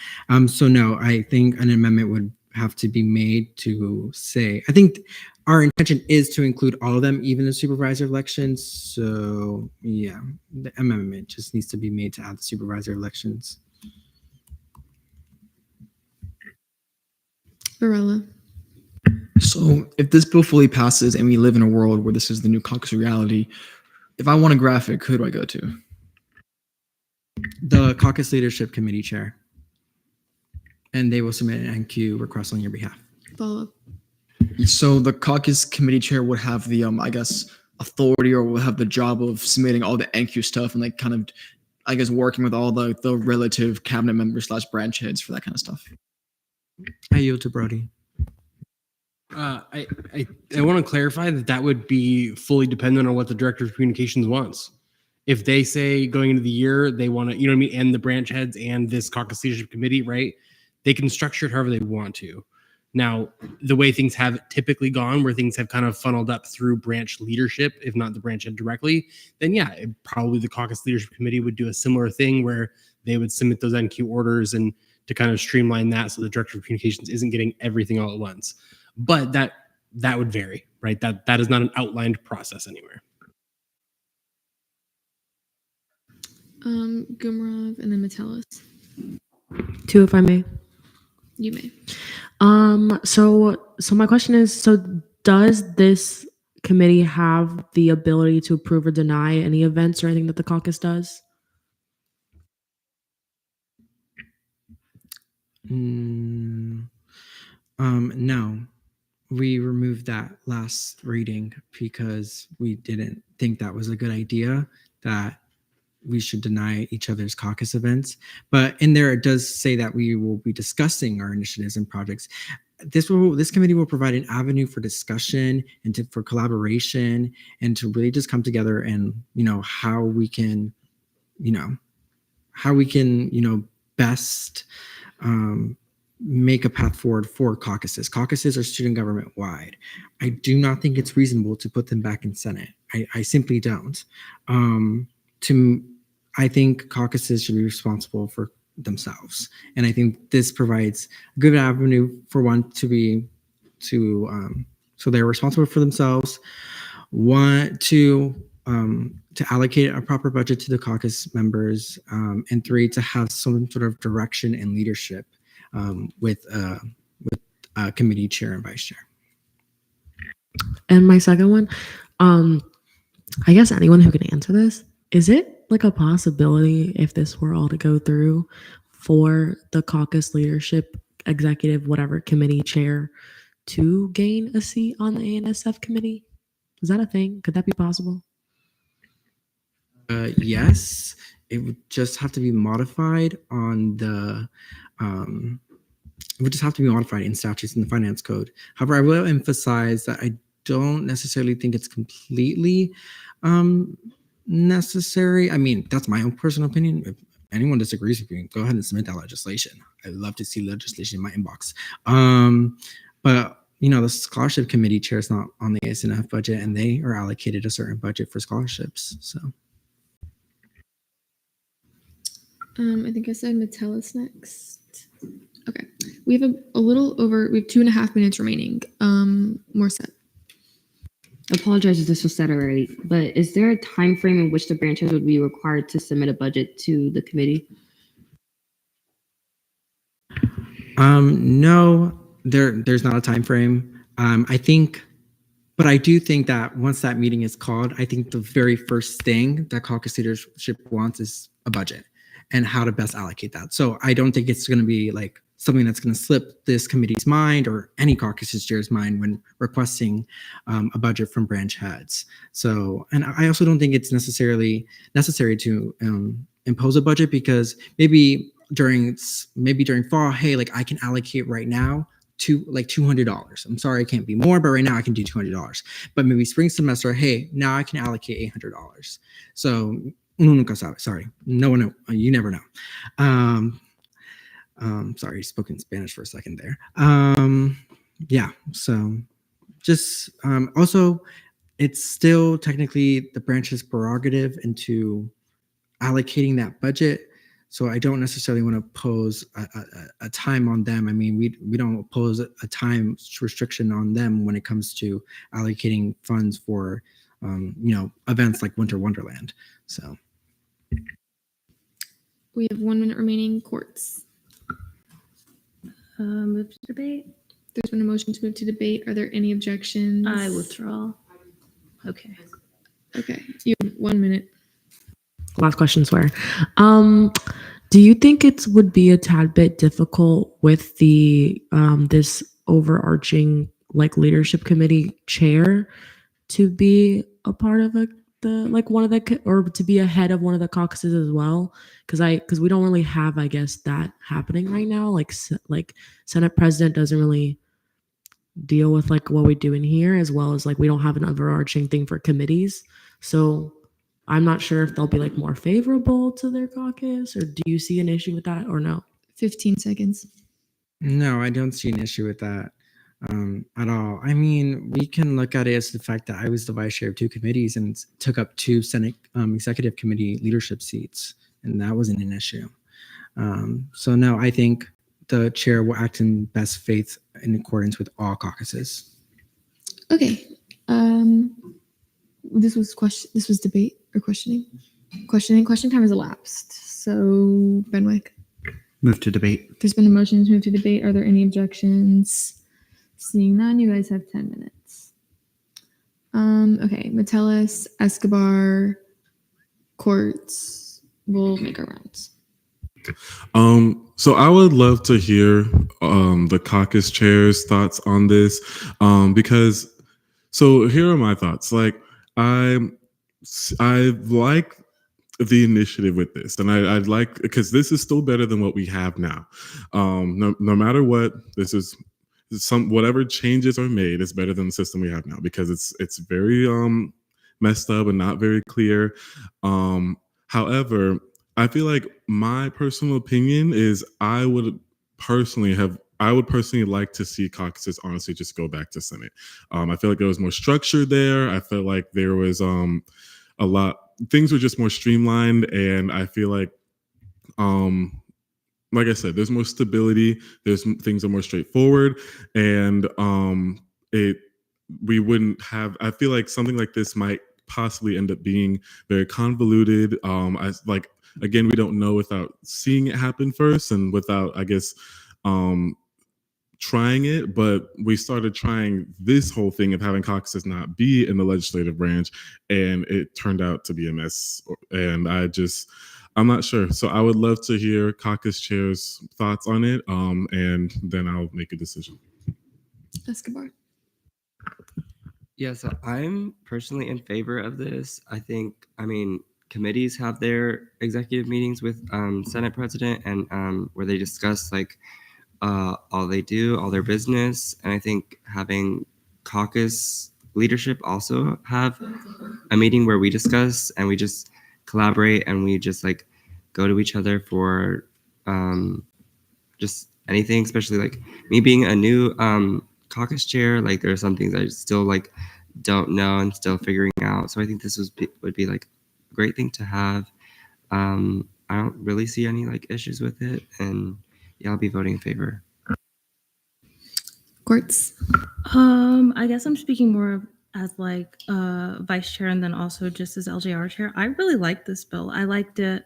So no, I think an amendment would have to be made to say, I think our intention is to include all of them, even the Supervisor elections. So yeah, the amendment just needs to be made to add the Supervisor elections. Varela. So if this bill fully passes and we live in a world where this is the new caucus reality, if I want a graphic, who do I go to? The caucus leadership committee chair. And they will submit an NQ request on your behalf. Follow up. So the caucus committee chair would have the, authority, or will have the job of submitting all the NQ stuff and like kind of, working with all the relative cabinet members / branch heads for that kind of stuff. I yield to Brody. I want to clarify that would be fully dependent on what the director of communications wants. If they say going into the year they want to, and the branch heads and this caucus leadership committee, right? They can structure it however they want to. Now, the way things have typically gone, where things have kind of funneled up through branch leadership, if not the branch head directly, then yeah, probably the caucus leadership committee would do a similar thing where they would submit those NQ orders and to kind of streamline that so the director of communications isn't getting everything all at once. But that would vary, right? That is not an outlined process anywhere. Gumrav and then Metellus. Two, if I may. You may. So my question is, so does this committee have the ability to approve or deny any events or anything that the caucus does? No, we removed that last reading because we didn't think that was a good idea, that we should deny each other's caucus events. But in there, it does say that we will be discussing our initiatives and projects. This committee will provide an avenue for discussion and for collaboration and to really just come together and, how we can best make a path forward for caucuses. Caucuses are student government wide. I do not think it's reasonable to put them back in Senate. I simply don't. I think caucuses should be responsible for themselves, and I think this provides a good avenue for one so they're responsible for themselves. One, to allocate a proper budget to the caucus members, and three, to have some sort of direction and leadership with committee chair and vice chair. And my second one, I guess anyone who can answer this, is it like a possibility if this were all to go through for the caucus leadership, executive, whatever committee chair to gain a seat on the ANSF committee? Is that a thing? Could that be possible? Yes, it would just have to be modified on the it would just have to be modified in statutes in the finance code. However, I will emphasize that I don't necessarily think it's completely necessary. I mean, that's my own personal opinion. If anyone disagrees with me, go ahead and submit that legislation. I'd love to see legislation in my inbox. But the scholarship committee chair is not on the ASNF budget, and they are allocated a certain budget for scholarships. So I think I said Metellus next. Okay, we have a little over. We have 2.5 minutes remaining. More set. Apologize if this was said already, but is there a time frame in which the branches would be required to submit a budget to the committee? No, there's not a time frame. I do think that once that meeting is called, I think the very first thing that caucus leadership wants is a budget and how to best allocate that. So I don't think it's going to be like something that's going to slip this committee's mind or any caucus chair's mind when requesting a budget from branch heads. So, and I also don't think it's necessarily necessary to impose a budget, because maybe during fall, hey, like I can allocate right now to like $200. I'm sorry, I can't be more, but right now I can do $200. But maybe spring semester, hey, now I can allocate $800. So uno nunca sabe. Sorry, no one know. You never know. Sorry, spoke in Spanish for a second there. Yeah. So just also, it's still technically the branch's prerogative into allocating that budget. So I don't necessarily want to pose a time on them. I mean, we don't pose a time restriction on them when it comes to allocating funds for, events like Winter Wonderland. So we have 1 minute remaining. Courts. Move to debate. There's been a motion to move to debate. Are there any objections? I withdraw. Okay. Okay. You have 1 minute. Last question, swear. Do you think it would be a tad bit difficult with the this overarching like leadership committee chair to be a part of or to be a head of one of the caucuses as well? Because we don't really have, I guess, that happening right now. Like Senate president doesn't really deal with like what we do in here, as well as like we don't have an overarching thing for committees. So I'm not sure if they'll be like more favorable to their caucus, or do you see an issue with that or no? 15 seconds. no, I don't see an issue with that at all. I mean, we can look at it as the fact that I was the vice chair of 2 committees and took up 2 Senate executive committee leadership seats, and that wasn't an issue. So no, I think the chair will act in best faith in accordance with all caucuses. Okay. This was debate or questioning. Question time has elapsed. So Benwick. Move to debate. There's been a motion to move to debate. Are there any objections? Seeing none, you guys have 10 minutes. Okay, Metellus, Escobar, Courts. We'll make our rounds. So I would love to hear the caucus chair's thoughts on this, because so here are my thoughts. Like I like the initiative with this, and I'd like, because this is still better than what we have now. No matter what, this is whatever changes are made is better than the system we have now, because it's very messed up and not very clear. However, I feel like my personal opinion is I would personally like to see caucuses honestly just go back to Senate. I feel like there was more structure there. I felt like there was things were just more streamlined, and I feel like I said, there's more stability. Things are more straightforward, and we wouldn't have. I feel like something like this might possibly end up being very convoluted. Again, we don't know without seeing it happen first, and without, I guess, trying it. But we started trying this whole thing of having caucuses not be in the legislative branch, and it turned out to be a mess. And I'm not sure. So I would love to hear caucus chair's thoughts on it, and then I'll make a decision. Escobar. Yeah, so I'm personally in favor of this. I mean, committees have their executive meetings with Senate President, and where they discuss all they do, all their business. And I think having caucus leadership also have a meeting where we discuss and we just collaborate, and we just go to each other for just anything, especially me being a new caucus chair. There are some things I still don't know and still figuring out. So I think this would be a great thing to have. I don't really see any issues with it, and yeah, I'll be voting in favor. Courts. I guess I'm speaking more as vice chair, and then also just as LJR chair. I really like this bill. I liked it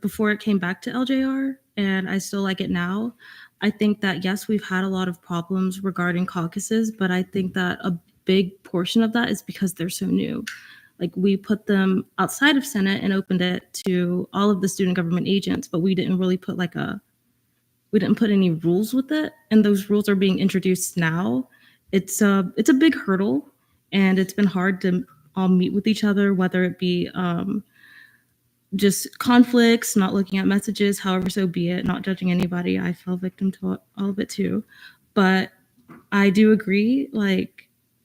before it came back to LJR, and I still like it now. I think that, yes, we've had a lot of problems regarding caucuses, but I think that a big portion of that is because they're so new. We put them outside of Senate and opened it to all of the student government agents, but we didn't really put we didn't put any rules with it, and those rules are being introduced now. It's a big hurdle, and it's been hard to all meet with each other, whether it be just conflicts, not looking at messages, however, so be it, not judging anybody. I fell victim to all of it too. But I do agree,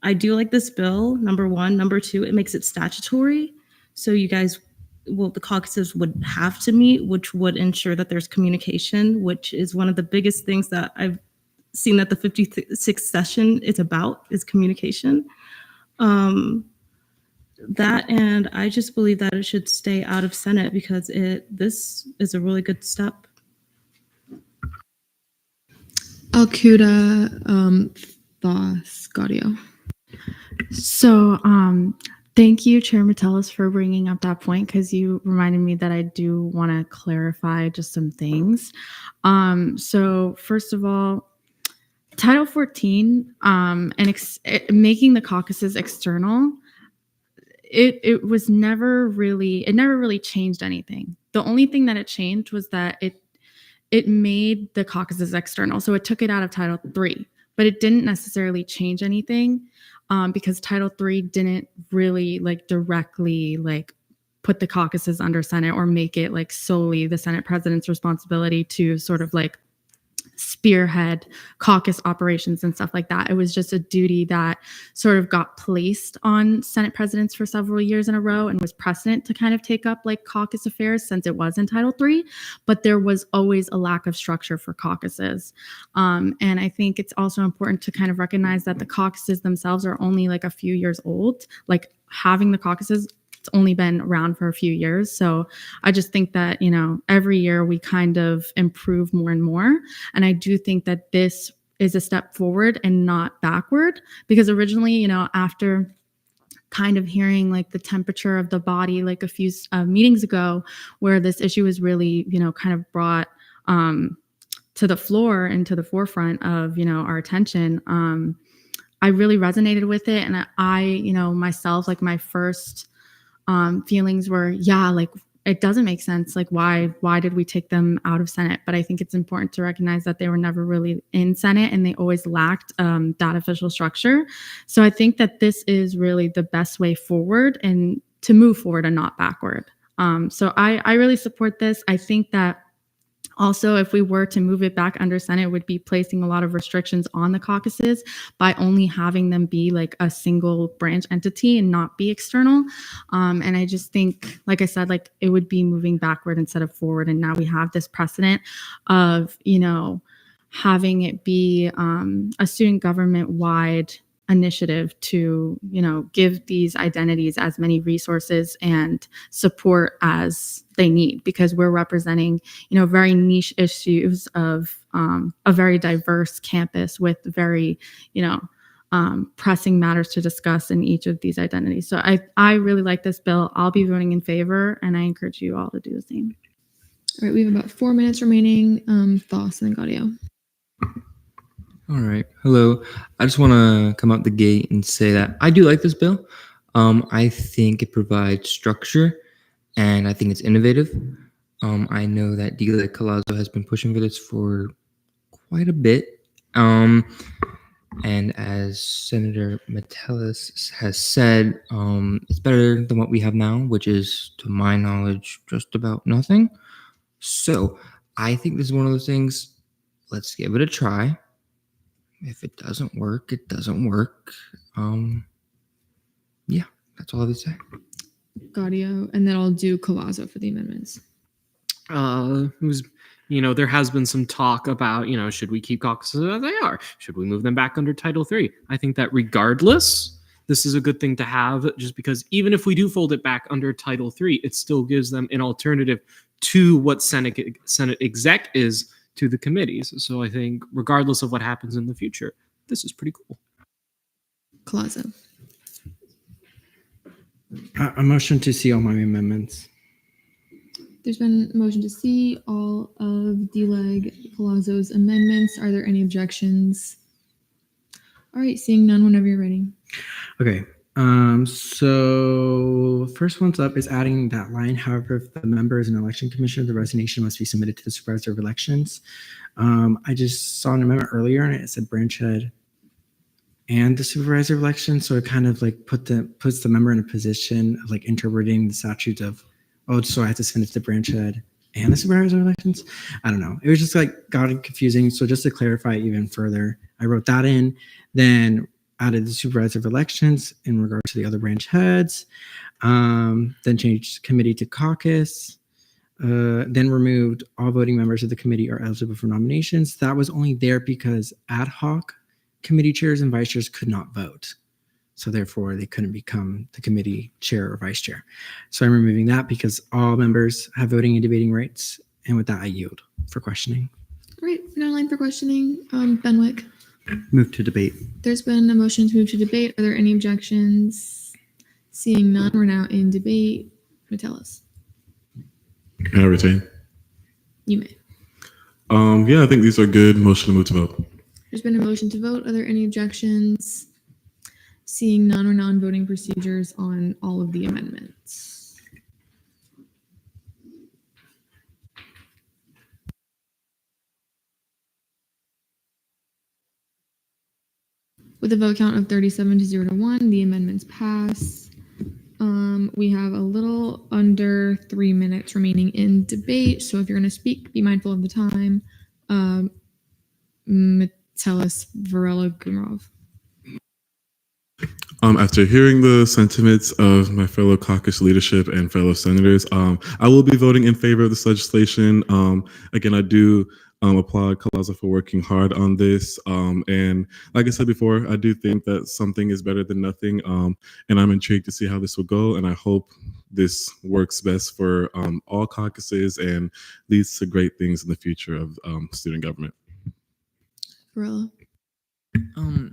I do like this bill, number one. Number two, it makes it statutory. So you guys, the caucuses would have to meet, which would ensure that there's communication, which is one of the biggest things that I've seen that the 56th session is about, is communication. That, and I just believe that it should stay out of Senate because this is a really good step. Alcuda, Gaudio. So, thank you, Chair Metellus, for bringing up that point, because you reminded me that I do want to clarify just some things. So first of all, Title 14 making the caucuses external, it never really changed anything. The only thing that it changed was that it made the caucuses external. So it took it out of Title 3, but it didn't necessarily change anything. Because Title III didn't really directly put the caucuses under Senate or make it solely the Senate president's responsibility to sort of spearhead caucus operations and stuff like that. It was just a duty that sort of got placed on Senate presidents for several years in a row and was precedent to kind of take up caucus affairs since it was in Title III, but there was always a lack of structure for caucuses. And I think it's also important to kind of recognize that the caucuses themselves are only a few years old. Having the caucuses, it's only been around for a few years. So I just think that, every year we kind of improve more and more. And I do think that this is a step forward and not backward, because originally, after kind of hearing the temperature of the body a few meetings ago, where this issue was really, kind of brought to the floor and to the forefront of, our attention, I really resonated with it. And I myself, like my first feelings were, like, it doesn't make sense. Like, why did we take them out of Senate? But I think it's important to recognize that they were never really in Senate and they always lacked that official structure. So I think that this is really the best way forward and to move forward and not backward. So I really support this. I think that also, if we were to move it back under Senate, it would be placing a lot of restrictions on the caucuses by only having them be like a single branch entity and not be external. And I just think, like I said, like it would be moving backward instead of forward. And now we have this precedent of, having it be a student government wide initiative to, give these identities as many resources and support as they need, because we're representing, very niche issues of a very diverse campus with very, pressing matters to discuss in each of these identities. So I really like this bill. I'll be voting in favor, and I encourage you all to do the same. All right, we have about 4 minutes remaining. Thoughts and Gaudio. All right. Hello. I just want to come out the gate and say that I do like this bill. I think it provides structure and I think it's innovative. I know that Dila Colazo has been pushing for this for quite a bit. And as Senator Metellus has said, it's better than what we have now, which is, to my knowledge, just about nothing. So I think this is one of those things, let's give it a try. If it doesn't work, it doesn't work. Yeah, that's all I would say. Gaudio, and then I'll do Colazo for the amendments. There has been some talk about, should we keep caucuses as they are? Should we move them back under Title III? I think that regardless, this is a good thing to have, just because even if we do fold it back under Title III, it still gives them an alternative to what Senate exec is to the committees. So I think regardless of what happens in the future, this is pretty cool. Colazo. A motion to see all my amendments. There's been a motion to see all of DLEG Colazo's amendments. Are there any objections? All right, seeing none, whenever you're ready. Okay. So first one's up is adding that line. However, if the member is an election commissioner, the resignation must be submitted to the supervisor of elections. I just saw an amendment earlier and it said branch head and the supervisor of elections. So it kind of like puts the member in a position of like interpreting the statute of, so I have to send it to the branch head and the supervisor of elections. I don't know. It was just like got confusing. So just to clarify even further, I wrote that in, then added the supervisor of elections in regard to the other branch heads, then changed committee to caucus, then removed all voting members of the committee are eligible for nominations. That was only there because ad hoc committee chairs and vice chairs could not vote. So therefore they couldn't become the committee chair or vice chair. So I'm removing that because all members have voting and debating rights. And with that, I yield for questioning. All right, now line for questioning. Benwick. Move to debate. There's been a motion to move to debate. Are there any objections? Seeing none, we're now in debate. Metellus. Can I retain? You may. Yeah, I think these are good. Motion to move to vote. There's been a motion to vote. Are there any objections? Seeing none, or non-voting procedures on all of the amendments. With a vote count of 37-0-1, the amendments pass. We have a little under 3 minutes remaining in debate. So if you're going to speak, be mindful of the time. Metellus, Varela, Gumarov. After hearing the sentiments of my fellow caucus leadership and fellow senators, I will be voting in favor of this legislation. Again, I do applaud Colazo for working hard on this. And like I said before, I do think that something is better than nothing. And I'm intrigued to see how this will go. And I hope this works best for all caucuses and leads to great things in the future of student government. Varela.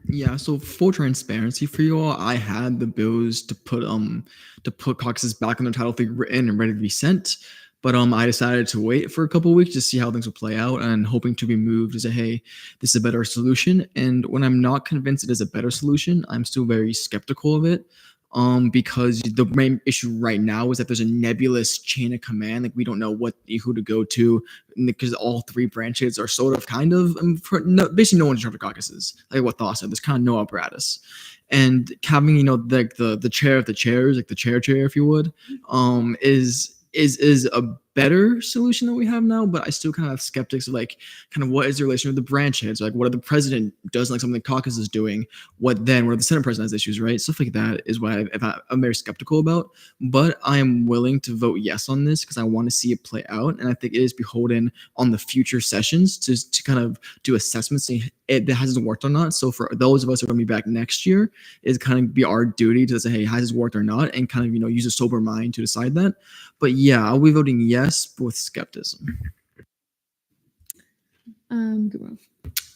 Yeah, so full transparency for you all, I had the bills to put caucuses back on the Title III written and ready to be sent, But I decided to wait for a couple of weeks to see how things would play out, and hoping to be moved to say, hey, this is a better solution. And when I'm not convinced it is a better solution, I'm still very skeptical of it. Because the main issue right now is that there's a nebulous chain of command. Like we don't know who to go to, because all three branches are sort of kind of basically no one's in charge of caucuses. Like what Thaw said, there's kind of no apparatus. And having like the chair of the chairs, like the chair, if you would, is a better solution than we have now. But I still kind of have skeptics of like kind of what is the relation with the branch heads, like what if the president does like something the caucus is doing, what the Senate president has issues, right? Stuff like that is what I'm very skeptical about. But I am willing to vote yes on this because I want to see it play out, and I think it is beholden on the future sessions to kind of do assessments, see if it hasn't worked or not. So for those of us who are going to be back next year, is kind of be our duty to say, hey, has this worked or not, and kind of use a sober mind to decide that. But yeah, I'll be voting yes, but with skepticism. Good one.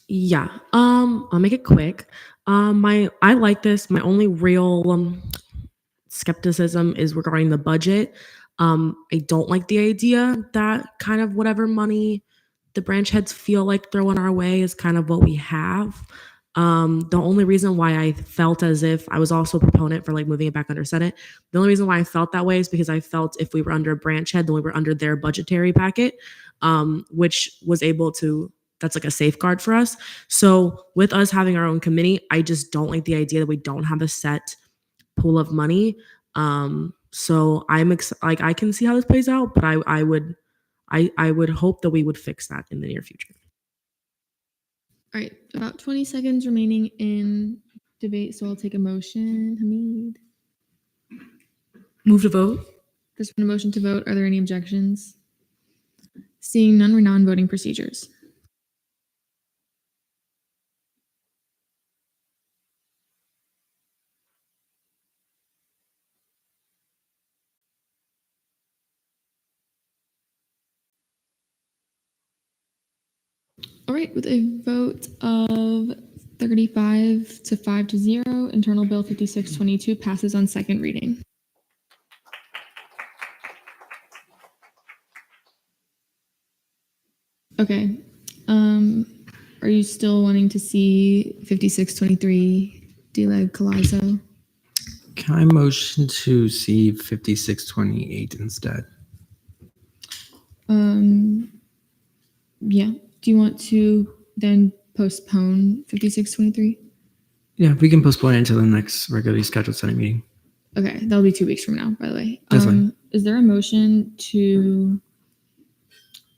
Yeah. I'll make it quick. I like this. My only real skepticism is regarding the budget. I don't like the idea that kind of whatever money the branch heads feel like throwing our way is kind of what we have. The only reason why I felt as if I was also a proponent for like moving it back under Senate, the only reason why I felt that way is because I felt if we were under a branch head, then we were under their budgetary packet, which was able to, that's like a safeguard for us. So with us having our own committee, I just don't like the idea that we don't have a set pool of money. So like I can see how this plays out, but I would hope that we would fix that in the near future. All right, about 20 seconds remaining in debate, so I'll take a motion. Hamid. Move to vote. There's been a motion to vote. Are there any objections? Seeing none, we're now in voting procedures. All right, with a vote of 35 to 5-0, Internal Bill 5622 passes on second reading. Okay. Are you still wanting to see 5623 DeLeg Collazo? Can I motion to see 5628 instead? Yeah. Do you want to then postpone 5623? Yeah, we can postpone it until the next regularly scheduled Senate meeting. Okay, that'll be 2 weeks from now, by the way. That's fine. Is there a motion to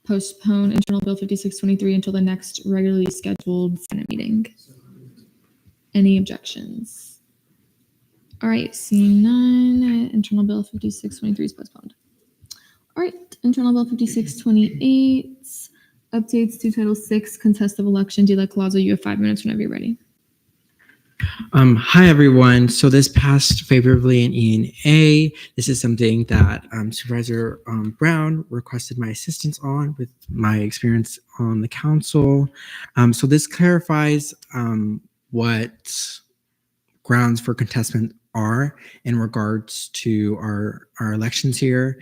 postpone Internal Bill 5623 until the next regularly scheduled Senate meeting? Any objections? All right, seeing none, Internal Bill 5623 is postponed. All right, Internal Bill 5628, updates to Title VI, contest of election. DeLeg Collazo, you have 5 minutes whenever you're ready. Hi, everyone. So this passed favorably in E&A. This is something that Supervisor Brown requested my assistance on with my experience on the council. So this clarifies what grounds for contestment are in regards to our elections here.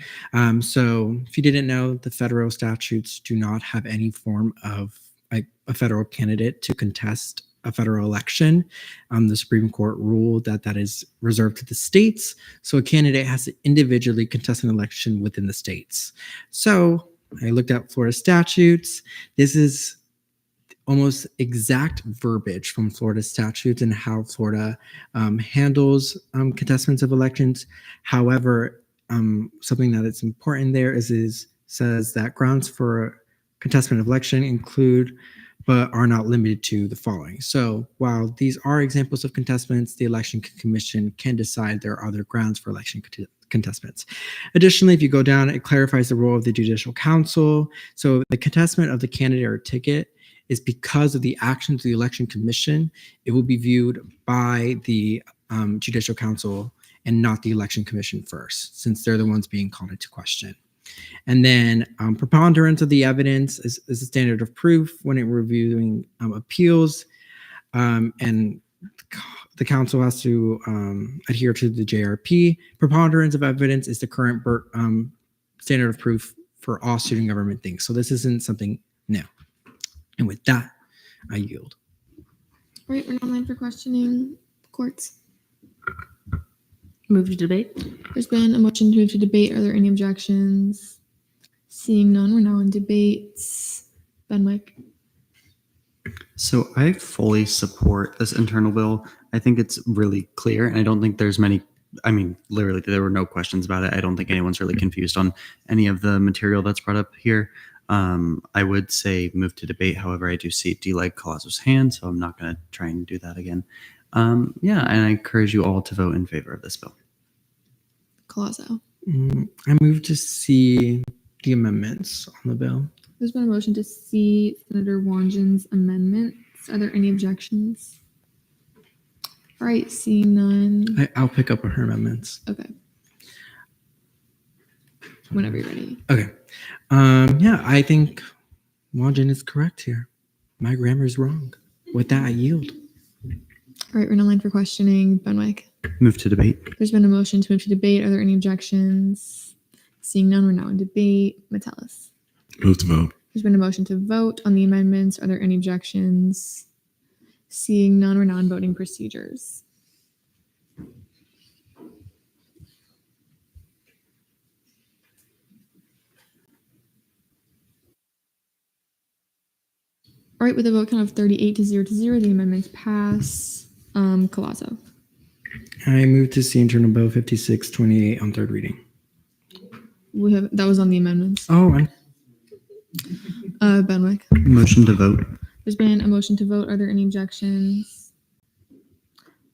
So if you didn't know, the federal statutes do not have any form of like a federal candidate to contest a federal election. The Supreme Court ruled that that is reserved to the states. So a candidate has to individually contest an election within the states. So I looked at Florida statutes. This is almost exact verbiage from Florida statutes and how Florida handles contestants of elections. However, something that is important there is says that grounds for contestment of election include but are not limited to the following. So while these are examples of contestments, the Election Commission can decide there are other grounds for election contestments. Additionally, if you go down, it clarifies the role of the Judicial Council. So the contestment of the candidate or ticket is because of the actions of the Election Commission. It will be viewed by the Judicial Council and not the Election Commission first, since they're the ones being called into question. And then preponderance of the evidence is a standard of proof when it reviewing appeals. And the council has to adhere to the JRP. Preponderance of evidence is the current standard of proof for all student government things. So this isn't something new. And with that, I yield. All right, we're not online for questioning. Courts. Move to debate. There's been a motion to move to debate. Are there any objections? Seeing none, we're now in debates. Benwick. So I fully support this internal bill. I think it's really clear, and I don't think there's many. I mean, literally, there were no questions about it. I don't think anyone's really confused on any of the material that's brought up here. I would say move to debate. However, I do see D-Leg Colazzo's hand, so I'm not going to try and do that again. Yeah, and I encourage you all to vote in favor of this bill. Colazzo. I move to see the amendments on the bill. There's been a motion to see Senator Wangen's amendments. Are there any objections? All right, seeing none. I'll pick up her amendments. Okay. Whenever you're ready. Okay. Yeah, I think Wangen is correct here. My grammar is wrong. With that, I yield. All right, we're not online for questioning. Benwick. Move to debate. There's been a motion to move to debate. Are there any objections? Seeing none, we're now in debate. Metellus. Move to vote. There's been a motion to vote on the amendments. Are there any objections? Seeing none, we're now in voting procedures. All right, with a vote count of 38 to 0, the amendments pass. Colazzo. I move to see Internal Bill 5628 on third reading. We have that was on the amendments. Oh, Benwick. Motion to vote. There's been a motion to vote. Are there any objections?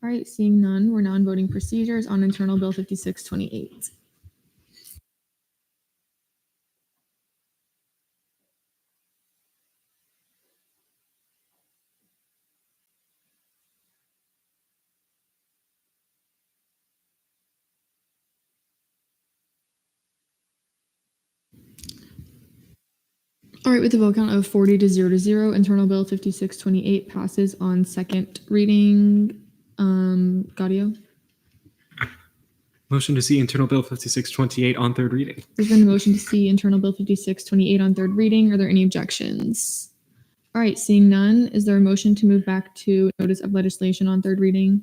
All right, seeing none, we're now in voting procedures on Internal Bill 5628. All right, with a vote count of 40 to 0, Internal Bill 5628 passes on second reading. Gaudio. Motion to see Internal Bill 5628 on third reading. There's been a motion to see Internal Bill 5628 on third reading. Are there any objections? All right, seeing none, is there a motion to move back to notice of legislation on third reading?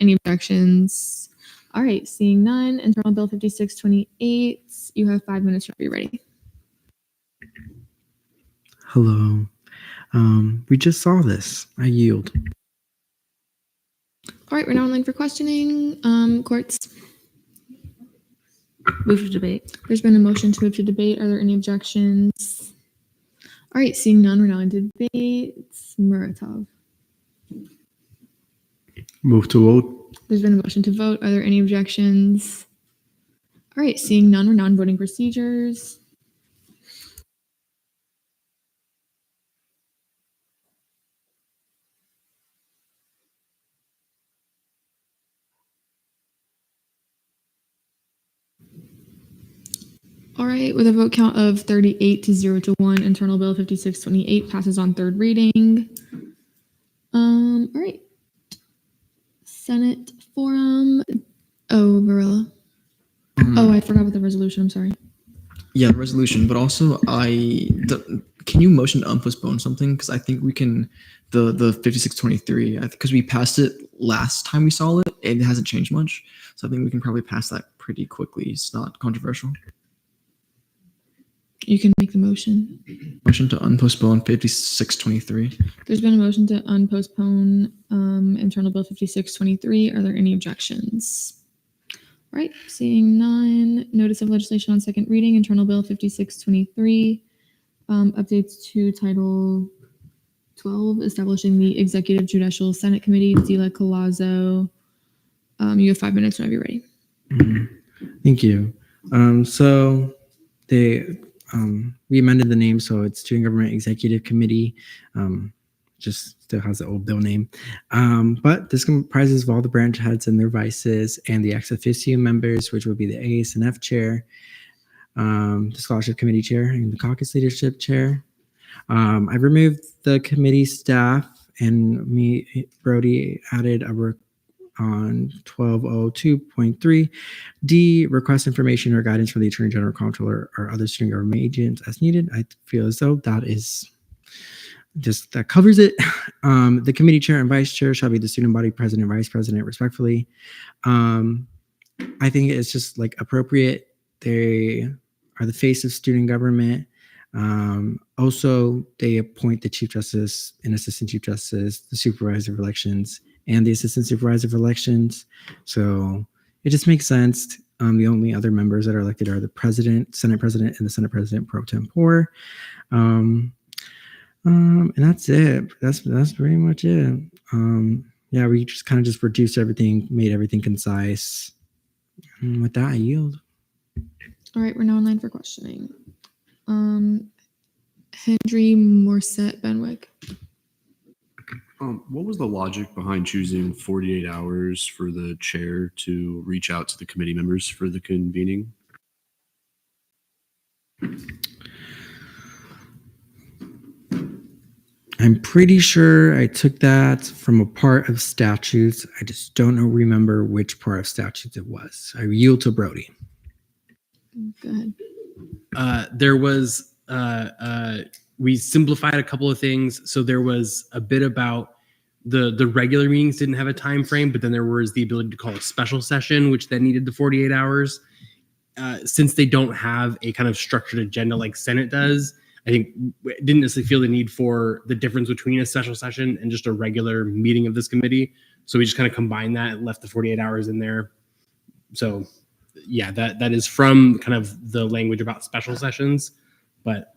Any objections? All right, seeing none, Internal Bill 5628, you have 5 minutes whenever you're ready. hello. We just saw this. I yield. All right, we're now online for questioning. Courts. Move to debate. There's been a motion to move to debate. Are there any objections? All right, seeing none, we're now in debate. Muratov. Move to vote. There's been a motion to vote. Are there any objections? All right, seeing none, we're now in voting procedures. All right, with a vote count of 38 to 0 to 1, Internal Bill 5628 passes on third reading. All right. Senate Forum. Oh, Varela. Oh, I forgot about the resolution. I'm sorry. Yeah, the resolution, but also can you motion to unpostpone something? Because I think we can, the 5623, because we passed it last time we saw it, and it hasn't changed much. So I think we can probably pass that pretty quickly. It's not controversial. You can make the motion. Motion to unpostpone 5623. There's been a motion to unpostpone Internal Bill 5623. Are there any objections? All right, seeing none. Notice of legislation on second reading, Internal Bill 5623. Updates to Title 12, establishing the Executive Judicial Senate Committee. Zila Colazzo. You have 5 minutes whenever you're ready. Thank you. We amended the name, so it's Student Government Executive Committee. Just still has the old bill name. But this comprises of all the branch heads and their vices and the ex officio members, which would be the AS and F chair, the scholarship committee chair, and the caucus leadership chair. I removed the committee staff, and Brody added on 1202.3 D, request information or guidance from the Attorney General, Comptroller, or other student government agents as needed. I feel as though that is just that covers it. The committee chair and vice chair shall be the student body president and vice president, respectfully. I think it's just like appropriate. They are the face of student government. Also, they appoint the chief justice and assistant chief justice, the supervisor of elections, and the assistant supervisor of elections. So it just makes sense. The only other members that are elected are the president, senate president, and the senate president pro tempore. And that's it. That's pretty much it. Yeah, we just kind of just reduced everything, made everything concise. And with that, I yield. All right, we're now in line for questioning. Henry Morset Benwick. What was the logic behind choosing 48 hours for the chair to reach out to the committee members for the convening? I'm pretty sure I took that from a part of statutes. I just don't remember which part of statutes it was. I yield to Brody. Go ahead. There was we simplified a couple of things. So there was a bit about the regular meetings didn't have a time frame, but then there was the ability to call a special session, which then needed the 48 hours. Since they don't have a kind of structured agenda like Senate does, I think didn't necessarily feel the need for the difference between a special session and just a regular meeting of this committee. So we just kind of combined that and left the 48 hours in there. So yeah, that is from kind of the language about special sessions, but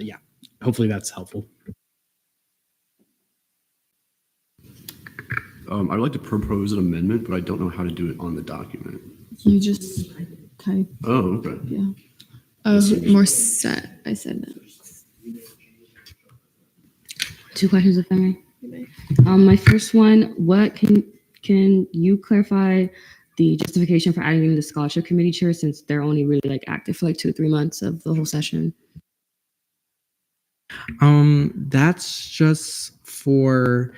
yeah, hopefully that's helpful. I'd like to propose an amendment, but I don't know how to do it on the document. You just type. Oh, okay. Yeah. Oh, Morset. I said that. 2 questions, if I may. My first one, what can you clarify the justification for adding the scholarship committee chair, since they're only really like active for like 2 to 3 months of the whole session? That's just for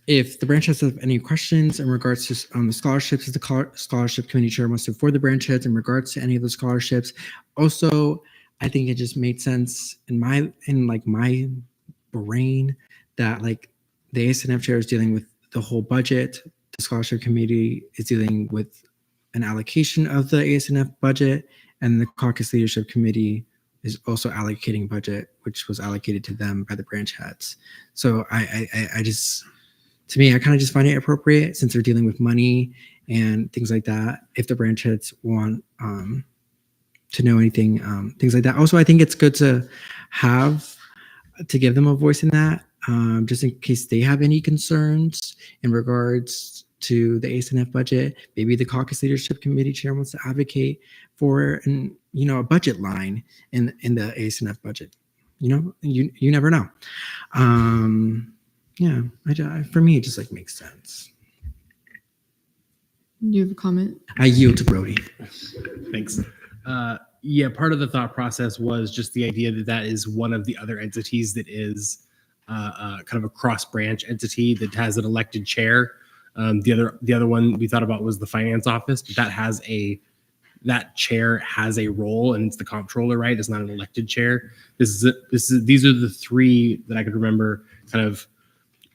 if the branch heads have any questions in regards to the scholarships, if the scholarship committee chair wants to for the branch heads in regards to any of the scholarships. Also, I think it just made sense in my brain that like the ASNF chair is dealing with the whole budget. The scholarship committee is dealing with an allocation of the ASNF budget, and the caucus leadership committee is also allocating budget, which was allocated to them by the branch heads. So I just, to me, I kind of just find it appropriate since they're dealing with money and things like that. If the branch heads want to know anything, things like that. Also, I think it's good to give them a voice in that, just in case they have any concerns in regards to the ASNF budget. Maybe the caucus leadership committee chair wants to advocate for a budget line in the ASNF budget. You never know. Yeah, for me, it just like makes sense. You have a comment? I yield to Brody. Thanks. Yeah, part of the thought process was just the idea that is one of the other entities that is kind of a cross-branch entity that has an elected chair. The other one we thought about was the finance office, but that chair has a role, and it's the comptroller, right? It's not an elected chair. These are the 3 that I could remember, kind of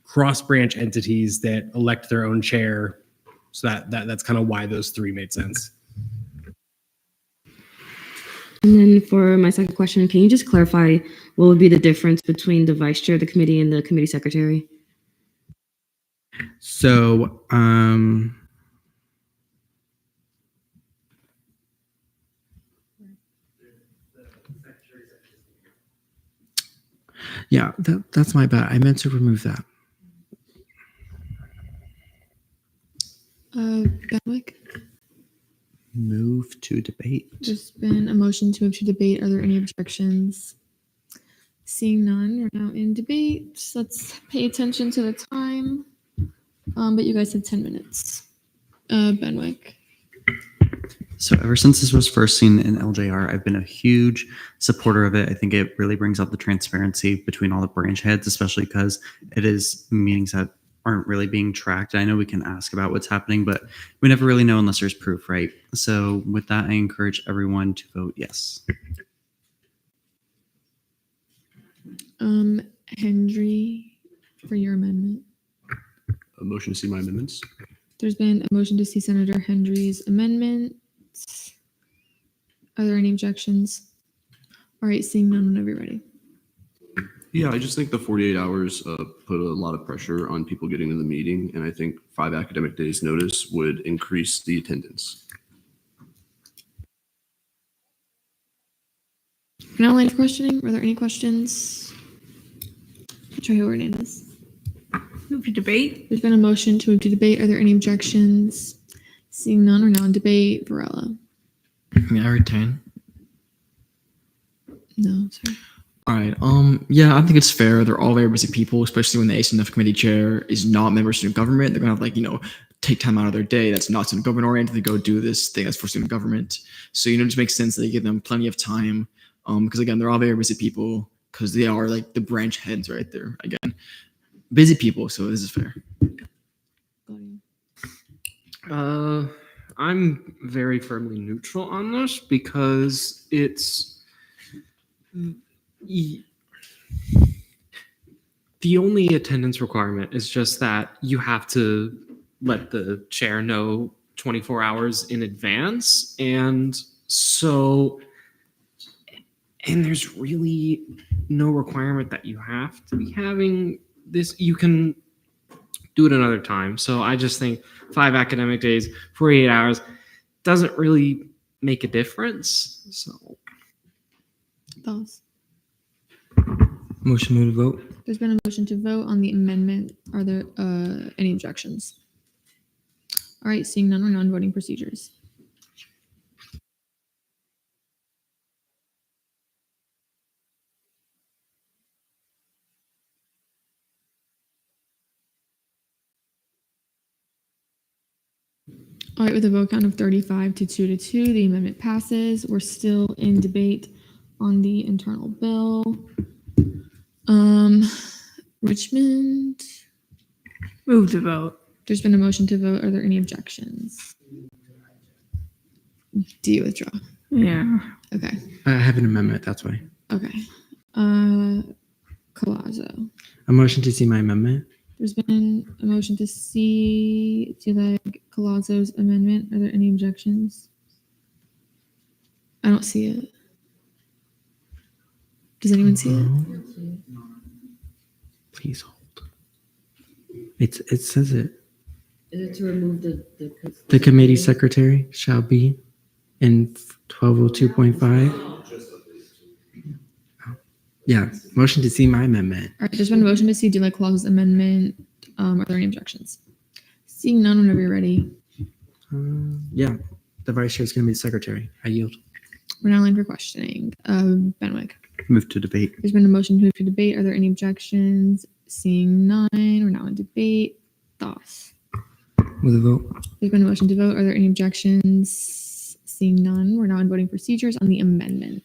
cross-branch entities that elect their own chair. So that's kind of why those 3 made sense. And then for my second question, can you just clarify what would be the difference between the vice chair of the committee and the committee secretary? So, yeah, that's my bad. I meant to remove that. Benwick. Move to debate. There's been a motion to move to debate. Are there any objections? Seeing none, we're now in debate. Let's pay attention to the time. But you guys have 10 minutes. Benwick. So ever since this was first seen in LJR, I've been a huge supporter of it. I think it really brings out the transparency between all the branch heads, especially because it is meetings that aren't really being tracked. I know we can ask about what's happening, but we never really know unless there's proof, right? So with that, I encourage everyone to vote yes. Henry, for your amendment. A motion to see my amendments. There's been a motion to see Senator Hendry's amendments. Are there any objections? All right, seeing none, whenever you're ready. Yeah, I just think the 48 hours put a lot of pressure on people getting to the meeting, and I think 5 academic days notice would increase the attendance. Now, line of questioning. Were there any questions? Trejo Hernandez. Move to debate. There's been a motion to move to debate. Are there any objections? Seeing none, we're now in debate. Varela. May I retain? No, sorry. All right. Yeah, I think it's fair. They're all very busy people, especially when the ASNF committee chair is not member of student government. They're gonna have take time out of their day that's not student government oriented to go do this thing that's for student government. So it just makes sense that they give them plenty of time. Because again, they're all very busy people because they are like the branch heads right there. Again, busy people. So this is fair. I'm very firmly neutral on this because it's the only attendance requirement is just that you have to let the chair know 24 hours in advance. And there's really no requirement that you have to be having this. You can do it another time. So I just think 5 academic days, 48 hours doesn't really make a difference. So Thoughts? Motion to vote. There's been a motion to vote on the amendment. Are there any objections? All right, seeing none, we're non-voting procedures. All right, with a vote count of 35 to 2, the amendment passes. We're still in debate on the internal bill. Richmond. Move to vote. There's been a motion to vote. Are there any objections? Do you withdraw? Yeah. Okay. I have an amendment. That's why. Okay. Collazo. A motion to see my amendment. There's been a motion to see Collazo's amendment. Are there any objections? I don't see it. Does anyone see it? Please hold. It says it. Is it to remove The committee secretary shall be in 1202.5. Yeah, motion to see my amendment. All right, there's been a motion to see Dela Claus's amendment. Are there any objections? Seeing none, whenever you're ready. Yeah, the vice chair is going to be the secretary. I yield. We're now in for questioning. Benwick. Move to debate. There's been a motion to move to debate. Are there any objections? Seeing none, we're now in debate. Thoughts? With a vote. There's been a motion to vote. Are there any objections? Seeing none, we're now in voting procedures on the amendment.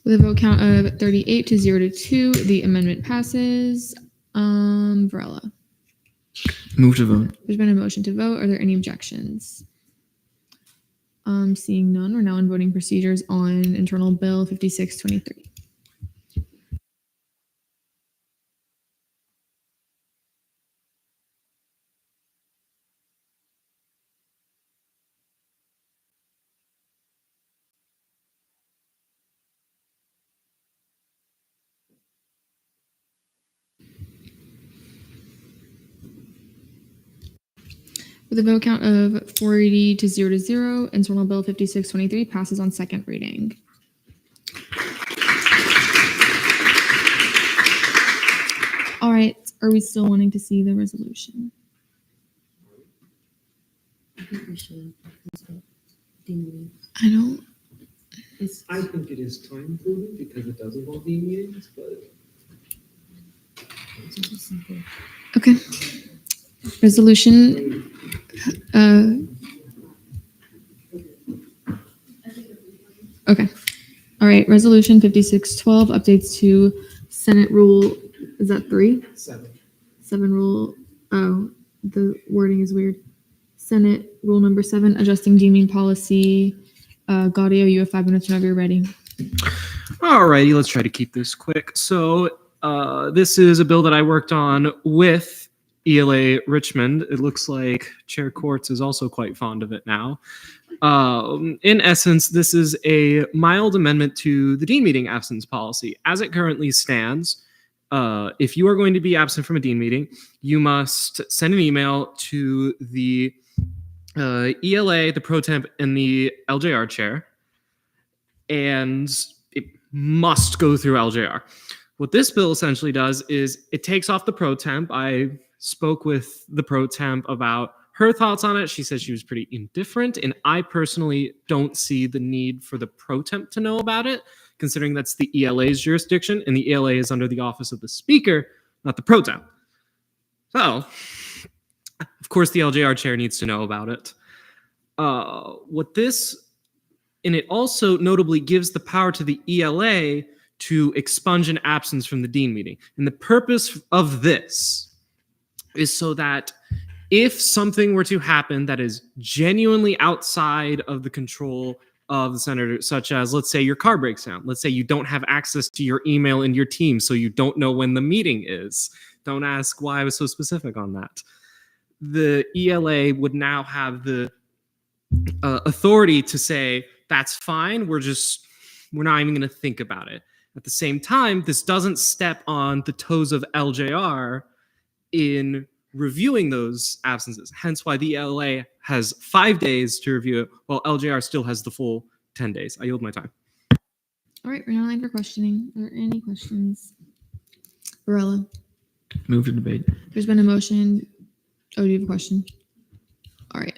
With a vote count of 38 to 2, the amendment passes. Varela. Move to vote. There's been a motion to vote. Are there any objections? Seeing none, we're now in voting procedures on internal bill 5623. With a vote count of 40 to 0, internal bill 5623 passes on second reading. All right, are we still wanting to see the resolution? I think we should. I don't. I think it is time prudent because it does involve dean meetings, but. Okay. Resolution. Okay. All right. Resolution 5612 updates to Senate Rule. Is that 3? 7. 7 rule. Oh, the wording is weird. Senate Rule number 7, adjusting deeming policy. Gaudio, you have 5 minutes whenever you're ready. Alrighty, let's try to keep this quick. So this is a bill that I worked on with ELA Richmond. It looks like Chair Quartz is also quite fond of it now. In essence, this is a mild amendment to the dean meeting absence policy. As it currently stands, if you are going to be absent from a dean meeting, you must send an email to the ELA, the pro temp, and the LJR chair, and it must go through LJR. What this bill essentially does is it takes off the pro temp. I spoke with the pro temp about her thoughts on it. She said she was pretty indifferent, and I personally don't see the need for the pro temp to know about it, considering that's the ELA's jurisdiction, and the ELA is under the office of the speaker, not the pro temp. So, of course, the LJR chair needs to know about it. And it also notably gives the power to the ELA to expunge an absence from the dean meeting. And the purpose of this is so that if something were to happen that is genuinely outside of the control of the senator, such as, let's say your car breaks down. Let's say you don't have access to your email and your team, so you don't know when the meeting is. Don't ask why I was so specific on that. The ELA would now have the authority to say, that's fine, we're not even going to think about it. At the same time, this doesn't step on the toes of LJR in reviewing those absences. Hence why the ELA has 5 days to review it, while LJR still has the full 10 days. I yield my time. All right, we're now line for questioning. Are there any questions? Varela, Move to debate. there's been a motion. Oh, do you have a question? All right,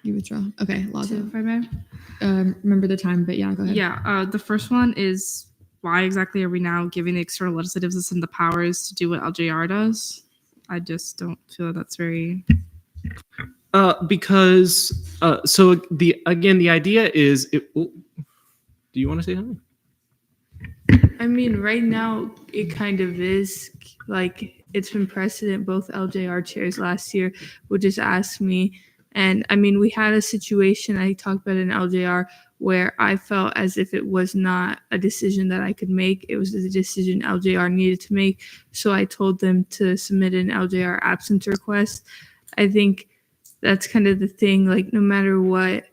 you withdraw. Okay, Lazo. If I may. Remember the time, but yeah, go ahead. Yeah, the first one is why exactly are we now giving the external legislative assistant the powers to do what LJR does? I just don't feel that's very. Because so the idea is, do you want to say something? I mean, right now it kind of is like it's been precedent. Both LJR chairs last year would just ask me, and I mean, we had a situation I talked about in LJR where I felt as if it was not a decision that I could make. It was a decision LJR needed to make. So I told them to submit an LJR absence request. I think that's kind of the thing, like no matter what,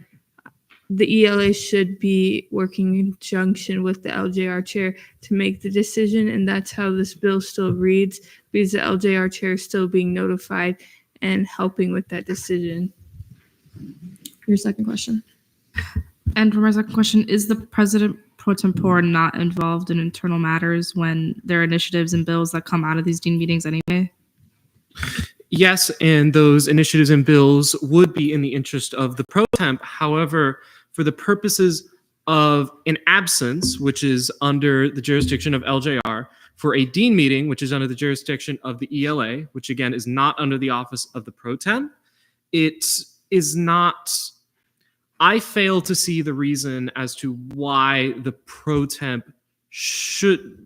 the ELA should be working in conjunction with the LJR chair to make the decision. And that's how this bill still reads, because the LJR chair is still being notified and helping with that decision. Your second question. And for my second question, is the president pro tempore not involved in internal matters when there are initiatives and bills that come out of these dean meetings anyway? Yes, and those initiatives and bills would be in the interest of the pro temp. However, for the purposes of an absence, which is under the jurisdiction of LJR, for a dean meeting, which is under the jurisdiction of the ELA, which again is not under the office of the pro temp, it is not. I fail to see the reason as to why the pro temp should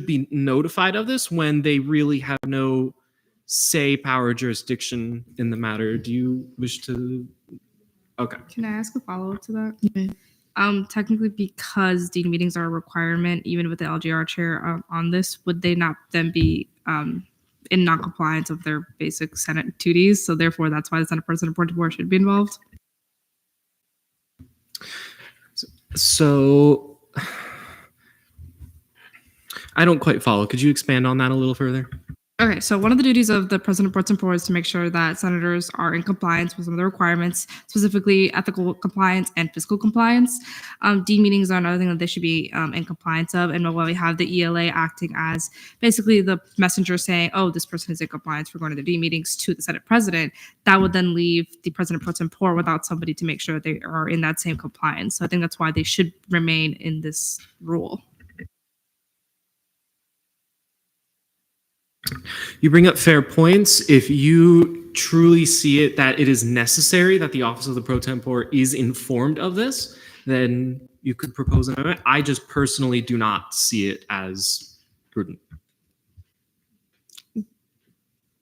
be notified of this when they really have no say, power, jurisdiction in the matter. Do you wish to? Okay. Can I ask a follow-up to that? Okay. Technically, because dean meetings are a requirement, even with the LGR chair on this, would they not then be in non-compliance of their basic Senate duties? So therefore, that's why the Senate President pro tempore should be involved. So I don't quite follow. Could you expand on that a little further? Okay, so one of the duties of the president pro tempore is to make sure that senators are in compliance with some of the requirements, specifically ethical compliance and fiscal compliance. D meetings are another thing that they should be in compliance of. And while we have the ELA acting as basically the messenger saying, oh, this person is in compliance, we're going to the D meetings to the Senate president, that would then leave the president pro tempore without somebody to make sure they are in that same compliance. So I think that's why they should remain in this rule. You bring up fair points. If you truly see it that it is necessary that the office of the pro tempore is informed of this, then you could propose an amendment. I just personally do not see it as prudent.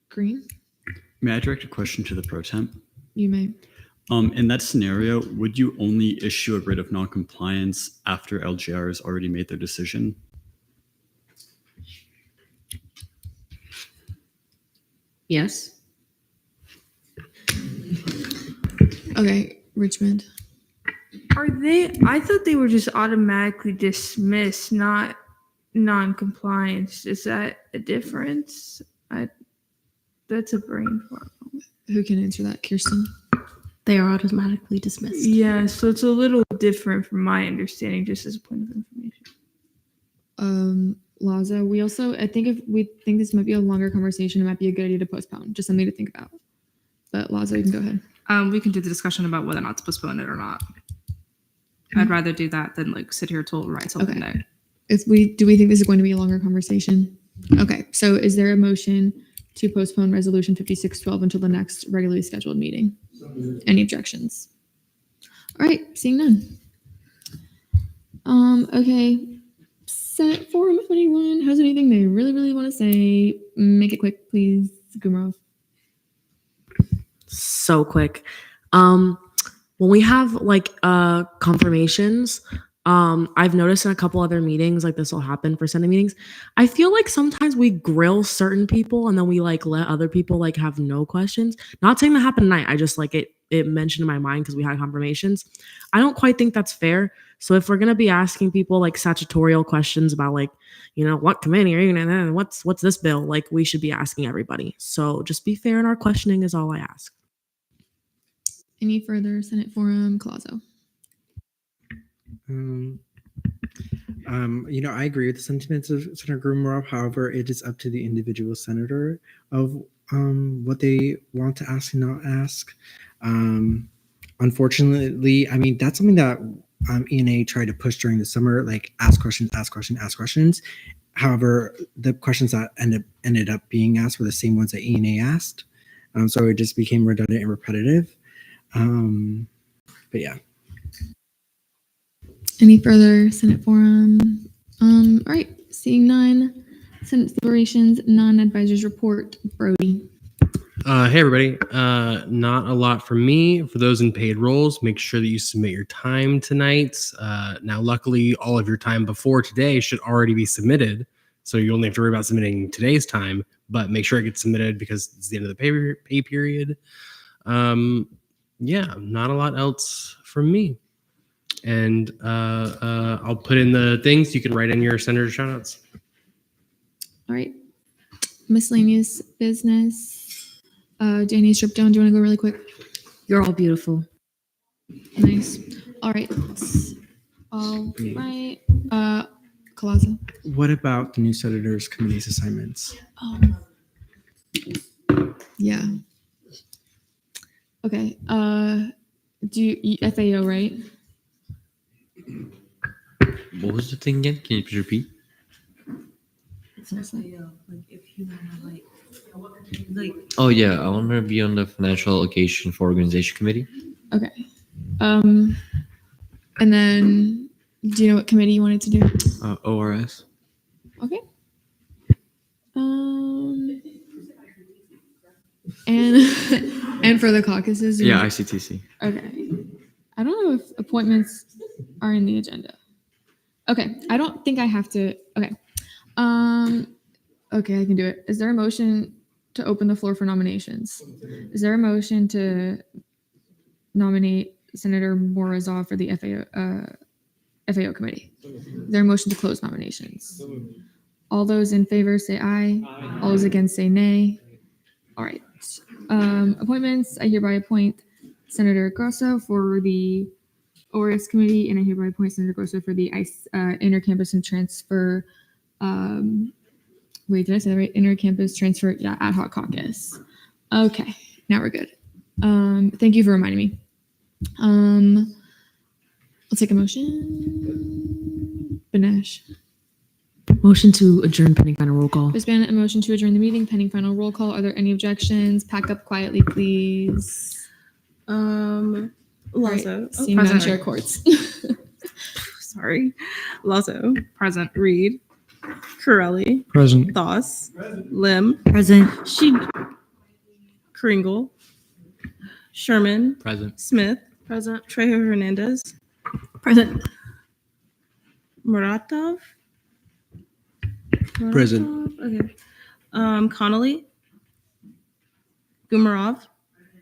Green, May I direct a question to the pro temp? you may. In that scenario, would you only issue a writ of non-compliance after LGR has already made their decision? Yes. Okay, Richmond. I thought they were just automatically dismissed, not non-compliance. Is that a difference? That's a brain fart. Who can answer that? Kirsten? They are automatically dismissed. Yeah, so it's a little different from my understanding, just as a point of information. Laza, we also, I think if we think this might be a longer conversation, it might be a good idea to postpone, just something to think about. But Laza, you can go ahead. We can do the discussion about whether or not to postpone it or not. I'd rather do that than like sit here till right till midnight. Do we think this is going to be a longer conversation? Okay, so is there a motion to postpone resolution 5612 until the next regularly scheduled meeting? Any objections? All right, seeing none. Okay. Senate forum, if anyone has anything they really want to say, make it quick, please. Gumrov. So quick. When we have like confirmations, I've noticed in a couple other meetings, like this will happen for Senate meetings. I feel like sometimes we grill certain people and then we like let other people like have no questions. Not saying that happened tonight. I just like it mentioned in my mind because we had confirmations. I don't quite think that's fair. So if we're gonna be asking people like statutorial questions about like, you know, what committee are you gonna, what's this bill? Like we should be asking everybody. So just be fair in our questioning is all I ask. Any further Senate forum, Colazo? You know, I agree with the sentiments of Senator Grumrow. However, it is up to the individual senator of what they want to ask and not ask. Unfortunately, I mean, that's something that ENA tried to push during the summer, like ask questions. However, the questions that ended up being asked were the same ones that ENA asked. So it just became redundant and repetitive. But yeah. Any further Senate forum? All right, seeing none. Senate deliberations, non-advisors report. Brody. Hey everybody. Not a lot from me. For those in paid roles, make sure that you submit your time tonight. Now, luckily, all of your time before today should already be submitted, so you only have to worry about submitting today's time. But make sure it gets submitted because it's the end of the pay period. Yeah, not a lot else from me. And I'll put in the things you can write in your senator shout outs. All right. Miscellaneous business. Danny Stripdown, do you want to go really quick? You're all beautiful. Nice. All right. All right. Colazo. What about the new senators' committee's assignments? Yeah. Okay. Do you FAO, right? What was the thing again? Can you please repeat? It's also, like if you wanna like Oh yeah, I want to be on the Financial Allocation for Organization Committee. Okay. And then do you know what committee you wanted to do? ORS. Okay. And for the caucuses? Yeah, ICTC. Okay. I don't know if appointments are in the agenda. Okay. I don't think I have to. Okay. Okay, I can do it. Is there a motion to open the floor for nominations? Is there a motion to nominate Senator Morozov for the FAO committee? Is there a motion to close nominations? All those in favor say aye. All those against say nay. All right. Appointments. I hereby appoint Senator Grosso for the ORS committee, and I hereby appoint Senator Grosso for the ICE intercampus and transfer. Wait, did I say that right? Intercampus transfer. Yeah, ad hoc caucus. Okay, now we're good. Thank you for reminding me. I'll take a motion. Banesh. Motion to adjourn pending final roll call. There's been a motion to adjourn the meeting pending final roll call. Are there any objections? Pack up quietly, please. Lazo. Seeing none, Chair Courts. Sorry. Lazo. Present. Reed. Corelli. Present. Doss. Lim. Present. She. Kringle. Sherman. Present. Smith. Present. Trejo Hernandez. Present. Muratov. Present. Okay. Connolly. Gumarov.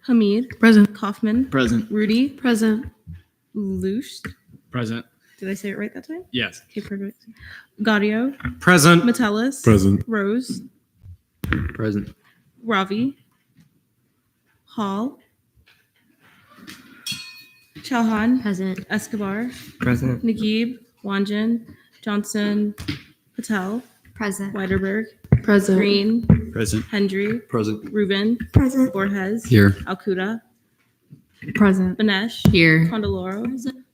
Hamid. Present. Kaufman. Present. Rudy. Present. Luce. Present. Did I say it right that time? Yes. Okay, perfect. Gaudio. Present. Metellus. Present. Rose. Present. Ravi. Hall. Chauhan. Present. Escobar. Present. Naguib. Wanjan. Johnson. Patel. Present. Weiderberg. Present. Green. Present. Hendry. Present. Reuben. Present. Borges. Here. Alcuda. Present. Banesh. Here. Condoloro.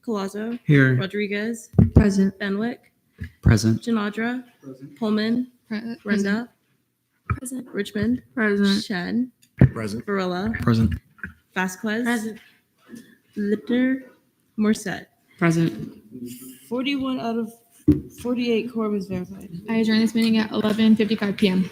Colazo. Here. Rodriguez. Present. Benwick. Present. Janadra. Pullman. Brenda. Present. Richmond. Present. Shen. Present. Varela. Present. Vasquez. Present. Lipter. Morset. Present. 41 out of 48 quorum is verified. I adjourn this meeting at 11:55 p.m.